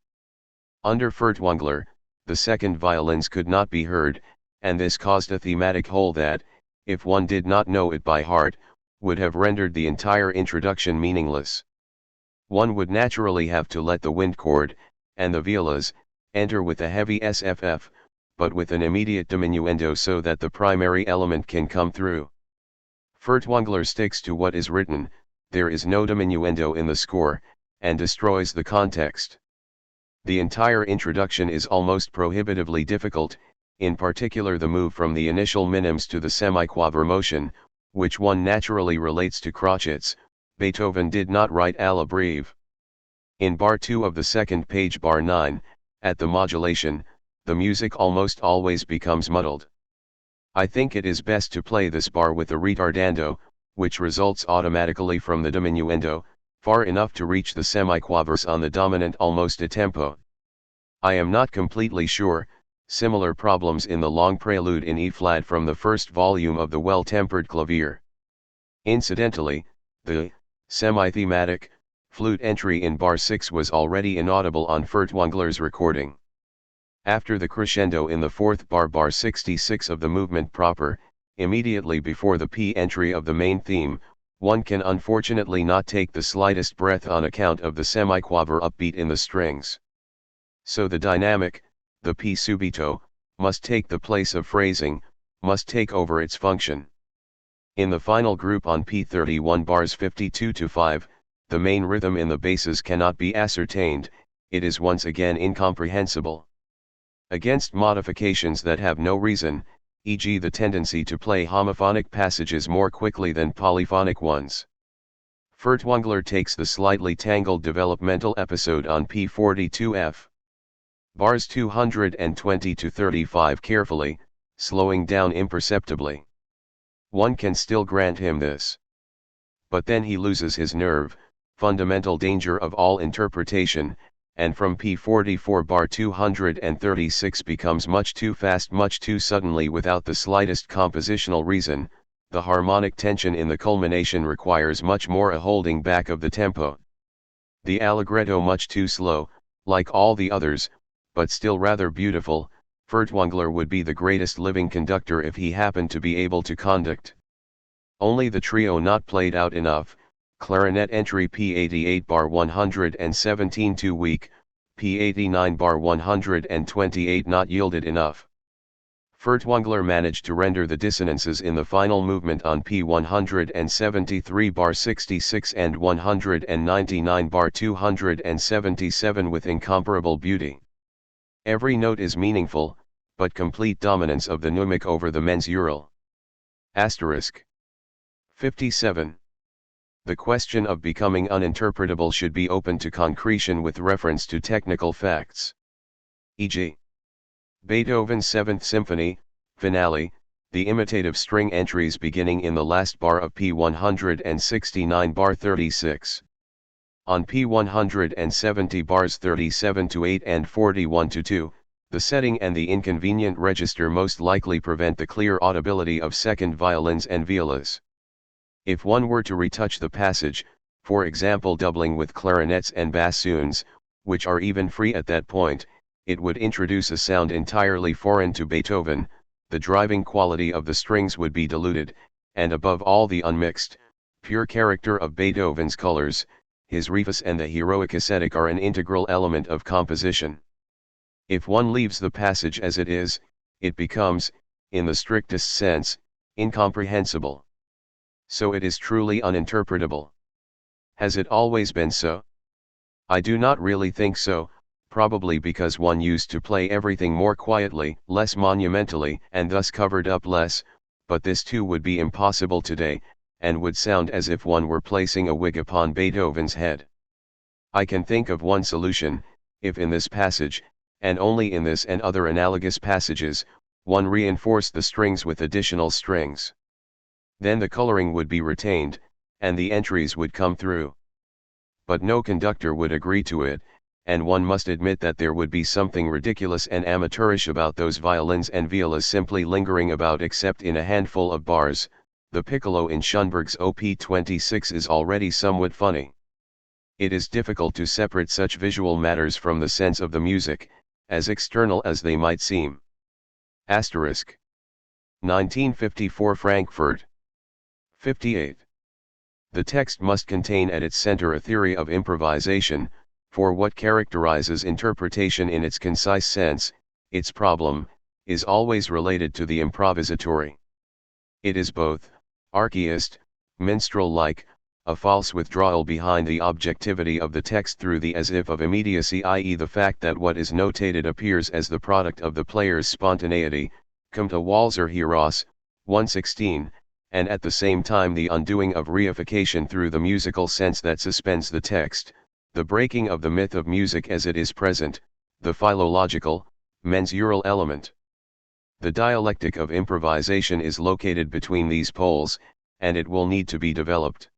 Under Furtwängler, the second violins could not be heard, and this caused a thematic hole that, if one did not know it by heart, would have rendered the entire introduction meaningless. One would naturally have to let the wind chord, and the violas, enter with a heavy SFF, but with an immediate diminuendo so that the primary element can come through. Furtwängler sticks to what is written, there is no diminuendo in the score, and destroys the context. The entire introduction is almost prohibitively difficult, in particular the move from the initial minims to the semiquaver motion, which one naturally relates to crotchets. Beethoven did not write alla breve. In bar 2 of the second page bar 9, at the modulation, the music almost always becomes muddled. I think it is best to play this bar with a retardando, which results automatically from the diminuendo, far enough to reach the semiquavers on the dominant almost a tempo. I am not completely sure. Similar problems in the long prelude in E-flat from the first volume of the Well-Tempered Clavier. Incidentally, the semi-thematic flute entry in bar 6 was already inaudible on Furtwängler's recording. After the crescendo in the fourth bar, bar 66 of the movement proper, immediately before the P entry of the main theme, one can unfortunately not take the slightest breath on account of the semiquaver upbeat in the strings. So the dynamic, the P subito, must take the place of phrasing, must take over its function. In the final group on P31 bars 52 to 5, the main rhythm in the basses cannot be ascertained, it is once again incomprehensible. Against modifications that have no reason, e.g. the tendency to play homophonic passages more quickly than polyphonic ones. Furtwängler takes the slightly tangled developmental episode on P42F. Bars 220 to 35 carefully, slowing down imperceptibly. One can still grant him this. But then he loses his nerve, fundamental danger of all interpretation, and from P44 bar 236 becomes much too fast, much too suddenly without the slightest compositional reason, the harmonic tension in the culmination requires much more a holding back of the tempo. The allegretto much too slow, like all the others, but still rather beautiful. Furtwängler would be the greatest living conductor if he happened to be able to conduct. Only the trio not played out enough. Clarinet entry P88 bar 117 too weak, P89 bar 128 not yielded enough. Furtwängler managed to render the dissonances in the final movement on P173 bar 66 and 199 bar 277 with incomparable beauty. Every note is meaningful, but complete dominance of the pneumic over the mensural. Asterisk. 57. The question of becoming uninterpretable should be open to concretion with reference to technical facts. E.g. Beethoven's 7th Symphony, Finale, the imitative string entries beginning in the last bar of P169 bar 36. On P170 bars 37 to 8 and 41 to 2, the setting and the inconvenient register most likely prevent the clear audibility of second violins and violas. If one were to retouch the passage, for example doubling with clarinets and bassoons, which are even free at that point, it would introduce a sound entirely foreign to Beethoven, the driving quality of the strings would be diluted, and above all the unmixed, pure character of Beethoven's colors, his rebus and the heroic ascetic are an integral element of composition. If one leaves the passage as it is, it becomes, in the strictest sense, incomprehensible. So it is truly uninterpretable. Has it always been so? I do not really think so, probably because one used to play everything more quietly, less monumentally, and thus covered up less, but this too would be impossible today, and would sound as if one were placing a wig upon Beethoven's head. I can think of one solution: if in this passage, and only in this and other analogous passages, one reinforced the strings with additional strings. Then the coloring would be retained, and the entries would come through. But no conductor would agree to it, and one must admit that there would be something ridiculous and amateurish about those violins and violas simply lingering about except in a handful of bars. The piccolo in Schoenberg's Op. 26 is already somewhat funny. It is difficult to separate such visual matters from the sense of the music, as external as they might seem. Asterisk. 1954 Frankfurt. 58. The text must contain at its center a theory of improvisation, for what characterizes interpretation in its concise sense, its problem, is always related to the improvisatory. It is both archaist, minstrel-like, a false withdrawal behind the objectivity of the text through the as if of immediacy, i.e. the fact that what is notated appears as the product of the player's spontaneity, cum to Walzer Heros, 116, and at the same time the undoing of reification through the musical sense that suspends the text, the breaking of the myth of music as it is present, the philological, mensural element. The dialectic of improvisation is located between these poles, and it will need to be developed.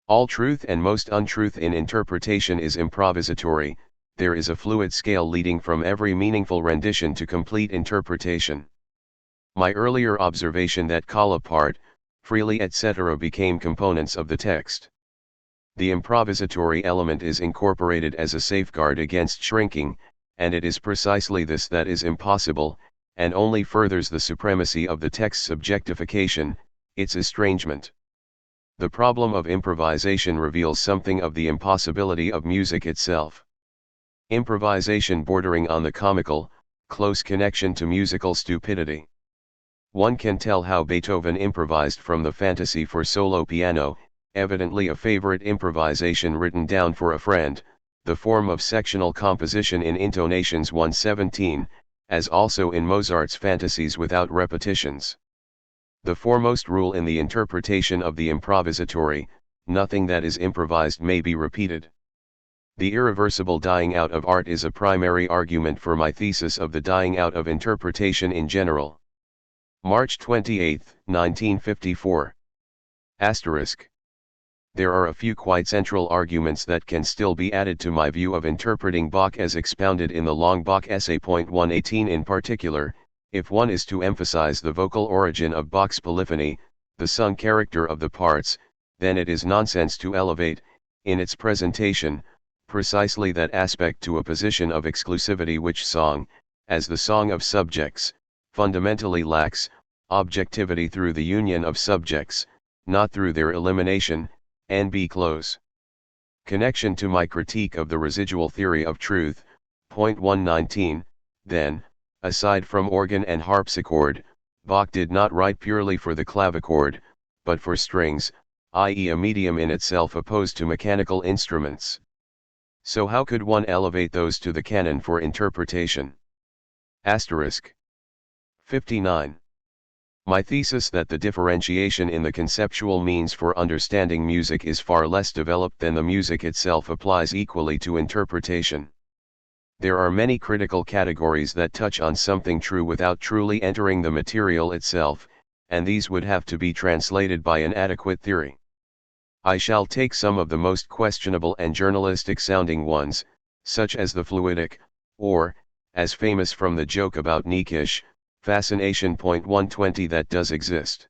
All truth and most untruth in interpretation is improvisatory. There is a fluid scale leading from every meaningful rendition to complete interpretation. My earlier observation that call apart, freely etc. became components of the text. The improvisatory element is incorporated as a safeguard against shrinking, and it is precisely this that is impossible, and only furthers the supremacy of the text's objectification, its estrangement. The problem of improvisation reveals something of the impossibility of music itself. Improvisation bordering on the comical, close connection to musical stupidity. One can tell how Beethoven improvised from the Fantasy for solo piano, evidently a favorite improvisation written down for a friend, the form of sectional composition in Intonations 117, as also in Mozart's fantasies without repetitions. The foremost rule in the interpretation of the improvisatory: nothing that is improvised may be repeated. The irreversible dying out of art is a primary argument for my thesis of the dying out of interpretation in general. March 28, 1954. Asterisk. There are a few quite central arguments that can still be added to my view of interpreting Bach as expounded in the long Bach essay. 118 in particular, if one is to emphasize the vocal origin of Bach's polyphony, the sung character of the parts, then it is nonsense to elevate, in its presentation, precisely that aspect to a position of exclusivity which song, as the song of subjects, fundamentally lacks, objectivity through the union of subjects, not through their elimination. N.B. Close. Connection to my critique of the residual theory of truth, point 119, then, aside from organ and harpsichord, Bach did not write purely for the clavichord, but for strings, i.e. a medium in itself opposed to mechanical instruments. So how could one elevate those to the canon for interpretation? Asterisk. 59. My thesis that the differentiation in the conceptual means for understanding music is far less developed than the music itself applies equally to interpretation. There are many critical categories that touch on something true without truly entering the material itself, and these would have to be translated by an adequate theory. I shall take some of the most questionable and journalistic sounding ones, such as the fluidic, or, as famous from the joke about Nietzsche, fascination. Point 120 that does exist.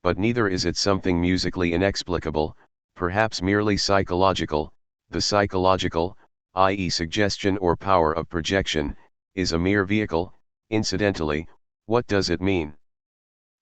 But neither is it something musically inexplicable, perhaps merely psychological. The psychological, i.e. suggestion or power of projection, is a mere vehicle. Incidentally, what does it mean?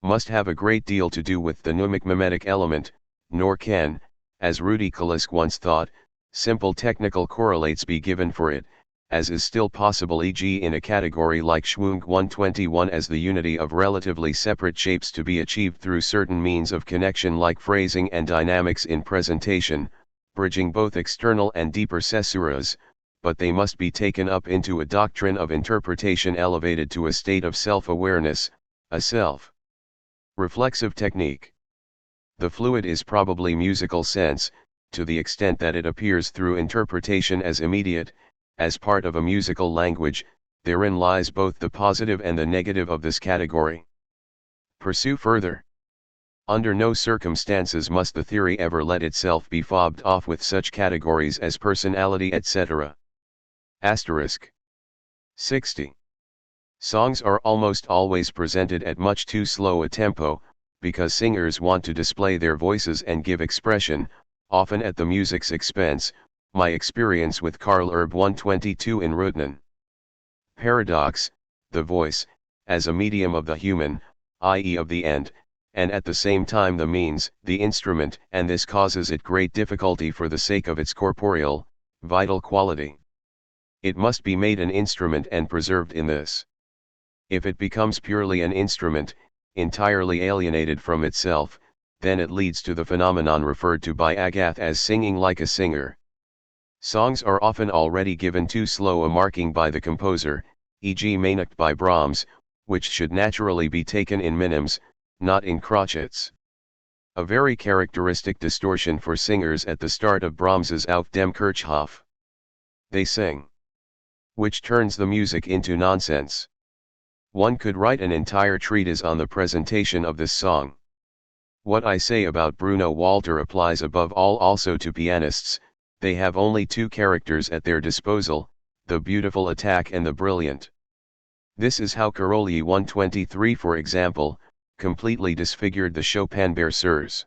Must have a great deal to do with the mnemic mimetic element, nor can, as Rudy Kalisk once thought, simple technical correlates be given for it, as is still possible, e.g. in a category like Schwung 121, as the unity of relatively separate shapes to be achieved through certain means of connection like phrasing and dynamics in presentation, bridging both external and deeper caesuras, but they must be taken up into a doctrine of interpretation elevated to a state of self-awareness, a self-reflexive technique. The fluid is probably musical sense, to the extent that it appears through interpretation as immediate, as part of a musical language. Therein lies both the positive and the negative of this category. Pursue further. Under no circumstances must the theory ever let itself be fobbed off with such categories as personality, etc. Asterisk. 60. Songs are almost always presented at much too slow a tempo, because singers want to display their voices and give expression, often at the music's expense. My experience with Karl Erb 122 in Rüttgen. Paradox, the voice, as a medium of the human, i.e. of the end, and at the same time the means, the instrument, and this causes it great difficulty for the sake of its corporeal, vital quality. It must be made an instrument and preserved in this. If it becomes purely an instrument, entirely alienated from itself, then it leads to the phenomenon referred to by Agath as singing like a singer. Songs are often already given too slow a marking by the composer, e.g. Mainacht by Brahms, which should naturally be taken in minims, not in crotchets. A very characteristic distortion for singers at the start of Brahms's Auf dem Kirchhof. They sing, which turns the music into nonsense. One could write an entire treatise on the presentation of this song. What I say about Bruno Walter applies above all also to pianists. They have only two characters at their disposal, the beautiful attack and the brilliant. This is how Karolyi 123, for example, completely disfigured the Chopin berceuse.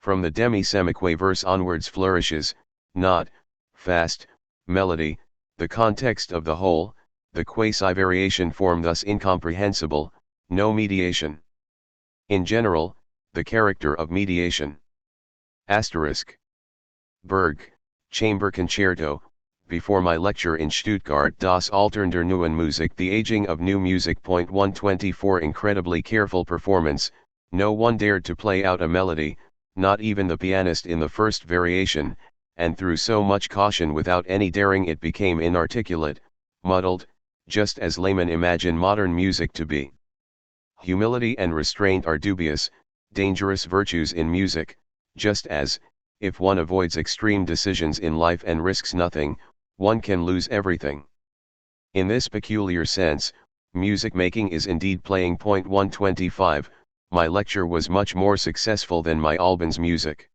From the demi-semiquaver verse onwards flourishes, not, fast, melody, the context of the whole, the quasi-variation form thus incomprehensible, no mediation. In general, the character of mediation. Asterisk. Berg, Chamber Concerto. Before my lecture in Stuttgart, Das Altern der Neuen Musik, The Aging of New Music. 124. Incredibly careful performance. No one dared to play out a melody, not even the pianist in the first variation, and through so much caution without any daring it became inarticulate, muddled, just as laymen imagine modern music to be. Humility and restraint are dubious, dangerous virtues in music, just as, if one avoids extreme decisions in life and risks nothing, one can lose everything. In this peculiar sense, music making is indeed playing. 125. My lecture was much more successful than my Albans music.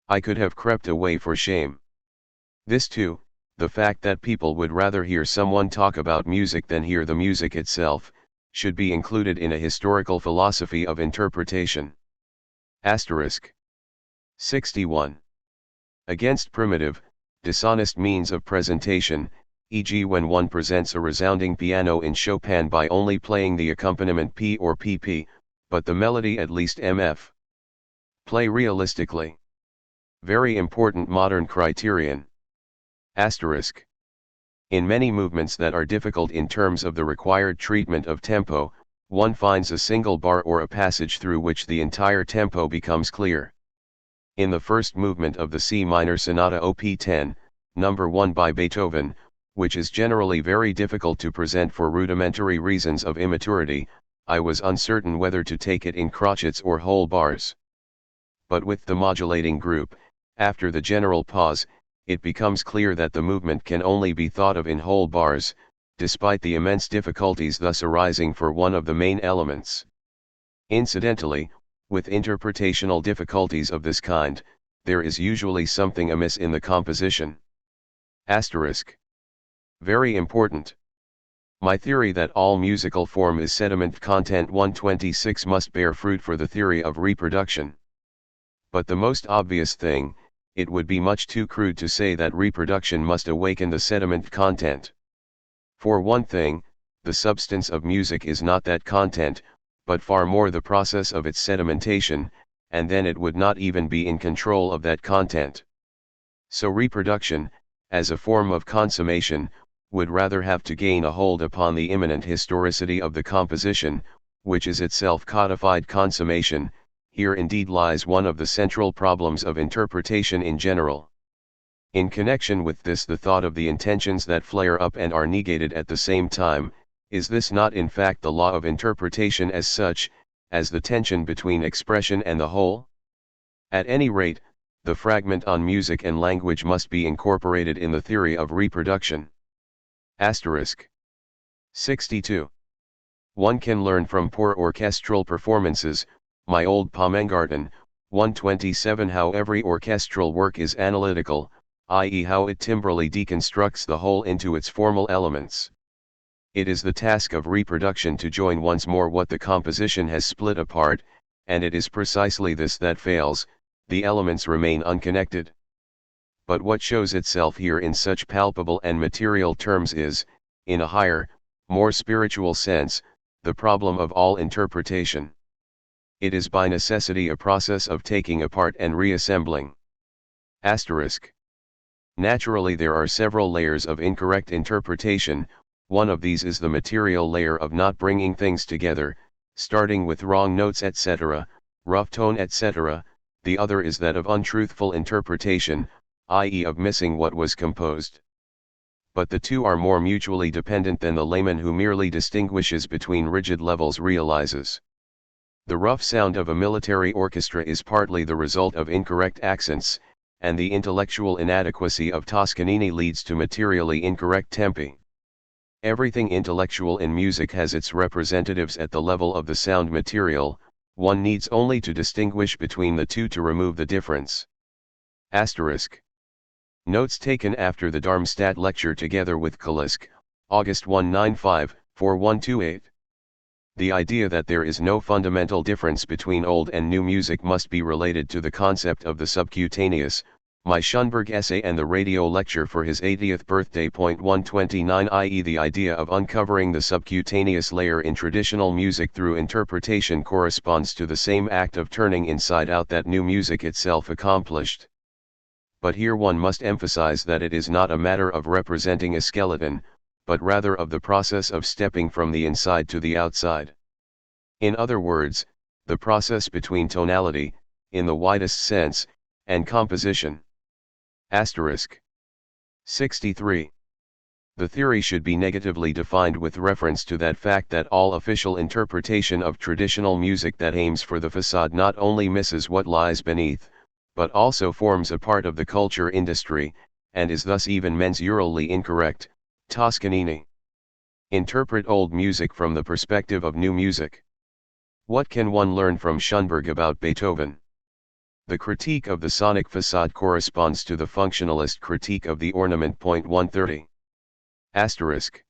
I could have crept away for shame. This too, the fact that people would rather hear someone talk about music than hear the music itself, should be included in a historical philosophy of interpretation. Asterisk. 61. Against primitive, dishonest means of presentation, e.g. when one presents a resounding piano in Chopin by only playing the accompaniment P or PP, but the melody at least MF. Play realistically. Very important modern criterion. Asterisk. In many movements that are difficult in terms of the required treatment of tempo, one finds a single bar or a passage through which the entire tempo becomes clear. In the first movement of the C minor Sonata Op. 10, number 1 by Beethoven, which is generally very difficult to present for rudimentary reasons of immaturity, I was uncertain whether to take it in crotchets or whole bars. But with the modulating group, after the general pause, it becomes clear that the movement can only be thought of in whole bars, despite the immense difficulties thus arising for one of the main elements. Incidentally, with interpretational difficulties of this kind, there is usually something amiss in the composition. Asterisk. Very important. My theory that all musical form is sediment content 126 must bear fruit for the theory of reproduction. But the most obvious thing, it would be much too crude to say that reproduction must awaken the sediment content. For one thing, the substance of music is not that content, but far more the process of its sedimentation, and then it would not even be in control of that content. So reproduction, as a form of consummation, would rather have to gain a hold upon the immanent historicity of the composition, which is itself codified consummation. Here indeed lies one of the central problems of interpretation in general. In connection with this, the thought of the intentions that flare up and are negated at the same time, is this not in fact the law of interpretation as such, as the tension between expression and the whole? At any rate, the fragment on music and language must be incorporated in the theory of reproduction. Asterisk. 62. One can learn from poor orchestral performances, my old Pomengarten, 127, how every orchestral work is analytical, i.e. how it timbrally deconstructs the whole into its formal elements. It is the task of reproduction to join once more what the composition has split apart, and it is precisely this that fails, the elements remain unconnected. But what shows itself here in such palpable and material terms is, in a higher, more spiritual sense, the problem of all interpretation. It is by necessity a process of taking apart and reassembling. Asterisk. Naturally there are several layers of incorrect interpretation. One of these is the material layer of not bringing things together, starting with wrong notes etc., rough tone etc. The other is that of untruthful interpretation, i.e. of missing what was composed. But the two are more mutually dependent than the layman who merely distinguishes between rigid levels realizes. The rough sound of a military orchestra is partly the result of incorrect accents, and the intellectual inadequacy of Toscanini leads to materially incorrect tempi. Everything intellectual in music has its representatives at the level of the sound material, one needs only to distinguish between the two to remove the difference. Asterisk. Notes taken after the Darmstadt lecture together with Kalisk, August 195, 4128. The idea that there is no fundamental difference between old and new music must be related to the concept of the subcutaneous, my Schoenberg essay and the radio lecture for his 80th birthday. 129, i.e. the idea of uncovering the subcutaneous layer in traditional music through interpretation corresponds to the same act of turning inside out that new music itself accomplished. But here one must emphasize that it is not a matter of representing a skeleton, but rather of the process of stepping from the inside to the outside. In other words, the process between tonality, in the widest sense, and composition. Asterisk. 63. The theory should be negatively defined with reference to that fact that all official interpretation of traditional music that aims for the facade not only misses what lies beneath, but also forms a part of the culture industry, and is thus even mensurely incorrect. Toscanini. Interpret old music from the perspective of new music. What can one learn from Schoenberg about Beethoven? The critique of the sonic facade corresponds to the functionalist critique of the ornament. 130. Asterisk.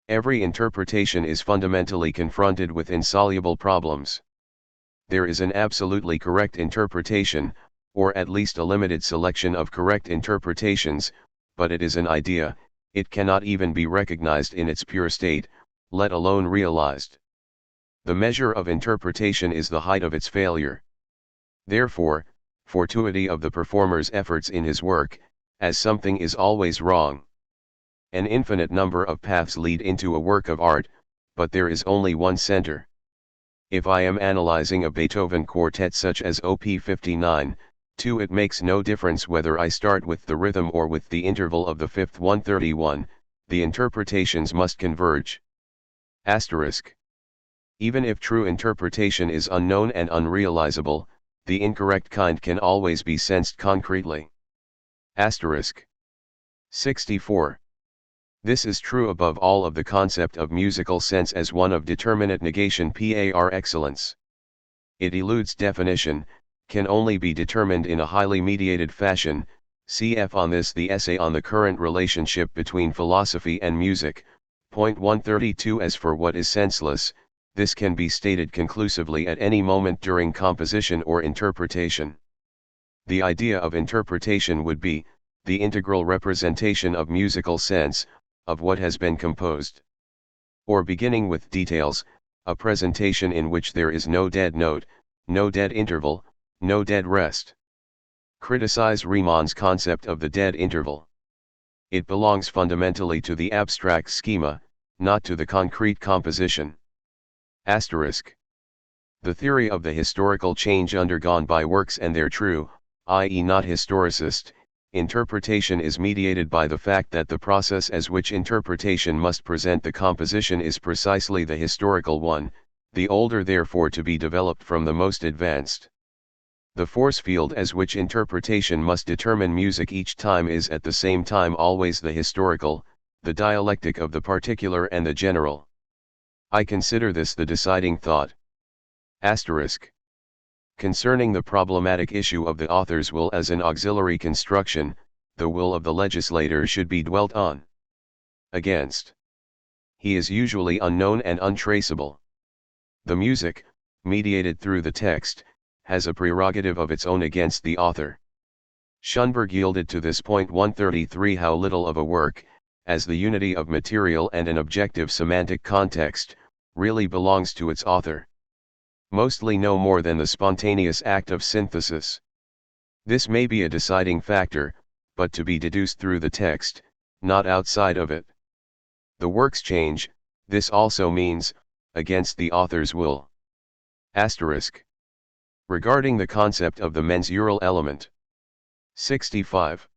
Every interpretation is fundamentally confronted with insoluble problems. there is an absolutely correct interpretation, or at least a limited selection of correct interpretations, but it is an idea, it cannot even be recognized in its pure state, let alone realized. The measure of interpretation is the height of its failure. Therefore, fortuity of the performer's efforts in his work, as something is always wrong. An infinite number of paths lead into a work of art, but there is only one center. If I am analyzing a Beethoven quartet such as Op. 59, to it makes no difference whether I start with the rhythm or with the interval of the fifth 131, the interpretations must converge. Asterisk. Even if true interpretation is unknown and unrealizable, the incorrect kind can always be sensed concretely. Asterisk. 64. This is true above all of the concept of musical sense as one of determinate negation par excellence. It eludes definition, can only be determined in a highly mediated fashion, cf. on this the essay on the current relationship between philosophy and music, point 132. As for what is senseless, this can be stated conclusively at any moment during composition or interpretation. The idea of interpretation would be, the integral representation of musical sense, of what has been composed. Or beginning with details, a presentation in which there is no dead note, no dead interval, no dead rest. Criticize Riemann's concept of the dead interval. It belongs fundamentally to the abstract schema, not to the concrete composition. Asterisk. The theory of the historical change undergone by works and their true, i.e. not historicist, interpretation is mediated by the fact that the process as which interpretation must present the composition is precisely the historical one, the older therefore to be developed from the most advanced. The force field as which interpretation must determine music each time is at the same time always the historical, the dialectic of the particular and the general. I consider this the deciding thought. Asterisk. Concerning the problematic issue of the author's will as an auxiliary construction, the will of the legislator should be dwelt on. Against. He is usually unknown and untraceable. The music, mediated through the text, has a prerogative of its own against the author. Schönberg yielded to this point 133 how little of a work, as the unity of material and an objective semantic context, really belongs to its author. Mostly no more than the spontaneous act of synthesis. This may be a deciding factor, but to be deduced through the text, not outside of it. The works change, this also means, against the author's will. Asterisk. Regarding the concept of the mensural element. 65.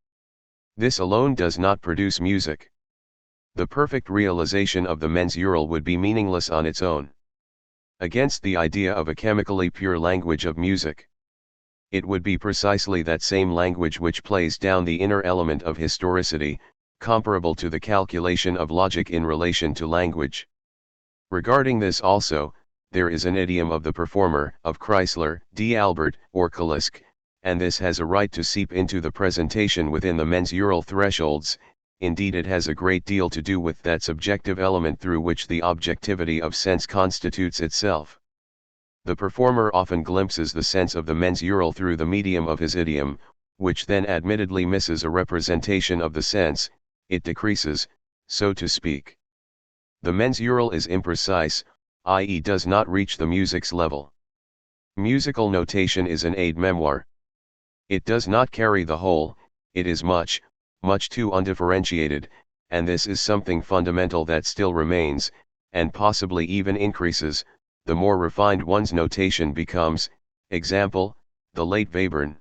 This alone does not produce music. The perfect realization of the mensural would be meaningless on its own. Against the idea of a chemically pure language of music. It would be precisely that same language which plays down the inner element of historicity, comparable to the calculation of logic in relation to language. Regarding this also, there is an idiom of the performer, of Chrysler, D'Albert, or Kalisk, and this has a right to seep into the presentation within the mensural thresholds. Indeed it has a great deal to do with that subjective element through which the objectivity of sense constitutes itself. The performer often glimpses the sense of the mensural through the medium of his idiom, which then admittedly misses a representation of the sense, it decreases, so to speak. The mensural is imprecise, i.e. does not reach the music's level. Musical notation is an aide-memoire. It does not carry the whole, it is much too undifferentiated, and this is something fundamental that still remains, and possibly even increases, the more refined one's notation becomes, example, the late Webern.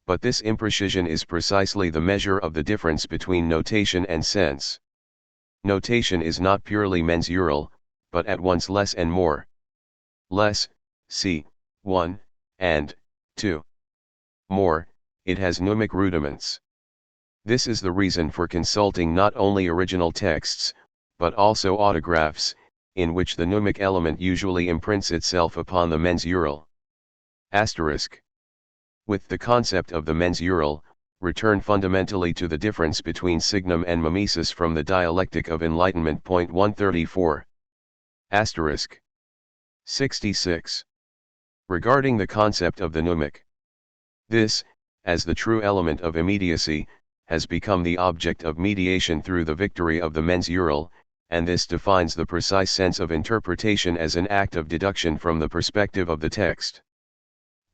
But this imprecision is precisely the measure of the difference between notation and sense. Notation is not purely mensural, but at once less and more. Less, see, 1, and 2. More, it has mnemic rudiments. This is the reason for consulting not only original texts, but also autographs, in which the mnemic element usually imprints itself upon the mensural. Asterisk. With the concept of the mensural, return fundamentally to the difference between signum and mimesis from the dialectic of enlightenment point 134. Asterisk. 66. Regarding the concept of the mnemic, this, as the true element of immediacy, has become the object of mediation through the victory of the mensural, and this defines the precise sense of interpretation as an act of deduction from the perspective of the text.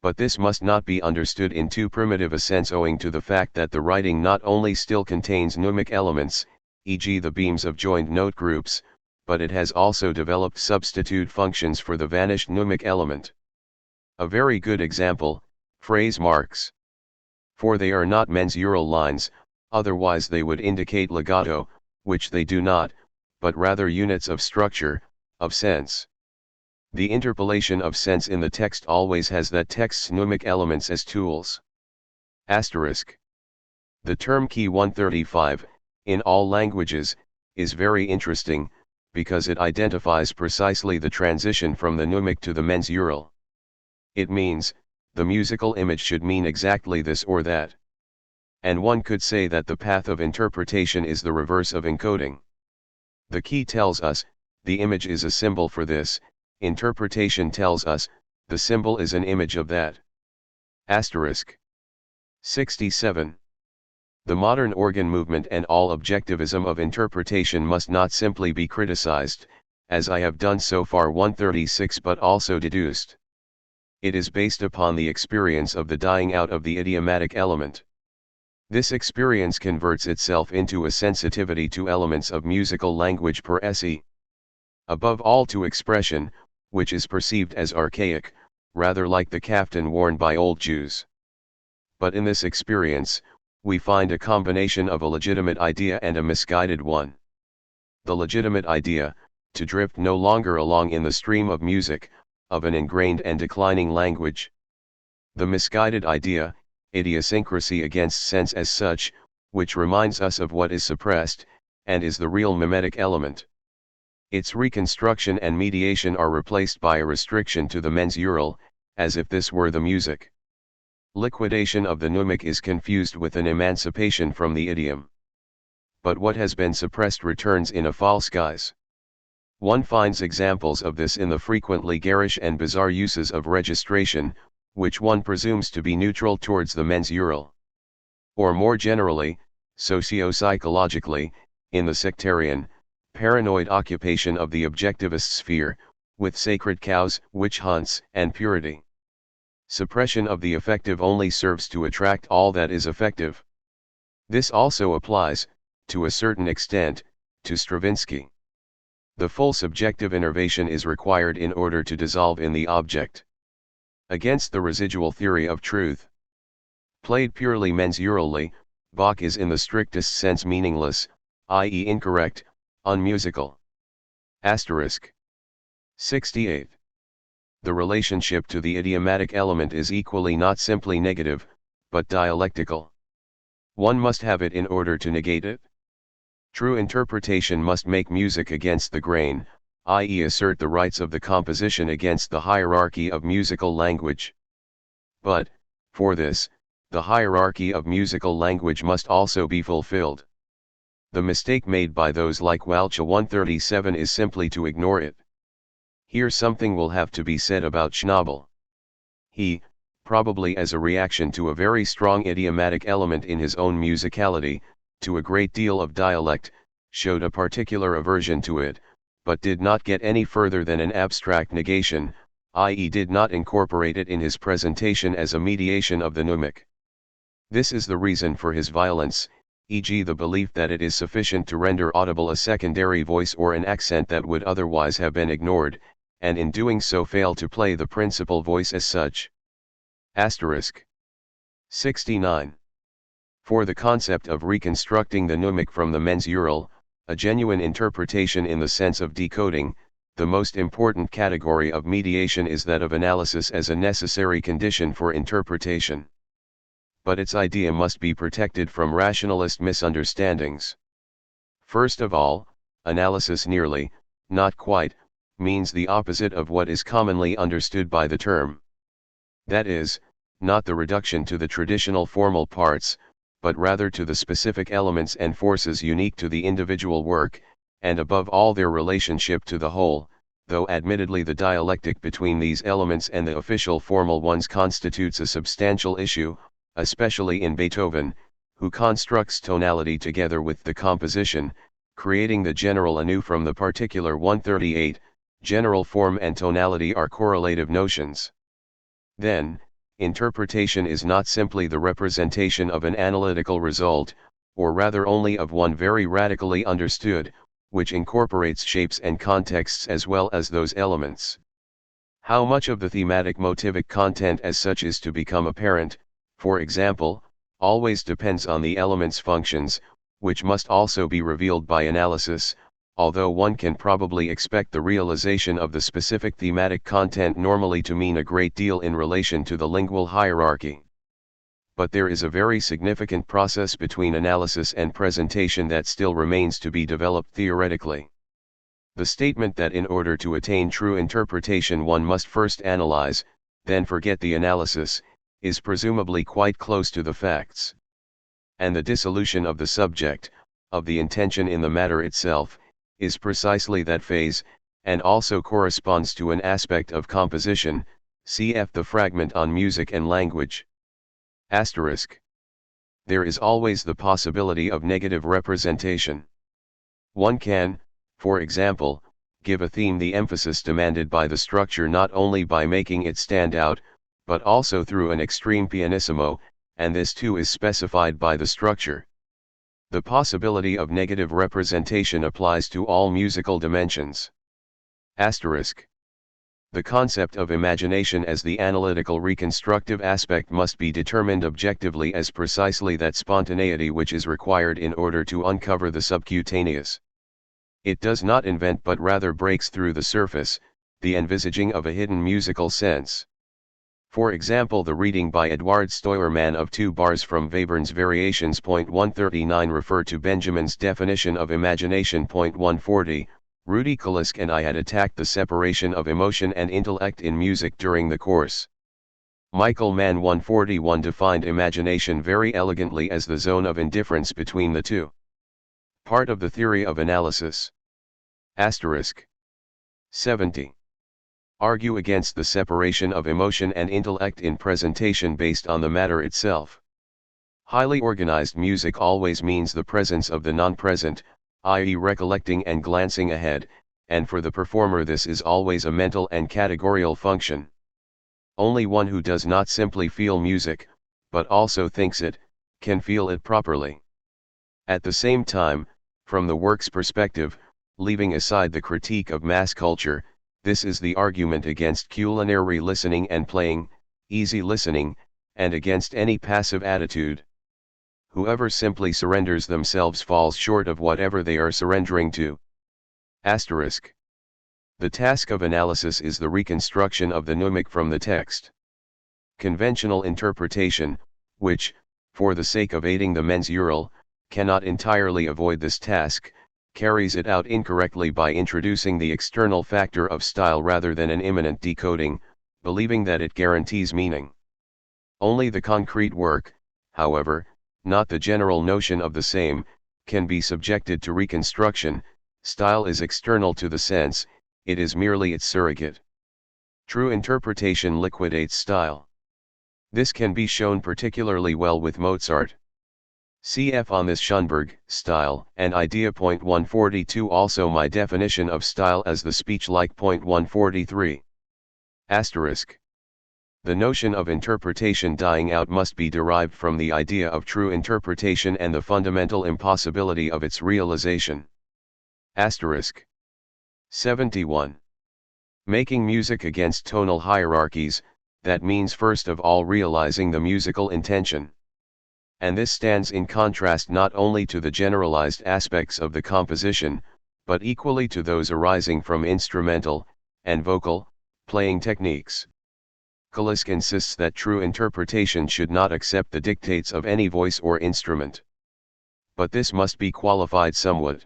But this must not be understood in too primitive a sense, owing to the fact that the writing not only still contains mnemic elements, e.g. the beams of joined note groups, but it has also developed substitute functions for the vanished mnemic element. A very good example, phrase marks. For they are not mensural lines, otherwise they would indicate legato, which they do not, but rather units of structure, of sense. The interpolation of sense in the text always has that text's mnemic elements as tools. Asterisk. The term key 135, in all languages, is very interesting, because it identifies precisely the transition from the mnemic to the mensural. It means, the musical image should mean exactly this or that. And one could say that the path of interpretation is the reverse of encoding. The key tells us, the image is a symbol for this, interpretation tells us, the symbol is an image of that. Asterisk. 67. The modern organ movement and all objectivism of interpretation must not simply be criticized, as I have done so far 136, but also deduced. It is based upon the experience of the dying out of the idiomatic element. This experience converts itself into a sensitivity to elements of musical language per se. Above all to expression, which is perceived as archaic, rather like the kaftan worn by old Jews. But in this experience, we find a combination of a legitimate idea and a misguided one. The legitimate idea, to drift no longer along in the stream of music, of an ingrained and declining language. The misguided idea, idiosyncrasy against sense as such, which reminds us of what is suppressed, and is the real mimetic element. Its reconstruction and mediation are replaced by a restriction to the mensural, as if this were the music. Liquidation of the mnemic is confused with an emancipation from the idiom. But what has been suppressed returns in a false guise. One finds examples of this in the frequently garish and bizarre uses of registration, which one presumes to be neutral towards the mensural. Or more generally, socio-psychologically, in the sectarian, paranoid occupation of the objectivist sphere, with sacred cows, witch hunts, and purity. Suppression of the affective only serves to attract all that is affective. This also applies, to a certain extent, to Stravinsky. The full subjective innervation is required in order to dissolve in the object. Against the residual theory of truth. Played purely mensurally, Bach is in the strictest sense meaningless, i.e. incorrect, unmusical. Asterisk. 68. The relationship to the idiomatic element is equally not simply negative, but dialectical. One must have it in order to negate it. True interpretation must make music against the grain, i.e. assert the rights of the composition against the hierarchy of musical language. But, for this, the hierarchy of musical language must also be fulfilled. The mistake made by those like Walcha 137 is simply to ignore it. Here something will have to be said about Schnabel. He, probably as a reaction to a very strong idiomatic element in his own musicality, to a great deal of dialect, showed a particular aversion to it, but did not get any further than an abstract negation, i.e. did not incorporate it in his presentation as a mediation of the mnemic. This is the reason for his violence, e.g. the belief that it is sufficient to render audible a secondary voice or an accent that would otherwise have been ignored, and in doing so fail to play the principal voice as such. Asterisk. 69. For the concept of reconstructing the mnemic from the mensural, a genuine interpretation in the sense of decoding, the most important category of mediation is that of analysis as a necessary condition for interpretation. But its idea must be protected from rationalist misunderstandings. First of all, analysis nearly, not quite, means the opposite of what is commonly understood by the term. That is, not the reduction to the traditional formal parts, but rather to the specific elements and forces unique to the individual work, and above all their relationship to the whole, though admittedly the dialectic between these elements and the official formal ones constitutes a substantial issue, especially in Beethoven, who constructs tonality together with the composition, creating the general anew from the particular. 138, general form and tonality are correlative notions. Then, interpretation is not simply the representation of an analytical result, or rather only of one very radically understood, which incorporates shapes and contexts as well as those elements. How much of the thematic motivic content as such is to become apparent, for example, always depends on the element's functions, which must also be revealed by analysis, although one can probably expect the realization of the specific thematic content normally to mean a great deal in relation to the lingual hierarchy. But there is a very significant process between analysis and presentation that still remains to be developed theoretically. The statement that in order to attain true interpretation one must first analyze, then forget the analysis, is presumably quite close to the facts. And the dissolution of the subject, of the intention in the matter itself, is precisely that phase, and also corresponds to an aspect of composition, cf. the fragment on music and language. Asterisk. There is always the possibility of negative representation. One can, for example, give a theme the emphasis demanded by the structure not only by making it stand out, but also through an extreme pianissimo, and this too is specified by the structure. The possibility of negative representation applies to all musical dimensions. Asterisk. The concept of imagination as the analytical reconstructive aspect must be determined objectively as precisely that spontaneity which is required in order to uncover the subcutaneous. It does not invent but rather breaks through the surface, the envisaging of a hidden musical sense. For example, the reading by Eduard Steuermann of 2 bars from Webern's Variations. 139 refer to Benjamin's definition of imagination. 140, Rudi Kalisk and I had attacked the separation of emotion and intellect in music during the course. Michael Mann. 141 defined imagination very elegantly as the zone of indifference between the two. Part of the theory of analysis. Asterisk. 70. Argue against the separation of emotion and intellect in presentation based on the matter itself. Highly organized music always means the presence of the non-present, i.e. recollecting and glancing ahead, and for the performer this is always a mental and categorical function. Only one who does not simply feel music, but also thinks it, can feel it properly. At the same time, from the work's perspective, leaving aside the critique of mass culture, this is the argument against culinary listening and playing, easy listening, and against any passive attitude. Whoever simply surrenders themselves falls short of whatever they are surrendering to. Asterisk. The task of analysis is the reconstruction of the mnemic from the text. Conventional interpretation, which, for the sake of aiding the mens ural, cannot entirely avoid this task, carries it out incorrectly by introducing the external factor of style rather than an immanent decoding, believing that it guarantees meaning. Only the concrete work, however, not the general notion of the same, can be subjected to reconstruction. Style is external to the sense, it is merely its surrogate. True interpretation liquidates style. This can be shown particularly well with Mozart. Cf. on this Schoenberg, style, and idea. 142 also my definition of style as the speech-like. 143. Asterisk. The notion of interpretation dying out must be derived from the idea of true interpretation and the fundamental impossibility of its realization. Asterisk. 71. Making music against tonal hierarchies, that means first of all realizing the musical intention. And this stands in contrast not only to the generalized aspects of the composition, but equally to those arising from instrumental, and vocal, playing techniques. Kalisk insists that true interpretation should not accept the dictates of any voice or instrument. But this must be qualified somewhat.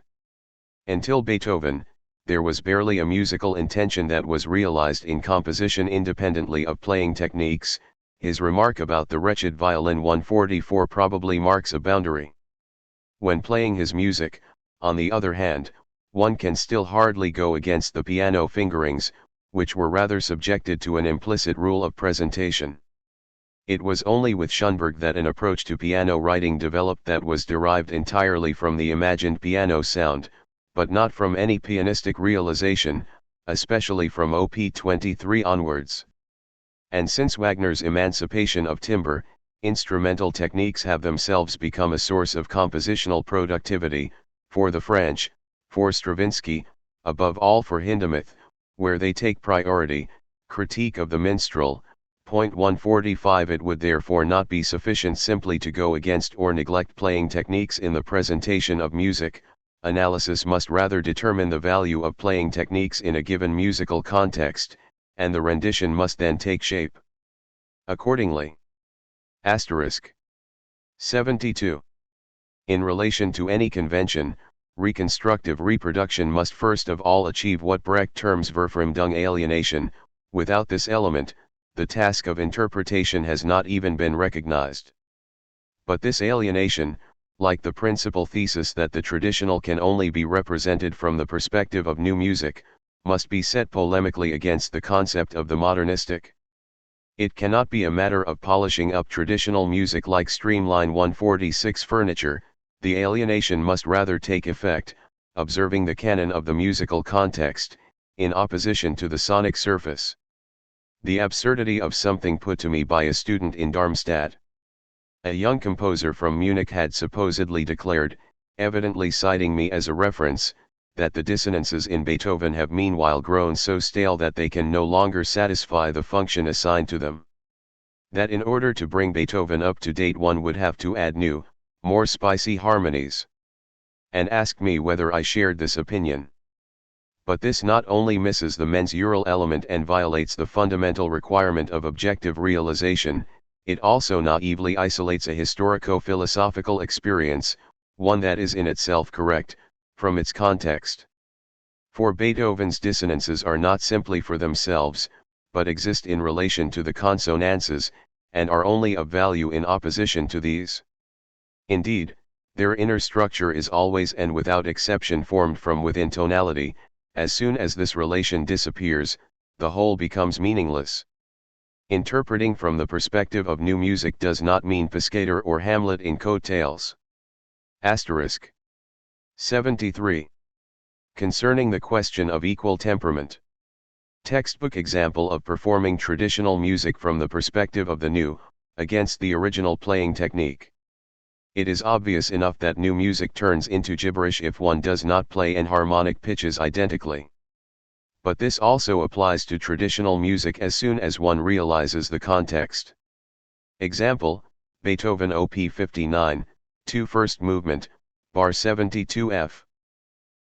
Until Beethoven, there was barely a musical intention that was realized in composition independently of playing techniques. His remark about the wretched violin 144 probably marks a boundary. When playing his music, on the other hand, one can still hardly go against the piano fingerings, which were rather subjected to an implicit rule of presentation. It was only with Schoenberg that an approach to piano writing developed that was derived entirely from the imagined piano sound, but not from any pianistic realization, especially from Op. 23 onwards. And since Wagner's emancipation of timbre, instrumental techniques have themselves become a source of compositional productivity, for the French, for Stravinsky, above all for Hindemith, where they take priority. Critique of the Minstrel, point 145. It would therefore not be sufficient simply to go against or neglect playing techniques in the presentation of music. Analysis must rather determine the value of playing techniques in a given musical context, and the rendition must then take shape accordingly. Asterisk 72. In relation to any convention, reconstructive reproduction must first of all achieve what Brecht terms Verfremdung alienation. Without this element, the task of interpretation has not even been recognized. But this alienation, like the principal thesis that the traditional can only be represented from the perspective of new music, must be set polemically against the concept of the modernistic. It cannot be a matter of polishing up traditional music like Streamline 146 furniture. The alienation must rather take effect, observing the canon of the musical context, in opposition to the sonic surface. The absurdity of something put to me by a student in Darmstadt. A young composer from Munich had supposedly declared, evidently citing me as a reference, that the dissonances in Beethoven have meanwhile grown so stale that they can no longer satisfy the function assigned to them. That in order to bring Beethoven up to date one would have to add new, more spicy harmonies. And asked me whether I shared this opinion. But this not only misses the mensural element and violates the fundamental requirement of objective realization, it also naively isolates a historico-philosophical experience, one that is in itself correct, from its context. For Beethoven's dissonances are not simply for themselves, but exist in relation to the consonances, and are only of value in opposition to these. Indeed, their inner structure is always and without exception formed from within tonality. As soon as this relation disappears, the whole becomes meaningless. Interpreting from the perspective of new music does not mean Piscator or Hamlet in coat-tails. Asterisk 73. Concerning the question of equal temperament. Textbook example of performing traditional music from the perspective of the new, against the original playing technique. It is obvious enough that new music turns into gibberish if one does not play enharmonic pitches identically. But this also applies to traditional music as soon as one realizes the context. Example, Beethoven Op. 59, 2 first movement, bar 72 F.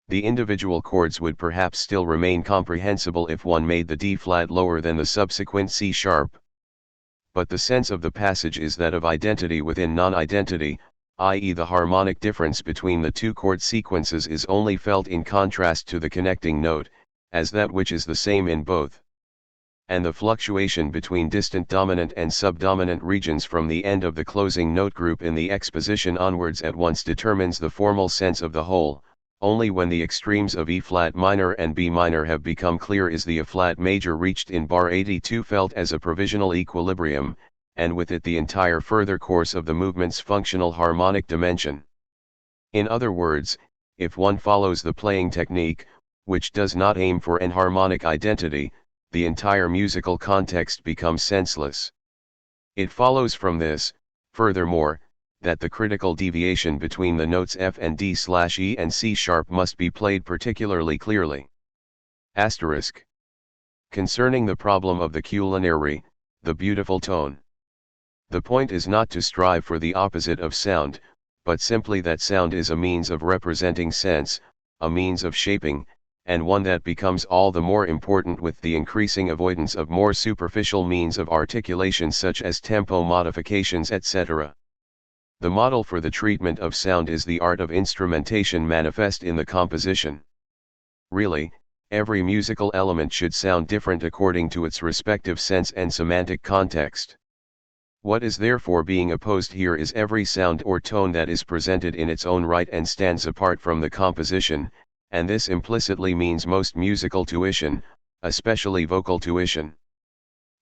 The individual chords would perhaps still remain comprehensible if one made the D flat lower than the subsequent C sharp. But the sense of the passage is that of identity within non-identity, i.e. the harmonic difference between the two chord sequences is only felt in contrast to the connecting note, as that which is the same in both. And the fluctuation between distant dominant and subdominant regions from the end of the closing note group in the exposition onwards at once determines the formal sense of the whole. Only when the extremes of E flat minor and B minor have become clear is the A flat major reached in bar 82 felt as a provisional equilibrium, and with it the entire further course of the movement's functional harmonic dimension. In other words, if one follows the playing technique, which does not aim for enharmonic identity, the entire musical context becomes senseless. It follows from this, furthermore, that the critical deviation between the notes F and D/E and C sharp must be played particularly clearly. Asterisk. Concerning the problem of the culinary, the beautiful tone. The point is not to strive for the opposite of sound, but simply that sound is a means of representing sense, a means of shaping, and one that becomes all the more important with the increasing avoidance of more superficial means of articulation such as tempo modifications etc. The model for the treatment of sound is the art of instrumentation manifest in the composition. Really, every musical element should sound different according to its respective sense and semantic context. What is therefore being opposed here is every sound or tone that is presented in its own right and stands apart from the composition, and this implicitly means most musical tuition, especially vocal tuition.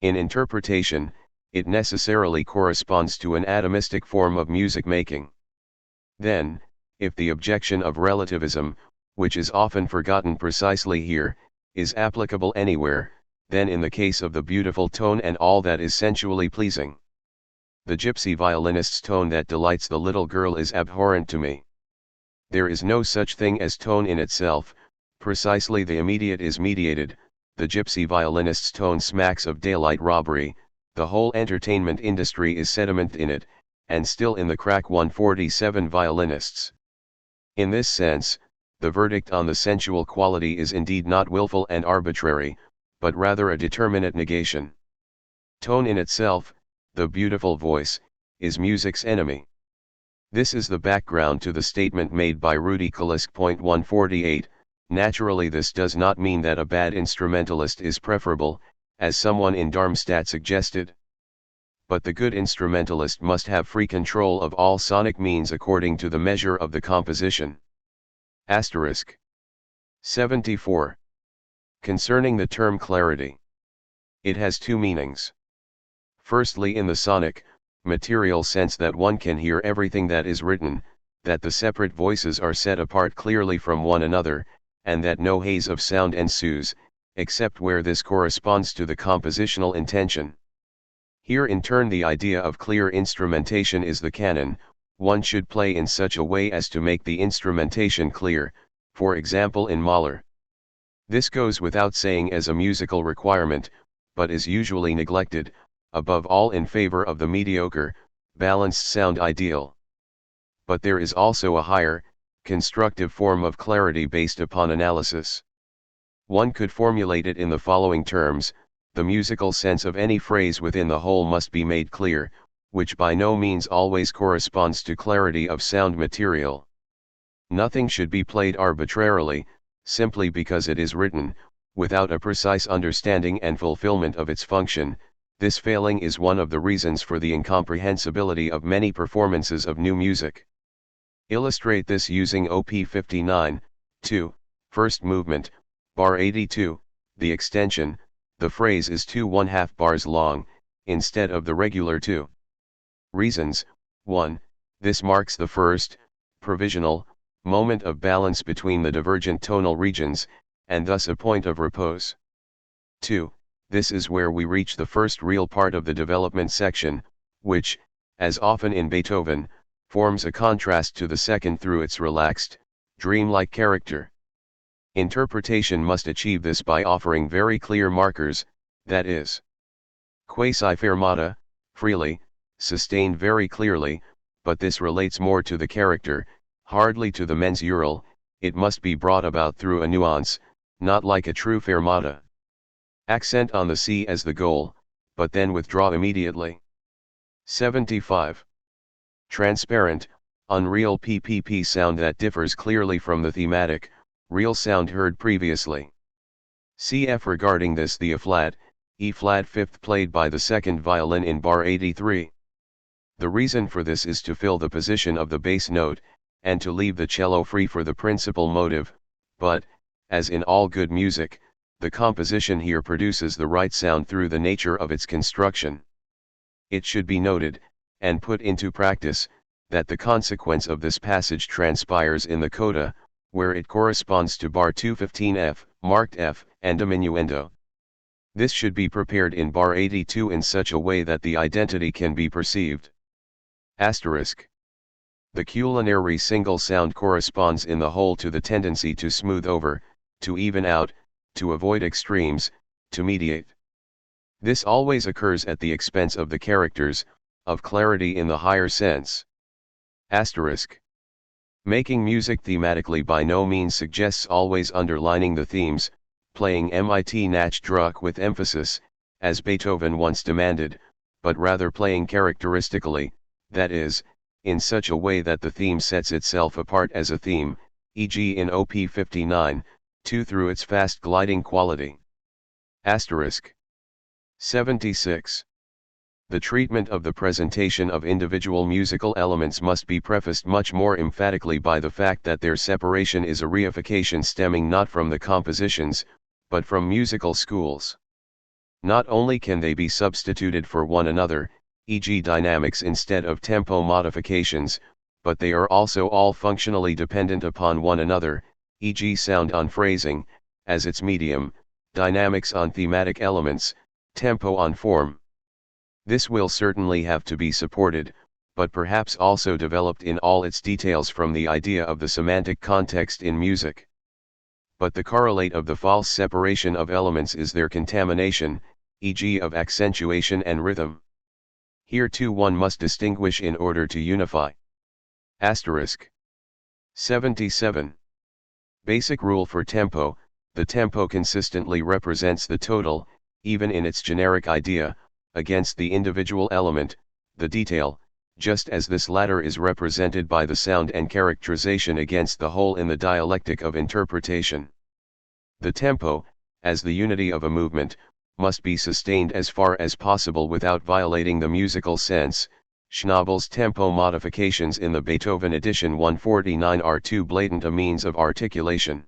In interpretation, it necessarily corresponds to an atomistic form of music making. Then, if the objection of relativism, which is often forgotten precisely here, is applicable anywhere, then in the case of the beautiful tone and all that is sensually pleasing. The gypsy violinist's tone that delights the little girl is abhorrent to me. There is no such thing as tone in itself, precisely the immediate is mediated. The gypsy violinist's tone smacks of daylight robbery, the whole entertainment industry is sediment in it, and still in the crack 147 violinists. In this sense, the verdict on the sensual quality is indeed not willful and arbitrary, but rather a determinate negation. Tone in itself, the beautiful voice, is music's enemy. This is the background to the statement made by Rudy Kalisk. 148. Naturally, this does not mean that a bad instrumentalist is preferable, as someone in Darmstadt suggested. But the good instrumentalist must have free control of all sonic means according to the measure of the composition. Asterisk. 74. Concerning the term clarity. It has two meanings. Firstly, in the sonic, material sense, that one can hear everything that is written, that the separate voices are set apart clearly from one another, and that no haze of sound ensues, except where this corresponds to the compositional intention. Here in turn the idea of clear instrumentation is the canon. One should play in such a way as to make the instrumentation clear, for example in Mahler. This goes without saying as a musical requirement, but is usually neglected, above all in favor of the mediocre, balanced sound ideal. But there is also a higher, constructive form of clarity based upon analysis. One could formulate it in the following terms: the musical sense of any phrase within the whole must be made clear, which by no means always corresponds to clarity of sound material. Nothing should be played arbitrarily, simply because it is written, without a precise understanding and fulfillment of its function. This failing is one of the reasons for the incomprehensibility of many performances of new music. Illustrate this using Op. 59, 2, first movement, bar 82, the extension. The phrase is 2½ bars long, instead of the regular 2. Reasons: 1. This marks the first, provisional, moment of balance between the divergent tonal regions, and thus a point of repose. 2. This is where we reach the first real part of the development section, which, as often in Beethoven, forms a contrast to the second through its relaxed, dreamlike character. Interpretation must achieve this by offering very clear markers, that is, quasi-fermata, freely, sustained very clearly, but this relates more to the character, hardly to the mensural. It must be brought about through a nuance, not like a true fermata. Accent on the C as the goal, but then withdraw immediately. 75. Transparent, unreal PPP sound that differs clearly from the thematic, real sound heard previously. Cf. regarding this the A-flat, E-flat fifth played by the second violin in bar 83. The reason for this is to fill the position of the bass note, and to leave the cello free for the principal motive, but, as in all good music, the composition here produces the right sound through the nature of its construction. It should be noted, and put into practice, that the consequence of this passage transpires in the coda, where it corresponds to bar 215F, marked F, and diminuendo. This should be prepared in bar 82 in such a way that the identity can be perceived. Asterisk. The culinary single sound corresponds in the whole to the tendency to smooth over, to even out, to avoid extremes, to mediate. This always occurs at the expense of the characters, of clarity in the higher sense. Asterisk. Making music thematically by no means suggests always underlining the themes, playing mit Nachdruck with emphasis, as Beethoven once demanded, but rather playing characteristically, that is, in such a way that the theme sets itself apart as a theme, e.g. in Op. 59, 2 through its fast gliding quality. Asterisk. 76. The treatment of the presentation of individual musical elements must be prefaced much more emphatically by the fact that their separation is a reification stemming not from the compositions, but from musical schools. Not only can they be substituted for one another, e.g. dynamics instead of tempo modifications, but they are also all functionally dependent upon one another, e.g. sound on phrasing, as its medium, dynamics on thematic elements, tempo on form. This will certainly have to be supported, but perhaps also developed in all its details from the idea of the semantic context in music. But the correlate of the false separation of elements is their contamination, e.g. of accentuation and rhythm. Here too one must distinguish in order to unify. Asterisk. 77. Basic rule for tempo: the tempo consistently represents the total, even in its generic idea, against the individual element, the detail, just as this latter is represented by the sound and characterization against the whole in the dialectic of interpretation. The tempo, as the unity of a movement, must be sustained as far as possible without violating the musical sense. Schnabel's tempo modifications in the Beethoven edition 149 are too blatant a means of articulation.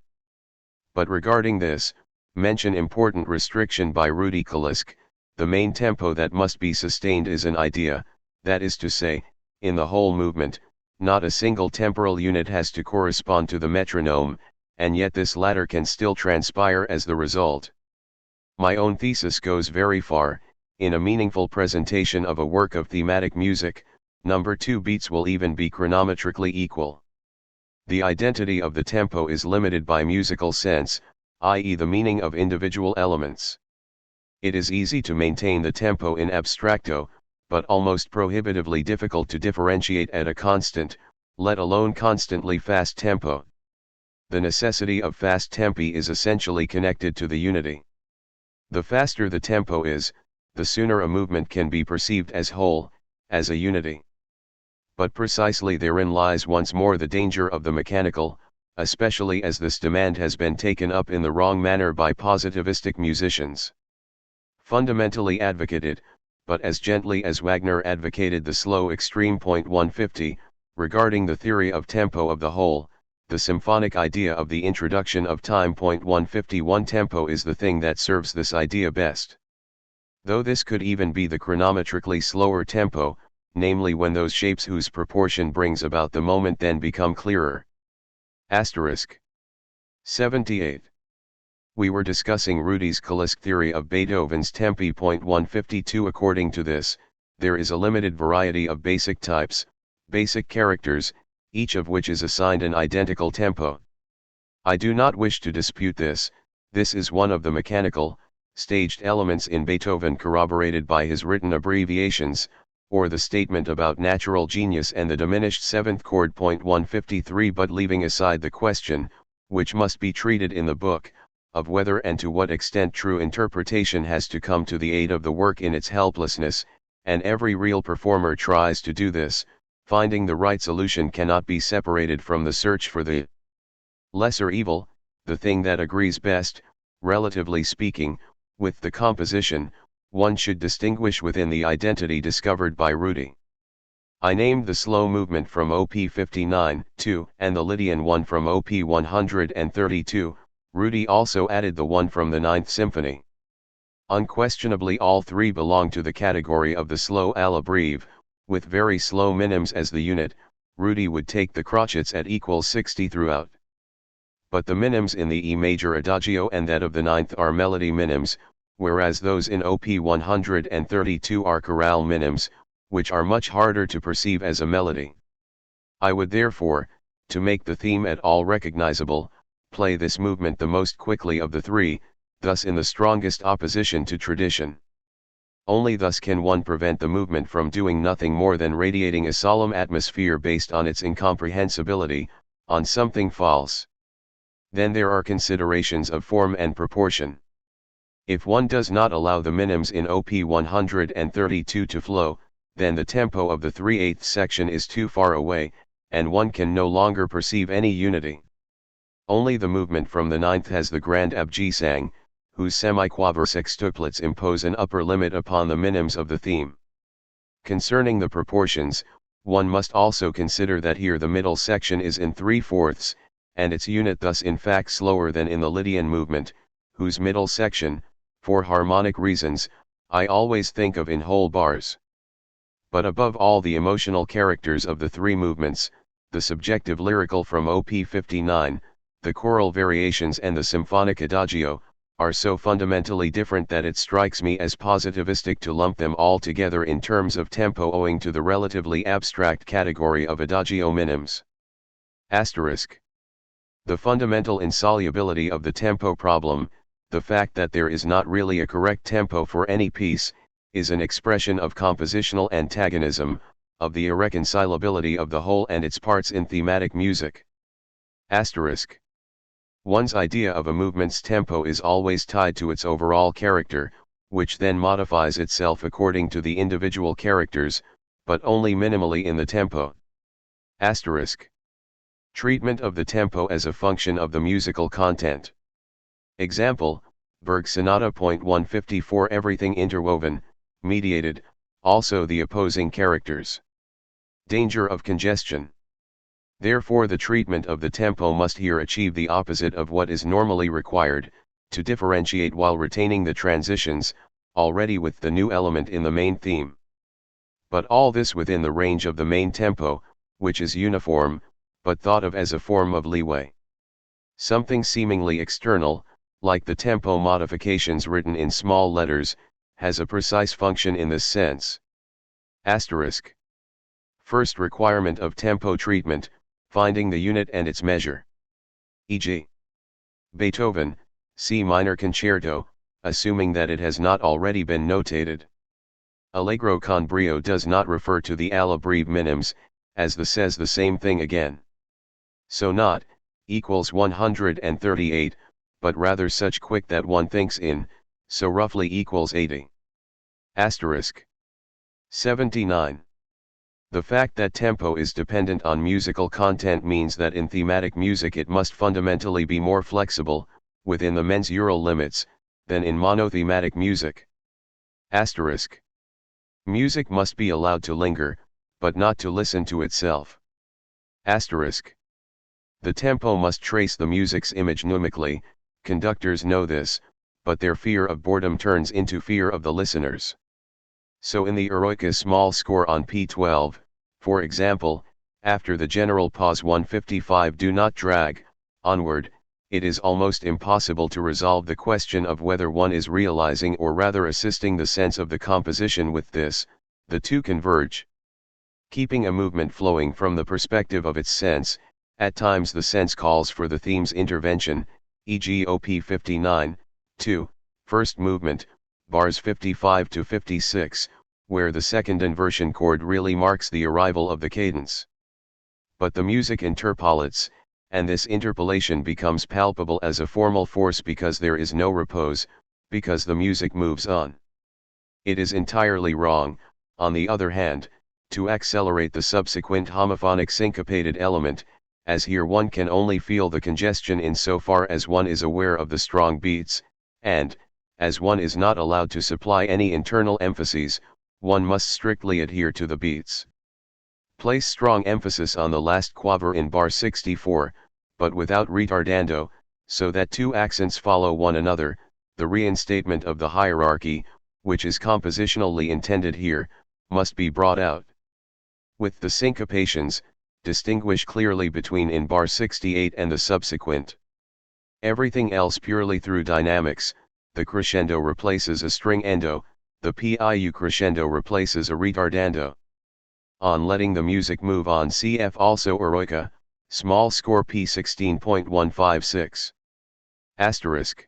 But regarding this, mention important restriction by Rudi Kalisk: the main tempo that must be sustained is an idea, that is to say, in the whole movement, not a single temporal unit has to correspond to the metronome, and yet this latter can still transpire as the result. My own thesis goes very far. In a meaningful presentation of a work of thematic music, number 2 beats will even be chronometrically equal. The identity of the tempo is limited by musical sense, i.e. the meaning of individual elements. It is easy to maintain the tempo in abstracto, but almost prohibitively difficult to differentiate at a constant, let alone constantly fast tempo. The necessity of fast tempi is essentially connected to the unity. The faster the tempo is, the sooner a movement can be perceived as whole, as a unity. But precisely therein lies once more the danger of the mechanical, especially as this demand has been taken up in the wrong manner by positivistic musicians. Fundamentally advocated, but as gently as Wagner advocated the slow extreme. 150, regarding the theory of tempo of the whole, the symphonic idea of the introduction of time. 151 tempo is the thing that serves this idea best. Though this could even be the chronometrically slower tempo, namely when those shapes whose proportion brings about the moment then become clearer. Asterisk. 78. We were discussing Rudi's Kalisk theory of Beethoven's tempi. 152. According to this, there is a limited variety of basic types, basic characters, each of which is assigned an identical tempo. I do not wish to dispute this. This is one of the mechanical, staged elements in Beethoven corroborated by his written abbreviations, or the statement about natural genius and the diminished seventh chord. 153. But leaving aside the question, which must be treated in the book, of whether and to what extent true interpretation has to come to the aid of the work in its helplessness, and every real performer tries to do this, finding the right solution cannot be separated from the search for the lesser evil, the thing that agrees best, relatively speaking, with the composition. One should distinguish within the identity discovered by Rudi. I named the slow movement from Op. 59, 2, and the Lydian one from Op. 132, Rudi also added the one from the Ninth Symphony. Unquestionably all three belong to the category of the slow alla breve, with very slow minims as the unit. Rudi would take the crotchets at equals 60 throughout. But the minims in the E major adagio and that of the ninth are melody minims, whereas those in Op. 132 are chorale minims, which are much harder to perceive as a melody. I would therefore, to make the theme at all recognizable, play this movement the most quickly of the three, thus in the strongest opposition to tradition. Only thus can one prevent the movement from doing nothing more than radiating a solemn atmosphere based on its incomprehensibility, on something false. Then there are considerations of form and proportion. If one does not allow the minims in Op. 132 to flow, then the tempo of the 3/8 section is too far away, and one can no longer perceive any unity. Only the movement from the ninth has the grand abgesang, whose semiquaver sextuplets impose an upper limit upon the minims of the theme. Concerning the proportions, one must also consider that here the middle section is in 3/4, and its unit thus in fact slower than in the Lydian movement, whose middle section, for harmonic reasons, I always think of in whole bars. But above all, the emotional characters of the three movements, the subjective lyrical from Op. 59, the choral variations and the symphonic adagio, are so fundamentally different that it strikes me as positivistic to lump them all together in terms of tempo owing to the relatively abstract category of adagio minims. Asterisk. The fundamental insolubility of the tempo problem, the fact that there is not really a correct tempo for any piece, is an expression of compositional antagonism, of the irreconcilability of the whole and its parts in thematic music. Asterisk. One's idea of a movement's tempo is always tied to its overall character, which then modifies itself according to the individual characters, but only minimally in the tempo. Asterisk. Treatment of the tempo as a function of the musical content. Example, Berg Sonata. 154. Everything interwoven, mediated, also the opposing characters. Danger of congestion. Therefore the treatment of the tempo must here achieve the opposite of what is normally required, to differentiate while retaining the transitions, already with the new element in the main theme. But all this within the range of the main tempo, which is uniform, but thought of as a form of leeway. Something seemingly external, like the tempo modifications written in small letters, has a precise function in this sense. Asterisk. First requirement of tempo treatment, finding the unit and its measure. E.g. Beethoven, C minor concerto, assuming that it has not already been notated. Allegro con brio does not refer to the alla breve minims, as the says the same thing again. So not, equals 138, but rather such quick that one thinks in, so roughly equals 80. Asterisk. 79. The fact that tempo is dependent on musical content means that in thematic music it must fundamentally be more flexible, within the mensural limits, than in monothematic music. Asterisk. Music must be allowed to linger, but not to listen to itself. Asterisk. The tempo must trace the music's image mnemically, conductors know this, but their fear of boredom turns into fear of the listeners. So in the Eroica small score on P12, for example, after the general pause 155 do not drag, onward, it is almost impossible to resolve the question of whether one is realizing or rather assisting the sense of the composition with this, the two converge. Keeping a movement flowing from the perspective of its sense, at times the sense calls for the theme's intervention, e.g. Op. 59, 2, first movement, bars 55 to 56, where the second inversion chord really marks the arrival of the cadence. But the music interpolates, and this interpolation becomes palpable as a formal force because there is no repose, because the music moves on. It is entirely wrong, on the other hand, to accelerate the subsequent homophonic syncopated element, as here one can only feel the congestion in so far as one is aware of the strong beats, and, as one is not allowed to supply any internal emphases, one must strictly adhere to the beats. Place strong emphasis on the last quaver in bar 64, but without retardando, so that two accents follow one another, the reinstatement of the hierarchy, which is compositionally intended here, must be brought out. With the syncopations, distinguish clearly between in bar 68 and the subsequent. Everything else purely through dynamics, the crescendo replaces a string endo, the piu crescendo replaces a retardando. On letting the music move on cf also Eroica, small score P16.156. Asterisk.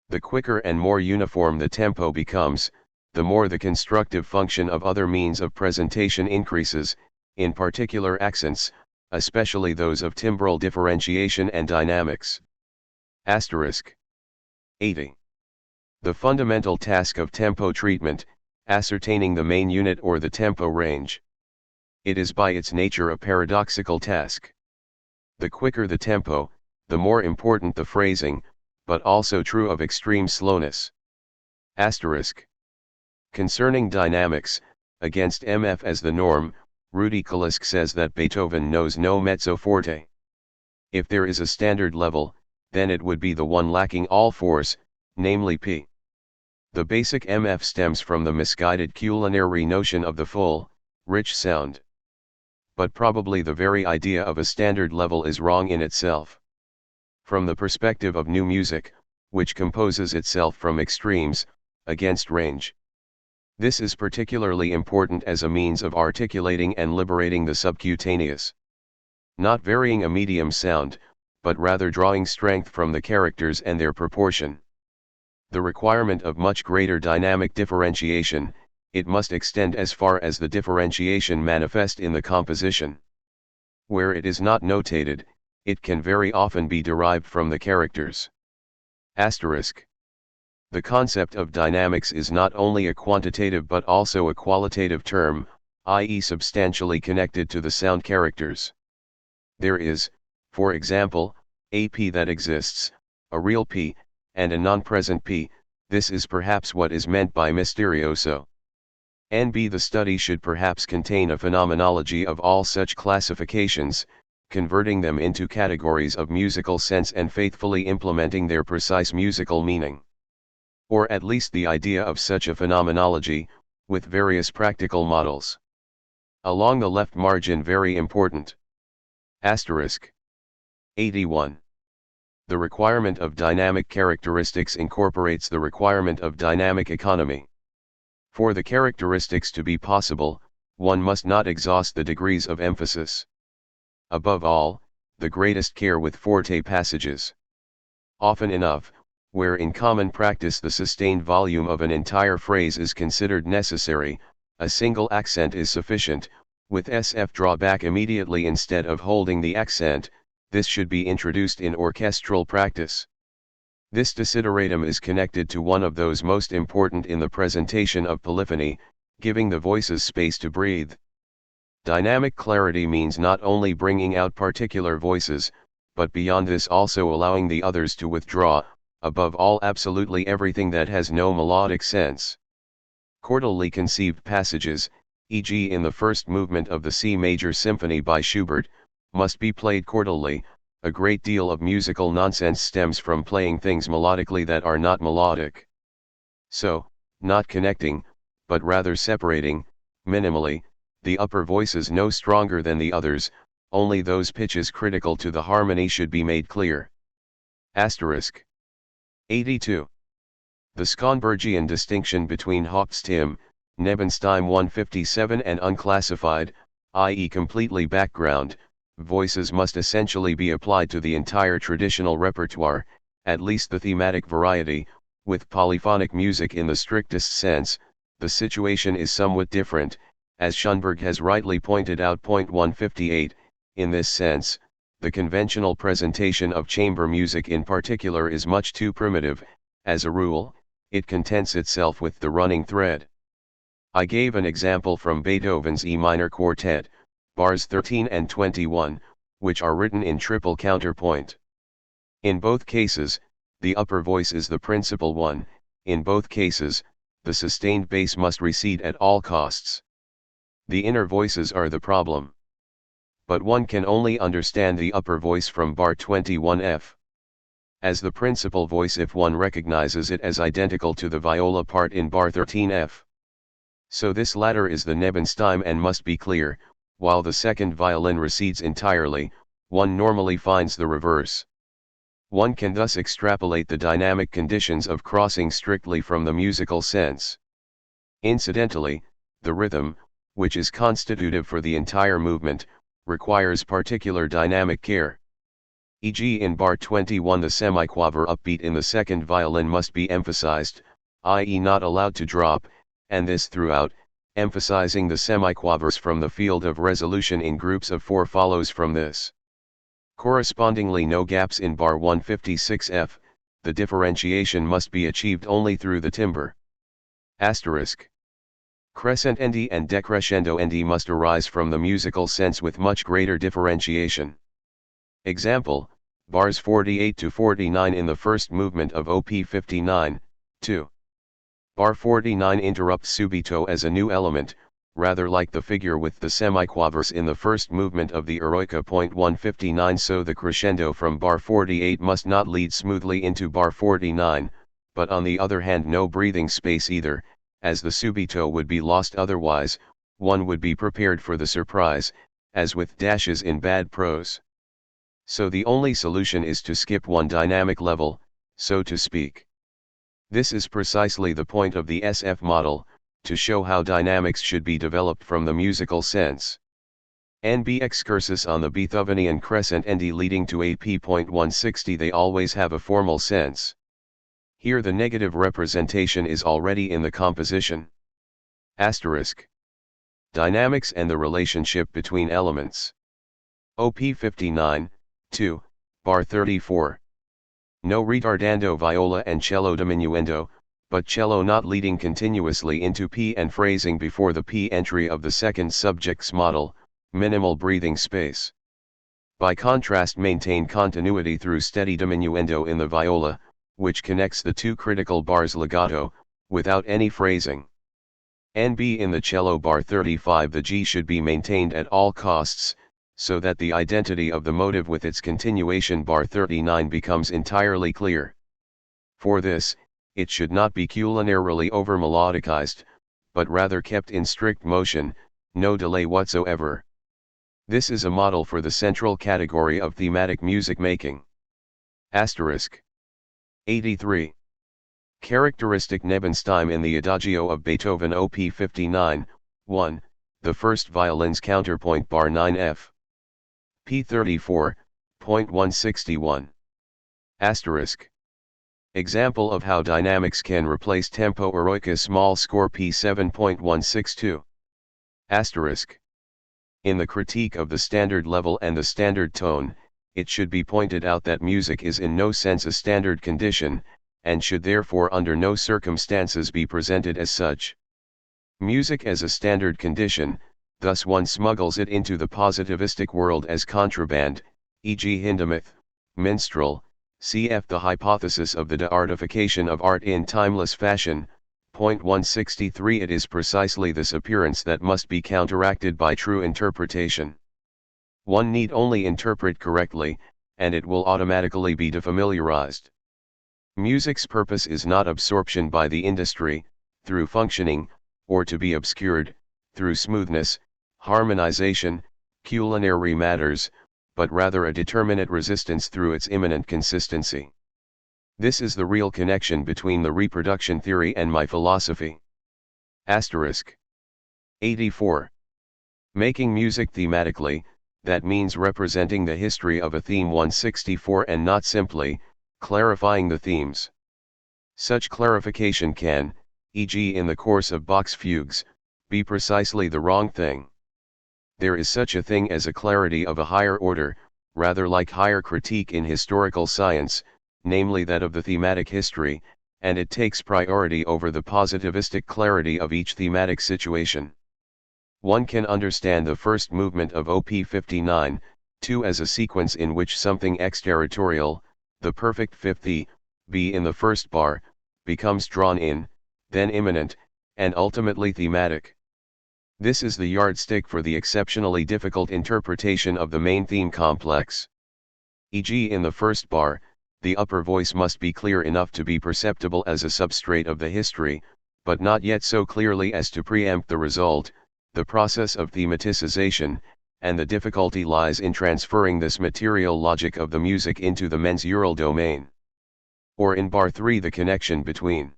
The quicker and more uniform the tempo becomes, the more the constructive function of other means of presentation increases, in particular accents, especially those of timbral differentiation and dynamics. Asterisk. 80. The fundamental task of tempo treatment, ascertaining the main unit or the tempo range. It is by its nature a paradoxical task. The quicker the tempo, the more important the phrasing, but also true of extreme slowness. Asterisk. Concerning dynamics, against MF as the norm. Rudy Kalisk says that Beethoven knows no mezzo forte. If there is a standard level, then it would be the one lacking all fours, namely P. The basic MF stems from the misguided culinary notion of the full, rich sound. But probably the very idea of a standard level is wrong in itself. From the perspective of new music, which composes itself from extremes, against range. This is particularly important as a means of articulating and liberating the subcutaneous. Not varying a medium sound, but rather drawing strength from the characters and their proportion. The requirement of much greater dynamic differentiation, it must extend as far as the differentiation manifest in the composition. Where it is not notated, it can very often be derived from the characters. Asterisk. The concept of dynamics is not only a quantitative but also a qualitative term, i.e. substantially connected to the sound characters. There is, for example, a P that exists, a real P, and a non-present P. This is perhaps what is meant by misterioso. NB. The study should perhaps contain a phenomenology of all such classifications, converting them into categories of musical sense and faithfully implementing their precise musical meaning. Or at least the idea of such a phenomenology, with various practical models. Along the left margin, very important. Asterisk. 81. The requirement of dynamic characteristics incorporates the requirement of dynamic economy. For the characteristics to be possible, one must not exhaust the degrees of emphasis. Above all, the greatest care with forte passages. Often enough, where in common practice the sustained volume of an entire phrase is considered necessary, a single accent is sufficient. With SF draw back immediately instead of holding the accent. This should be introduced in orchestral practice. This desideratum is connected to one of those most important in the presentation of polyphony, giving the voices space to breathe. Dynamic clarity means not only bringing out particular voices, but beyond this also allowing the others to withdraw, above all absolutely everything that has no melodic sense. Chordally conceived passages, e.g. in the first movement of the C major symphony by Schubert, must be played chordally. A great deal of musical nonsense stems from playing things melodically that are not melodic. So, not connecting, but rather separating, minimally, the upper voices no stronger than the others, only those pitches critical to the harmony should be made clear. Asterisk. 82. The Schonbergian distinction between Hauptstimme, Nebenstimme 157 and unclassified, i.e. completely background, voices must essentially be applied to the entire traditional repertoire, at least the thematic variety. With polyphonic music in the strictest sense, the situation is somewhat different, as Schoenberg has rightly pointed out. 158, in this sense, the conventional presentation of chamber music in particular is much too primitive. As a rule, it contents itself with the running thread. I gave an example from Beethoven's E minor quartet, bars 13 and 21, which are written in triple counterpoint. In both cases, the upper voice is the principal one. In both cases, the sustained bass must recede at all costs. The inner voices are the problem. But one can only understand the upper voice from bar 21F as the principal voice if one recognizes it as identical to the viola part in bar 13F. So this latter is the Nebenstimme and must be clear, while the second violin recedes entirely. One normally finds the reverse. One can thus extrapolate the dynamic conditions of crossing strictly from the musical sense. Incidentally, the rhythm, which is constitutive for the entire movement, requires particular dynamic care. E.g. in bar 21 the semiquaver upbeat in the second violin must be emphasized, i.e. not allowed to drop, and this throughout, emphasizing the semiquavers from the field of resolution in groups of 4 follows from this. Correspondingly no gaps in bar 156F, the differentiation must be achieved only through the timbre. Asterisk. Crescentendi and decrescendoendi must arise from the musical sense with much greater differentiation. Example, bars 48 to 49 in the first movement of Op. 59, 2. Bar 49 interrupts subito as a new element, rather like the figure with the semiquaverse in the first movement of the eroica. 159. So the crescendo from bar 48 must not lead smoothly into bar 49, but on the other hand no breathing space either, as the subito would be lost otherwise. One would be prepared for the surprise, as with dashes in bad prose. So the only solution is to skip one dynamic level, so to speak. This is precisely the point of the SF model, to show how dynamics should be developed from the musical sense. NB excursus on the Beethovenian crescentendi leading to AP.160, they always have a formal sense. Here the negative representation is already in the composition. Asterisk. Dynamics and the relationship between elements. OP 59, 2, bar 34. No retardando viola and cello diminuendo, but cello not leading continuously into P and phrasing before the P entry of the second subject's model, minimal breathing space. By contrast, maintain continuity through steady diminuendo in the viola, which connects the two critical bars legato, without any phrasing. NB in the cello bar 35, the G should be maintained at all costs, so that the identity of the motive with its continuation bar 39 becomes entirely clear. For this, it should not be culinarily over-melodicized, but rather kept in strict motion, no delay whatsoever. This is a model for the central category of thematic music making. Asterisk. 83. Characteristic Nebenstimme in the Adagio of Beethoven Op. 59, 1, the first violin's counterpoint bar 9F. P 34.161. Asterisk. Example of how dynamics can replace tempo eroica small score P 7.162. Asterisk. In the critique of the standard level and the standard tone, it should be pointed out that music is in no sense a standard condition, and should therefore under no circumstances be presented as such. Music as a standard condition, thus one smuggles it into the positivistic world as contraband, e.g. Hindemith, minstrel, cf. the hypothesis of the de-artification of art in timeless fashion. 163. It is precisely this appearance that must be counteracted by true interpretation. One need only interpret correctly, and it will automatically be defamiliarized. Music's purpose is not absorption by the industry, through functioning, or to be obscured, through smoothness, harmonization, culinary matters, but rather a determinate resistance through its immanent consistency. This is the real connection between the reproduction theory and my philosophy. Asterisk. 84. Making music thematically, that means representing the history of a theme. 164 and not simply clarifying the themes. Such clarification can, e.g. in the course of Bach's fugues, be precisely the wrong thing. There is such a thing as a clarity of a higher order, rather like higher critique in historical science, namely that of the thematic history, and it takes priority over the positivistic clarity of each thematic situation. One can understand the first movement of Op. 59, 2 as a sequence in which something exterritorial, the perfect fifth E, B in the first bar, becomes drawn in, then immanent, and ultimately thematic. This is the yardstick for the exceptionally difficult interpretation of the main theme complex. E.g. in the first bar, the upper voice must be clear enough to be perceptible as a substrate of the history, but not yet so clearly as to preempt the result, the process of thematicization, and the difficulty lies in transferring this material logic of the music into the mensural domain. Or in bar 3 the connection between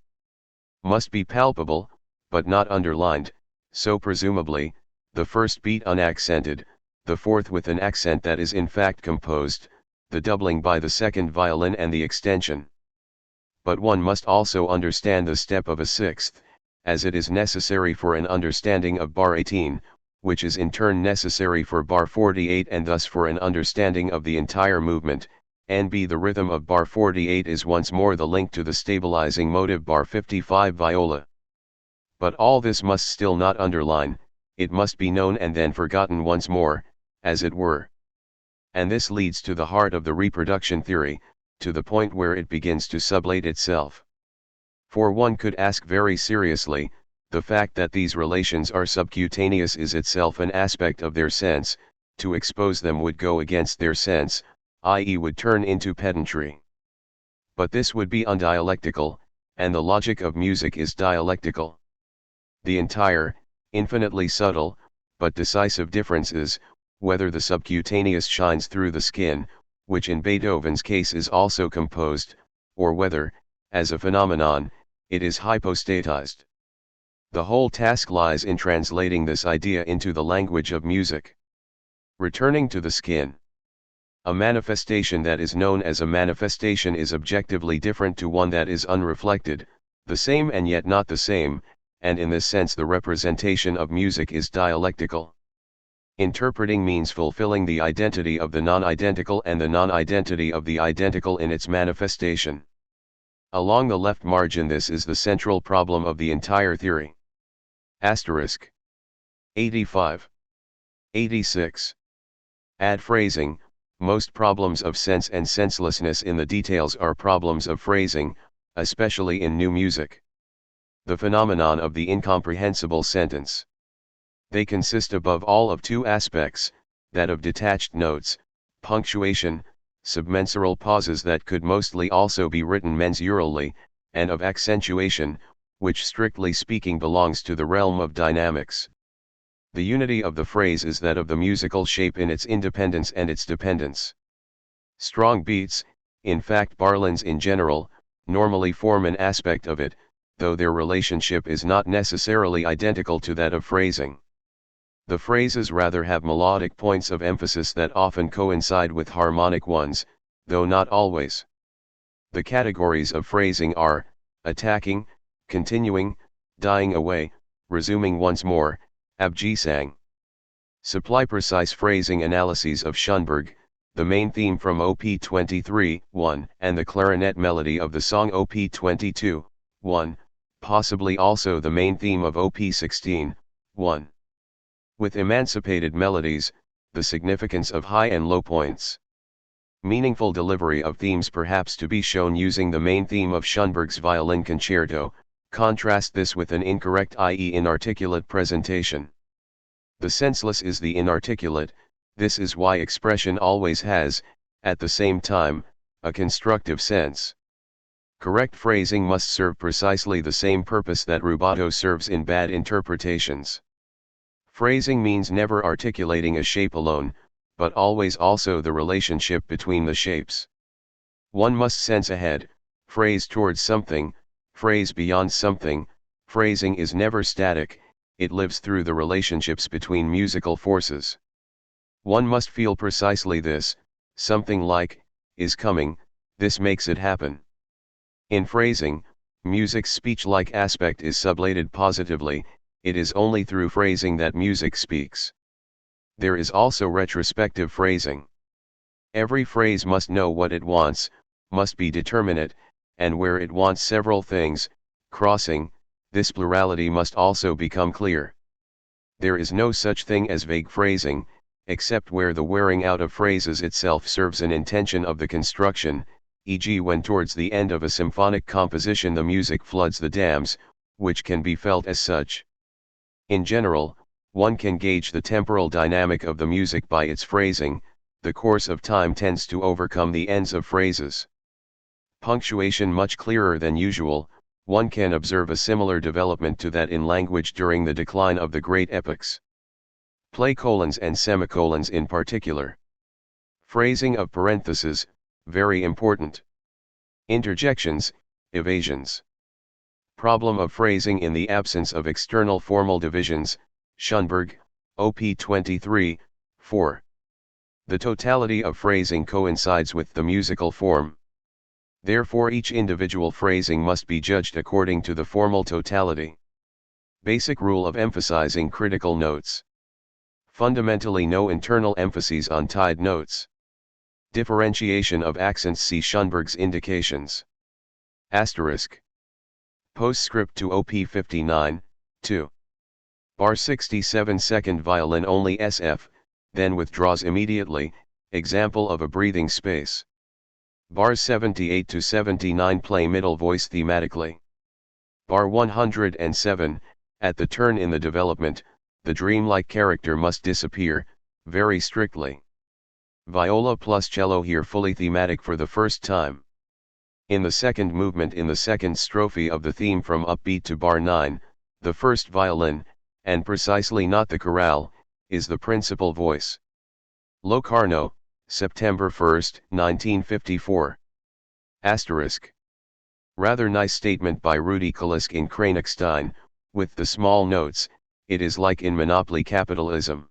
must be palpable, but not underlined, so presumably, the first beat unaccented, the fourth with an accent that is in fact composed, the doubling by the second violin and the extension. But one must also understand the step of a sixth, as it is necessary for an understanding of bar 18, which is in turn necessary for bar 48 and thus for an understanding of the entire movement. NB the rhythm of bar 48 is once more the link to the stabilizing motive bar 55 viola. But all this must still not underline, it must be known and then forgotten once more, as it were. And this leads to the heart of the reproduction theory, to the point where it begins to sublate itself. For one could ask very seriously, The fact that these relations are subcutaneous is itself an aspect of their sense. To expose them would go against their sense, i.e. would turn into pedantry. But this would be undialectical, and the logic of music is dialectical. The entire, infinitely subtle, but decisive difference is, whether the subcutaneous shines through the skin, which in Beethoven's case is also composed, or whether, as a phenomenon, it is hypostatized. The whole task lies in translating this idea into the language of music. Returning to the skin. A manifestation that is known as a manifestation is objectively different to one that is unreflected, the same and yet not the same, and in this sense the representation of music is dialectical. Interpreting means fulfilling the identity of the non-identical and the non-identity of the identical in its manifestation. Along the left margin, this is the central problem of the entire theory. Asterisk. 85. 86. Add phrasing. Most problems of sense and senselessness in the details are problems of phrasing, especially in new music. The phenomenon of the incomprehensible sentence. They consist above all of two aspects, that of detached notes, punctuation, submensural pauses that could mostly also be written mensurally, and of accentuation, which strictly speaking belongs to the realm of dynamics. The unity of the phrase is that of the musical shape in its independence and its dependence. Strong beats, in fact barlins in general, normally form an aspect of it, though their relationship is not necessarily identical to that of phrasing. The phrases rather have melodic points of emphasis that often coincide with harmonic ones, though not always. The categories of phrasing are, attacking, continuing, dying away, resuming once more, abgesang. Supply precise phrasing analyses of Schoenberg, the main theme from Op. 23, 1, and the clarinet melody of the song Op. 22, 1, possibly also the main theme of Op. 16, 1. With emancipated melodies, the significance of high and low points. Meaningful delivery of themes perhaps to be shown using the main theme of Schoenberg's violin concerto, contrast this with an incorrect i.e. inarticulate presentation. The senseless is the inarticulate, this is why expression always has, at the same time, a constructive sense. Correct phrasing must serve precisely the same purpose that rubato serves in bad interpretations. Phrasing means never articulating a shape alone, but always also the relationship between the shapes. One must sense ahead, phrase towards something, phrase beyond something. Phrasing is never static, it lives through the relationships between musical forces. One must feel precisely this, something like, is coming, this makes it happen. In phrasing, music's speech-like aspect is sublated positively, it is only through phrasing that music speaks. There is also retrospective phrasing. Every phrase must know what it wants, must be determinate, and where it wants several things, crossing, this plurality must also become clear. There is no such thing as vague phrasing, except where the wearing out of phrases itself serves an intention of the construction, e.g. when towards the end of a symphonic composition the music floods the dams, which can be felt as such. In general, one can gauge the temporal dynamic of the music by its phrasing, the course of time tends to overcome the ends of phrases. Punctuation much clearer than usual, one can observe a similar development to that in language during the decline of the great epochs. Play colons and semicolons in particular. Phrasing of parentheses, very important. Interjections, evasions. Problem of phrasing in the absence of external formal divisions, Schoenberg, Op. 23, 4. The totality of phrasing coincides with the musical form. Therefore each individual phrasing must be judged according to the formal totality. Basic rule of emphasizing critical notes. Fundamentally no internal emphases on tied notes. Differentiation of accents, see Schoenberg's indications. Asterisk. Postscript to Op. 59, 2. Bar 67 second violin only SF, then withdraws immediately, example of a breathing space. Bars 78 to 79 play middle voice thematically. Bar 107, At the turn in the development, the dreamlike character must disappear, very strictly. Viola plus cello here fully thematic for the first time. In the second movement in the second strophe of the theme from upbeat to bar 9, the first violin, and precisely not the chorale, is the principal voice. Locarno, September 1, 1954. Asterisk. Rather nice statement by Rudy Kalisk in Kranichstein, with the small notes, it is like in monopoly capitalism.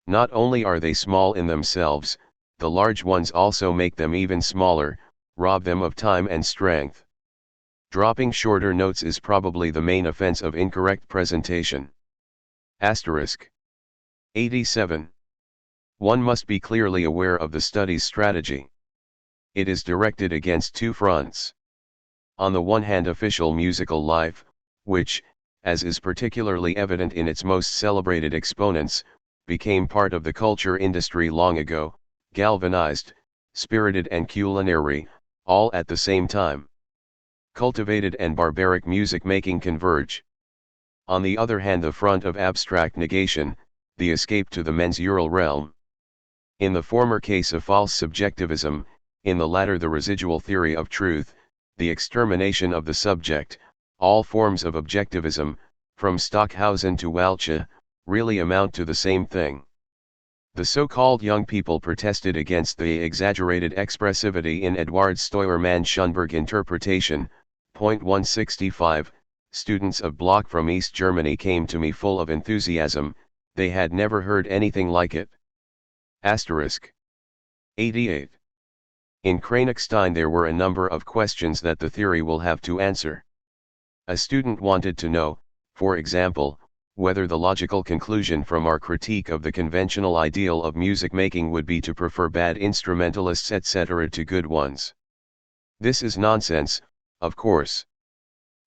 Not only are they small in themselves, the large ones also make them even smaller, rob them of time and strength. Dropping shorter notes is probably the main offense of incorrect presentation. Asterisk. 87. One must be clearly aware of the study's strategy. It is directed against two fronts. On the one hand, official musical life, which, as is particularly evident in its most celebrated exponents, became part of the culture industry long ago, galvanized, spirited and culinary, all at the same time. Cultivated and barbaric music making converge. On the other hand, the front of abstract negation, the escape to the mensural realm. In the former case a false subjectivism, in the latter the residual theory of truth, the extermination of the subject. All forms of objectivism, from Stockhausen to Walche, really amount to the same thing. The so-called young people protested against the exaggerated expressivity in Eduard Steuermann-Schönberg interpretation. Point 165, students of Bloch from East Germany came to me full of enthusiasm, they had never heard anything like it. Asterisk. 88. In Kranichstein there were a number of questions that the theory will have to answer. A student wanted to know, for example, whether the logical conclusion from our critique of the conventional ideal of music making would be to prefer bad instrumentalists etc. to good ones. This is nonsense, of course.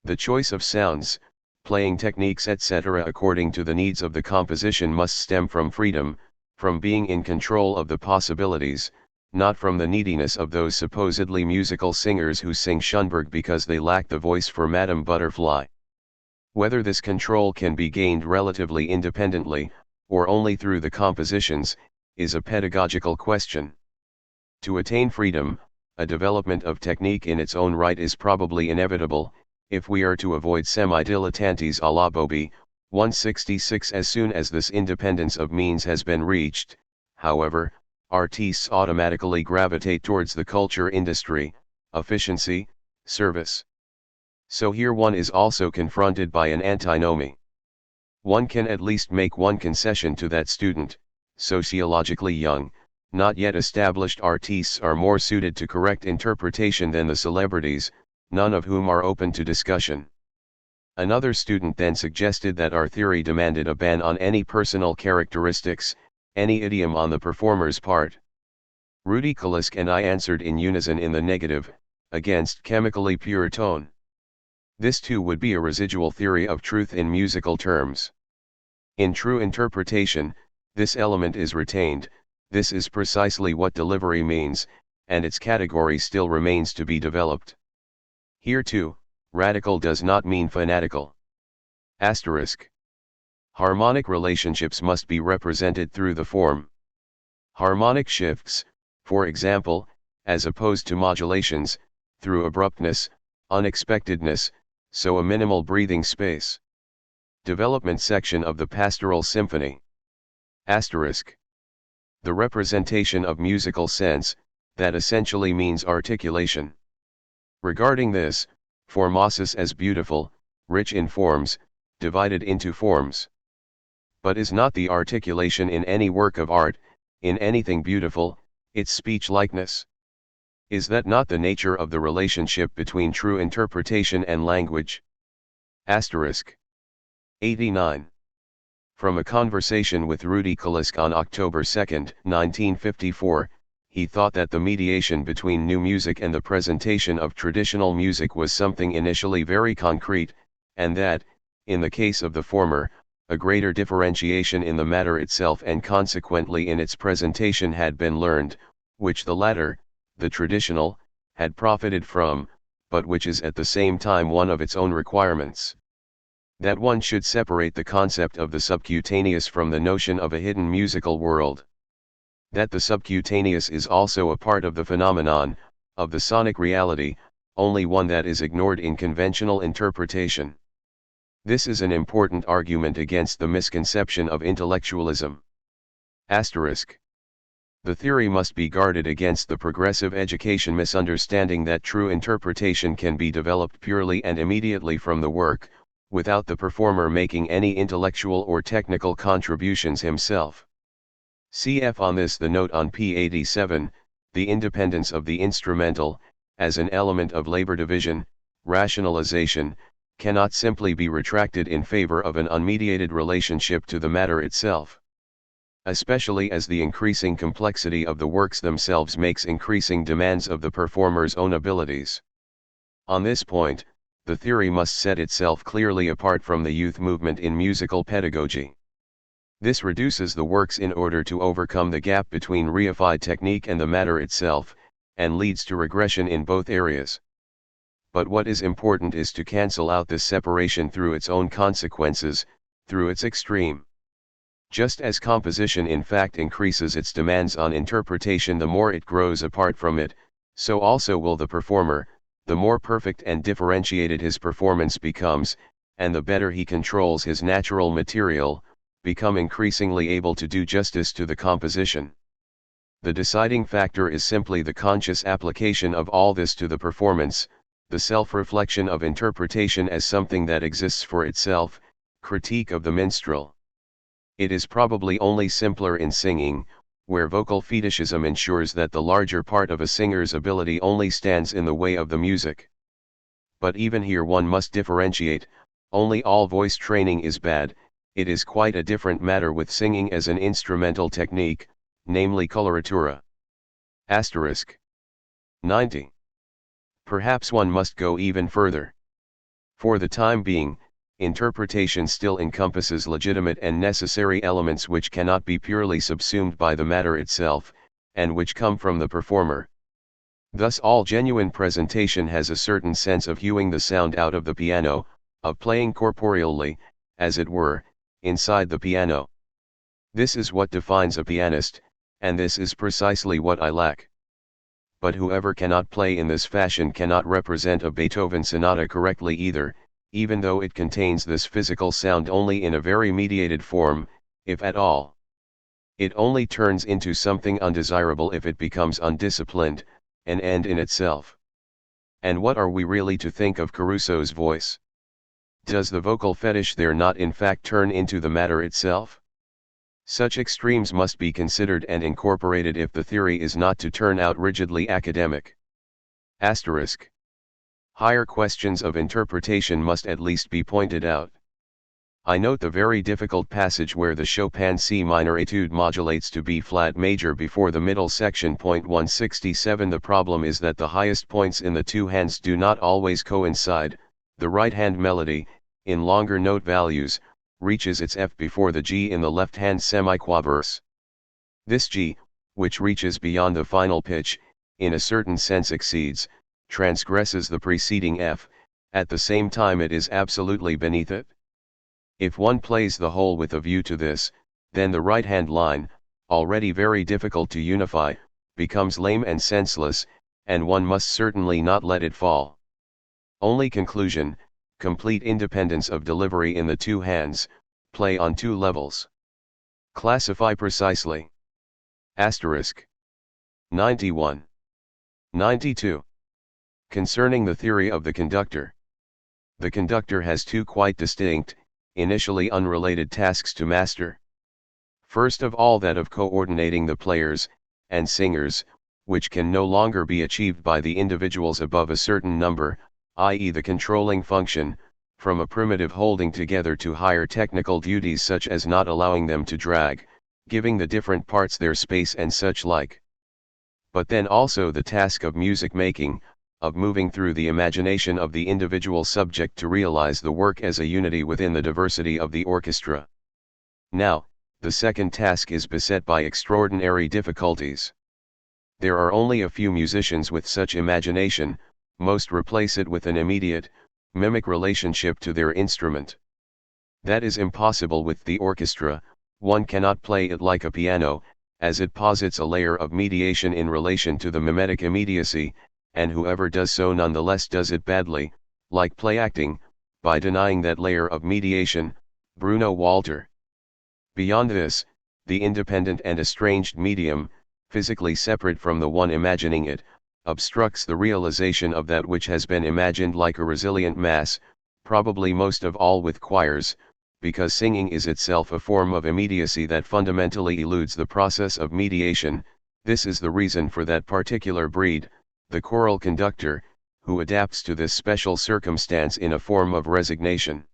The choice of sounds, playing techniques etc. according to the needs of the composition must stem from freedom, from being in control of the possibilities, not from the neediness of those supposedly musical singers who sing Schönberg because they lack the voice for Madame Butterfly. Whether this control can be gained relatively independently, or only through the compositions, is a pedagogical question. To attain freedom, a development of technique in its own right is probably inevitable, if we are to avoid semi-dilettantes à la Bobby. 166. As soon as this independence of means has been reached, however, artists automatically gravitate towards the culture industry, efficiency, service. So here one is also confronted by an antinomy. One can at least make one concession to that student, sociologically young, not yet established artists are more suited to correct interpretation than the celebrities, none of whom are open to discussion. Another student then suggested that our theory demanded a ban on any personal characteristics, any idiom on the performer's part. Rudy Kalisk and I answered in unison in the negative, against chemically pure tone. This too would be a residual theory of truth in musical terms. In true interpretation, this element is retained, this is precisely what delivery means, and its category still remains to be developed. Here too, radical does not mean fanatical. Asterisk. Harmonic relationships must be represented through the form. Harmonic shifts, for example, as opposed to modulations, through abruptness, unexpectedness, so a minimal breathing space. Development section of the Pastoral Symphony. Asterisk. The representation of musical sense, that essentially means articulation. Regarding this, formosus as beautiful, rich in forms, divided into forms. But is not the articulation in any work of art, in anything beautiful, its speech likeness? Is that not the nature of the relationship between true interpretation and language? Asterisk. 89. From a conversation with Rudy Kalisk on October 2, 1954, he thought that the mediation between new music and the presentation of traditional music was something initially very concrete, and that, in the case of the former, a greater differentiation in the matter itself and consequently in its presentation had been learned, which the latter, the traditional, had profited from, but which is at the same time one of its own requirements. That one should separate the concept of the subcutaneous from the notion of a hidden musical world. That the subcutaneous is also a part of the phenomenon, of the sonic reality, only one that is ignored in conventional interpretation. This is an important argument against the misconception of intellectualism. Asterisk. The theory must be guarded against the progressive education misunderstanding that true interpretation can be developed purely and immediately from the work, without the performer making any intellectual or technical contributions himself. Cf. on this the note on p. 87, the independence of the instrumental, as an element of labor division, rationalization, cannot simply be retracted in favor of an unmediated relationship to the matter itself. Especially as the increasing complexity of the works themselves makes increasing demands of the performer's own abilities. On this point, the theory must set itself clearly apart from the youth movement in musical pedagogy. This reduces the works in order to overcome the gap between reified technique and the matter itself, and leads to regression in both areas. But what is important is to cancel out this separation through its own consequences, through its extreme. Just as composition in fact increases its demands on interpretation the more it grows apart from it, so also will the performer, the more perfect and differentiated his performance becomes, and the better he controls his natural material, become increasingly able to do justice to the composition. The deciding factor is simply the conscious application of all this to the performance, the self-reflection of interpretation as something that exists for itself, critique of the minstrel. It is probably only simpler in singing, where vocal fetishism ensures that the larger part of a singer's ability only stands in the way of the music. But even here one must differentiate, only all voice training is bad, it is quite a different matter with singing as an instrumental technique, namely coloratura. Asterisk. 90. Perhaps one must go even further. For the time being, interpretation still encompasses legitimate and necessary elements which cannot be purely subsumed by the matter itself, and which come from the performer. Thus all genuine presentation has a certain sense of hewing the sound out of the piano, of playing corporeally, as it were, inside the piano. This is what defines a pianist, and this is precisely what I lack. But whoever cannot play in this fashion cannot represent a Beethoven sonata correctly either, even though it contains this physical sound only in a very mediated form, if at all. It only turns into something undesirable if it becomes undisciplined, an end in itself. And what are we really to think of Caruso's voice? Does the vocal fetish there not in fact turn into the matter itself? Such extremes must be considered and incorporated if the theory is not to turn out rigidly academic. Asterisk. Higher questions of interpretation must at least be pointed out. I note the very difficult passage where the Chopin C minor etude modulates to B flat major before the middle section. 167. The problem is that the highest points in the two hands do not always coincide. The right hand melody, in longer note values, reaches its F before the G in the left hand semiquaverse. This G, which reaches beyond the final pitch, in a certain sense exceeds, transgresses the preceding F, at the same time it is absolutely beneath it. If one plays the whole with a view to this, then the right-hand line, already very difficult to unify, becomes lame and senseless, and one must certainly not let it fall. Only conclusion, complete independence of delivery in the two hands, play on two levels. Classify precisely. Asterisk. 91. 92. Concerning the theory of the conductor. The conductor has two quite distinct, initially unrelated tasks to master. First of all that of coordinating the players, and singers, which can no longer be achieved by the individuals above a certain number, i.e. the controlling function, from a primitive holding together to higher technical duties such as not allowing them to drag, giving the different parts their space and such like. But then also the task of music making, of moving through the imagination of the individual subject to realize the work as a unity within the diversity of the orchestra. Now, the second task is beset by extraordinary difficulties. There are only a few musicians with such imagination, most replace it with an immediate, mimic relationship to their instrument. That is impossible with the orchestra. One cannot play it like a piano, as it posits a layer of mediation in relation to the mimetic immediacy, and whoever does so nonetheless does it badly, like play acting, by denying that layer of mediation. Bruno Walter. Beyond this, the independent and estranged medium, physically separate from the one imagining it, obstructs the realization of that which has been imagined like a resilient mass, probably most of all with choirs, because singing is itself a form of immediacy that fundamentally eludes the process of mediation. This is the reason for that particular breed, the choral conductor, who adapts to this special circumstance in a form of resignation.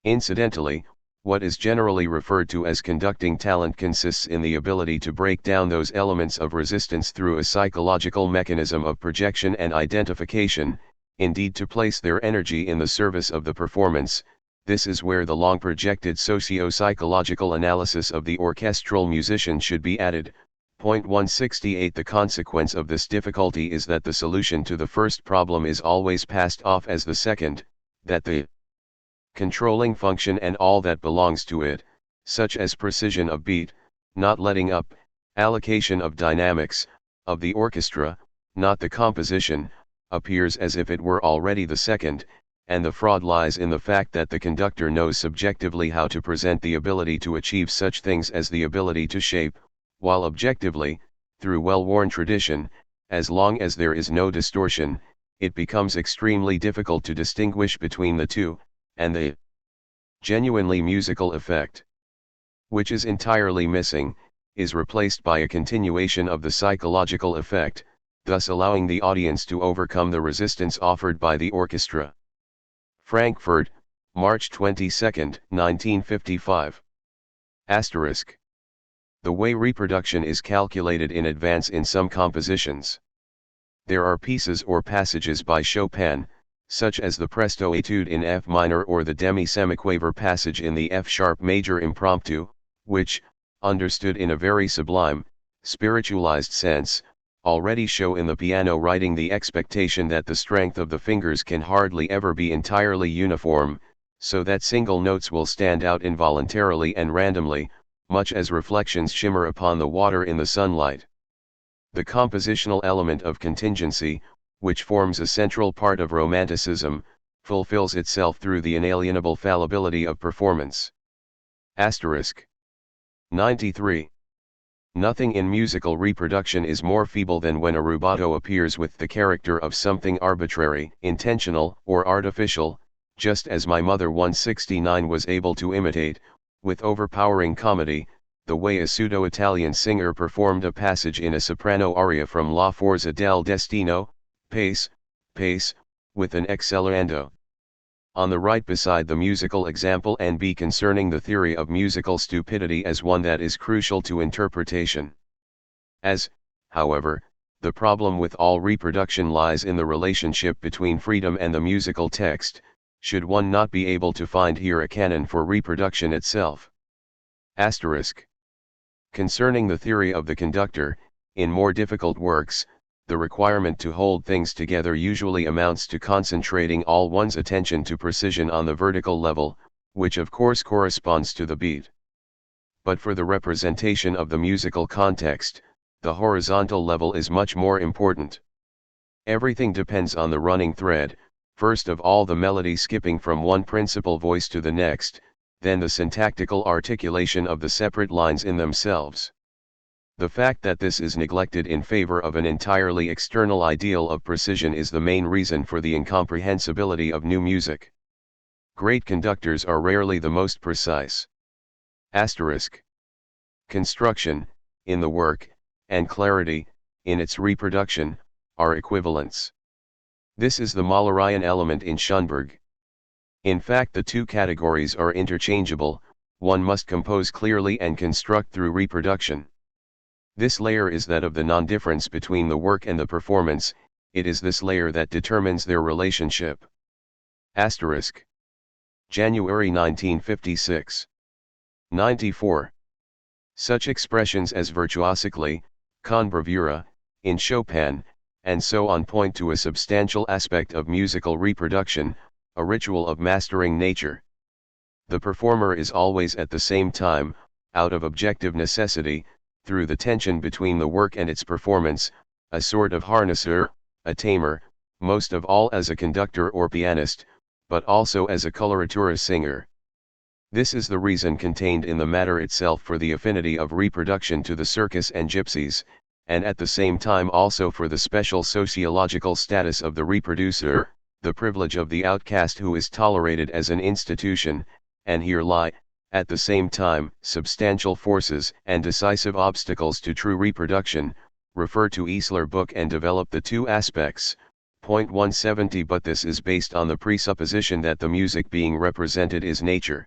Incidentally, what is generally referred to as conducting talent consists in the ability to break down those elements of resistance through a psychological mechanism of projection and identification, indeed to place their energy in the service of the performance. This is where the long projected socio-psychological analysis of the orchestral musician should be added. Point 168. The consequence of this difficulty is that the solution to the first problem is always passed off as the second, that the controlling function and all that belongs to it, such as precision of beat, not letting up, allocation of dynamics, of the orchestra, not the composition, appears as if it were already the second, and the fraud lies in the fact that the conductor knows subjectively how to present the ability to achieve such things as the ability to shape, while objectively, through well-worn tradition, as long as there is no distortion, it becomes extremely difficult to distinguish between the two, and the genuinely musical effect, which is entirely missing, is replaced by a continuation of the psychological effect, thus allowing the audience to overcome the resistance offered by the orchestra. Frankfurt, March 22, 1955. Asterisk. The way reproduction is calculated in advance in some compositions. There are pieces or passages by Chopin, such as the Presto Etude in F minor or the demi-semiquaver passage in the F-sharp major impromptu, which, understood in a very sublime, spiritualized sense, already show in the piano writing the expectation that the strength of the fingers can hardly ever be entirely uniform, so that single notes will stand out involuntarily and randomly, much as reflections shimmer upon the water in the sunlight. The compositional element of contingency, which forms a central part of Romanticism, fulfills itself through the inalienable fallibility of performance. Asterisk. 93. Nothing in musical reproduction is more feeble than when a rubato appears with the character of something arbitrary, intentional, or artificial, just as my mother 169 was able to imitate, with overpowering comedy, the way a pseudo-Italian singer performed a passage in a soprano aria from La Forza del Destino, pace, pace, with an accelerando. On the right beside the musical example and B concerning the theory of musical stupidity as one that is crucial to interpretation. As, however, the problem with all reproduction lies in the relationship between freedom and the musical text, should one not be able to find here a canon for reproduction itself. Asterisk. Concerning the theory of the conductor, in more difficult works, the requirement to hold things together usually amounts to concentrating all one's attention to precision on the vertical level, which of course corresponds to the beat. But for the representation of the musical context, the horizontal level is much more important. Everything depends on the running thread, first of all the melody skipping from one principal voice to the next, then the syntactical articulation of the separate lines in themselves. The fact that this is neglected in favor of an entirely external ideal of precision is the main reason for the incomprehensibility of new music. Great conductors are rarely the most precise. Asterisk. Construction, in the work, and clarity, in its reproduction, are equivalents. This is the Mahlerian element in Schoenberg. In fact, the two categories are interchangeable. One must compose clearly and construct through reproduction. This layer is that of the non-difference between the work and the performance. It is this layer that determines their relationship. Asterisk. January 1956. 94. Such expressions as virtuosically, con bravura, in Chopin, and so on point to a substantial aspect of musical reproduction, a ritual of mastering nature. The performer is always at the same time, out of objective necessity, through the tension between the work and its performance, a sort of harnesser, a tamer, most of all as a conductor or pianist, but also as a coloratura singer. This is the reason contained in the matter itself for the affinity of reproduction to the circus and gypsies, and at the same time also for the special sociological status of the reproducer, the privilege of the outcast who is tolerated as an institution, and here lie, at the same time, substantial forces and decisive obstacles to true reproduction. Refer to Eisler book and develop the two aspects. Point 170. But this is based on the presupposition that the music being represented is nature.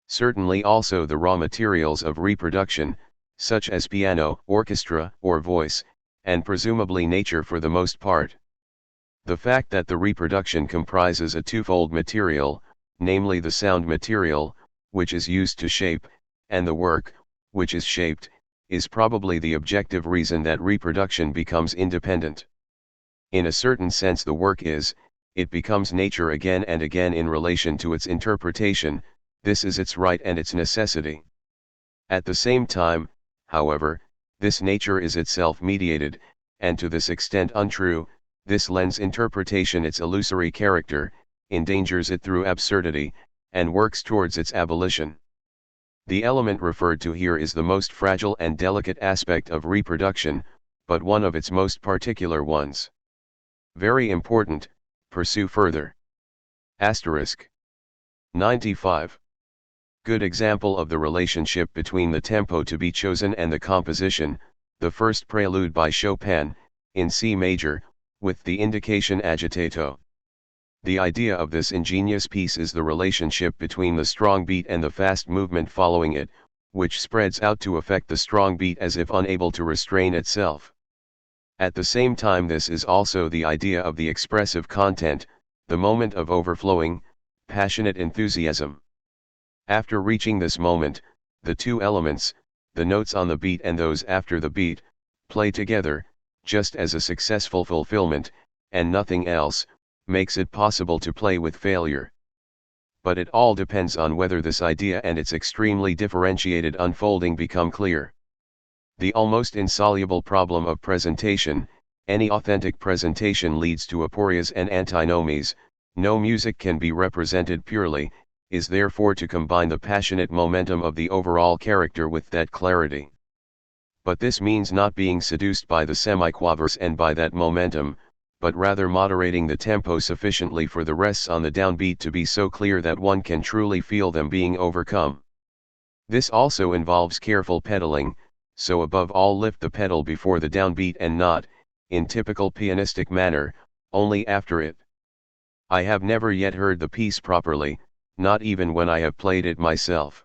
Certainly also the raw materials of reproduction, such as piano, orchestra, or voice, and presumably nature for the most part. The fact that the reproduction comprises a twofold material, namely the sound material, which is used to shape, and the work, which is shaped, is probably the objective reason that reproduction becomes independent. In a certain sense the work it becomes nature again and again in relation to its interpretation. This is its right and its necessity. At the same time, however, this nature is itself mediated, and to this extent untrue. This lends interpretation its illusory character, endangers it through absurdity, and works towards its abolition. The element referred to here is the most fragile and delicate aspect of reproduction, but one of its most particular ones. Very important, pursue further. Asterisk. 95. Good example of the relationship between the tempo to be chosen and the composition, the first prelude by Chopin, in C major, with the indication agitato. The idea of this ingenious piece is the relationship between the strong beat and the fast movement following it, which spreads out to affect the strong beat as if unable to restrain itself. At the same time this is also the idea of the expressive content, the moment of overflowing, passionate enthusiasm. After reaching this moment, the two elements, the notes on the beat and those after the beat, play together, just as a successful fulfillment, and nothing else, makes it possible to play with failure. But it all depends on whether this idea and its extremely differentiated unfolding become clear. The almost insoluble problem of presentation, any authentic presentation leads to aporias and antinomies. No music can be represented purely, is therefore to combine the passionate momentum of the overall character with that clarity. But this means not being seduced by the semiquavers and by that momentum, but rather moderating the tempo sufficiently for the rests on the downbeat to be so clear that one can truly feel them being overcome. This also involves careful pedaling, so above all lift the pedal before the downbeat and not, in typical pianistic manner, only after it. I have never yet heard the piece properly, not even when I have played it myself.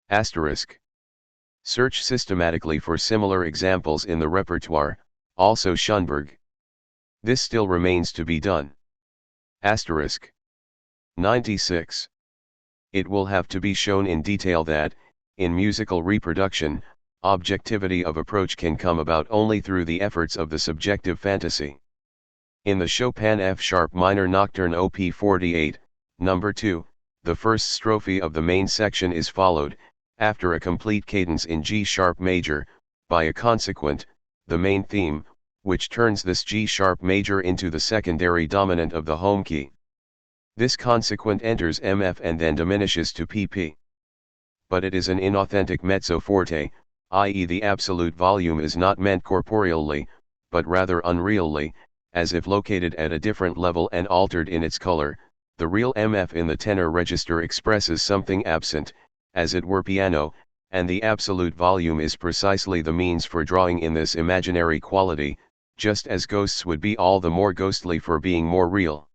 Asterisk. Search systematically for similar examples in the repertoire, also Schoenberg. This still remains to be done. Asterisk. 96. It will have to be shown in detail that, in musical reproduction, objectivity of approach can come about only through the efforts of the subjective fantasy. In the Chopin F-sharp minor nocturne Op. 48, No. 2, the first strophe of the main section is followed, after a complete cadence in G-sharp major, by a consequent, the main theme, which turns this G-sharp major into the secondary dominant of the home key. This consequent enters MF and then diminishes to PP. But it is an inauthentic mezzo forte, i.e. the absolute volume is not meant corporeally, but rather unreally, as if located at a different level and altered in its color. The real MF in the tenor register expresses something absent, as it were piano, and the absolute volume is precisely the means for drawing in this imaginary quality, just as ghosts would be all the more ghostly for being more real.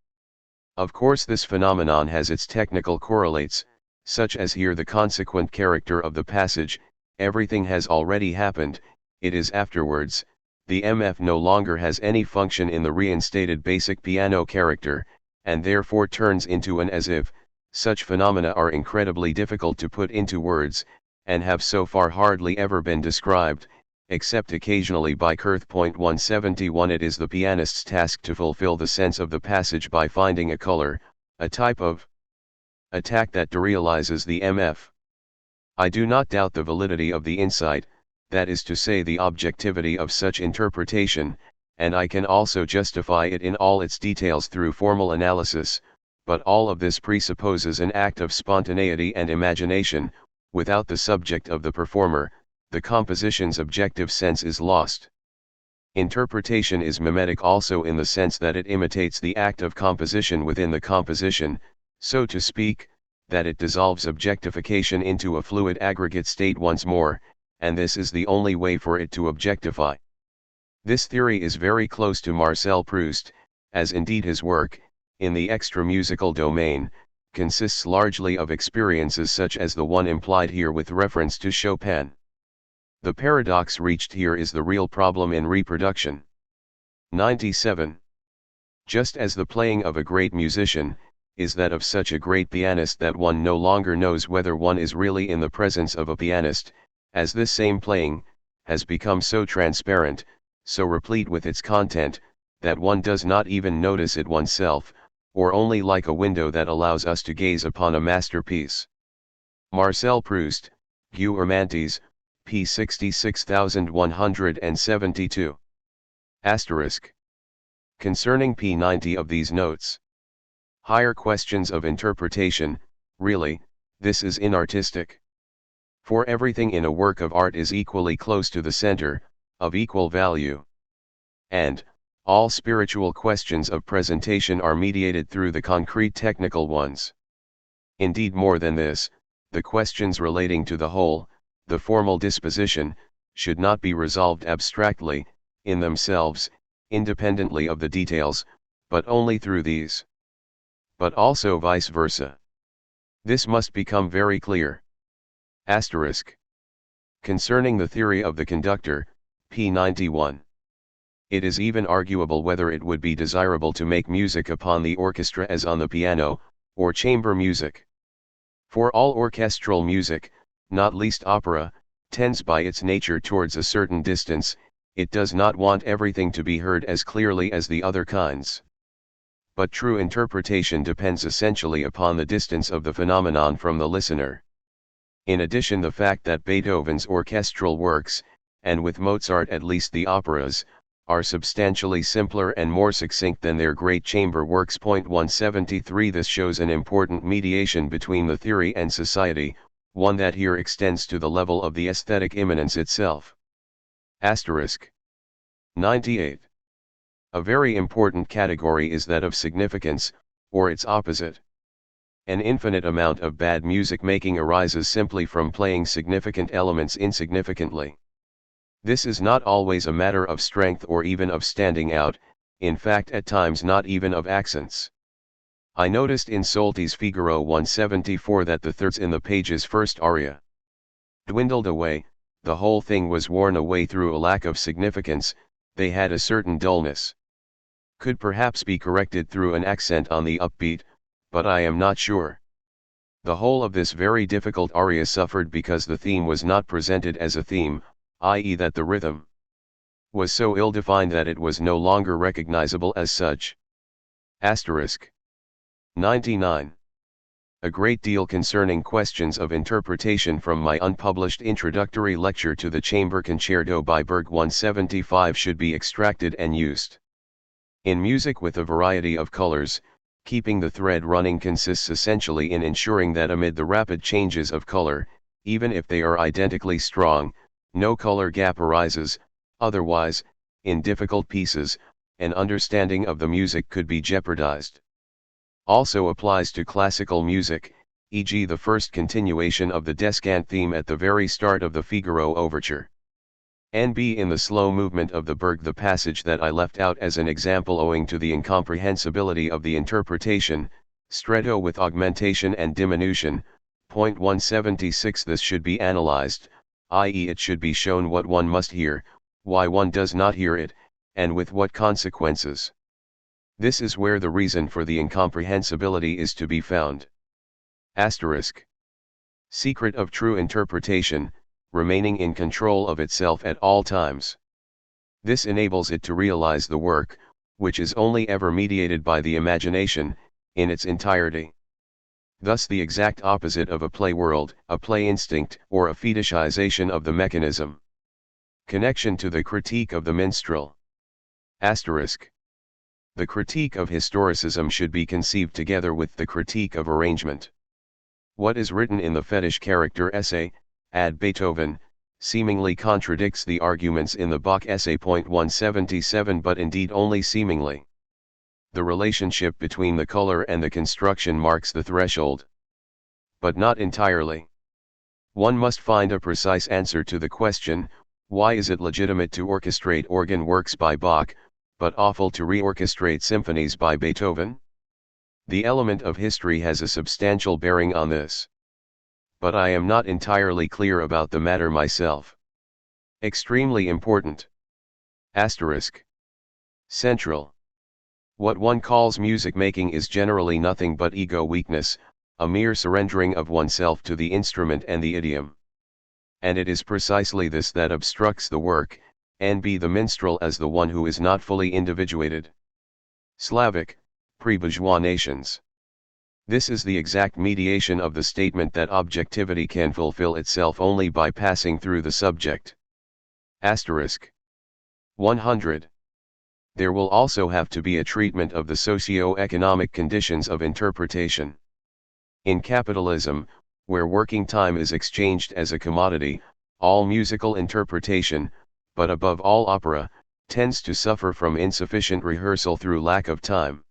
Of course this phenomenon has its technical correlates, such as here the consequent character of the passage. Everything has already happened, it is afterwards. The MF no longer has any function in the reinstated basic piano character, and therefore turns into an as if. Such phenomena are incredibly difficult to put into words, and have so far hardly ever been described, except occasionally by Kurth. 171. It is the pianist's task to fulfill the sense of the passage by finding a color, a type of attack that derealizes the MF. I do not doubt the validity of the insight, that is to say the objectivity of such interpretation, and I can also justify it in all its details through formal analysis, but all of this presupposes an act of spontaneity and imagination. Without the subject of the performer, the composition's objective sense is lost. Interpretation is mimetic also in the sense that it imitates the act of composition within the composition, so to speak, that it dissolves objectification into a fluid aggregate state once more, and this is the only way for it to objectify. This theory is very close to Marcel Proust, as indeed his work, in the extra-musical domain, consists largely of experiences such as the one implied here with reference to Chopin. The paradox reached here is the real problem in reproduction. 97. Just as the playing of a great musician, is that of such a great pianist that one no longer knows whether one is really in the presence of a pianist, as this same playing, has become so transparent, so replete with its content, that one does not even notice it oneself, or only like a window that allows us to gaze upon a masterpiece. Marcel Proust, Guermantes, p. 66172. Asterisk. Concerning p. 90 of these notes. Higher questions of interpretation, really, this is inartistic. For everything in a work of art is equally close to the center, of equal value. And, all spiritual questions of presentation are mediated through the concrete technical ones. Indeed, more than this, the questions relating to the whole, the formal disposition, should not be resolved abstractly, in themselves, independently of the details, but only through these. But also vice versa. This must become very clear. Asterisk. Concerning the theory of the conductor, p. 91. It is even arguable whether it would be desirable to make music upon the orchestra as on the piano, or chamber music. For all orchestral music, not least opera, tends by its nature towards a certain distance, it does not want everything to be heard as clearly as the other kinds. But true interpretation depends essentially upon the distance of the phenomenon from the listener. In addition, the fact that Beethoven's orchestral works, and with Mozart at least the operas, are substantially simpler and more succinct than their great chamber works. 173. This shows an important mediation between the theory and society, one that here extends to the level of the aesthetic immanence itself. Asterisk. 98. A very important category is that of significance, or its opposite. An infinite amount of bad music making arises simply from playing significant elements insignificantly. This is not always a matter of strength or even of standing out, in fact at times not even of accents. I noticed in Solti's Figaro 174 that the thirds in the page's first aria dwindled away, the whole thing was worn away through a lack of significance, they had a certain dullness. Could perhaps be corrected through an accent on the upbeat, but I am not sure. The whole of this very difficult aria suffered because the theme was not presented as a theme, i.e. that the rhythm was so ill-defined that it was no longer recognizable as such. Asterisk. 99. A great deal concerning questions of interpretation from my unpublished introductory lecture to the Chamber Concerto by Berg 175 should be extracted and used. In music with a variety of colors, keeping the thread running consists essentially in ensuring that amid the rapid changes of color, even if they are identically strong, no color gap arises, otherwise, in difficult pieces, an understanding of the music could be jeopardized. Also applies to classical music, e.g. the first continuation of the descant theme at the very start of the Figaro overture. N.B. in the slow movement of the Berg, the passage that I left out as an example owing to the incomprehensibility of the interpretation, stretto with augmentation and diminution. 176. This should be analyzed, i.e. it should be shown what one must hear, why one does not hear it, and with what consequences. This is where the reason for the incomprehensibility is to be found. Asterisk. Secret of true interpretation, remaining in control of itself at all times. This enables it to realize the work, which is only ever mediated by the imagination, in its entirety. thus the exact opposite of a play world, a play instinct, or a fetishization of the mechanism. Connection to the critique of the minstrel. Asterisk. The critique of historicism should be conceived together with the critique of arrangement. What is written in the fetish character essay, Ad Beethoven, seemingly contradicts the arguments in the Bach essay. 177, but indeed only seemingly. The relationship between the color and the construction marks the threshold. But not entirely. One must find a precise answer to the question, why is it legitimate to orchestrate organ works by Bach, but awful to reorchestrate symphonies by Beethoven? The element of history has a substantial bearing on this. But I am not entirely clear about the matter myself. Extremely important. Asterisk. Central. What one calls music making is generally nothing but ego weakness, a mere surrendering of oneself to the instrument and the idiom. And it is precisely this that obstructs the work, and the minstrel as the one who is not fully individuated. Slavic, pre-bourgeois nations. This is the exact mediation of the statement that objectivity can fulfill itself only by passing through the subject. Asterisk. 100. There will also have to be a treatment of the socio-economic conditions of interpretation. In capitalism, where working time is exchanged as a commodity, all musical interpretation, but above all opera, tends to suffer from insufficient rehearsal through lack of time.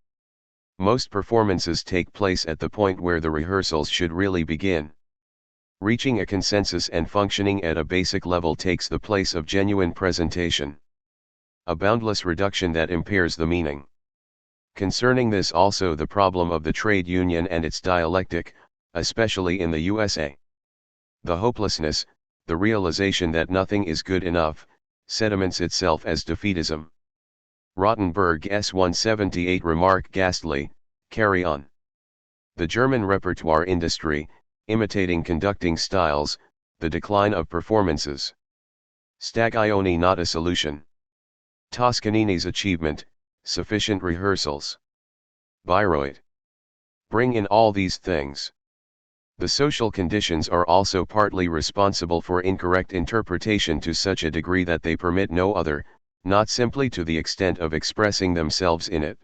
Most performances take place at the point where the rehearsals should really begin. Reaching a consensus and functioning at a basic level takes the place of genuine presentation. A boundless reduction that impairs the meaning. Concerning this also the problem of the trade union and its dialectic, especially in the USA. The hopelessness, the realization that nothing is good enough, sediments itself as defeatism. Rottenberg S. 178 remark ghastly, carry on. The German repertoire industry, imitating conducting styles, the decline of performances. Stagioni not a solution. Toscanini's achievement, sufficient rehearsals. Bayreuth. Bring in all these things. The social conditions are also partly responsible for incorrect interpretation to such a degree that they permit no other, not simply to the extent of expressing themselves in it.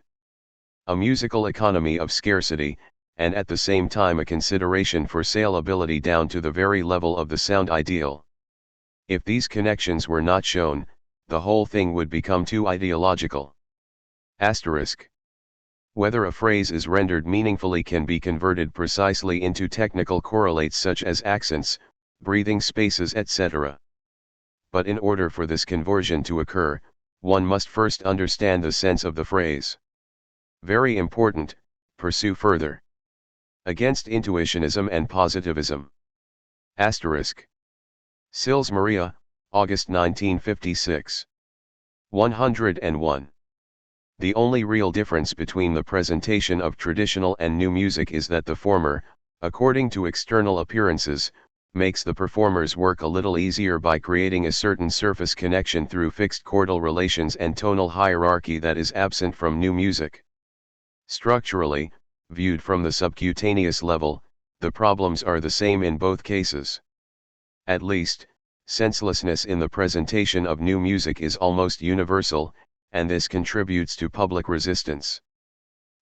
A musical economy of scarcity, and at the same time a consideration for saleability down to the very level of the sound ideal. If these connections were not shown, the whole thing would become too ideological. Asterisk. Whether a phrase is rendered meaningfully can be converted precisely into technical correlates such as accents, breathing spaces, etc. But in order for this conversion to occur, one must first understand the sense of the phrase. Very important, pursue further. Against intuitionism and positivism. Asterisk. Sils Maria, August 1956. 101. The only real difference between the presentation of traditional and new music is that the former, according to external appearances, makes the performer's work a little easier by creating a certain surface connection through fixed chordal relations and tonal hierarchy that is absent from new music. Structurally, viewed from the subcutaneous level, the problems are the same in both cases. At least, senselessness in the presentation of new music is almost universal, and this contributes to public resistance.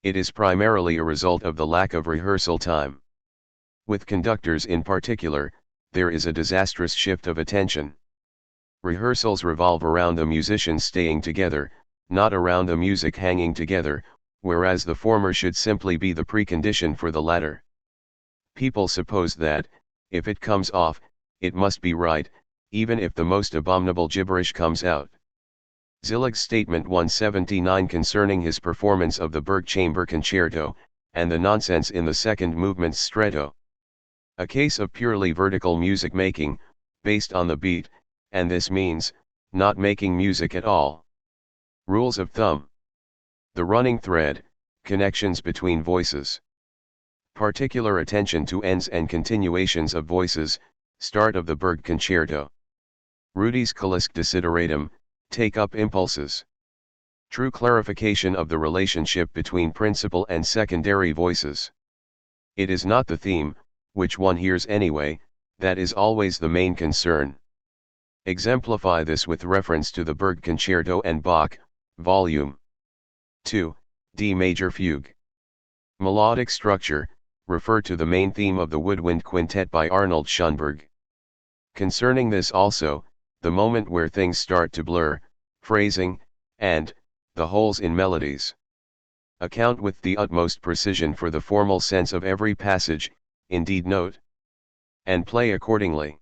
It is primarily a result of the lack of rehearsal time. With conductors in particular, there is a disastrous shift of attention. Rehearsals revolve around the musicians staying together, not around the music hanging together, whereas the former should simply be the precondition for the latter. People suppose that, if it comes off, it must be right, even if the most abominable gibberish comes out. Zillig's statement 179 concerning his performance of the Berg Chamber Concerto, and the nonsense in the second movement's stretto. A case of purely vertical music making, based on the beat, and this means, not making music at all. Rules of thumb. The running thread, connections between voices. Particular attention to ends and continuations of voices, start of the Berg Concerto. Rudy's Calicque desideratum, take up impulses. True clarification of the relationship between principal and secondary voices. It is not the theme, which one hears anyway, that is always the main concern. Exemplify this with reference to the Berg Concerto and Bach, Volume 2, D major fugue. Melodic structure, refer to the main theme of the Woodwind Quintet by Arnold Schoenberg. Concerning this also, the moment where things start to blur, phrasing, and, the holes in melodies. Account with the utmost precision for the formal sense of every passage, indeed note and play accordingly.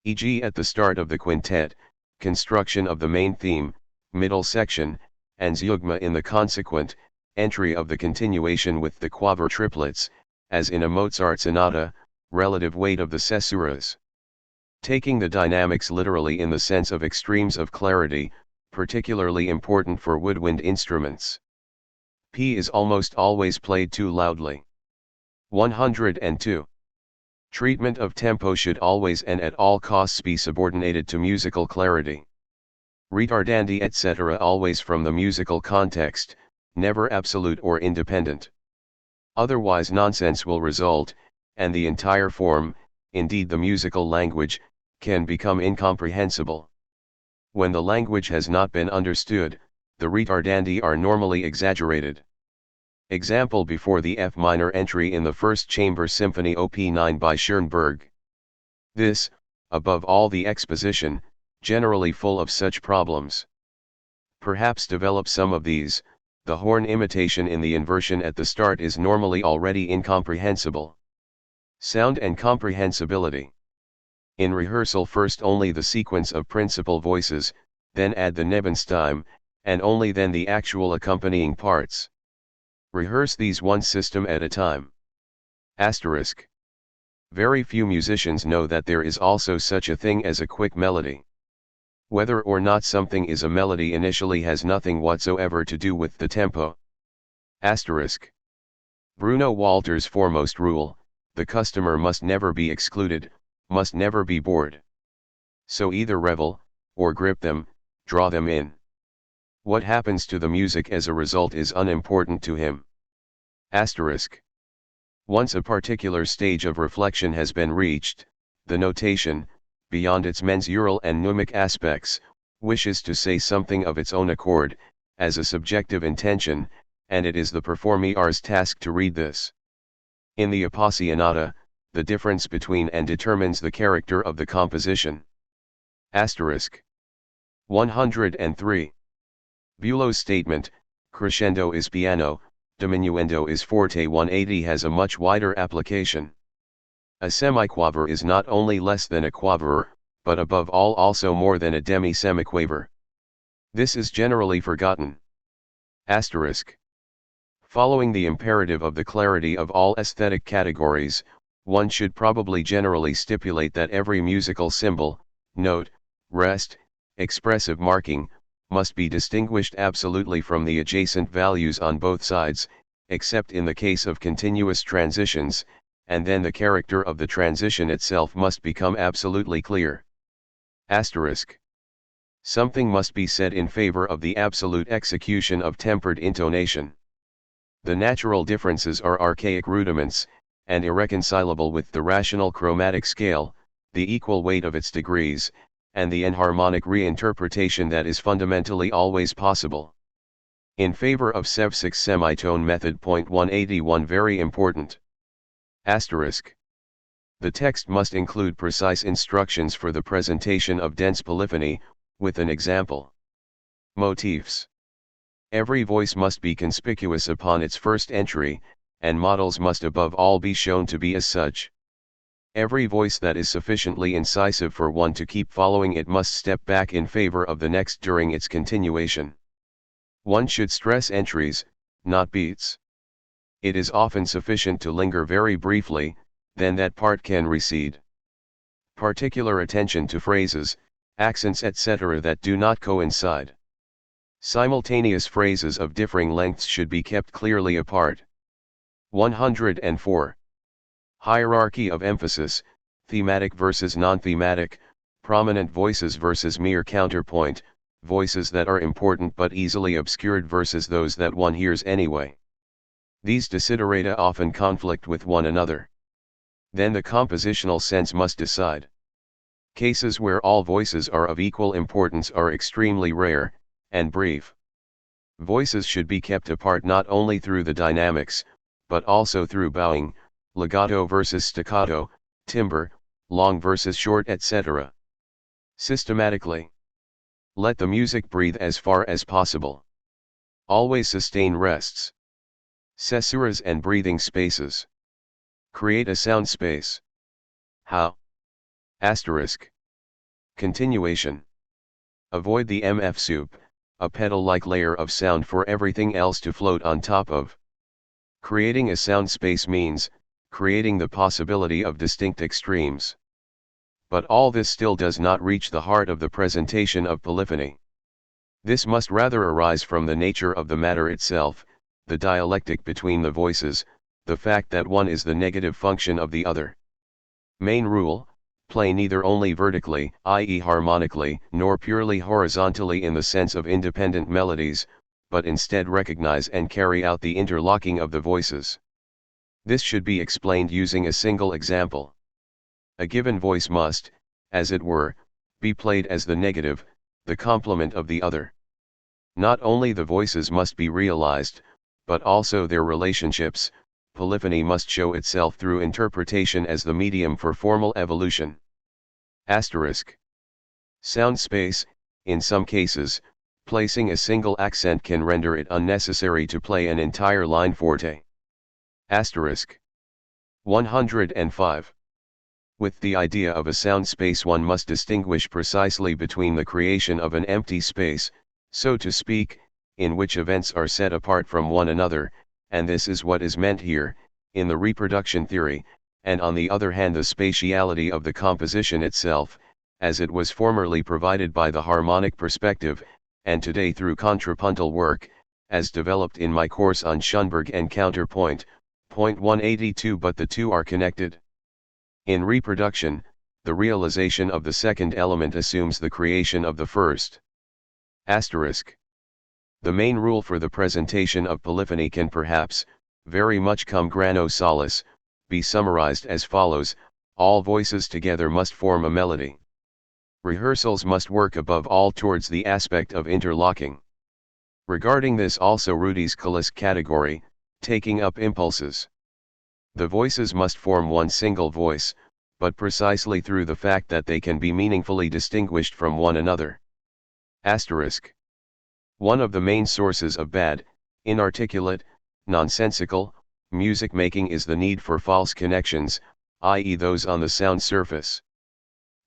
E.g. at the start of the quintet, construction of the main theme, middle section, and zeugma in the consequent entry of the continuation with the quaver triplets, as in a Mozart sonata, relative weight of the caesuras. Taking the dynamics literally in the sense of extremes of clarity, particularly important for woodwind instruments. P is almost always played too loudly. 102. Treatment of tempo should always and at all costs be subordinated to musical clarity. Ritardandi etc. always from the musical context, never absolute or independent. Otherwise nonsense will result, and the entire form, indeed the musical language, can become incomprehensible. When the language has not been understood, the ritardandi are normally exaggerated. Example before the F minor entry in the First Chamber Symphony Op. 9 by Schoenberg. This, above all the exposition, generally full of such problems. Perhaps develop some of these. The horn imitation in the inversion at the start is normally already incomprehensible. Sound and comprehensibility. In rehearsal first only the sequence of principal voices, then add the Nebenstimme, and only then the actual accompanying parts. Rehearse these one system at a time. Asterisk. Very few musicians know that there is also such a thing as a quick melody. Whether or not something is a melody initially has nothing whatsoever to do with the tempo. Asterisk. Bruno Walter's foremost rule, the customer must never be excluded, must never be bored. So either revel, or grip them, draw them in. What happens to the music as a result is unimportant to him. Asterisk. Once a particular stage of reflection has been reached, the notation, beyond its mensural and mnemic aspects, wishes to say something of its own accord, as a subjective intention, and it is the performer's task to read this. In the Appassionata, the difference between and determines the character of the composition. Asterisk. 103. Bülow's statement, crescendo is piano, diminuendo is forte 180 has a much wider application. A semiquaver is not only less than a quaver, but above all also more than a demi-semiquaver. This is generally forgotten. Asterisk. Following the imperative of the clarity of all aesthetic categories, one should probably generally stipulate that every musical symbol, note, rest, expressive marking, must be distinguished absolutely from the adjacent values on both sides, except in the case of continuous transitions, and then the character of the transition itself must become absolutely clear. Asterisk. Something must be said in favor of the absolute execution of tempered intonation. The natural differences are archaic rudiments, and irreconcilable with the rational chromatic scale, the equal weight of its degrees, and the enharmonic reinterpretation that is fundamentally always possible. In favor of Sev6 semitone method. 181 very important. Asterisk. The text must include precise instructions for the presentation of dense polyphony, with an example. Motifs. Every voice must be conspicuous upon its first entry, and models must above all be shown to be as such. Every voice that is sufficiently incisive for one to keep following it must step back in favor of the next during its continuation. One should stress entries, not beats. It is often sufficient to linger very briefly, then that part can recede. Particular attention to phrases, accents etc. that do not coincide. Simultaneous phrases of differing lengths should be kept clearly apart. 104. Hierarchy of emphasis, thematic versus non-thematic, prominent voices versus mere counterpoint, voices that are important but easily obscured versus those that one hears anyway. These desiderata often conflict with one another. Then the compositional sense must decide. Cases where all voices are of equal importance are extremely rare, and brief. Voices should be kept apart not only through the dynamics, but also through bowing, legato versus staccato, timbre, long versus short, etc. Systematically. Let the music breathe as far as possible. Always sustain rests, caesuras and breathing spaces. Create a sound space. How? Asterisk. Continuation. Avoid the MF soup, a pedal-like layer of sound for everything else to float on top of. Creating a sound space means creating the possibility of distinct extremes. But all this still does not reach the heart of the presentation of polyphony. This must rather arise from the nature of the matter itself, the dialectic between the voices, the fact that one is the negative function of the other. Main rule: play neither only vertically, i.e. harmonically, nor purely horizontally in the sense of independent melodies, but instead recognize and carry out the interlocking of the voices. This should be explained using a single example. A given voice must, as it were, be played as the negative, the complement of the other. Not only the voices must be realized, but also their relationships. Polyphony must show itself through interpretation as the medium for formal evolution. Asterisk. Sound space: in some cases, placing a single accent can render it unnecessary to play an entire line forte. Asterisk. 105. With the idea of a sound space, one must distinguish precisely between the creation of an empty space, so to speak, in which events are set apart from one another, and this is what is meant here, in the reproduction theory, and on the other hand the spatiality of the composition itself, as it was formerly provided by the harmonic perspective, and today through contrapuntal work, as developed in my course on Schoenberg and counterpoint, point 182. But the two are connected. In reproduction, the realization of the second element assumes the creation of the first. Asterisk. The main rule for the presentation of polyphony can perhaps, very much cum grano salis, be summarized as follows: all voices together must form a melody. Rehearsals must work above all towards the aspect of interlocking. Regarding this also Rudi's Kalis category, taking up impulses. The voices must form one single voice, but precisely through the fact that they can be meaningfully distinguished from one another. Asterisk. One of the main sources of bad, inarticulate, nonsensical, music making is the need for false connections, i.e. those on the sound surface.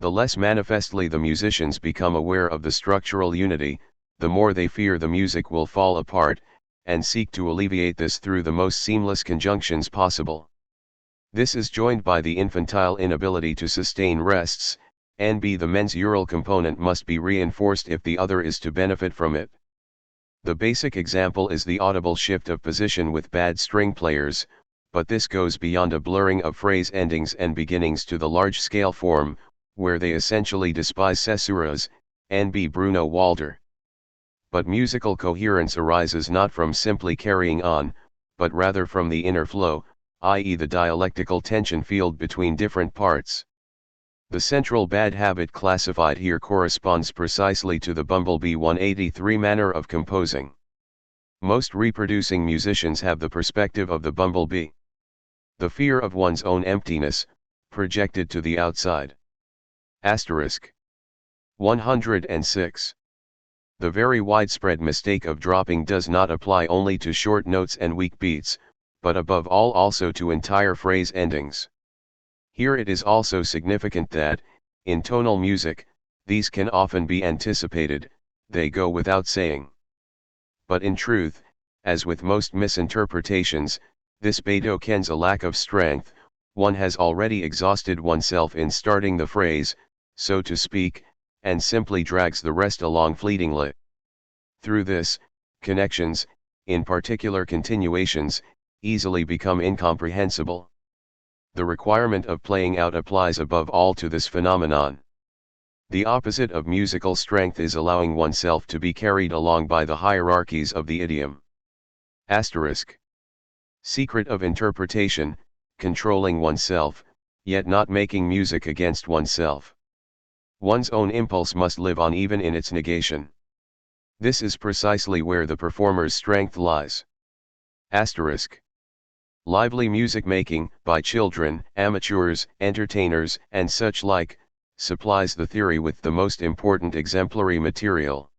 The less manifestly the musicians become aware of the structural unity, the more they fear the music will fall apart, and seek to alleviate this through the most seamless conjunctions possible. This is joined by the infantile inability to sustain rests, and the mensural component must be reinforced if the other is to benefit from it. The basic example is the audible shift of position with bad string players, but this goes beyond a blurring of phrase endings and beginnings to the large-scale form, where they essentially despise caesuras, N.B. Bruno Walter. But musical coherence arises not from simply carrying on, but rather from the inner flow, i.e. the dialectical tension field between different parts. The central bad habit classified here corresponds precisely to the Bumblebee 183 manner of composing. Most reproducing musicians have the perspective of the bumblebee. The fear of one's own emptiness, projected to the outside. Asterisk. 106. The very widespread mistake of dropping does not apply only to short notes and weak beats, but above all also to entire phrase endings. Here it is also significant that, in tonal music, these can often be anticipated, they go without saying. But in truth, as with most misinterpretations, this betokens a lack of strength. One has already exhausted oneself in starting the phrase, so to speak, and simply drags the rest along fleetingly. Through this, connections, in particular continuations, easily become incomprehensible. The requirement of playing out applies above all to this phenomenon. The opposite of musical strength is allowing oneself to be carried along by the hierarchies of the idiom. Asterisk. Secret of interpretation, controlling oneself, yet not making music against oneself. One's own impulse must live on even in its negation. This is precisely where the performer's strength lies. Asterisk. Lively music making, by children, amateurs, entertainers, and such like, supplies the theory with the most important exemplary material.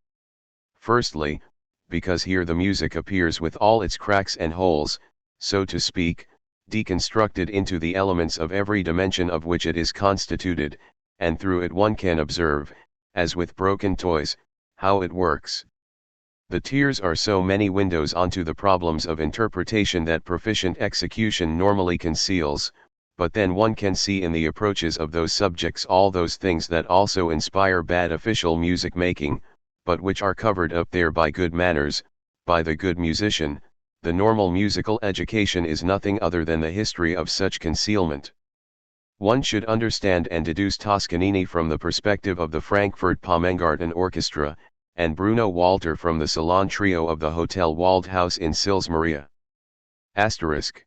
Firstly, because here the music appears with all its cracks and holes, so to speak, deconstructed into the elements of every dimension of which it is constituted, and through it one can observe, as with broken toys, how it works. The tiers are so many windows onto the problems of interpretation that proficient execution normally conceals, but then one can see in the approaches of those subjects all those things that also inspire bad official music making, but which are covered up there by good manners, by the good musician. The normal musical education is nothing other than the history of such concealment. One should understand and deduce Toscanini from the perspective of the Frankfurt Palmengarten Orchestra, and Bruno Walter from the Salon Trio of the Hotel Waldhaus in Sils Maria. Asterisk.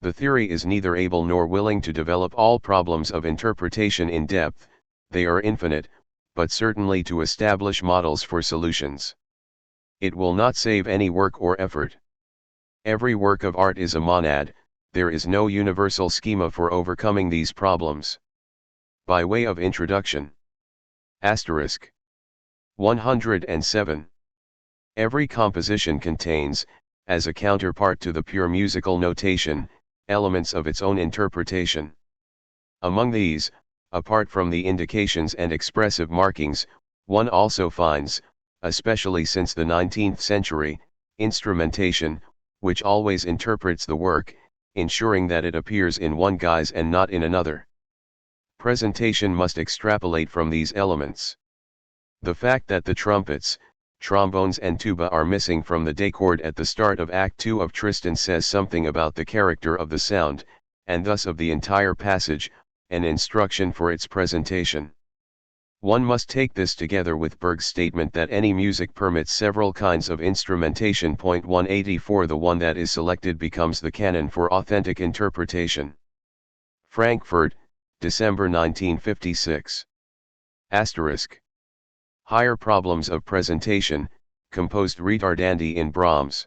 The theory is neither able nor willing to develop all problems of interpretation in depth, they are infinite, but certainly to establish models for solutions. It will not save any work or effort. Every work of art is a monad, there is no universal schema for overcoming these problems. By way of introduction. Asterisk. 107. Every composition contains, as a counterpart to the pure musical notation, elements of its own interpretation. Among these, apart from the indications and expressive markings, one also finds, especially since the 19th century, instrumentation, which always interprets the work, ensuring that it appears in one guise and not in another. Presentation must extrapolate from these elements. The fact that the trumpets, trombones and tuba are missing from the décor at the start of Act 2 of Tristan says something about the character of the sound, and thus of the entire passage, an instruction for its presentation. One must take this together with Berg's statement that any music permits several kinds of instrumentation. 184 The one that is selected becomes the canon for authentic interpretation. Frankfurt, December 1956. Asterisk. Higher problems of presentation, composed ritardandi in Brahms.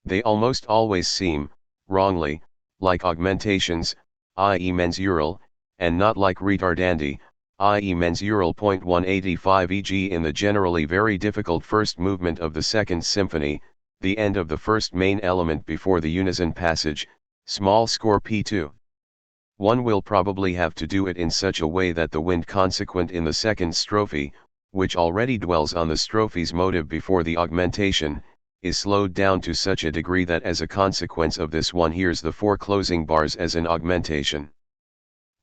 They almost always seem, wrongly, like augmentations, i.e. mensural, and not like ritardandi, i.e. mensural. 185 e.g. in the generally very difficult first movement of the Second Symphony, the end of the first main element before the unison passage, small score P2. One will probably have to do it in such a way that the wind consequent in the second strophe, which already dwells on the strophe's motive before the augmentation, is slowed down to such a degree that as a consequence of this one hears the four closing bars as an augmentation.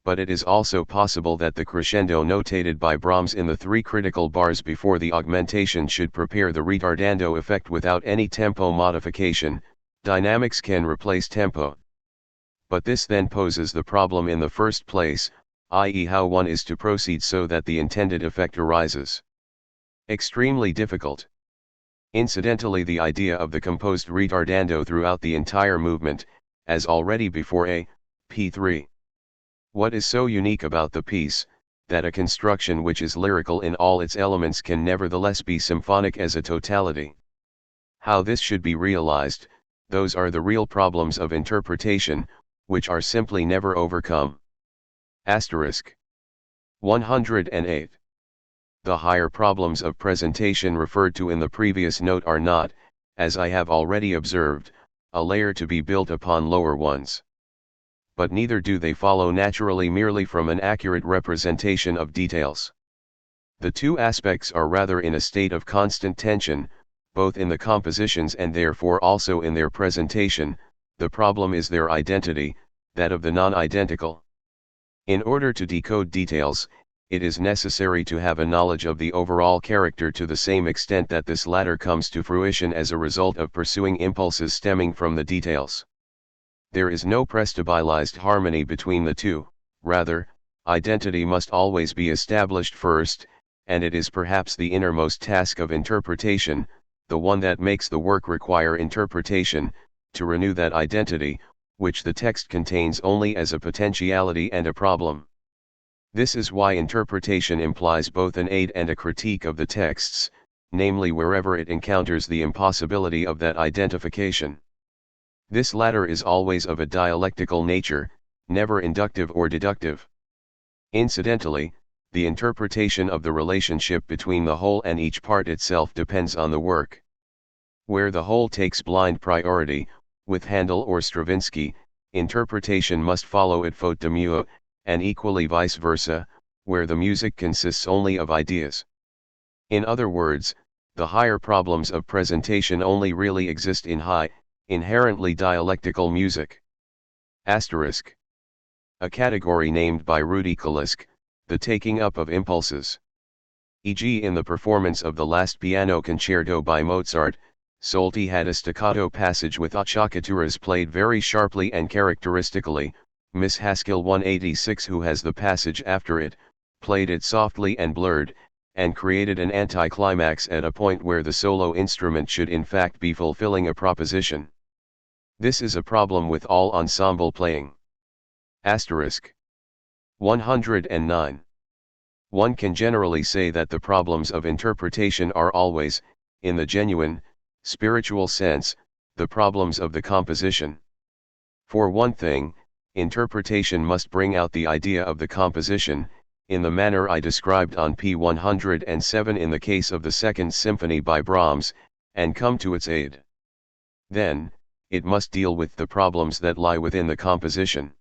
But it is also possible that the crescendo notated by Brahms in the three critical bars before the augmentation should prepare the ritardando effect without any tempo modification. Dynamics can replace tempo. But this then poses the problem in the first place, i.e. how one is to proceed so that the intended effect arises. Extremely difficult. Incidentally, the idea of the composed ritardando throughout the entire movement, as already before a, P3. What is so unique about the piece, that a construction which is lyrical in all its elements can nevertheless be symphonic as a totality? How this should be realized, those are the real problems of interpretation, which are simply never overcome. Asterisk. 108. The higher problems of presentation referred to in the previous note are not, as I have already observed, a layer to be built upon lower ones. But neither do they follow naturally merely from an accurate representation of details. The two aspects are rather in a state of constant tension, both in the compositions and therefore also in their presentation. The problem is their identity, that of the non-identical. In order to decode details, it is necessary to have a knowledge of the overall character to the same extent that this latter comes to fruition as a result of pursuing impulses stemming from the details. There is no prestabilized harmony between the two, rather, identity must always be established first, and it is perhaps the innermost task of interpretation, the one that makes the work require interpretation, to renew that identity, which the text contains only as a potentiality and a problem. This is why interpretation implies both an aid and a critique of the texts, namely wherever it encounters the impossibility of that identification. This latter is always of a dialectical nature, never inductive or deductive. Incidentally, the interpretation of the relationship between the whole and each part itself depends on the work. Where the whole takes blind priority, with Handel or Stravinsky, interpretation must follow it faute de mieux, and equally vice versa, where the music consists only of ideas. In other words, the higher problems of presentation only really exist in high, inherently dialectical music. Asterisk. A category named by Rudi Kalisk, the taking up of impulses. E.g. in the performance of the last piano concerto by Mozart, Solti had a staccato passage with acciacchituras played very sharply and characteristically. Miss Haskell 186, who has the passage after it, played it softly and blurred, and created an anticlimax at a point where the solo instrument should in fact be fulfilling a proposition. This is a problem with all ensemble playing. Asterisk. 109. One can generally say that the problems of interpretation are always, in the genuine, spiritual sense, the problems of the composition. For one thing, interpretation must bring out the idea of the composition, in the manner I described on p. 107 in the case of the Second Symphony by Brahms, and come to its aid. Then, it must deal with the problems that lie within the composition.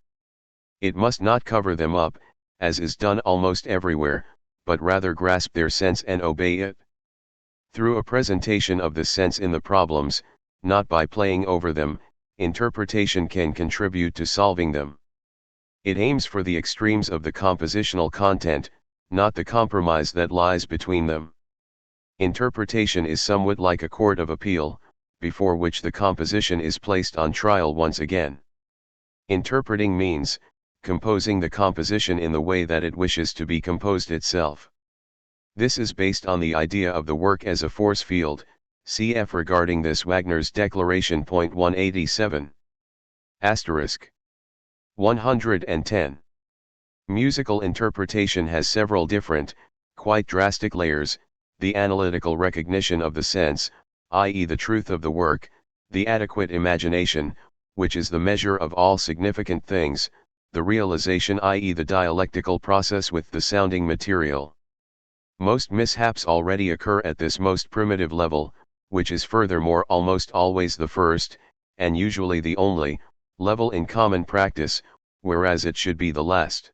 It must not cover them up, as is done almost everywhere, but rather grasp their sense and obey it. Through a presentation of the sense in the problems, not by playing over them, interpretation can contribute to solving them. It aims for the extremes of the compositional content, not the compromise that lies between them. Interpretation is somewhat like a court of appeal, before which the composition is placed on trial once again. Interpreting means, composing the composition in the way that it wishes to be composed itself. This is based on the idea of the work as a force field, cf. regarding this Wagner's Declaration. 187. Asterisk. 110. Musical interpretation has several different, quite drastic layers: the analytical recognition of the sense, i.e. the truth of the work; the adequate imagination, which is the measure of all significant things; the realization, i.e. the dialectical process with the sounding material. Most mishaps already occur at this most primitive level, which is furthermore almost always the first, and usually the only, level in common practice, whereas it should be the last.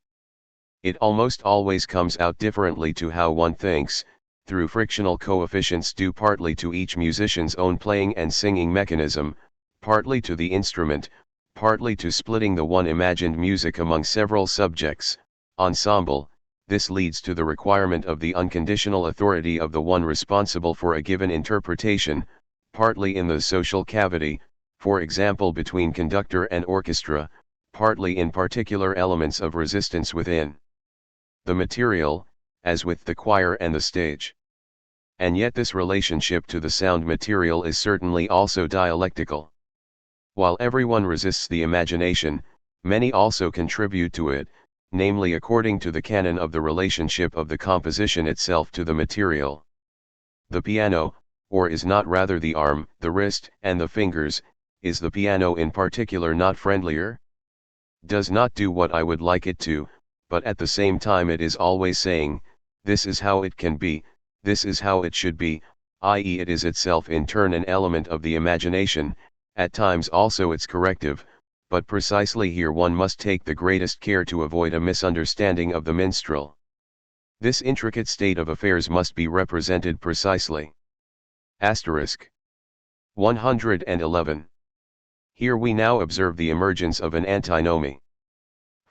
It almost always comes out differently to how one thinks, through frictional coefficients due partly to each musician's own playing and singing mechanism, partly to the instrument, partly to splitting the one imagined music among several subjects, ensemble. This leads to the requirement of the unconditional authority of the one responsible for a given interpretation, partly in the social cavity, for example between conductor and orchestra, partly in particular elements of resistance within the material, as with the choir and the stage. And yet this relationship to the sound material is certainly also dialectical. While everyone resists the imagination, many also contribute to it, namely according to the canon of the relationship of the composition itself to the material. The piano, or is not rather the arm, the wrist, and the fingers, is the piano in particular not friendlier? Does not do what I would like it to, but at the same time it is always saying, this is how it can be, this is how it should be, i.e. it is itself in turn an element of the imagination, at times also its corrective. But precisely here one must take the greatest care to avoid a misunderstanding of the minstrel. This intricate state of affairs must be represented precisely. Asterisk. 111. Here we now observe the emergence of an antinomy.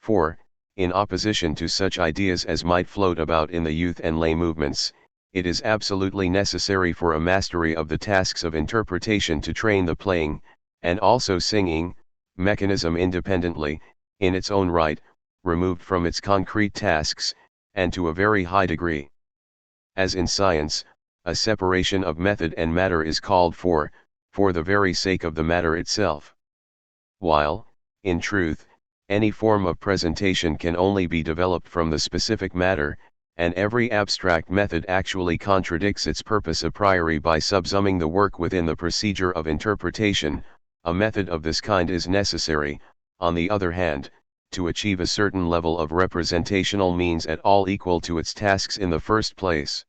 For, in opposition to such ideas as might float about in the youth and lay movements, it is absolutely necessary for a mastery of the tasks of interpretation to train the playing, and also singing, mechanism independently, in its own right, removed from its concrete tasks, and to a very high degree. As in science, a separation of method and matter is called for the very sake of the matter itself. while, in truth, any form of presentation can only be developed from the specific matter, and every abstract method actually contradicts its purpose a priori by subsuming the work within the procedure of interpretation. A method of this kind is necessary, on the other hand, to achieve a certain level of representational means at all equal to its tasks in the first place.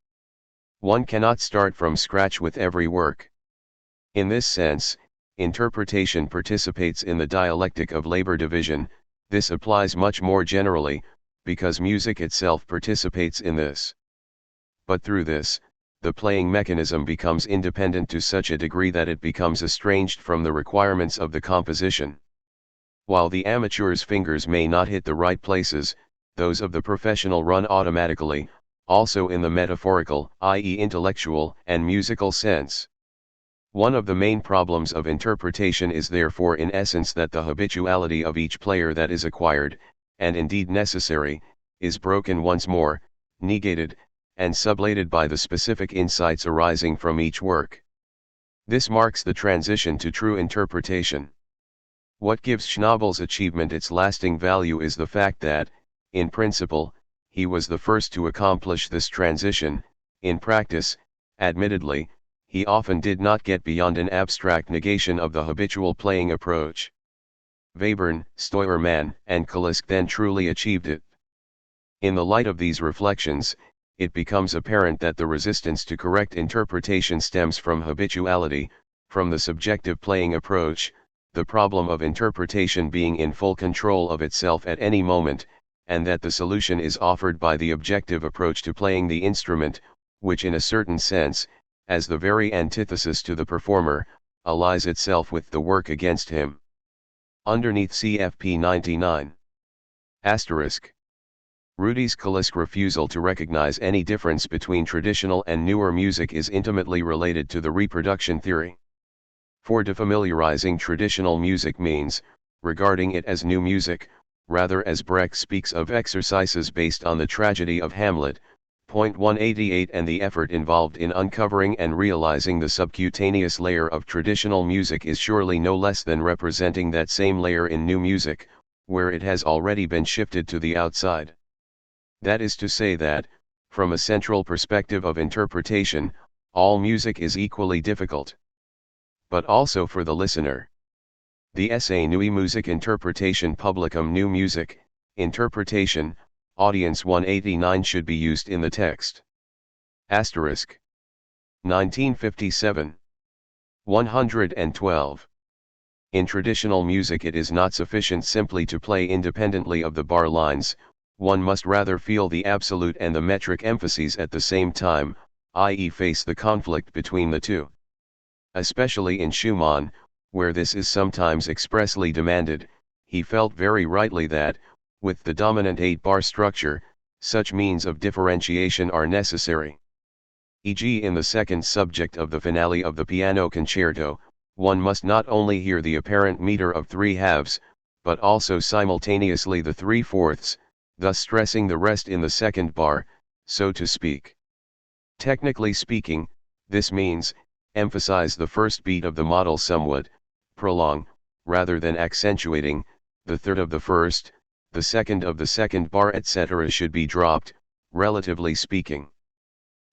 One cannot start from scratch with every work. In this sense, interpretation participates in the dialectic of labor division. This applies much more generally, because music itself participates in this. But through this, the playing mechanism becomes independent to such a degree that it becomes estranged from the requirements of the composition. While the amateur's fingers may not hit the right places, those of the professional run automatically, also in the metaphorical, i.e. intellectual and musical sense. One of the main problems of interpretation is therefore in essence that the habituality of each player that is acquired, and indeed necessary, is broken once more, negated, and sublated by the specific insights arising from each work. This marks the transition to true interpretation. What gives Schnabel's achievement its lasting value is the fact that, in principle, he was the first to accomplish this transition. In practice, admittedly, he often did not get beyond an abstract negation of the habitual playing approach. Webern, Steuermann, and Kalisk then truly achieved it. In the light of these reflections, it becomes apparent that the resistance to correct interpretation stems from habituality, from the subjective playing approach, the problem of interpretation being in full control of itself at any moment, and that the solution is offered by the objective approach to playing the instrument, which in a certain sense, as the very antithesis to the performer, allies itself with the work against him. Underneath CFP 99. Asterisk. Rudy's Kalisk refusal to recognize any difference between traditional and newer music is intimately related to the reproduction theory. For defamiliarizing traditional music means, regarding it as new music, rather as Brecht speaks of exercises based on the tragedy of Hamlet, point 188, and the effort involved in uncovering and realizing the subcutaneous layer of traditional music is surely no less than representing that same layer in new music, where it has already been shifted to the outside. That is to say that, from a central perspective of interpretation, all music is equally difficult. But also for the listener. The essay Neue Musik Interpretation Publicum New Music, Interpretation, Audience 189 should be used in the text. Asterisk. 1957. 112. In traditional music it is not sufficient simply to play independently of the bar lines, one must rather feel the absolute and the metric emphases at the same time, i.e. face the conflict between the two. Especially in Schumann, where this is sometimes expressly demanded, he felt very rightly that, with the dominant 8-bar structure, such means of differentiation are necessary. E.g. in the second subject of the finale of the piano concerto, one must not only hear the apparent meter of 3/2, but also simultaneously the 3/4, thus stressing the rest in the second bar, so to speak. Technically speaking, this means, emphasize the first beat of the model somewhat, prolong, rather than accentuating, the third of the first, the second of the second bar etc. should be dropped, relatively speaking.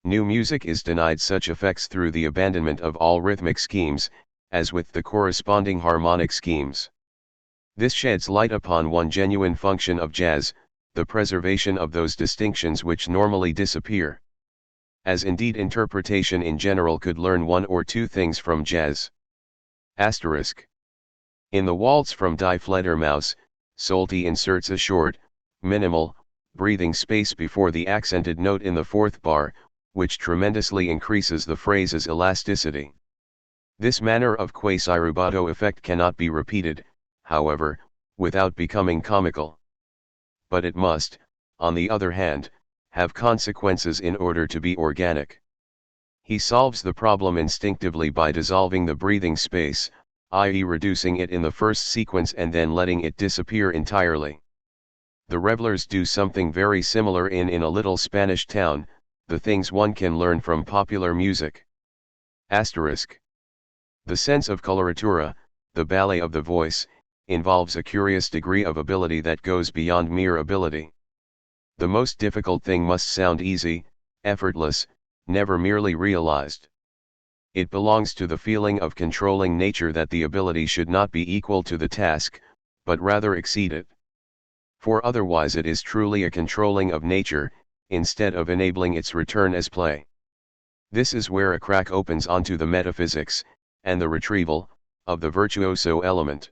New music is denied such effects through the abandonment of all rhythmic schemes, as with the corresponding harmonic schemes. This sheds light upon one genuine function of jazz, the preservation of those distinctions which normally disappear. As indeed interpretation in general could learn one or two things from jazz. Asterisk. In the waltz from Die Fledermaus, Solti inserts a short, minimal, breathing space before the accented note in the fourth bar, which tremendously increases the phrase's elasticity. This manner of quasi-rubato effect cannot be repeated, however, without becoming comical. But it must, on the other hand, have consequences in order to be organic. He solves the problem instinctively by dissolving the breathing space, i.e. reducing it in the first sequence and then letting it disappear entirely. The revelers do something very similar in A Little Spanish Town, the things one can learn from popular music. Asterisk. The sense of coloratura, the ballet of the voice, involves a curious degree of ability that goes beyond mere ability. The most difficult thing must sound easy, effortless, never merely realized. It belongs to the feeling of controlling nature that the ability should not be equal to the task, but rather exceed it. For otherwise it is truly a controlling of nature, instead of enabling its return as play. This is where a crack opens onto the metaphysics, and the retrieval, of the virtuoso element.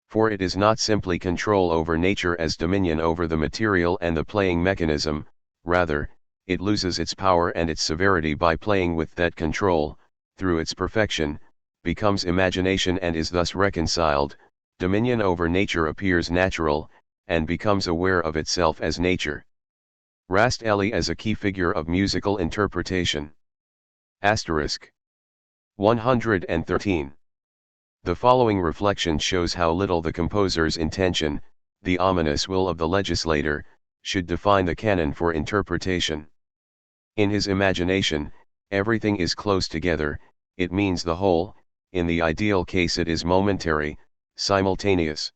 For it is not simply control over nature as dominion over the material and the playing mechanism, rather, it loses its power and its severity by playing with that control, through its perfection, becomes imagination and is thus reconciled, dominion over nature appears natural, and becomes aware of itself as nature. Rast Eli as a key figure of musical interpretation. Asterisk 113. The following reflection shows how little the composer's intention, the ominous will of the legislator, should define the canon for interpretation. In his imagination, everything is close together, it means the whole, in the ideal case it is momentary, simultaneous.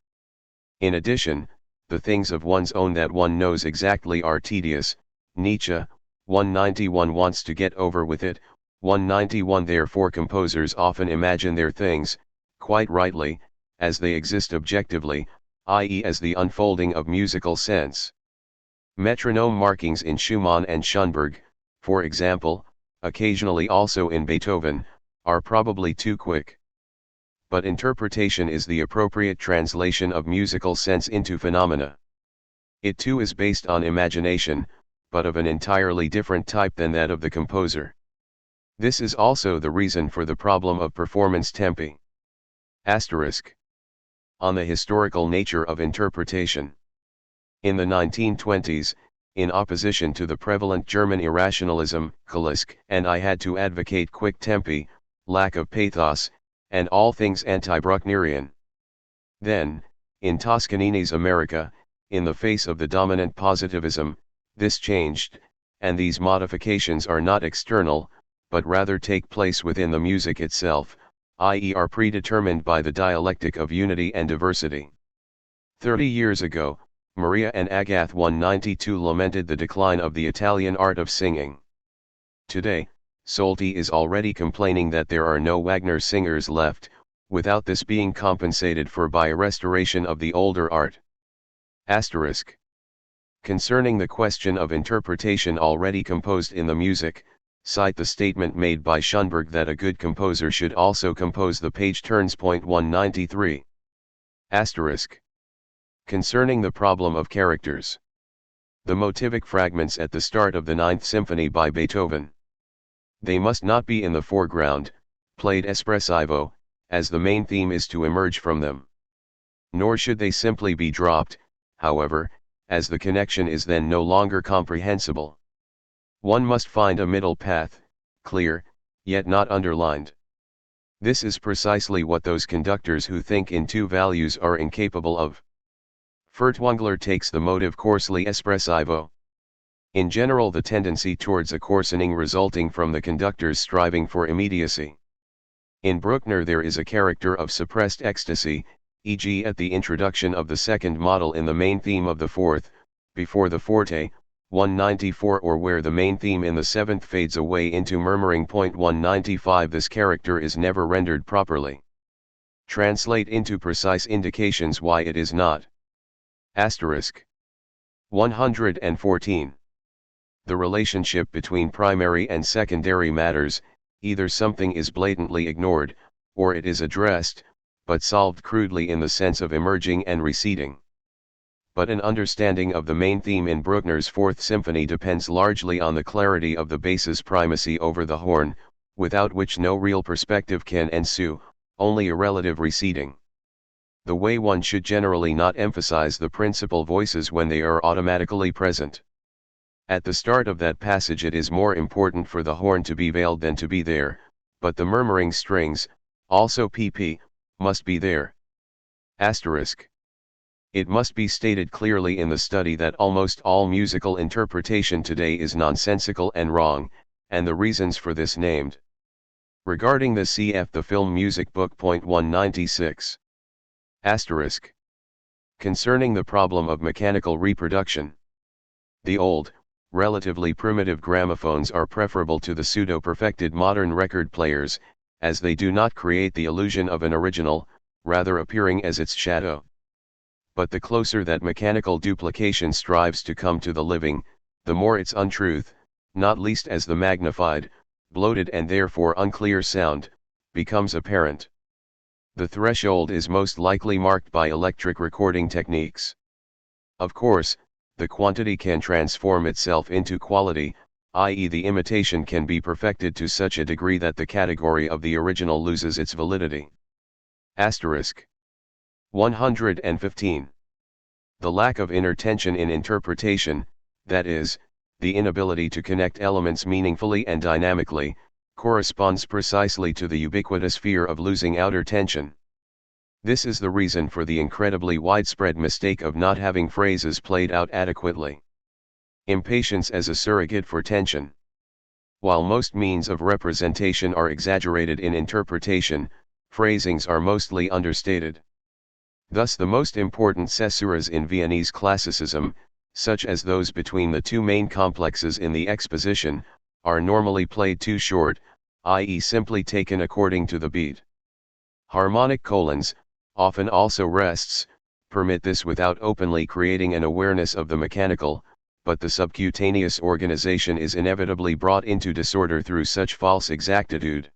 In addition, the things of one's own that one knows exactly are tedious. Nietzsche, 191 wants to get over with it, 191 Therefore composers often imagine their things, quite rightly, as they exist objectively, i.e. as the unfolding of musical sense. Metronome markings in Schumann and Schoenberg, for example, occasionally also in Beethoven, are probably too quick. But interpretation is the appropriate translation of musical sense into phenomena. It too is based on imagination, but of an entirely different type than that of the composer. This is also the reason for the problem of performance tempi. Asterisk. On the historical nature of interpretation. In the 1920s, in opposition to the prevalent German irrationalism, Kalisk and I had to advocate quick tempi, lack of pathos, and all things anti-Brucknerian. Then, in Toscanini's America, in the face of the dominant positivism, this changed, and these modifications are not external, but rather take place within the music itself, i.e. are predetermined by the dialectic of unity and diversity. 30 years ago, Maria and Agath 192 lamented the decline of the Italian art of singing. Today, Solti is already complaining that there are no Wagner singers left, without this being compensated for by a restoration of the older art. Asterisk. Concerning the question of interpretation already composed in the music, cite the statement made by Schoenberg that a good composer should also compose the page turns. 193. Asterisk. Concerning the problem of characters. The motivic fragments at the start of the Ninth Symphony by Beethoven. They must not be in the foreground, played espressivo, as the main theme is to emerge from them. Nor should they simply be dropped, however, as the connection is then no longer comprehensible. One must find a middle path, clear, yet not underlined. This is precisely what those conductors who think in two values are incapable of. Furtwängler takes the motive coarsely espressivo. In general, the tendency towards a coarsening resulting from the conductor's striving for immediacy. In Bruckner there is a character of suppressed ecstasy, e.g. at the introduction of the second model in the main theme of the fourth, before the forte, 194, or where the main theme in the seventh fades away into murmuring. 195 This character is never rendered properly. Translate into precise indications why it is not. Asterisk. 114. The relationship between primary and secondary matters, either something is blatantly ignored, or it is addressed, but solved crudely in the sense of emerging and receding. But an understanding of the main theme in Bruckner's Fourth Symphony depends largely on the clarity of the bass's primacy over the horn, without which no real perspective can ensue, only a relative receding. The way one should generally not emphasize the principal voices when they are automatically present. At the start of that passage it is more important for the horn to be veiled than to be there, but the murmuring strings, also pp, must be there. Asterisk. It must be stated clearly in the study that almost all musical interpretation today is nonsensical and wrong, and the reasons for this named. Regarding the cf. the Film Music Book. 196. Asterisk. Concerning the problem of mechanical reproduction. The old, relatively primitive gramophones are preferable to the pseudo-perfected modern record players, as they do not create the illusion of an original, rather appearing as its shadow. But the closer that mechanical duplication strives to come to the living, the more its untruth, not least as the magnified, bloated and therefore unclear sound, becomes apparent. The threshold is most likely marked by electric recording techniques. Of course, the quantity can transform itself into quality, i.e. the imitation can be perfected to such a degree that the category of the original loses its validity. Asterisk. 115. The lack of inner tension in interpretation, that is, the inability to connect elements meaningfully and dynamically, corresponds precisely to the ubiquitous fear of losing outer tension. This is the reason for the incredibly widespread mistake of not having phrases played out adequately. Impatience as a surrogate for tension. While most means of representation are exaggerated in interpretation, phrasings are mostly understated. Thus the most important caesuras in Viennese classicism, such as those between the two main complexes in the exposition, are normally played too short, i.e. simply taken according to the beat. Harmonic colons, often also rests, permit this without openly creating an awareness of the mechanical, but the subcutaneous organization is inevitably brought into disorder through such false exactitude.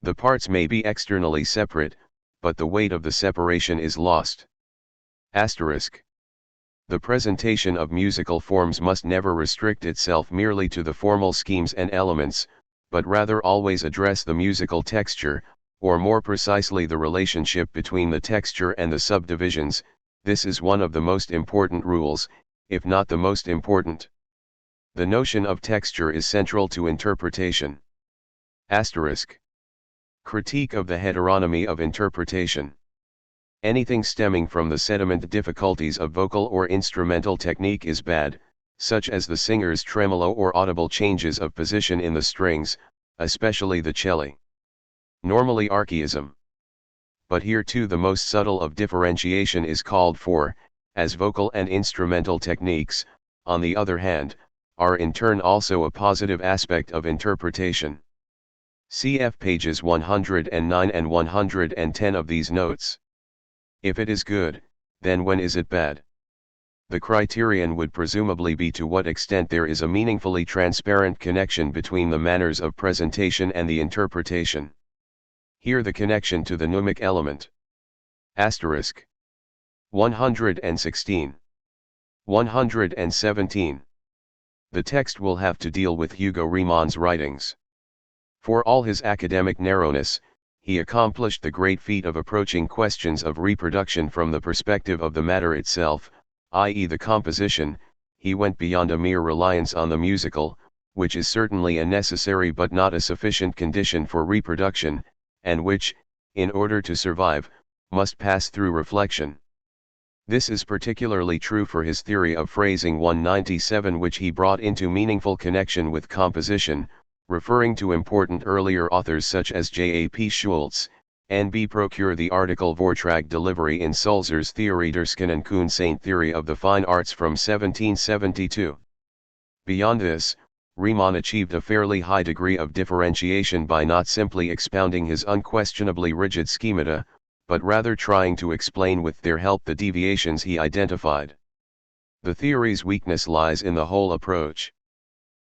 The parts may be externally separate, but the weight of the separation is lost. Asterisk. The presentation of musical forms must never restrict itself merely to the formal schemes and elements, but rather always address the musical texture, or more precisely the relationship between the texture and the subdivisions. This is one of the most important rules, if not the most important. The notion of texture is central to interpretation. Asterisk. Critique of the heteronomy of interpretation. Anything stemming from the sediment difficulties of vocal or instrumental technique is bad, such as the singer's tremolo or audible changes of position in the strings, especially the cello. Normally archaism. But here too the most subtle of differentiation is called for, as vocal and instrumental techniques, on the other hand, are in turn also a positive aspect of interpretation. Cf. pages 109 and 110 of these notes. If it is good, then when is it bad? The criterion would presumably be to what extent there is a meaningfully transparent connection between the manners of presentation and the interpretation. Here the connection to the pneumic element. Asterisk. 116. 117. The text will have to deal with Hugo Riemann's writings. For all his academic narrowness, he accomplished the great feat of approaching questions of reproduction from the perspective of the matter itself, i.e. the composition. He went beyond a mere reliance on the musical, which is certainly a necessary but not a sufficient condition for reproduction, and which, in order to survive, must pass through reflection. This is particularly true for his theory of phrasing 197, which he brought into meaningful connection with composition, referring to important earlier authors such as J.A.P. Schultz, N.B. Procure the article Vortrag delivery in Sulzer's Theorie der Schönen Kunst Theory of the Fine Arts from 1772. Beyond this, Riemann achieved a fairly high degree of differentiation by not simply expounding his unquestionably rigid schemata, but rather trying to explain with their help the deviations he identified. The theory's weakness lies in the whole approach.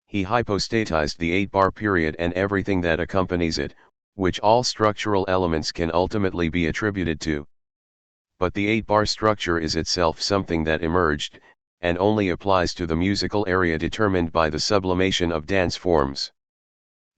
He hypostatized the 8-bar period and everything that accompanies it, which all structural elements can ultimately be attributed to. But the 8-bar structure is itself something that emerged, and only applies to the musical area determined by the sublimation of dance forms.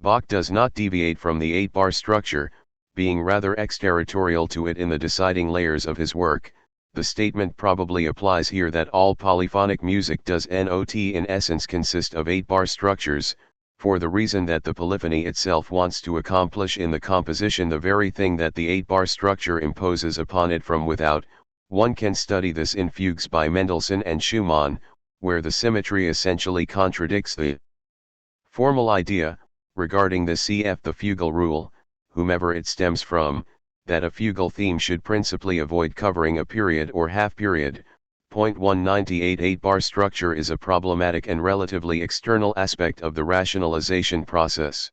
Bach does not deviate from the 8-bar structure, being rather exterritorial to it in the deciding layers of his work. The statement probably applies here that all polyphonic music does not in essence consist of 8-bar structures, for the reason that the polyphony itself wants to accomplish in the composition the very thing that the 8-bar structure imposes upon it from without. One can study this in fugues by Mendelssohn and Schumann, where the symmetry essentially contradicts the formal idea. Regarding the cf. the fugal rule, whomever it stems from, that a fugal theme should principally avoid covering a period or half-period. 198.8 bar structure is a problematic and relatively external aspect of the rationalization process.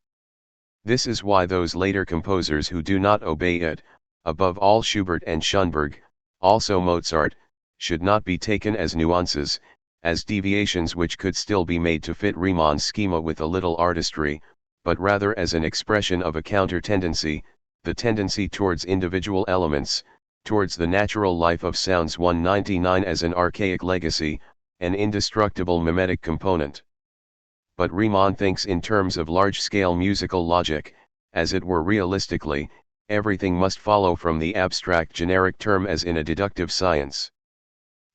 This is why those later composers who do not obey it, above all Schubert and Schoenberg, also Mozart, should not be taken as nuances, as deviations which could still be made to fit Riemann's schema with a little artistry, but rather as an expression of a counter-tendency, the tendency towards individual elements, towards the natural life of sounds. 199 as an archaic legacy, an indestructible mimetic component. But Riemann thinks in terms of large-scale musical logic, as it were realistically, everything must follow from the abstract generic term as in a deductive science.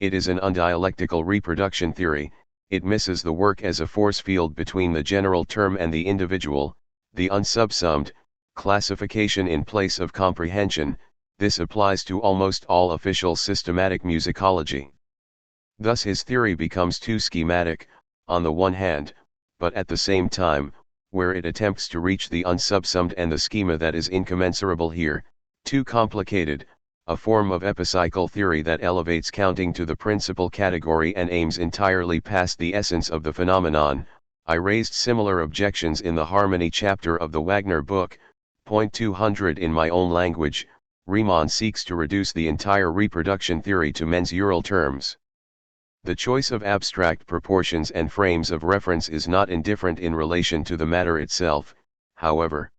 It is an undialectical reproduction theory, it misses the work as a force field between the general term and the individual, the unsubsumed, classification in place of comprehension. This applies to almost all official systematic musicology. Thus his theory becomes too schematic, on the one hand, but at the same time, where it attempts to reach the unsubsumed and the schema that is incommensurable here, too complicated, a form of epicycle theory that elevates counting to the principal category and aims entirely past the essence of the phenomenon. I raised similar objections in the harmony chapter of the Wagner book. 200 In my own language, Riemann seeks to reduce the entire reproduction theory to mensural terms. The choice of abstract proportions and frames of reference is not indifferent in relation to the matter itself, however.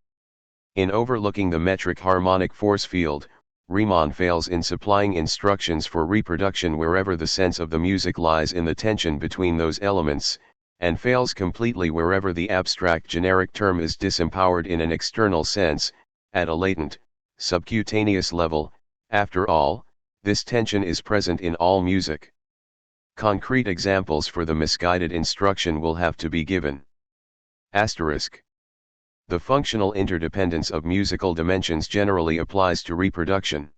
In overlooking the metric harmonic force field, Riemann fails in supplying instructions for reproduction wherever the sense of the music lies in the tension between those elements, and fails completely wherever the abstract generic term is disempowered in an external sense, at a latent, subcutaneous level. After all, this tension is present in all music. Concrete examples for the misguided instruction will have to be given. Asterisk. The functional interdependence of musical dimensions generally applies to reproduction,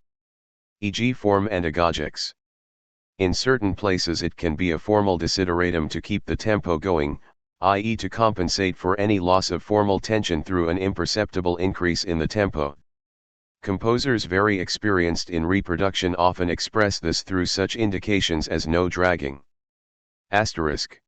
e.g. form and agogics. In certain places it can be a formal desideratum to keep the tempo going, i.e. to compensate for any loss of formal tension through an imperceptible increase in the tempo. Composers very experienced in reproduction often express this through such indications as no dragging. Asterisk.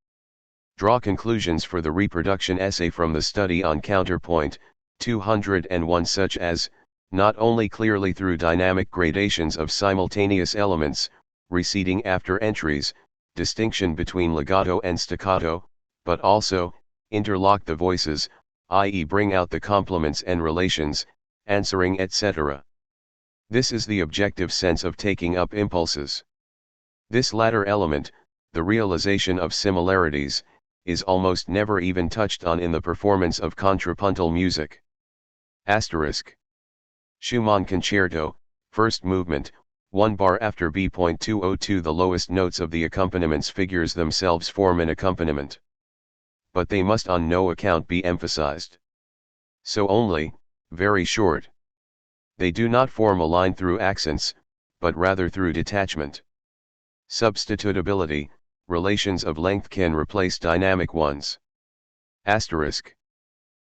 Draw conclusions for the reproduction essay from the study on counterpoint, 201 such as, not only clearly through dynamic gradations of simultaneous elements, receding after entries, distinction between legato and staccato, but also, interlock the voices, i.e. bring out the complements and relations, answering etc. This is the objective sense of taking up impulses. This latter element, the realization of similarities, is almost never even touched on in the performance of contrapuntal music. Asterisk. Schumann Concerto, first movement, 1 bar after B.202. The lowest notes of the accompaniments figures themselves form an accompaniment. But they must on no account be emphasized. So only, very short. They do not form a line through accents, but rather through detachment. Substitutability, relations of length can replace dynamic ones. Asterisk.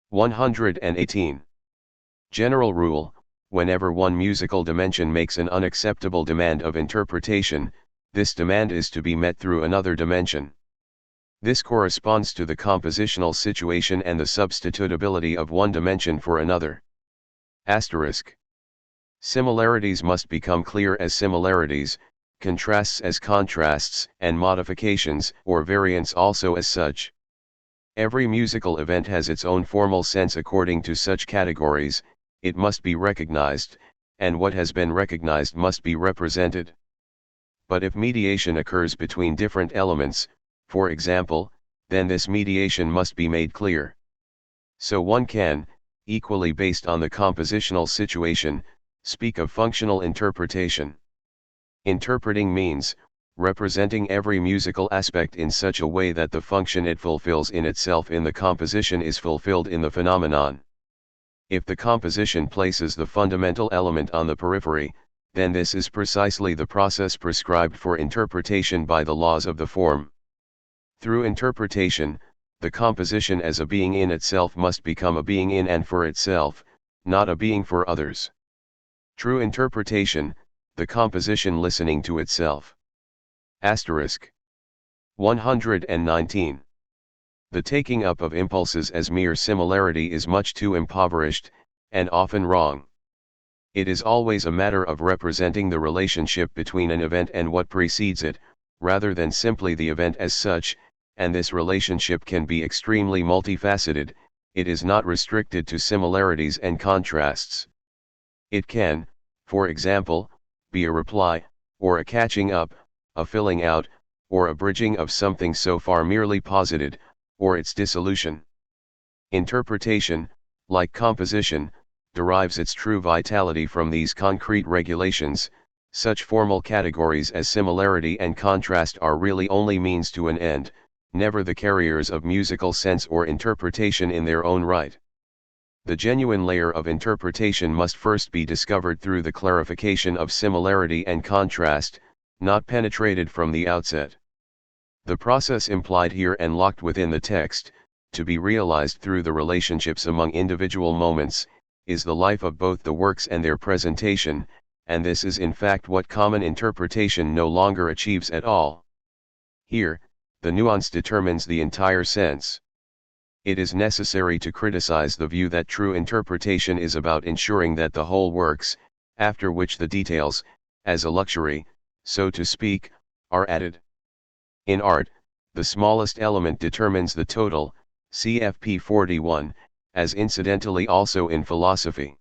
118. General rule, whenever one musical dimension makes an unacceptable demand of interpretation, this demand is to be met through another dimension. This corresponds to the compositional situation and the substitutability of one dimension for another. Asterisk. Similarities must become clear as similarities, contrasts as contrasts, and modifications or variants also as such. Every musical event has its own formal sense according to such categories, it must be recognized, and what has been recognized must be represented. But if mediation occurs between different elements, for example, then this mediation must be made clear. So one can, equally based on the compositional situation, speak of functional interpretation. Interpreting means, representing every musical aspect in such a way that the function it fulfills in itself in the composition is fulfilled in the phenomenon. If the composition places the fundamental element on the periphery, then this is precisely the process prescribed for interpretation by the laws of the form. Through interpretation, the composition as a being in itself must become a being in and for itself, not a being for others. True interpretation, the composition listening to itself. Asterisk. 119. The taking up of impulses as mere similarity is much too impoverished, and often wrong. It is always a matter of representing the relationship between an event and what precedes it, rather than simply the event as such, and this relationship can be extremely multifaceted. It is not restricted to similarities and contrasts. It can, for example, be a reply, or a catching up, a filling out, or a bridging of something so far merely posited, or its dissolution. Interpretation, like composition, derives its true vitality from these concrete regulations. Such formal categories as similarity and contrast are really only means to an end, never the carriers of musical sense or interpretation in their own right. The genuine layer of interpretation must first be discovered through the clarification of similarity and contrast, not penetrated from the outset. The process implied here and locked within the text, to be realized through the relationships among individual moments, is the life of both the works and their presentation, and this is in fact what common interpretation no longer achieves at all. Here, the nuance determines the entire sense. It is necessary to criticize the view that true interpretation is about ensuring that the whole works, after which the details, as a luxury, so to speak, are added. In art, the smallest element determines the total, cfp 41, as incidentally also in philosophy.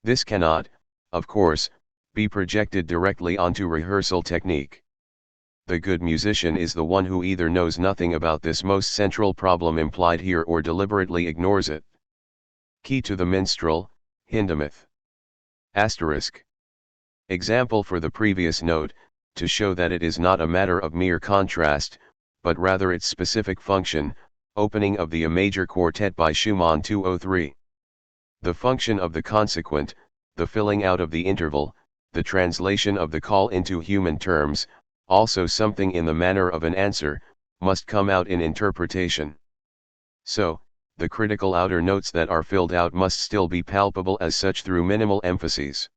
This cannot, of course, be projected directly onto rehearsal technique. The good musician is the one who either knows nothing about this most central problem implied here or deliberately ignores it. Key to the minstrel, Hindemith. Asterisk. Example for the previous note, to show that it is not a matter of mere contrast, but rather its specific function, opening of the A major quartet by Schumann 203. The function of the consequent, the filling out of the interval, the translation of the call into human terms, also something in the manner of an answer, must come out in interpretation. So, the critical outer notes that are filled out must still be palpable as such through minimal emphases.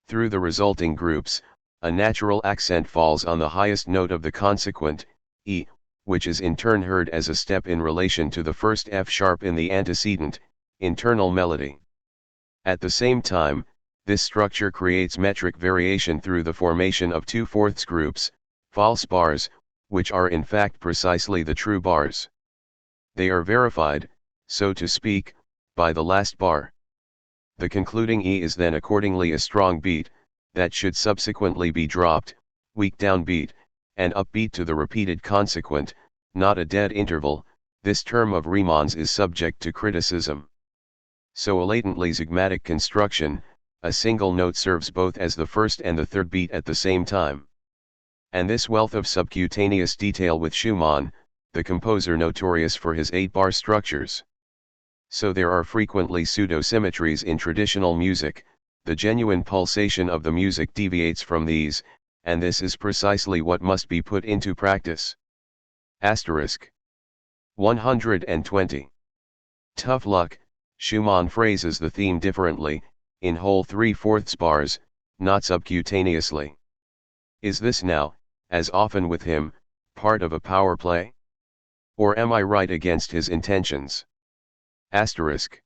Through the resulting groups, a natural accent falls on the highest note of the consequent, E, which is in turn heard as a step in relation to the first F sharp in the antecedent, internal melody. At the same time, this structure creates metric variation through the formation of 2/4 groups, false bars, which are in fact precisely the true bars. They are verified, so to speak, by the last bar. The concluding E is then accordingly a strong beat, that should subsequently be dropped, weak downbeat, and upbeat to the repeated consequent, not a dead interval. This term of Riemann's is subject to criticism. So a latently zygmatic construction, a single note serves both as the first and the third beat at the same time. And this wealth of subcutaneous detail with Schumann, the composer notorious for his 8-bar structures. So there are frequently pseudo-symmetries in traditional music, the genuine pulsation of the music deviates from these, and this is precisely what must be put into practice. Asterisk. 120. Tough luck, Schumann phrases the theme differently, in whole 3/4 bars, not subcutaneously. Is this now, as often with him, part of a power play? Or am I right against his intentions? Asterisk.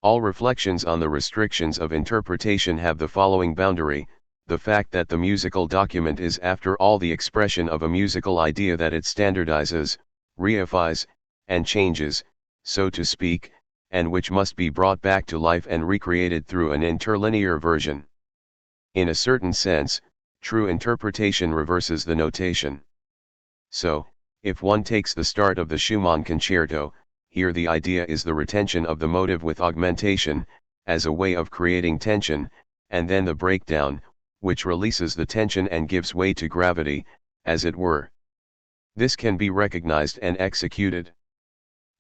All reflections on the restrictions of interpretation have the following boundary: the fact that the musical document is after all the expression of a musical idea that it standardizes, reifies, and changes, so to speak, and which must be brought back to life and recreated through an interlinear version. In a certain sense, true interpretation reverses the notation. So, if one takes the start of the Schumann concerto, here the idea is the retention of the motive with augmentation, as a way of creating tension, and then the breakdown, which releases the tension and gives way to gravity, as it were. This can be recognized and executed.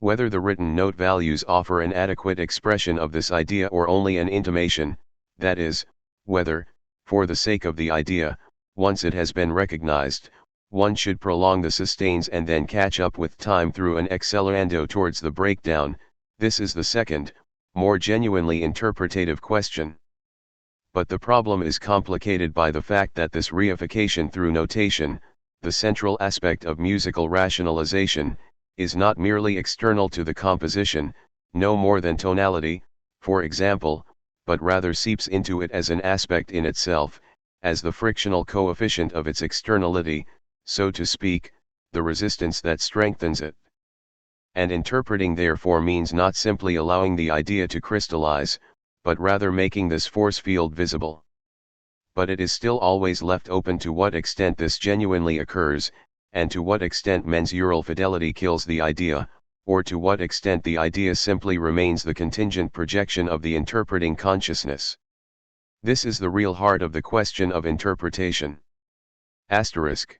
Whether the written note values offer an adequate expression of this idea or only an intimation, that is, whether, for the sake of the idea, once it has been recognized, one should prolong the sustains and then catch up with time through an accelerando towards the breakdown, this is the second, more genuinely interpretative question. But the problem is complicated by the fact that this reification through notation, the central aspect of musical rationalization, is not merely external to the composition, no more than tonality, for example, but rather seeps into it as an aspect in itself, as the frictional coefficient of its externality, so to speak, the resistance that strengthens it. And interpreting therefore means not simply allowing the idea to crystallize, but rather making this force field visible. But it is still always left open to what extent this genuinely occurs, and to what extent mensural fidelity kills the idea, or to what extent the idea simply remains the contingent projection of the interpreting consciousness. This is the real heart of the question of interpretation. Asterisk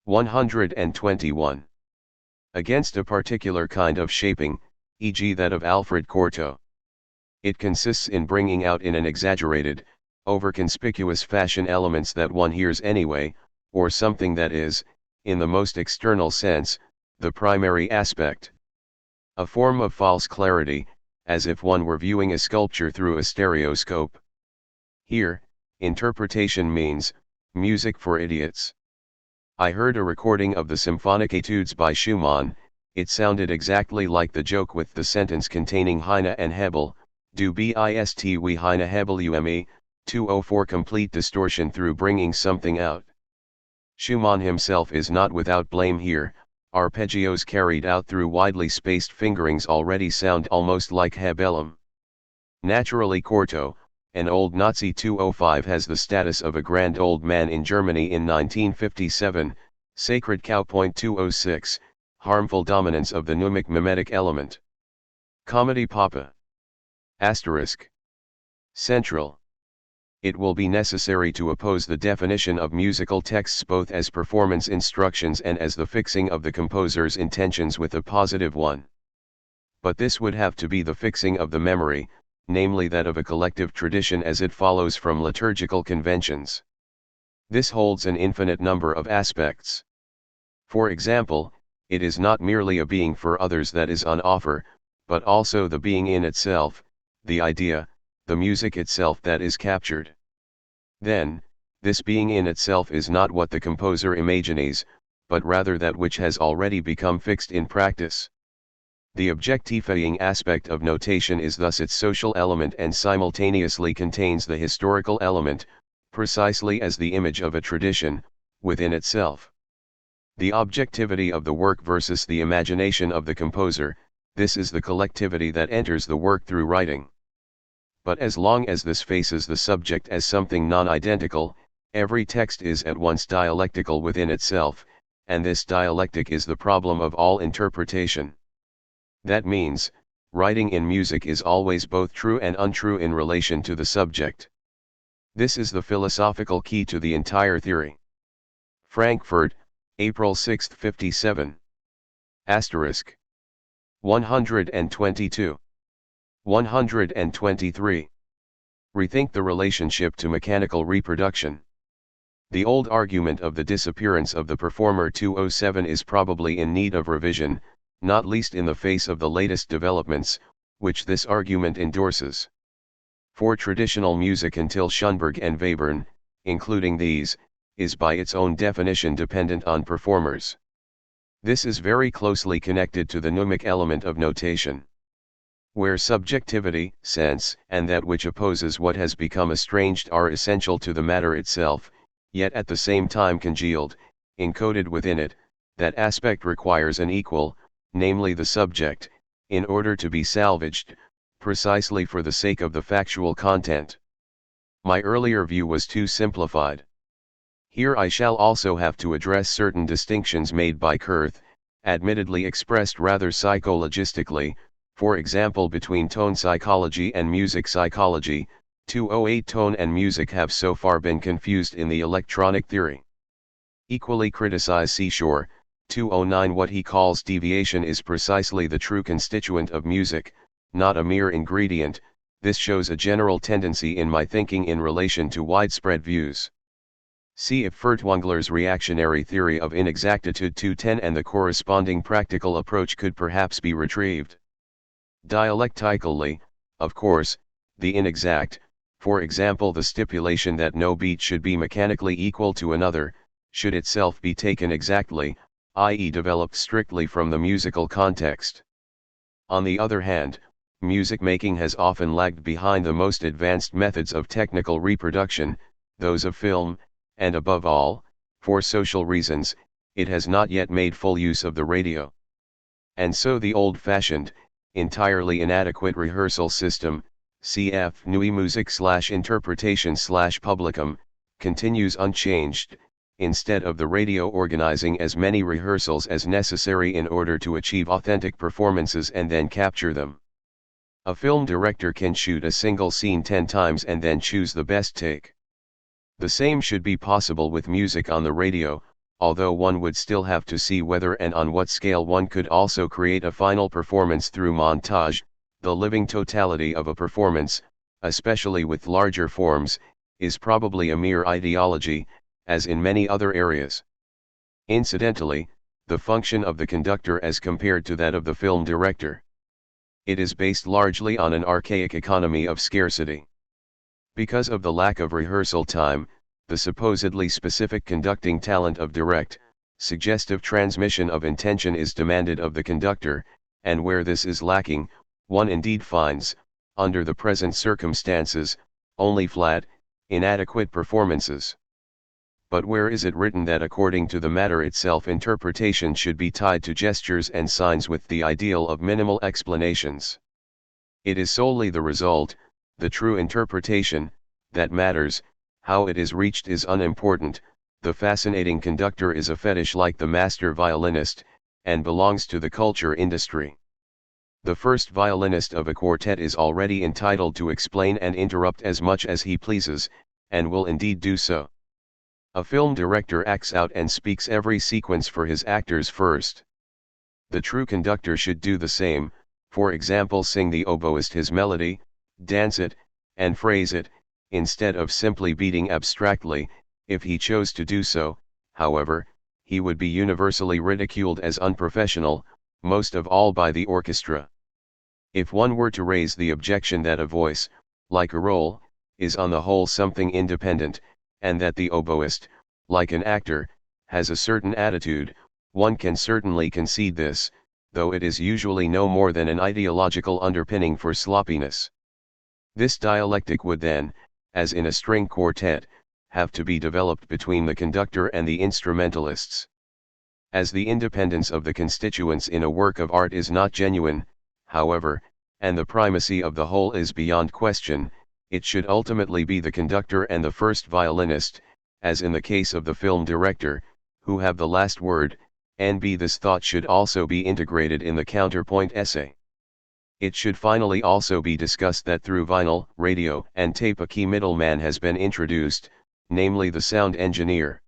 121. Against a particular kind of shaping, e.g. that of Alfred Cortot. It consists in bringing out in an exaggerated, over-conspicuous fashion elements that one hears anyway, or something that is, in the most external sense, the primary aspect. A form of false clarity, as if one were viewing a sculpture through a stereoscope. Here, interpretation means, music for idiots. I heard a recording of the symphonic etudes by Schumann. It sounded exactly like the joke with the sentence containing Heine and Hebel, du bist wie Heine Hebel ume, 204 complete distortion through bringing something out. Schumann himself is not without blame here. Arpeggios carried out through widely spaced fingerings already sound almost like Hebelum. Naturally Cortot, an old Nazi 205 has the status of a grand old man in Germany in 1957, Sacred Cow. 206, harmful dominance of the pneumic mimetic element. Comedy Papa. Asterisk. Central. It will be necessary to oppose the definition of musical texts both as performance instructions and as the fixing of the composer's intentions with a positive one. But this would have to be the fixing of the memory, namely that of a collective tradition as it follows from liturgical conventions. This holds an infinite number of aspects. For example, it is not merely a being for others that is on offer, but also the being in itself, the idea, the music itself that is captured. Then, this being in itself is not what the composer imagines, but rather that which has already become fixed in practice. The objectifying aspect of notation is thus its social element and simultaneously contains the historical element, precisely as the image of a tradition, within itself. The objectivity of the work versus the imagination of the composer, this is the collectivity that enters the work through writing. But as long as this faces the subject as something non-identical, every text is at once dialectical within itself, and this dialectic is the problem of all interpretation. That means, writing in music is always both true and untrue in relation to the subject. This is the philosophical key to the entire theory. Frankfurt, April 6, 57. Asterisk. 122. 123. Rethink the relationship to mechanical reproduction. The old argument of the disappearance of the performer 207 is probably in need of revision, not least in the face of the latest developments, which this argument endorses. For traditional music until Schoenberg and Webern, including these, is by its own definition dependent on performers. This is very closely connected to the pneumic element of notation. Where subjectivity, sense, and that which opposes what has become estranged are essential to the matter itself, yet at the same time congealed, encoded within it, that aspect requires an equal, namely the subject, in order to be salvaged, precisely for the sake of the factual content. My earlier view was too simplified. Here I shall also have to address certain distinctions made by Kurth, admittedly expressed rather psychologistically, for example between tone psychology and music psychology. 208 Tone and music have so far been confused in the electronic theory. Equally criticize Seashore. 209 What he calls deviation is precisely the true constituent of music, not a mere ingredient. This shows a general tendency in my thinking in relation to widespread views. See if Furtwängler's reactionary theory of inexactitude 210 and the corresponding practical approach could perhaps be retrieved. Dialectically, of course, the inexact, For example, the stipulation that no beat should be mechanically equal to another, should itself be taken exactly, i.e. developed strictly from the musical context. On the other hand, music making has often lagged behind the most advanced methods of technical reproduction, those of film, and above all, for social reasons, it has not yet made full use of the radio. And so the old-fashioned, entirely inadequate rehearsal system, cf. NUI music/interpretation/publicum, continues unchanged, instead of the radio organizing as many rehearsals as necessary in order to achieve authentic performances and then capture them. A film director can shoot a single scene 10 times and then choose the best take. The same should be possible with music on the radio, although one would still have to see whether and on what scale one could also create a final performance through montage. The living totality of a performance, especially with larger forms, is probably a mere ideology, as in many other areas. Incidentally, the function of the conductor as compared to that of the film director. It is based largely on an archaic economy of scarcity. Because of the lack of rehearsal time, the supposedly specific conducting talent of direct, suggestive transmission of intention is demanded of the conductor, and where this is lacking, one indeed finds, under the present circumstances, only flat, inadequate performances. But where is it written that according to the matter itself interpretation should be tied to gestures and signs with the ideal of minimal explanations? It is solely the result, the true interpretation, that matters. How it is reached is unimportant. The fascinating conductor is a fetish like the master violinist, and belongs to the culture industry. The first violinist of a quartet is already entitled to explain and interrupt as much as he pleases, and will indeed do so. A film director acts out and speaks every sequence for his actors first. The true conductor should do the same, for example sing the oboist his melody, dance it, and phrase it, instead of simply beating abstractly. If he chose to do so, however, he would be universally ridiculed as unprofessional, most of all by the orchestra. If one were to raise the objection that a voice, like a role, is on the whole something independent, and that the oboist, like an actor, has a certain attitude, one can certainly concede this, though it is usually no more than an ideological underpinning for sloppiness. This dialectic would then, as in a string quartet, have to be developed between the conductor and the instrumentalists. As the independence of the constituents in a work of art is not genuine, however, and the primacy of the whole is beyond question, it should ultimately be the conductor and the first violinist, as in the case of the film director, who have the last word. N.B. This thought should also be integrated in the counterpoint essay. It should finally also be discussed that through vinyl, radio, and tape a key middleman has been introduced, namely the sound engineer.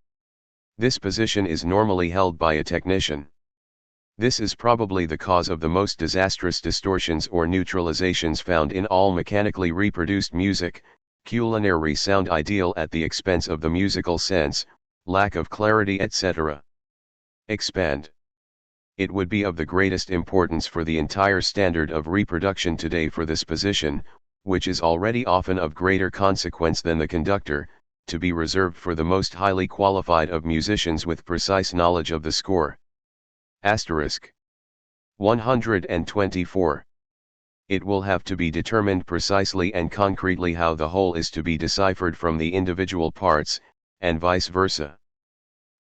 This position is normally held by a technician. This is probably the cause of the most disastrous distortions or neutralizations found in all mechanically reproduced music, culinary sound ideal at the expense of the musical sense, lack of clarity, etc. Expand. It would be of the greatest importance for the entire standard of reproduction today for this position, which is already often of greater consequence than the conductor, to be reserved for the most highly qualified of musicians with precise knowledge of the score. Asterisk 124. It will have to be determined precisely and concretely how the whole is to be deciphered from the individual parts, and vice versa.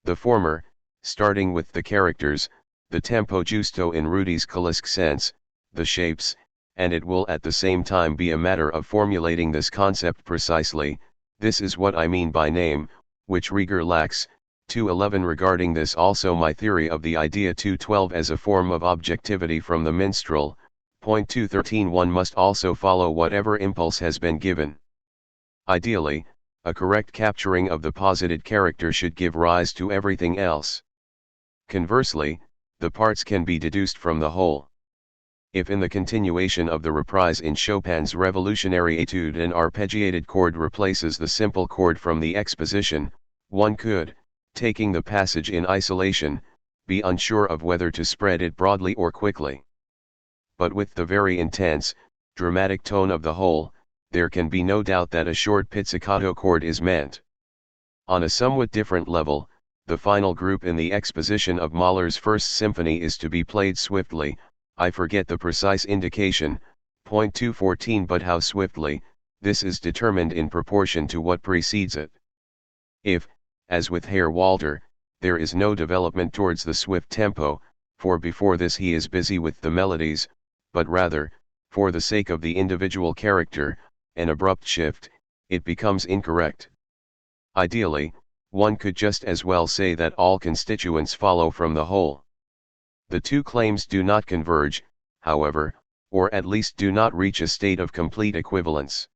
The former, starting with the characters, the tempo giusto in Rudy's Kalisk sense, the shapes, and it will at the same time be a matter of formulating this concept precisely. This is what I mean by name, which Rieger lacks. 211. Regarding this also my theory of the idea 212 as a form of objectivity from the minstrel. Point 213. One must also follow whatever impulse has been given. Ideally, a correct capturing of the posited character should give rise to everything else. Conversely, the parts can be deduced from the whole. If in the continuation of the reprise in Chopin's revolutionary etude an arpeggiated chord replaces the simple chord from the exposition, one could, taking the passage in isolation, be unsure of whether to spread it broadly or quickly. But with the very intense, dramatic tone of the whole, there can be no doubt that a short pizzicato chord is meant. On a somewhat different level, the final group in the exposition of Mahler's First Symphony is to be played swiftly. I forget the precise indication, point 214, but how swiftly, this is determined in proportion to what precedes it. If, as with Herr Walter, there is no development towards the swift tempo, for before this he is busy with the melodies, but rather, for the sake of the individual character, an abrupt shift, it becomes incorrect. Ideally, one could just as well say that all constituents follow from the whole. The two claims do not converge, however, or at least do not reach a state of complete equivalence.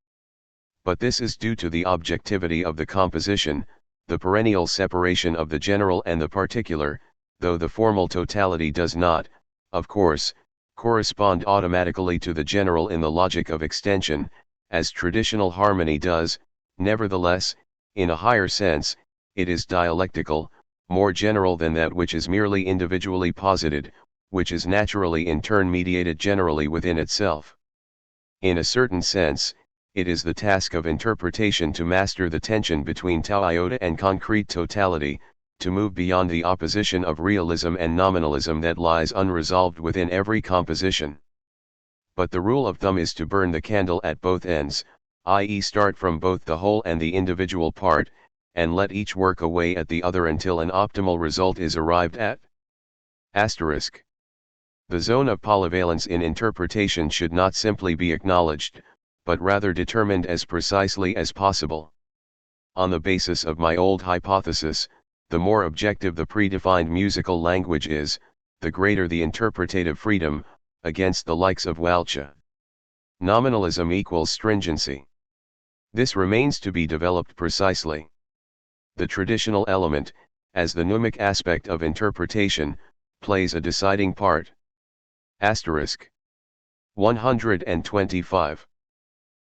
But this is due to the objectivity of the composition, the perennial separation of the general and the particular, though the formal totality does not, of course, correspond automatically to the general in the logic of extension, as traditional harmony does. Nevertheless, in a higher sense, it is dialectical, more general than that which is merely individually posited, which is naturally in turn mediated generally within itself. In a certain sense, it is the task of interpretation to master the tension between tau iota and concrete totality, to move beyond the opposition of realism and nominalism that lies unresolved within every composition. But the rule of thumb is to burn the candle at both ends, i.e. start from both the whole and the individual part, and let each work away at the other until an optimal result is arrived at. Asterisk. The zone of polyvalence in interpretation should not simply be acknowledged, but rather determined as precisely as possible. On the basis of my old hypothesis, the more objective the predefined musical language is, the greater the interpretative freedom, against the likes of Walcha. Nominalism equals stringency. This remains to be developed precisely. The traditional element, as the pneumic aspect of interpretation, plays a deciding part. Asterisk. 125.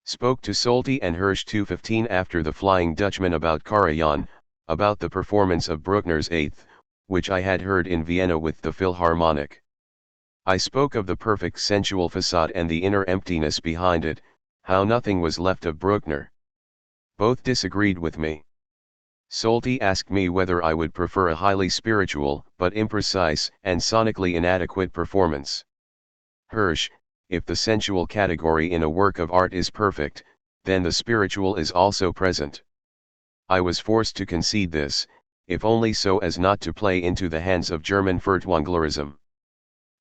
Spoke to Solti and Hirsch 215 after the Flying Dutchman about Karajan, about the performance of Bruckner's Eighth, which I had heard in Vienna with the Philharmonic. I spoke of the perfect sensual facade and the inner emptiness behind it, how nothing was left of Bruckner. Both disagreed with me. Solti asked me whether I would prefer a highly spiritual, but imprecise and sonically inadequate performance. Hirsch, if the sensual category in a work of art is perfect, then the spiritual is also present. I was forced to concede this, if only so as not to play into the hands of German Furtwänglerism.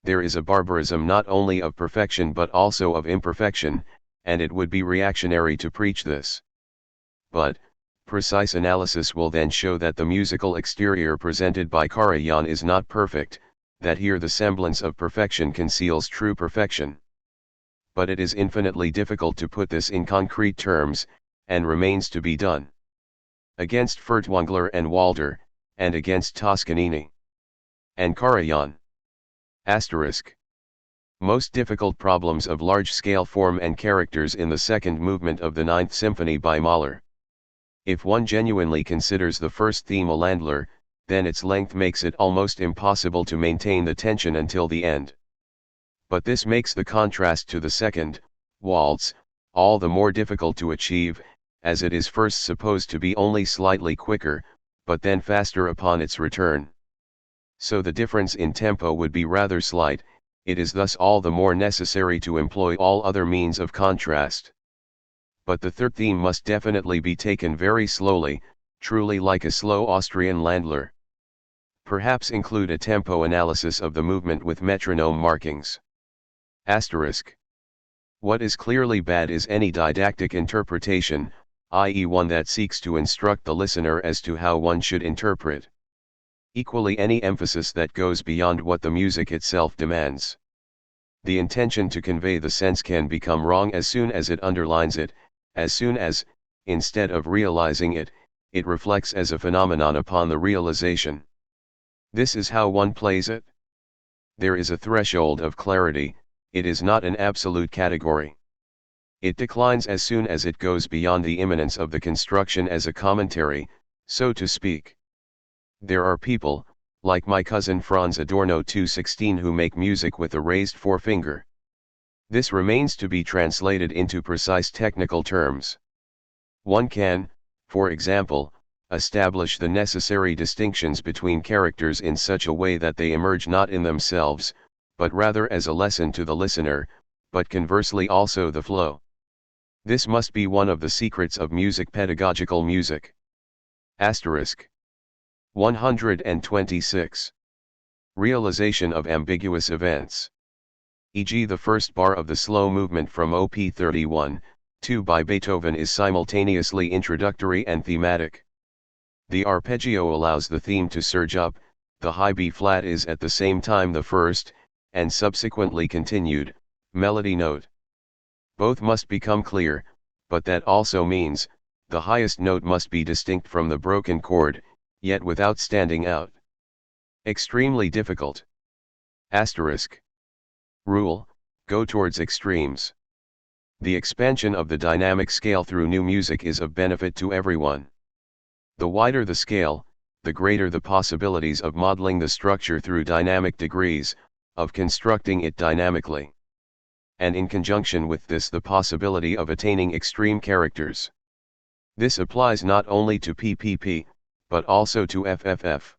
There is a barbarism not only of perfection but also of imperfection, and it would be reactionary to preach this. But, precise analysis will then show that the musical exterior presented by Karajan is not perfect, that here the semblance of perfection conceals true perfection. But it is infinitely difficult to put this in concrete terms, and remains to be done. Against Furtwängler and Walter, and against Toscanini. And Karajan. Asterisk. Most difficult problems of large-scale form and characters in the second movement of the Ninth Symphony by Mahler. If one genuinely considers the first theme a Landler, then its length makes it almost impossible to maintain the tension until the end. But this makes the contrast to the second, waltz, all the more difficult to achieve, as it is first supposed to be only slightly quicker, but then faster upon its return. So the difference in tempo would be rather slight. It is thus all the more necessary to employ all other means of contrast. But the third theme must definitely be taken very slowly, truly like a slow Austrian Landler. Perhaps include a tempo analysis of the movement with metronome markings. Asterisk. What is clearly bad is any didactic interpretation, i.e. one that seeks to instruct the listener as to how one should interpret. Equally any emphasis that goes beyond what the music itself demands. The intention to convey the sense can become wrong as soon as it underlines it, as soon as, instead of realizing it, it reflects as a phenomenon upon the realization. This is how one plays it. There is a threshold of clarity, it is not an absolute category. It declines as soon as it goes beyond the immanence of the construction as a commentary, so to speak. There are people, like my cousin Franz Adorno 216, who make music with a raised forefinger. This remains to be translated into precise technical terms. One can, for example, establish the necessary distinctions between characters in such a way that they emerge not in themselves, but rather as a lesson to the listener, but conversely also the flow. This must be one of the secrets of music, pedagogical music. Asterisk 126. Realization of ambiguous events. E.g., the first bar of the slow movement from Op. 31, 2 by Beethoven is simultaneously introductory and thematic. The arpeggio allows the theme to surge up, the high B flat is at the same time the first, and subsequently continued, melody note. Both must become clear, but that also means, the highest note must be distinct from the broken chord, yet without standing out. Extremely difficult. Asterisk. Rule: go towards extremes. The expansion of the dynamic scale through new music is of benefit to everyone. The wider the scale, the greater the possibilities of modeling the structure through dynamic degrees, of constructing it dynamically. And in conjunction with this, the possibility of attaining extreme characters. This applies not only to PPP, but also to FFF.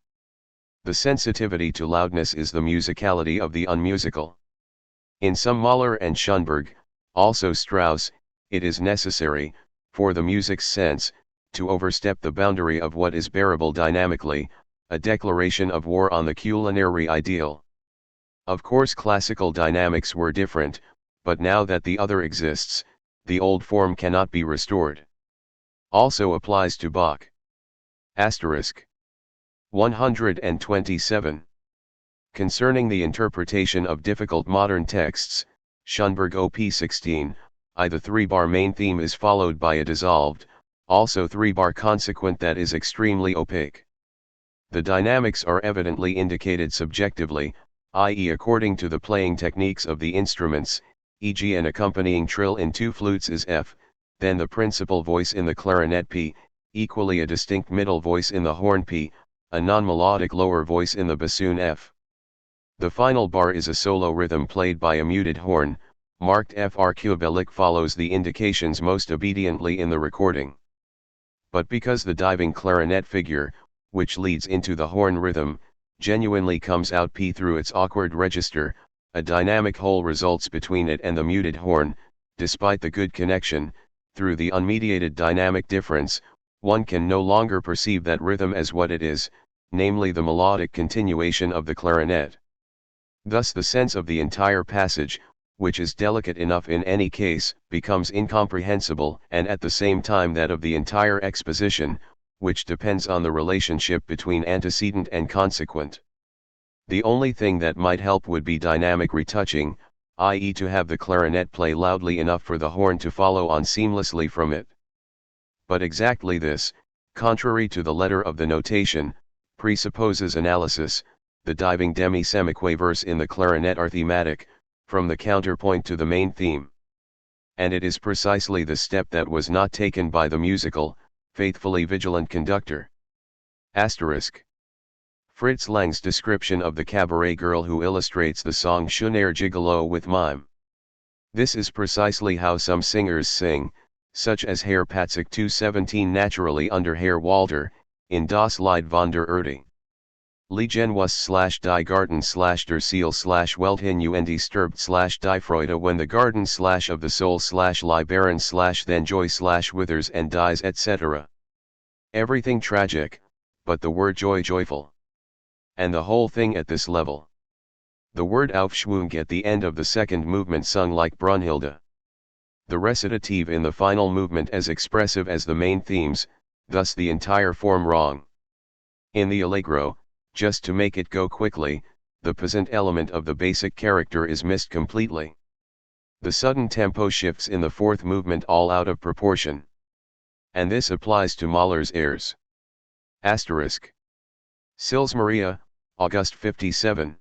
The sensitivity to loudness is the musicality of the unmusical. In some Mahler and Schoenberg, also Strauss, it is necessary, for the music's sense, to overstep the boundary of what is bearable dynamically, a declaration of war on the culinary ideal. Of course, classical dynamics were different, but now that the other exists, the old form cannot be restored. Also applies to Bach. Asterisk 127. Concerning the interpretation of difficult modern texts, Schoenberg Op. 16, the 3-bar main theme is followed by a dissolved, also 3-bar consequent that is extremely opaque. The dynamics are evidently indicated subjectively, i.e. according to the playing techniques of the instruments, e.g. an accompanying trill in 2 flutes is F, then the principal voice in the clarinet P, equally a distinct middle voice in the horn P, a non-melodic lower voice in the bassoon F. The final bar is a solo rhythm played by a muted horn, marked FR. Kubelik follows the indications most obediently in the recording. But because the diving clarinet figure, which leads into the horn rhythm, genuinely comes out P through its awkward register, a dynamic hole results between it and the muted horn, despite the good connection. Through the unmediated dynamic difference, one can no longer perceive that rhythm as what it is, namely the melodic continuation of the clarinet. Thus the sense of the entire passage, which is delicate enough in any case, becomes incomprehensible, and at the same time that of the entire exposition, which depends on the relationship between antecedent and consequent. The only thing that might help would be dynamic retouching, i.e. to have the clarinet play loudly enough for the horn to follow on seamlessly from it. But exactly this, contrary to the letter of the notation, presupposes analysis. The diving demi-semiquavers in the clarinet are thematic, from the counterpoint to the main theme. And it is precisely the step that was not taken by the musical, faithfully vigilant conductor. Asterisk. Fritz Lang's description of the cabaret girl who illustrates the song Schöner Gigolo with mime. This is precisely how some singers sing, such as Herr Patzig 217 naturally under Herr Walter, in Das Lied von der Erde. Liegen was /die Garten /der Seal /Welt hin und stirbt /die Freude when the garden of the soul lie barren then joy withers and dies etc. Everything tragic, but the word joy joyful. And the whole thing at this level. The word Aufschwung at the end of the second movement sung like Brunhilde. The recitative in the final movement as expressive as the main themes, thus the entire form wrong. In the Allegro, just to make it go quickly, the peasant element of the basic character is missed completely. The sudden tempo shifts in the fourth movement all out of proportion. And this applies to Mahler's airs. Asterisk. Sils Maria, August 57.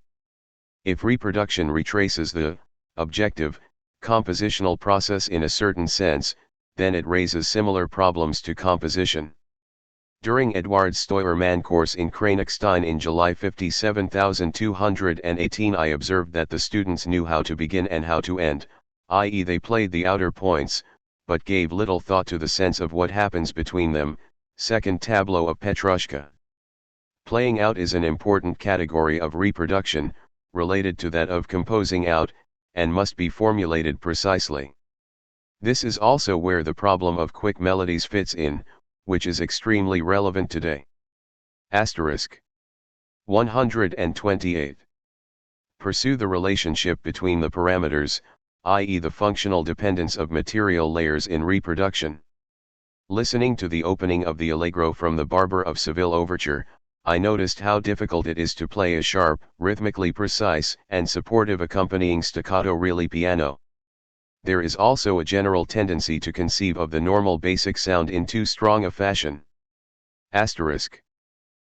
If reproduction retraces the objective, compositional process in a certain sense, then it raises similar problems to composition. During Eduard Steuermann course in Kranichstein in July 57218 I observed that the students knew how to begin and how to end, i.e. they played the outer points, but gave little thought to the sense of what happens between them. Second tableau of Petrushka. Playing out is an important category of reproduction, related to that of composing out, and must be formulated precisely. This is also where the problem of quick melodies fits in, which is extremely relevant today. Asterisk. 128. Pursue the relationship between the parameters, i.e. the functional dependence of material layers in reproduction. Listening to the opening of the Allegro from the Barber of Seville overture, I noticed how difficult it is to play a sharp, rhythmically precise, and supportive accompanying staccato really piano. There is also a general tendency to conceive of the normal basic sound in too strong a fashion. Asterisk.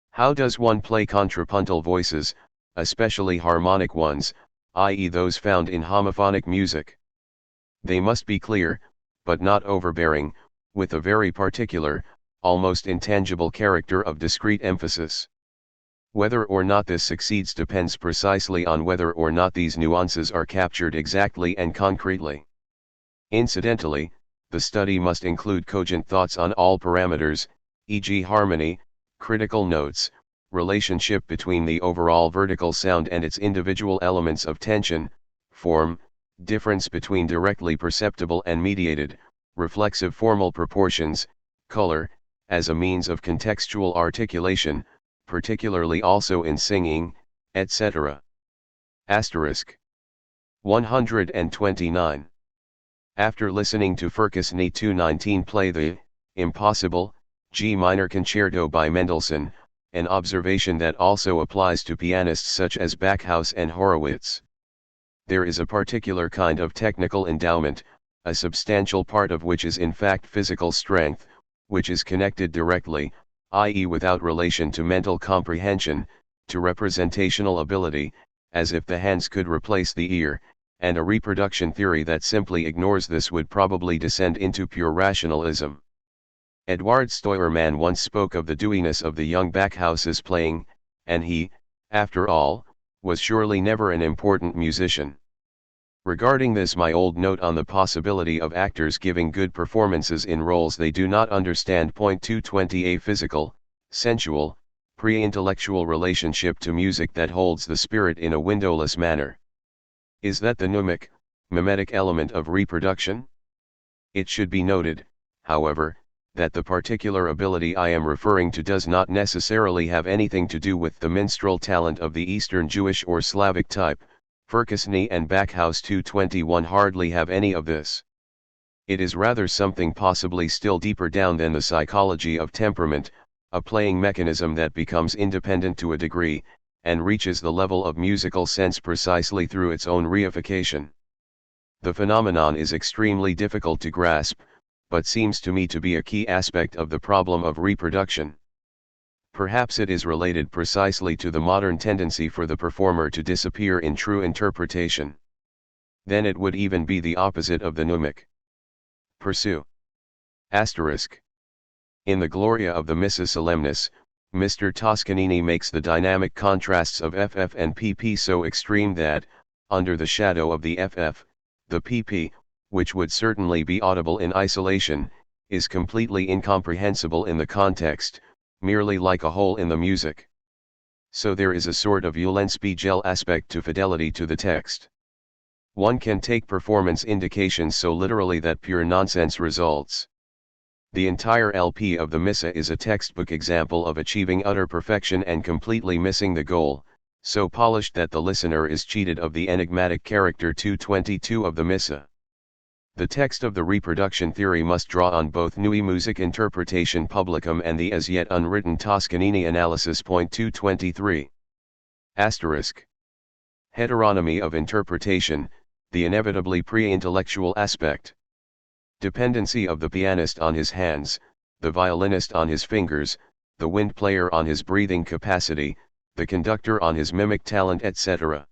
How does one play contrapuntal voices, especially harmonic ones, i.e. those found in homophonic music? They must be clear, but not overbearing, with a very particular, almost intangible character of discrete emphasis. Whether or not this succeeds depends precisely on whether or not these nuances are captured exactly and concretely. Incidentally, the study must include cogent thoughts on all parameters, e.g. harmony, critical notes, relationship between the overall vertical sound and its individual elements of tension, form, difference between directly perceptible and mediated, reflexive formal proportions, color, as a means of contextual articulation, particularly also in singing, etc. Asterisk. 129. After listening to Furkasny 219 play the Impossible G minor concerto by Mendelssohn, an observation that also applies to pianists such as Backhaus and Horowitz. There is a particular kind of technical endowment, a substantial part of which is in fact physical strength, which is connected directly, i.e. without relation to mental comprehension, to representational ability, as if the hands could replace the ear, and a reproduction theory that simply ignores this would probably descend into pure rationalism. Eduard Steuermann once spoke of the dewiness of the young Backhaus's playing, and he, after all, was surely never an important musician. Regarding this, my old note on the possibility of actors giving good performances in roles they do not understand. 220. A physical, sensual, pre-intellectual relationship to music that holds the spirit in a windowless manner. Is that the mnemic, mimetic element of reproduction? It should be noted, however, that the particular ability I am referring to does not necessarily have anything to do with the minstrel talent of the Eastern Jewish or Slavic type. Furkasny and Backhaus 221 hardly have any of this. It is rather something possibly still deeper down than the psychology of temperament, a playing mechanism that becomes independent to a degree, and reaches the level of musical sense precisely through its own reification. The phenomenon is extremely difficult to grasp, but seems to me to be a key aspect of the problem of reproduction. Perhaps it is related precisely to the modern tendency for the performer to disappear in true interpretation. Then it would even be the opposite of the mnemic. Pursue. Asterisk. In the Gloria of the Missa Solemnis, Mr. Toscanini makes the dynamic contrasts of FF and PP so extreme that, under the shadow of the FF, the PP, which would certainly be audible in isolation, is completely incomprehensible in the context, merely like a hole in the music. So there is a sort of Eulenspiegel aspect to fidelity to the text. One can take performance indications so literally that pure nonsense results. The entire LP of the Missa is a textbook example of achieving utter perfection and completely missing the goal, so polished that the listener is cheated of the enigmatic character 222 of the Missa. The text of the reproduction theory must draw on both Neue Musik interpretation publicum and the as yet unwritten Toscanini analysis. 223. Asterisk. Heteronomy of interpretation, the inevitably pre-intellectual aspect. Dependency of the pianist on his hands, the violinist on his fingers, the wind player on his breathing capacity, the conductor on his mimic talent, etc.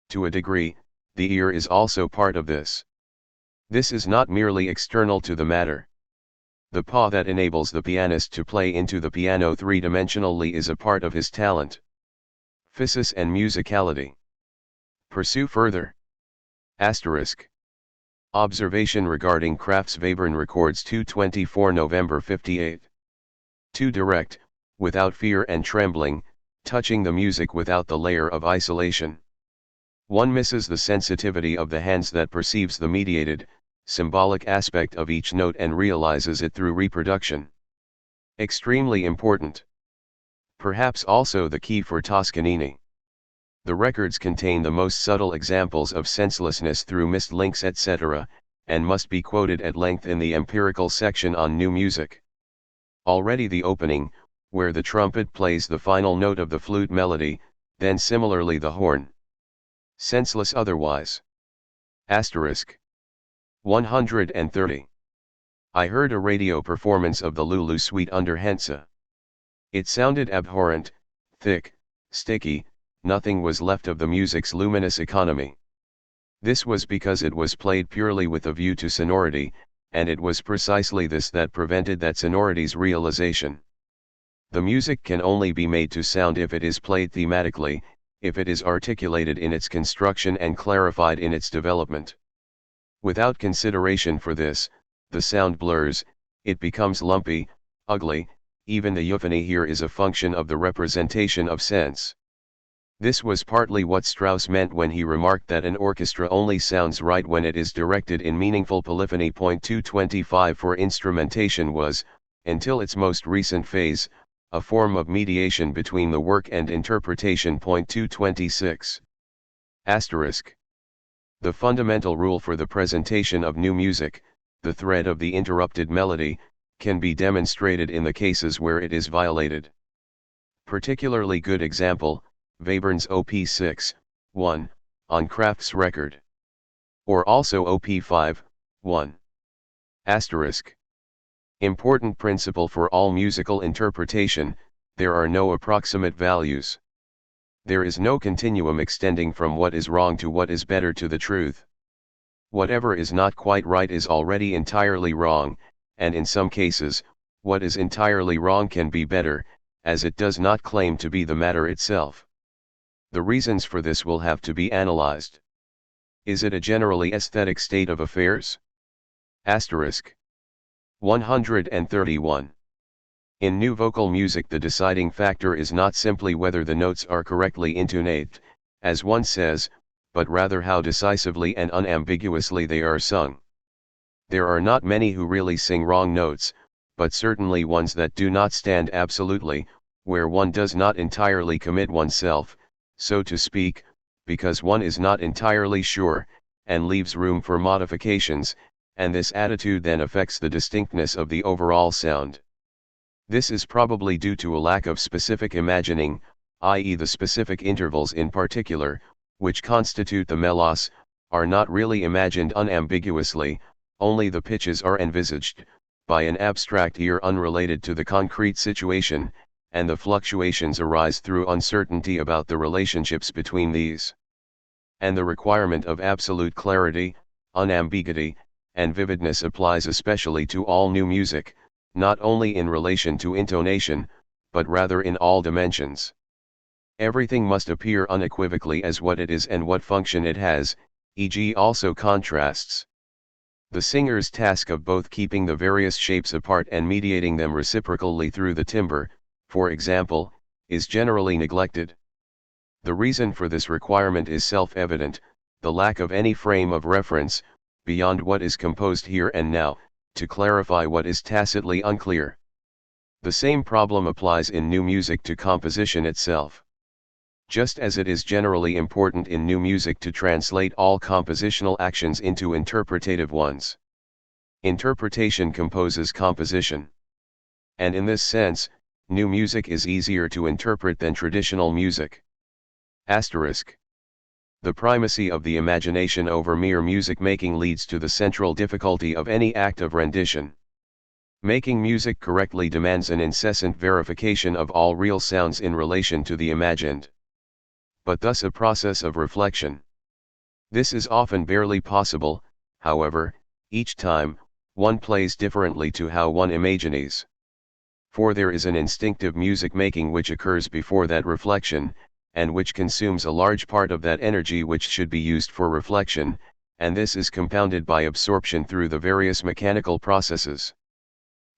To a degree, the ear is also part of this. This is not merely external to the matter. The paw that enables the pianist to play into the piano three-dimensionally is a part of his talent. Physis and musicality. Pursue further. Asterisk. Observation regarding Kraft's Webern records 224 November 58. Too direct, without fear and trembling, touching the music without the layer of isolation. One misses the sensitivity of the hands that perceives the mediated, symbolic aspect of each note and realizes it through reproduction. Extremely important. Perhaps also the key for Toscanini. The records contain the most subtle examples of senselessness through missed links etc., and must be quoted at length in the empirical section on new music. Already the opening, where the trumpet plays the final note of the flute melody, then similarly the horn. Senseless otherwise. Asterisk. 130. I heard a radio performance of the Lulu Suite under Henze. It sounded abhorrent, thick, sticky, nothing was left of the music's luminous economy. This was because it was played purely with a view to sonority, and it was precisely this that prevented that sonority's realization. The music can only be made to sound if it is played thematically, if it is articulated in its construction and clarified in its development. Without consideration for this, the sound blurs, it becomes lumpy, ugly, even the euphony here is a function of the representation of sense. This was partly what Strauss meant when he remarked that an orchestra only sounds right when it is directed in meaningful polyphony. 225 for instrumentation was, until its most recent phase, a form of mediation between the work and interpretation. 226. Asterisk. The fundamental rule for the presentation of new music, the thread of the interrupted melody, can be demonstrated in the cases where it is violated. Particularly good example, Webern's Op. 6, 1, on Kraft's record. Or also Op. 5, 1. Asterisk. Important principle for all musical interpretation, there are no approximate values. There is no continuum extending from what is wrong to what is better to the truth. Whatever is not quite right is already entirely wrong, and in some cases, what is entirely wrong can be better, as it does not claim to be the matter itself. The reasons for this will have to be analyzed. Is it a generally aesthetic state of affairs? Asterisk. 131. In new vocal music the deciding factor is not simply whether the notes are correctly intonate, as one says, but rather how decisively and unambiguously they are sung. There are not many who really sing wrong notes, but certainly ones that do not stand absolutely, where one does not entirely commit oneself, so to speak, because one is not entirely sure, and leaves room for modifications, and this attitude then affects the distinctness of the overall sound. This is probably due to a lack of specific imagining, i.e. the specific intervals in particular, which constitute the melos, are not really imagined unambiguously, only the pitches are envisaged, by an abstract ear unrelated to the concrete situation, and the fluctuations arise through uncertainty about the relationships between these. And the requirement of absolute clarity, unambiguity, and vividness applies especially to all new music, not only in relation to intonation, but rather in all dimensions. Everything must appear unequivocally as what it is and what function it has, e.g. also contrasts. The singer's task of both keeping the various shapes apart and mediating them reciprocally through the timbre, for example, is generally neglected. The reason for this requirement is self-evident, the lack of any frame of reference, beyond what is composed here and now, to clarify what is tacitly unclear. The same problem applies in new music to composition itself. Just as it is generally important in new music to translate all compositional actions into interpretative ones. Interpretation composes composition. And in this sense, new music is easier to interpret than traditional music. Asterisk. The primacy of the imagination over mere music making leads to the central difficulty of any act of rendition. Making music correctly demands an incessant verification of all real sounds in relation to the imagined. But thus a process of reflection. This is often barely possible, however, each time, one plays differently to how one imagines. For there is an instinctive music making which occurs before that reflection, and which consumes a large part of that energy which should be used for reflection, and this is compounded by absorption through the various mechanical processes.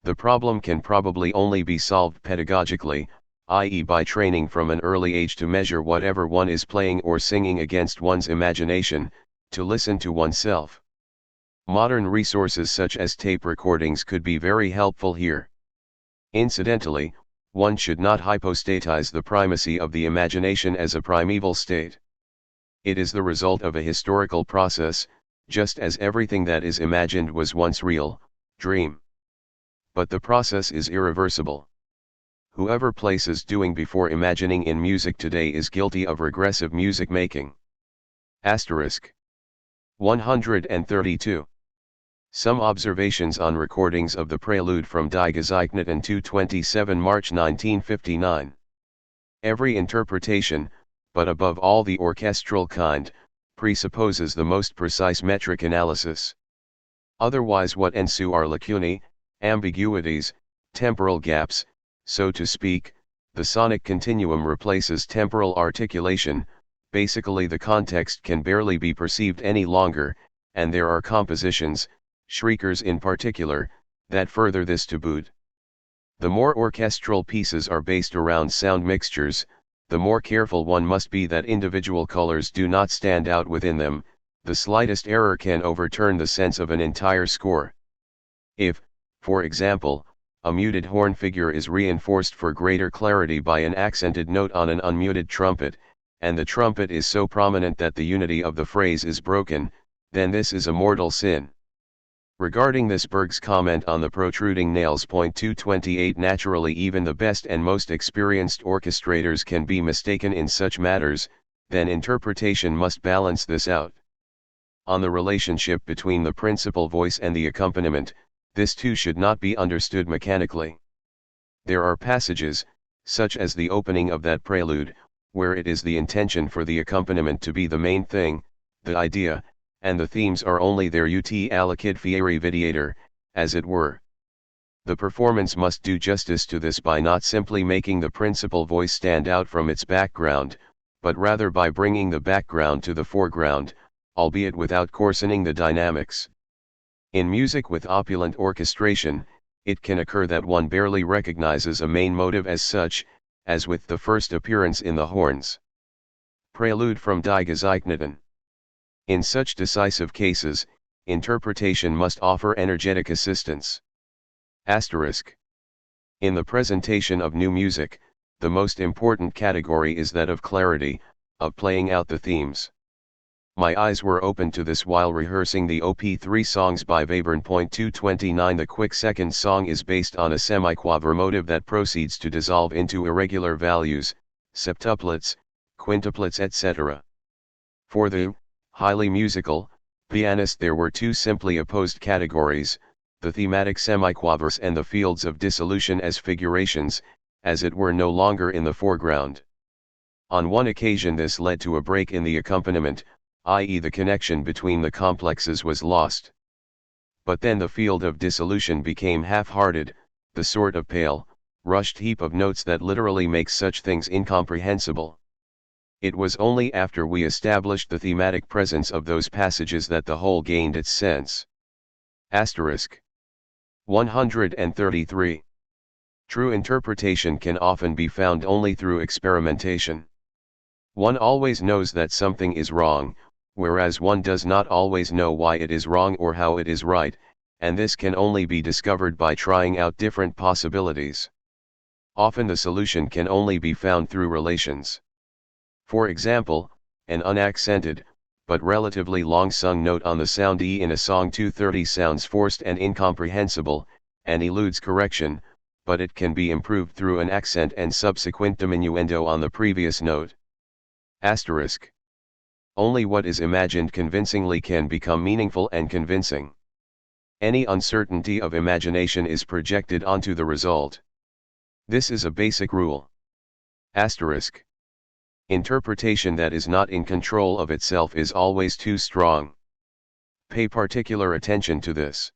The problem can probably only be solved pedagogically, i.e. by training from an early age to measure whatever one is playing or singing against one's imagination, to listen to oneself. Modern resources such as tape recordings could be very helpful here. Incidentally, one should not hypostatize the primacy of the imagination as a primeval state. It is the result of a historical process, just as everything that is imagined was once real, dream. But the process is irreversible. Whoever places doing before imagining in music today is guilty of regressive music making. Asterisk. 132. Some observations on recordings of the prelude from Die Gezeichneten 227 March 1959. Every interpretation, but above all the orchestral kind, presupposes the most precise metric analysis. Otherwise what ensue are lacunae, ambiguities, temporal gaps, so to speak. The sonic continuum replaces temporal articulation, basically the context can barely be perceived any longer, and there are compositions, shriekers in particular, that further this to boot. The more orchestral pieces are based around sound mixtures, the more careful one must be that individual colors do not stand out within them. The slightest error can overturn the sense of an entire score. If, for example, a muted horn figure is reinforced for greater clarity by an accented note on an unmuted trumpet, and the trumpet is so prominent that the unity of the phrase is broken, then this is a mortal sin. Regarding this Berg's comment on the protruding nails. 228 Naturally even the best and most experienced orchestrators can be mistaken in such matters, then interpretation must balance this out. On the relationship between the principal voice and the accompaniment, this too should not be understood mechanically. There are passages, such as the opening of that prelude, where it is the intention for the accompaniment to be the main thing, the idea, and the themes are only their ut alicid fieri videator, as it were. The performance must do justice to this by not simply making the principal voice stand out from its background, but rather by bringing the background to the foreground, albeit without coarsening the dynamics. In music with opulent orchestration, it can occur that one barely recognizes a main motive as such, as with the first appearance in the horns. Prelude from Die Gezeichneten. In such decisive cases, interpretation must offer energetic assistance. Asterisk. In the presentation of new music, the most important category is that of clarity, of playing out the themes. My eyes were opened to this while rehearsing the OP3 songs by Webern. 229 The quick second song is based on a semiquaver motive that proceeds to dissolve into irregular values, septuplets, quintuplets etc. For the highly musical pianist there were two simply opposed categories, the thematic semiquavers and the fields of dissolution as figurations, as it were no longer in the foreground. On one occasion this led to a break in the accompaniment, i.e. the connection between the complexes was lost. But then the field of dissolution became half-hearted, the sort of pale, rushed heap of notes that literally makes such things incomprehensible. It was only after we established the thematic presence of those passages that the whole gained its sense. Asterisk. 133. True interpretation can often be found only through experimentation. One always knows that something is wrong, whereas one does not always know why it is wrong or how it is right, and this can only be discovered by trying out different possibilities. Often the solution can only be found through relations. For example, an unaccented, but relatively long-sung note on the sound E in a song 230 sounds forced and incomprehensible, and eludes correction, but it can be improved through an accent and subsequent diminuendo on the previous note. Asterisk. Only what is imagined convincingly can become meaningful and convincing. Any uncertainty of imagination is projected onto the result. This is a basic rule. Asterisk. Interpretation that is not in control of itself is always too strong. Pay particular attention to this.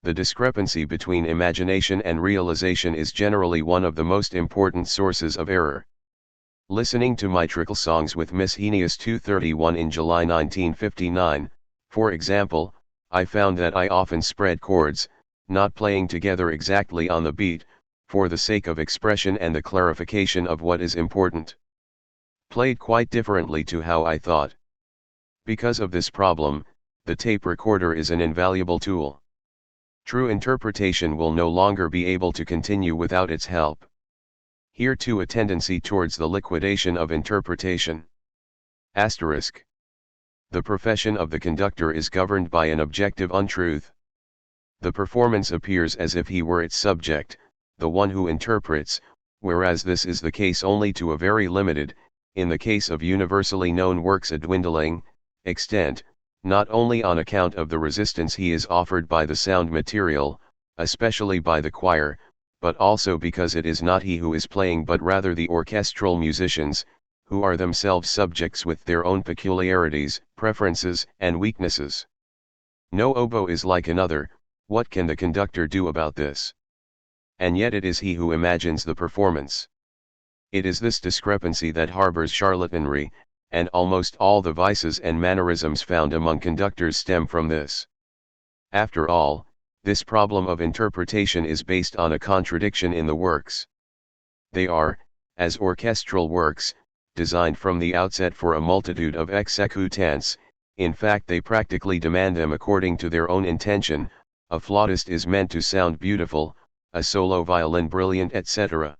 The discrepancy between imagination and realization is generally one of the most important sources of error. Listening to my trickle songs with Miss Henius 231 in July 1959, For example, I found that I often spread chords, not playing together exactly on the beat, for the sake of expression and the clarification of what is important. Played quite differently to how I thought. Because of this problem, the tape recorder is an invaluable tool. True interpretation will no longer be able to continue without its help. Here too a tendency towards the liquidation of interpretation. Asterisk. The profession of the conductor is governed by an objective untruth. The performance appears as if he were its subject, the one who interprets, whereas this is the case only to a very limited, in the case of universally known works a dwindling, extent, not only on account of the resistance he is offered by the sound material, especially by the choir, but also because it is not he who is playing but rather the orchestral musicians, who are themselves subjects with their own peculiarities, preferences, and weaknesses. No oboe is like another. What can the conductor do about this? And yet it is he who imagines the performance. It is this discrepancy that harbors charlatanry, and almost all the vices and mannerisms found among conductors stem from this. After all, this problem of interpretation is based on a contradiction in the works. They are, as orchestral works, designed from the outset for a multitude of executants. In fact they practically demand them according to their own intention. A flautist is meant to sound beautiful, a solo violin brilliant, etc.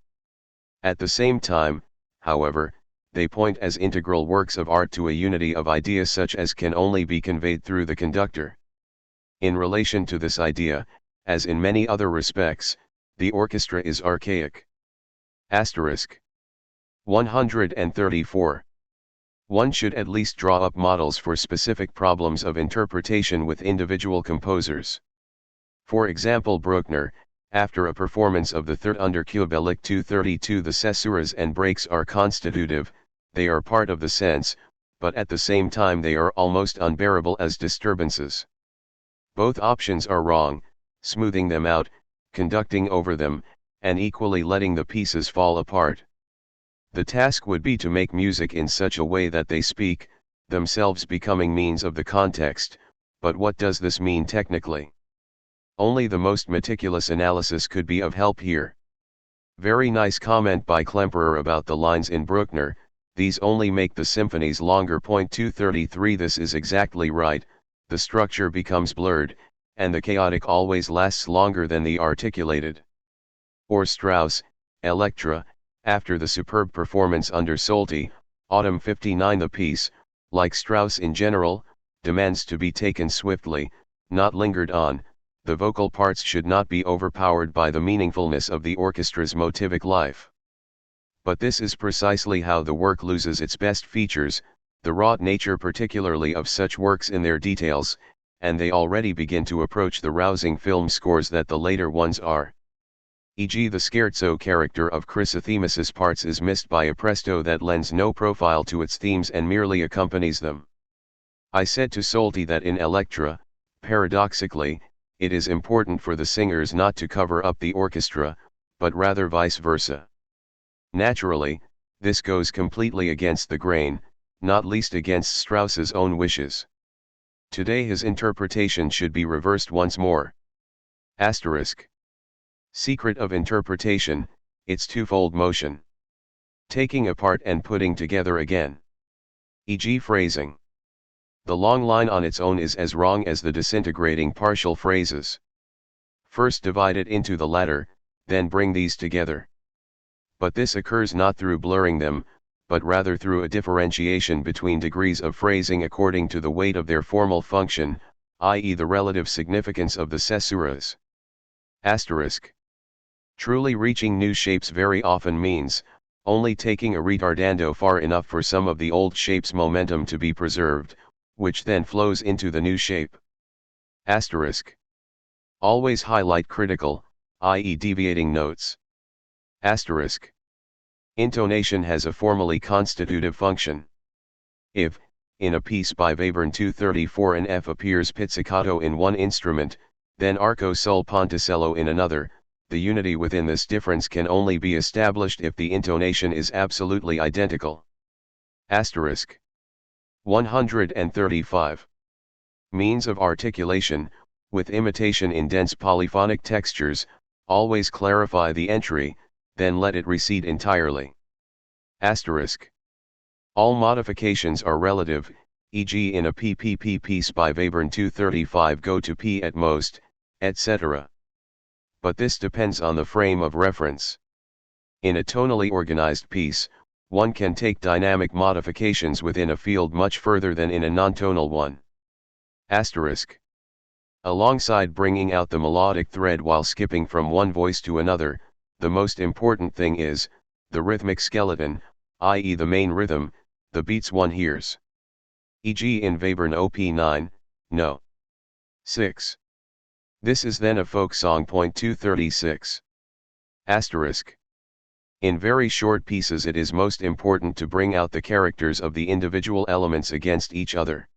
At the same time, however, they point as integral works of art to a unity of ideas such as can only be conveyed through the conductor. In relation to this idea, as in many other respects, the orchestra is archaic. Asterisk. 134. One should at least draw up models for specific problems of interpretation with individual composers. For example, Bruckner, after a performance of the third under Kubelik 232, the caessuras and breaks are constitutive, they are part of the sense, but at the same time they are almost unbearable as disturbances. Both options are wrong, smoothing them out, conducting over them, and equally letting the pieces fall apart. The task would be to make music in such a way that they speak, themselves becoming means of the context, but what does this mean technically? Only the most meticulous analysis could be of help here. Very nice comment by Klemperer about the lines in Bruckner, these only make the symphonies longer. 233. This is exactly right, the structure becomes blurred, and the chaotic always lasts longer than the articulated. Or Strauss, Electra, after the superb performance under Solti, Autumn 59. The piece, like Strauss in general, demands to be taken swiftly, not lingered on. The vocal parts should not be overpowered by the meaningfulness of the orchestra's motivic life. But this is precisely how the work loses its best features, the wrought nature particularly of such works in their details, and they already begin to approach the rousing film scores that the later ones are. E.g. the scherzo character of Chrysothemis's parts is missed by a presto that lends no profile to its themes and merely accompanies them. I said to Solti that in Electra, paradoxically, it is important for the singers not to cover up the orchestra, but rather vice versa. Naturally, this goes completely against the grain, not least against Strauss's own wishes. Today his interpretation should be reversed once more. Asterisk. Secret of interpretation, its twofold motion. Taking apart and putting together again. E.g. phrasing. The long line on its own is as wrong as the disintegrating partial phrases. First divide it into the latter, then bring these together. But this occurs not through blurring them, but rather through a differentiation between degrees of phrasing according to the weight of their formal function, i.e. the relative significance of the caesuras. Asterisk. Truly reaching new shapes very often means, only taking a retardando far enough for some of the old shape's momentum to be preserved, which then flows into the new shape. Asterisk. Always highlight critical, i.e. deviating notes. Asterisk. Intonation has a formally constitutive function. If, in a piece by Webern 234 an F appears pizzicato in one instrument, then arco sul ponticello in another, the unity within this difference can only be established if the intonation is absolutely identical. Asterisk. 135. Means of articulation, with imitation in dense polyphonic textures, always clarify the entry, then let it recede entirely. Asterisk. All modifications are relative, e.g. in a PPP piece by Webern 235 go to P at most, etc. But this depends on the frame of reference. In a tonally organized piece, one can take dynamic modifications within a field much further than in a non-tonal one. Asterisk. Alongside bringing out the melodic thread while skipping from one voice to another, the most important thing is the rhythmic skeleton, i.e. the main rhythm, the beats one hears. E.g. in Webern op. 9, No. 6. This is then a folk song. 236. Asterisk. In very short pieces it is most important to bring out the characters of the individual elements against each other.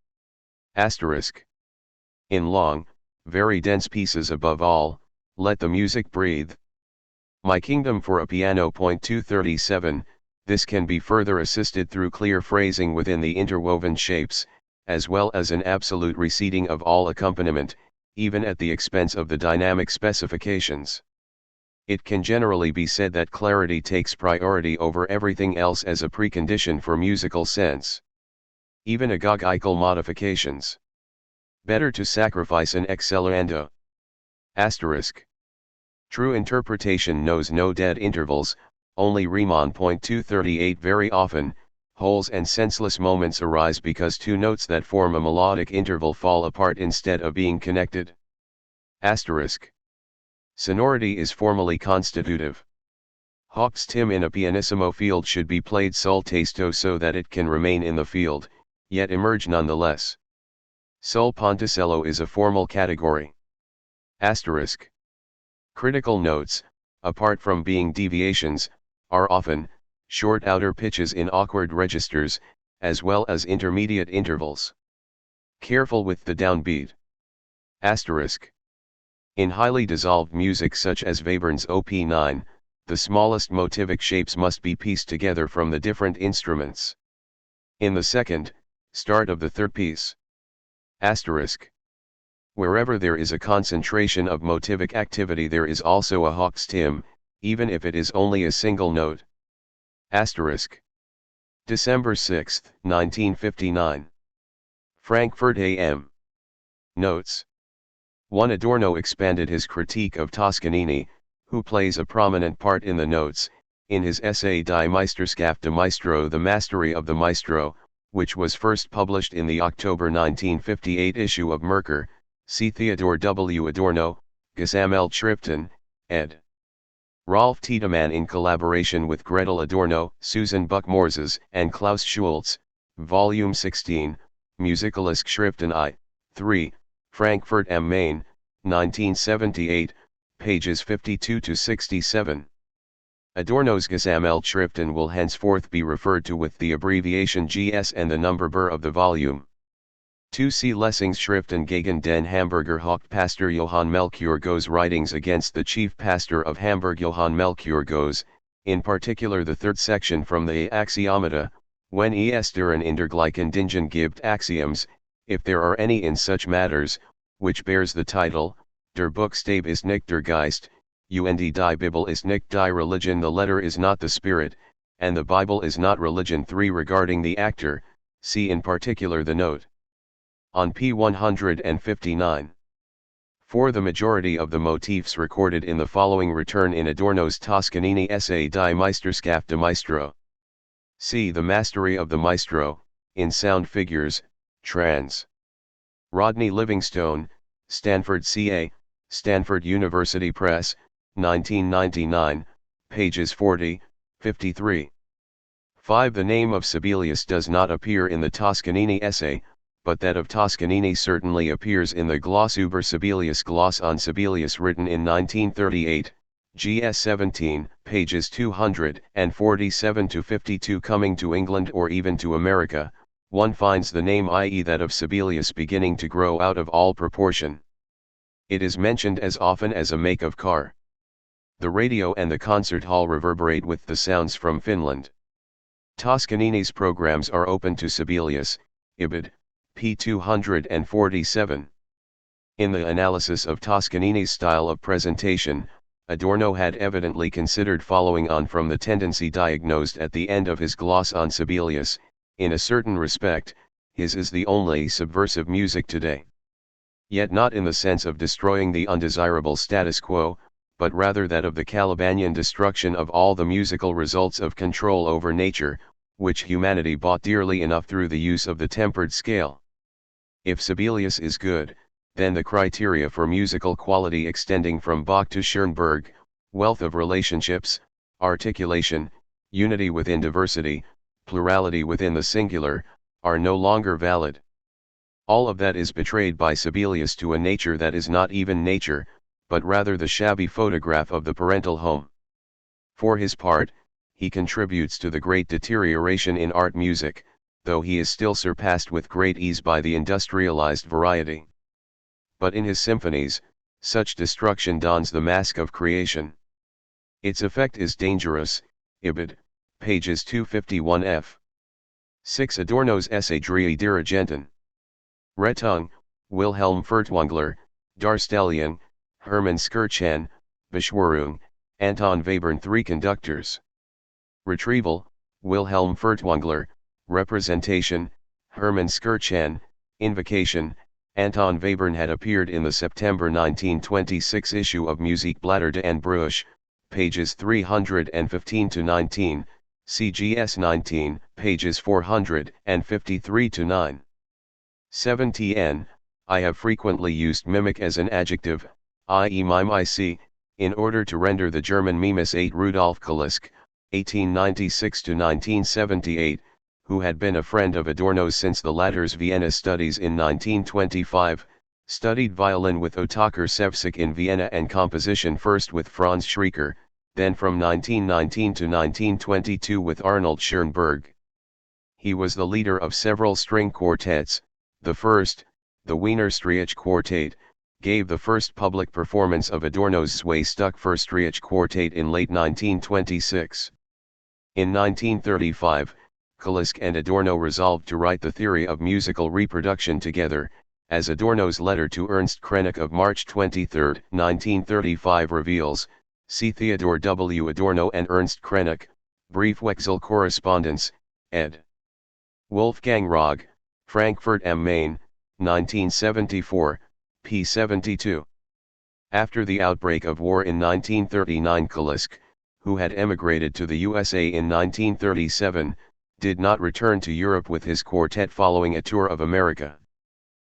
Asterisk. In long, very dense pieces above all, let the music breathe. My Kingdom for a Piano. 237, this can be further assisted through clear phrasing within the interwoven shapes, as well as an absolute receding of all accompaniment, even at the expense of the dynamic specifications. It can generally be said that clarity takes priority over everything else as a precondition for musical sense. Even agogical modifications. Better to sacrifice an accelerando. Asterisk. True interpretation knows no dead intervals, only Riemann. 238. Very often, holes and senseless moments arise because two notes that form a melodic interval fall apart instead of being connected. Asterisk. Sonority is formally constitutive. Hoch's Tim in a pianissimo field should be played sul tasto so that it can remain in the field, yet emerge nonetheless. Sul ponticello is a formal category. Asterisk. Critical notes, apart from being deviations, are often short outer pitches in awkward registers, as well as intermediate intervals. Careful with the downbeat. Asterisk. In highly dissolved music such as Webern's op. 9, the smallest motivic shapes must be pieced together from the different instruments. In the second, start of the third piece. Asterisk. Wherever there is a concentration of motivic activity there is also a Hoch's Tim, even if it is only a single note. Asterisk. December 6, 1959. Frankfurt am. Notes. 1. Adorno expanded his critique of Toscanini, who plays a prominent part in the notes, in his essay Die Meisterschaft des Maestro, The Mastery of the Maestro, which was first published in the October 1958 issue of Merkur. See Theodor W. Adorno, Gesammeltschriften, ed. Rolf Tiedemann in collaboration with Gretel Adorno, Susan Buck-Morzes, and Klaus Schultz, Volume 16, Musikalische Schriften I, 3, Frankfurt am Main, 1978, pages 52 to 67. Adorno's Gesammeltschriften will henceforth be referred to with the abbreviation GS and the number Bur of the volume. 2. See Lessungsschriften gegen den Hamburger Hauptpastor Johann Melchior Goes, writings against the chief pastor of Hamburg Johann Melchior Goes, in particular the third section from the Axiomata, when es deren Indergleichen Dingen gibt Axioms, if there are any in such matters, which bears the title, Der Buchstabe ist nicht der Geist, und die Bibel ist nicht die Religion, the letter is not the spirit, and the Bible is not religion. 3. Regarding the actor, see in particular the note on p. 159. 4. The majority of the motifs recorded in the following return in Adorno's Toscanini essay Die Meisterschaft des Maestro. See The Mastery of the Maestro, in Sound Figures, trans. Rodney Livingstone, Stanford CA, Stanford University Press, 1999, pages 40, 53. 5. The name of Sibelius does not appear in the Toscanini essay, but that of Toscanini certainly appears in the Gloss über Sibelius, Gloss on Sibelius, written in 1938, GS 17, pages 247 to 52. Coming to England or even to America, one finds the name, i.e. that of Sibelius, beginning to grow out of all proportion. It is mentioned as often as a make of car. The radio and the concert hall reverberate with the sounds from Finland. Toscanini's programs are open to Sibelius, Ibid, p. 247. In the analysis of Toscanini's style of presentation, Adorno had evidently considered following on from the tendency diagnosed at the end of his gloss on Sibelius. In a certain respect, his is the only subversive music today. Yet not in the sense of destroying the undesirable status quo, but rather that of the Calibanian destruction of all the musical results of control over nature, which humanity bought dearly enough through the use of the tempered scale. If Sibelius is good, then the criteria for musical quality extending from Bach to Schoenberg, wealth of relationships, articulation, unity within diversity, plurality within the singular, are no longer valid. All of that is betrayed by Sibelius to a nature that is not even nature, but rather the shabby photograph of the parental home. For his part, he contributes to the great deterioration in art music, though he is still surpassed with great ease by the industrialized variety. But in his symphonies, such destruction dons the mask of creation. Its effect is dangerous. Ibid, pages 251f. 6. Adorno's Essay Drei Dirigenten. Rettung, Wilhelm Furtwängler, Darstellung, Hermann Scherchen, Beschwörung, Anton Webern. 3 Conductors. Retrieval, Wilhelm Furtwängler, Representation, Hermann Scherchen, Invocation. Anton Webern had appeared in the September 1926 issue of Musikblätter and Brüche, pages 315-19, CGS 19, pages 453-9. 7. Tn, I have frequently used mimic as an adjective, i.e. mimic, in order to render the German mimes 8 Rudolf Kalisk, 1896-1978, who had been a friend of Adorno's since the latter's Vienna studies in 1925, studied violin with Otakar Ševčík in Vienna and composition first with Franz Schreker, then from 1919 to 1922 with Arnold Schoenberg. He was the leader of several string quartets. The first, the Wiener Streich Quartet, gave the first public performance of Adorno's Zwei-Stück für Streich Quartet in late 1926. In 1935, Kalisk and Adorno resolved to write the theory of musical reproduction together, as Adorno's letter to Ernst Krenek of March 23, 1935 reveals. See Theodor W. Adorno and Ernst Krenek, Briefwechsel Correspondence, ed. Wolfgang Rogge, Frankfurt am Main, 1974, p. 72. After the outbreak of war in 1939, Kalisk, who had emigrated to the USA in 1937, did not return to Europe with his quartet following a tour of America.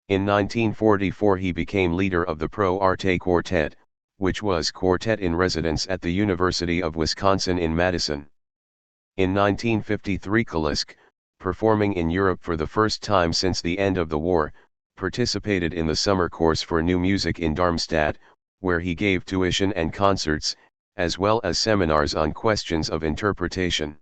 In 1944 he became leader of the Pro Arte Quartet, which was quartet in residence at the University of Wisconsin in Madison. In 1953 Kalisk, performing in Europe for the first time since the end of the war, participated in the summer course for new music in Darmstadt, where he gave tuition and concerts, as well as seminars on questions of interpretation.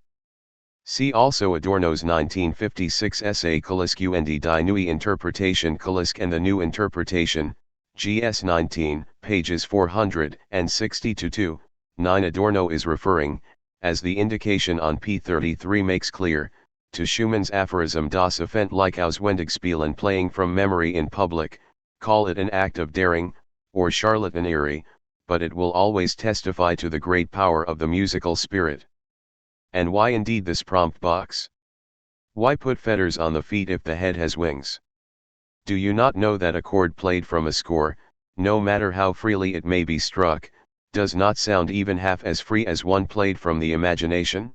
See also Adorno's 1956 essay Kalisk und die neue Interpretation, Kalisk and the New Interpretation, GS 19, pages 460-2. 9. Adorno is referring, as the indication on p. 33 makes clear, to Schumann's aphorism Das Öffentlich Auswendigspielen, playing from memory in public, call it an act of daring, or charlatanerie, but it will always testify to the great power of the musical spirit. And why indeed this prompt box? Why put fetters on the feet if the head has wings? Do you not know that a chord played from a score, no matter how freely it may be struck, does not sound even half as free as one played from the imagination?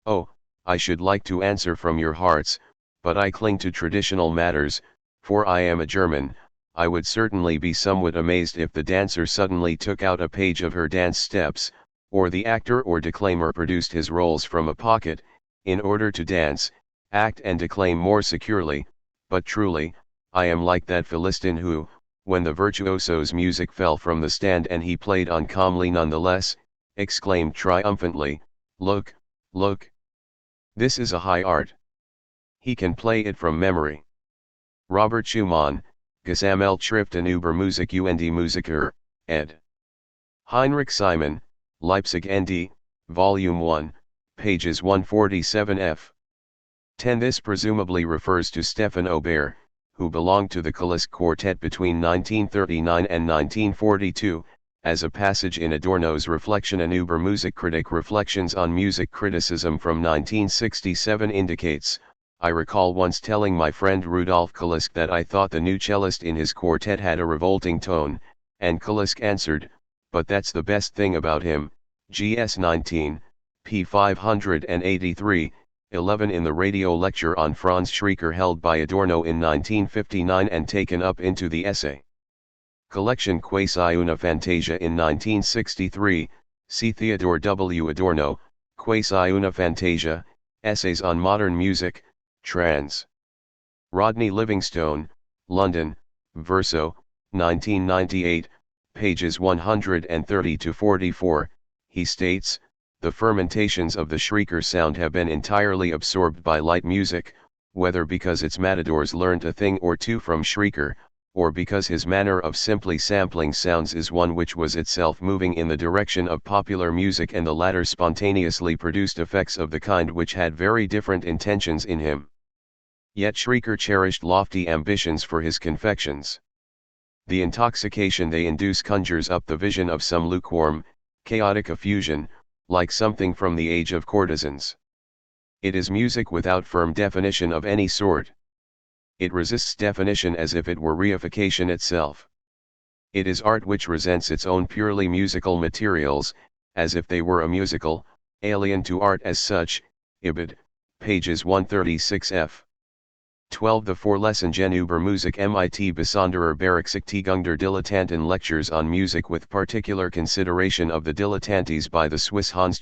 Oh, I should like to answer from your hearts, but I cling to traditional matters, for I am a German. I would certainly be somewhat amazed if the dancer suddenly took out a page of her dance steps, or the actor or declaimer produced his rolls from a pocket, in order to dance, act and declaim more securely. But truly, I am like that Philistine who, when the virtuoso's music fell from the stand and he played on calmly nonetheless, exclaimed triumphantly, "Look, look! This is a high art. He can play it from memory." Robert Schumann, Gesammeltschriften über Musik und Musiker, ed. Heinrich Simon, Leipzig ND, Volume 1, pages 147f. 10. This presumably refers to Stefan Aubert, who belonged to the Kalisk Quartet between 1939 and 1942, as a passage in Adorno's Reflexion über Musikkritik Reflections on Music Criticism from 1967 indicates, I recall once telling my friend Rudolf Kalisk that I thought the new cellist in his quartet had a revolting tone, and Kalisk answered, but that's the best thing about him, GS 19, p. 583, 11 in the radio lecture on Franz Schreker held by Adorno in 1959 and taken up into the essay. Collection Quasi una Fantasia in 1963, see Theodore W. Adorno, Quasi una Fantasia, Essays on Modern Music, trans. Rodney Livingstone, London, Verso, 1998, pages 130-44, he states, the fermentations of the Schreker sound have been entirely absorbed by light music, whether because its matadors learned a thing or two from Schreker, or because his manner of simply sampling sounds is one which was itself moving in the direction of popular music, and the latter spontaneously produced effects of the kind which had very different intentions in him. Yet Schreker cherished lofty ambitions for his confections. The intoxication they induce conjures up the vision of some lukewarm, chaotic effusion, like something from the age of courtesans. It is music without firm definition of any sort. It resists definition as if it were reification itself. It is art which resents its own purely musical materials, as if they were a musical, alien to art as such, Ibid, pages 136f. 12 The Vorlesungen über Musik mit besonderer Berücksichtigung der Dilettanten Lectures on Music with particular consideration of the dilettantes by the Swiss Hans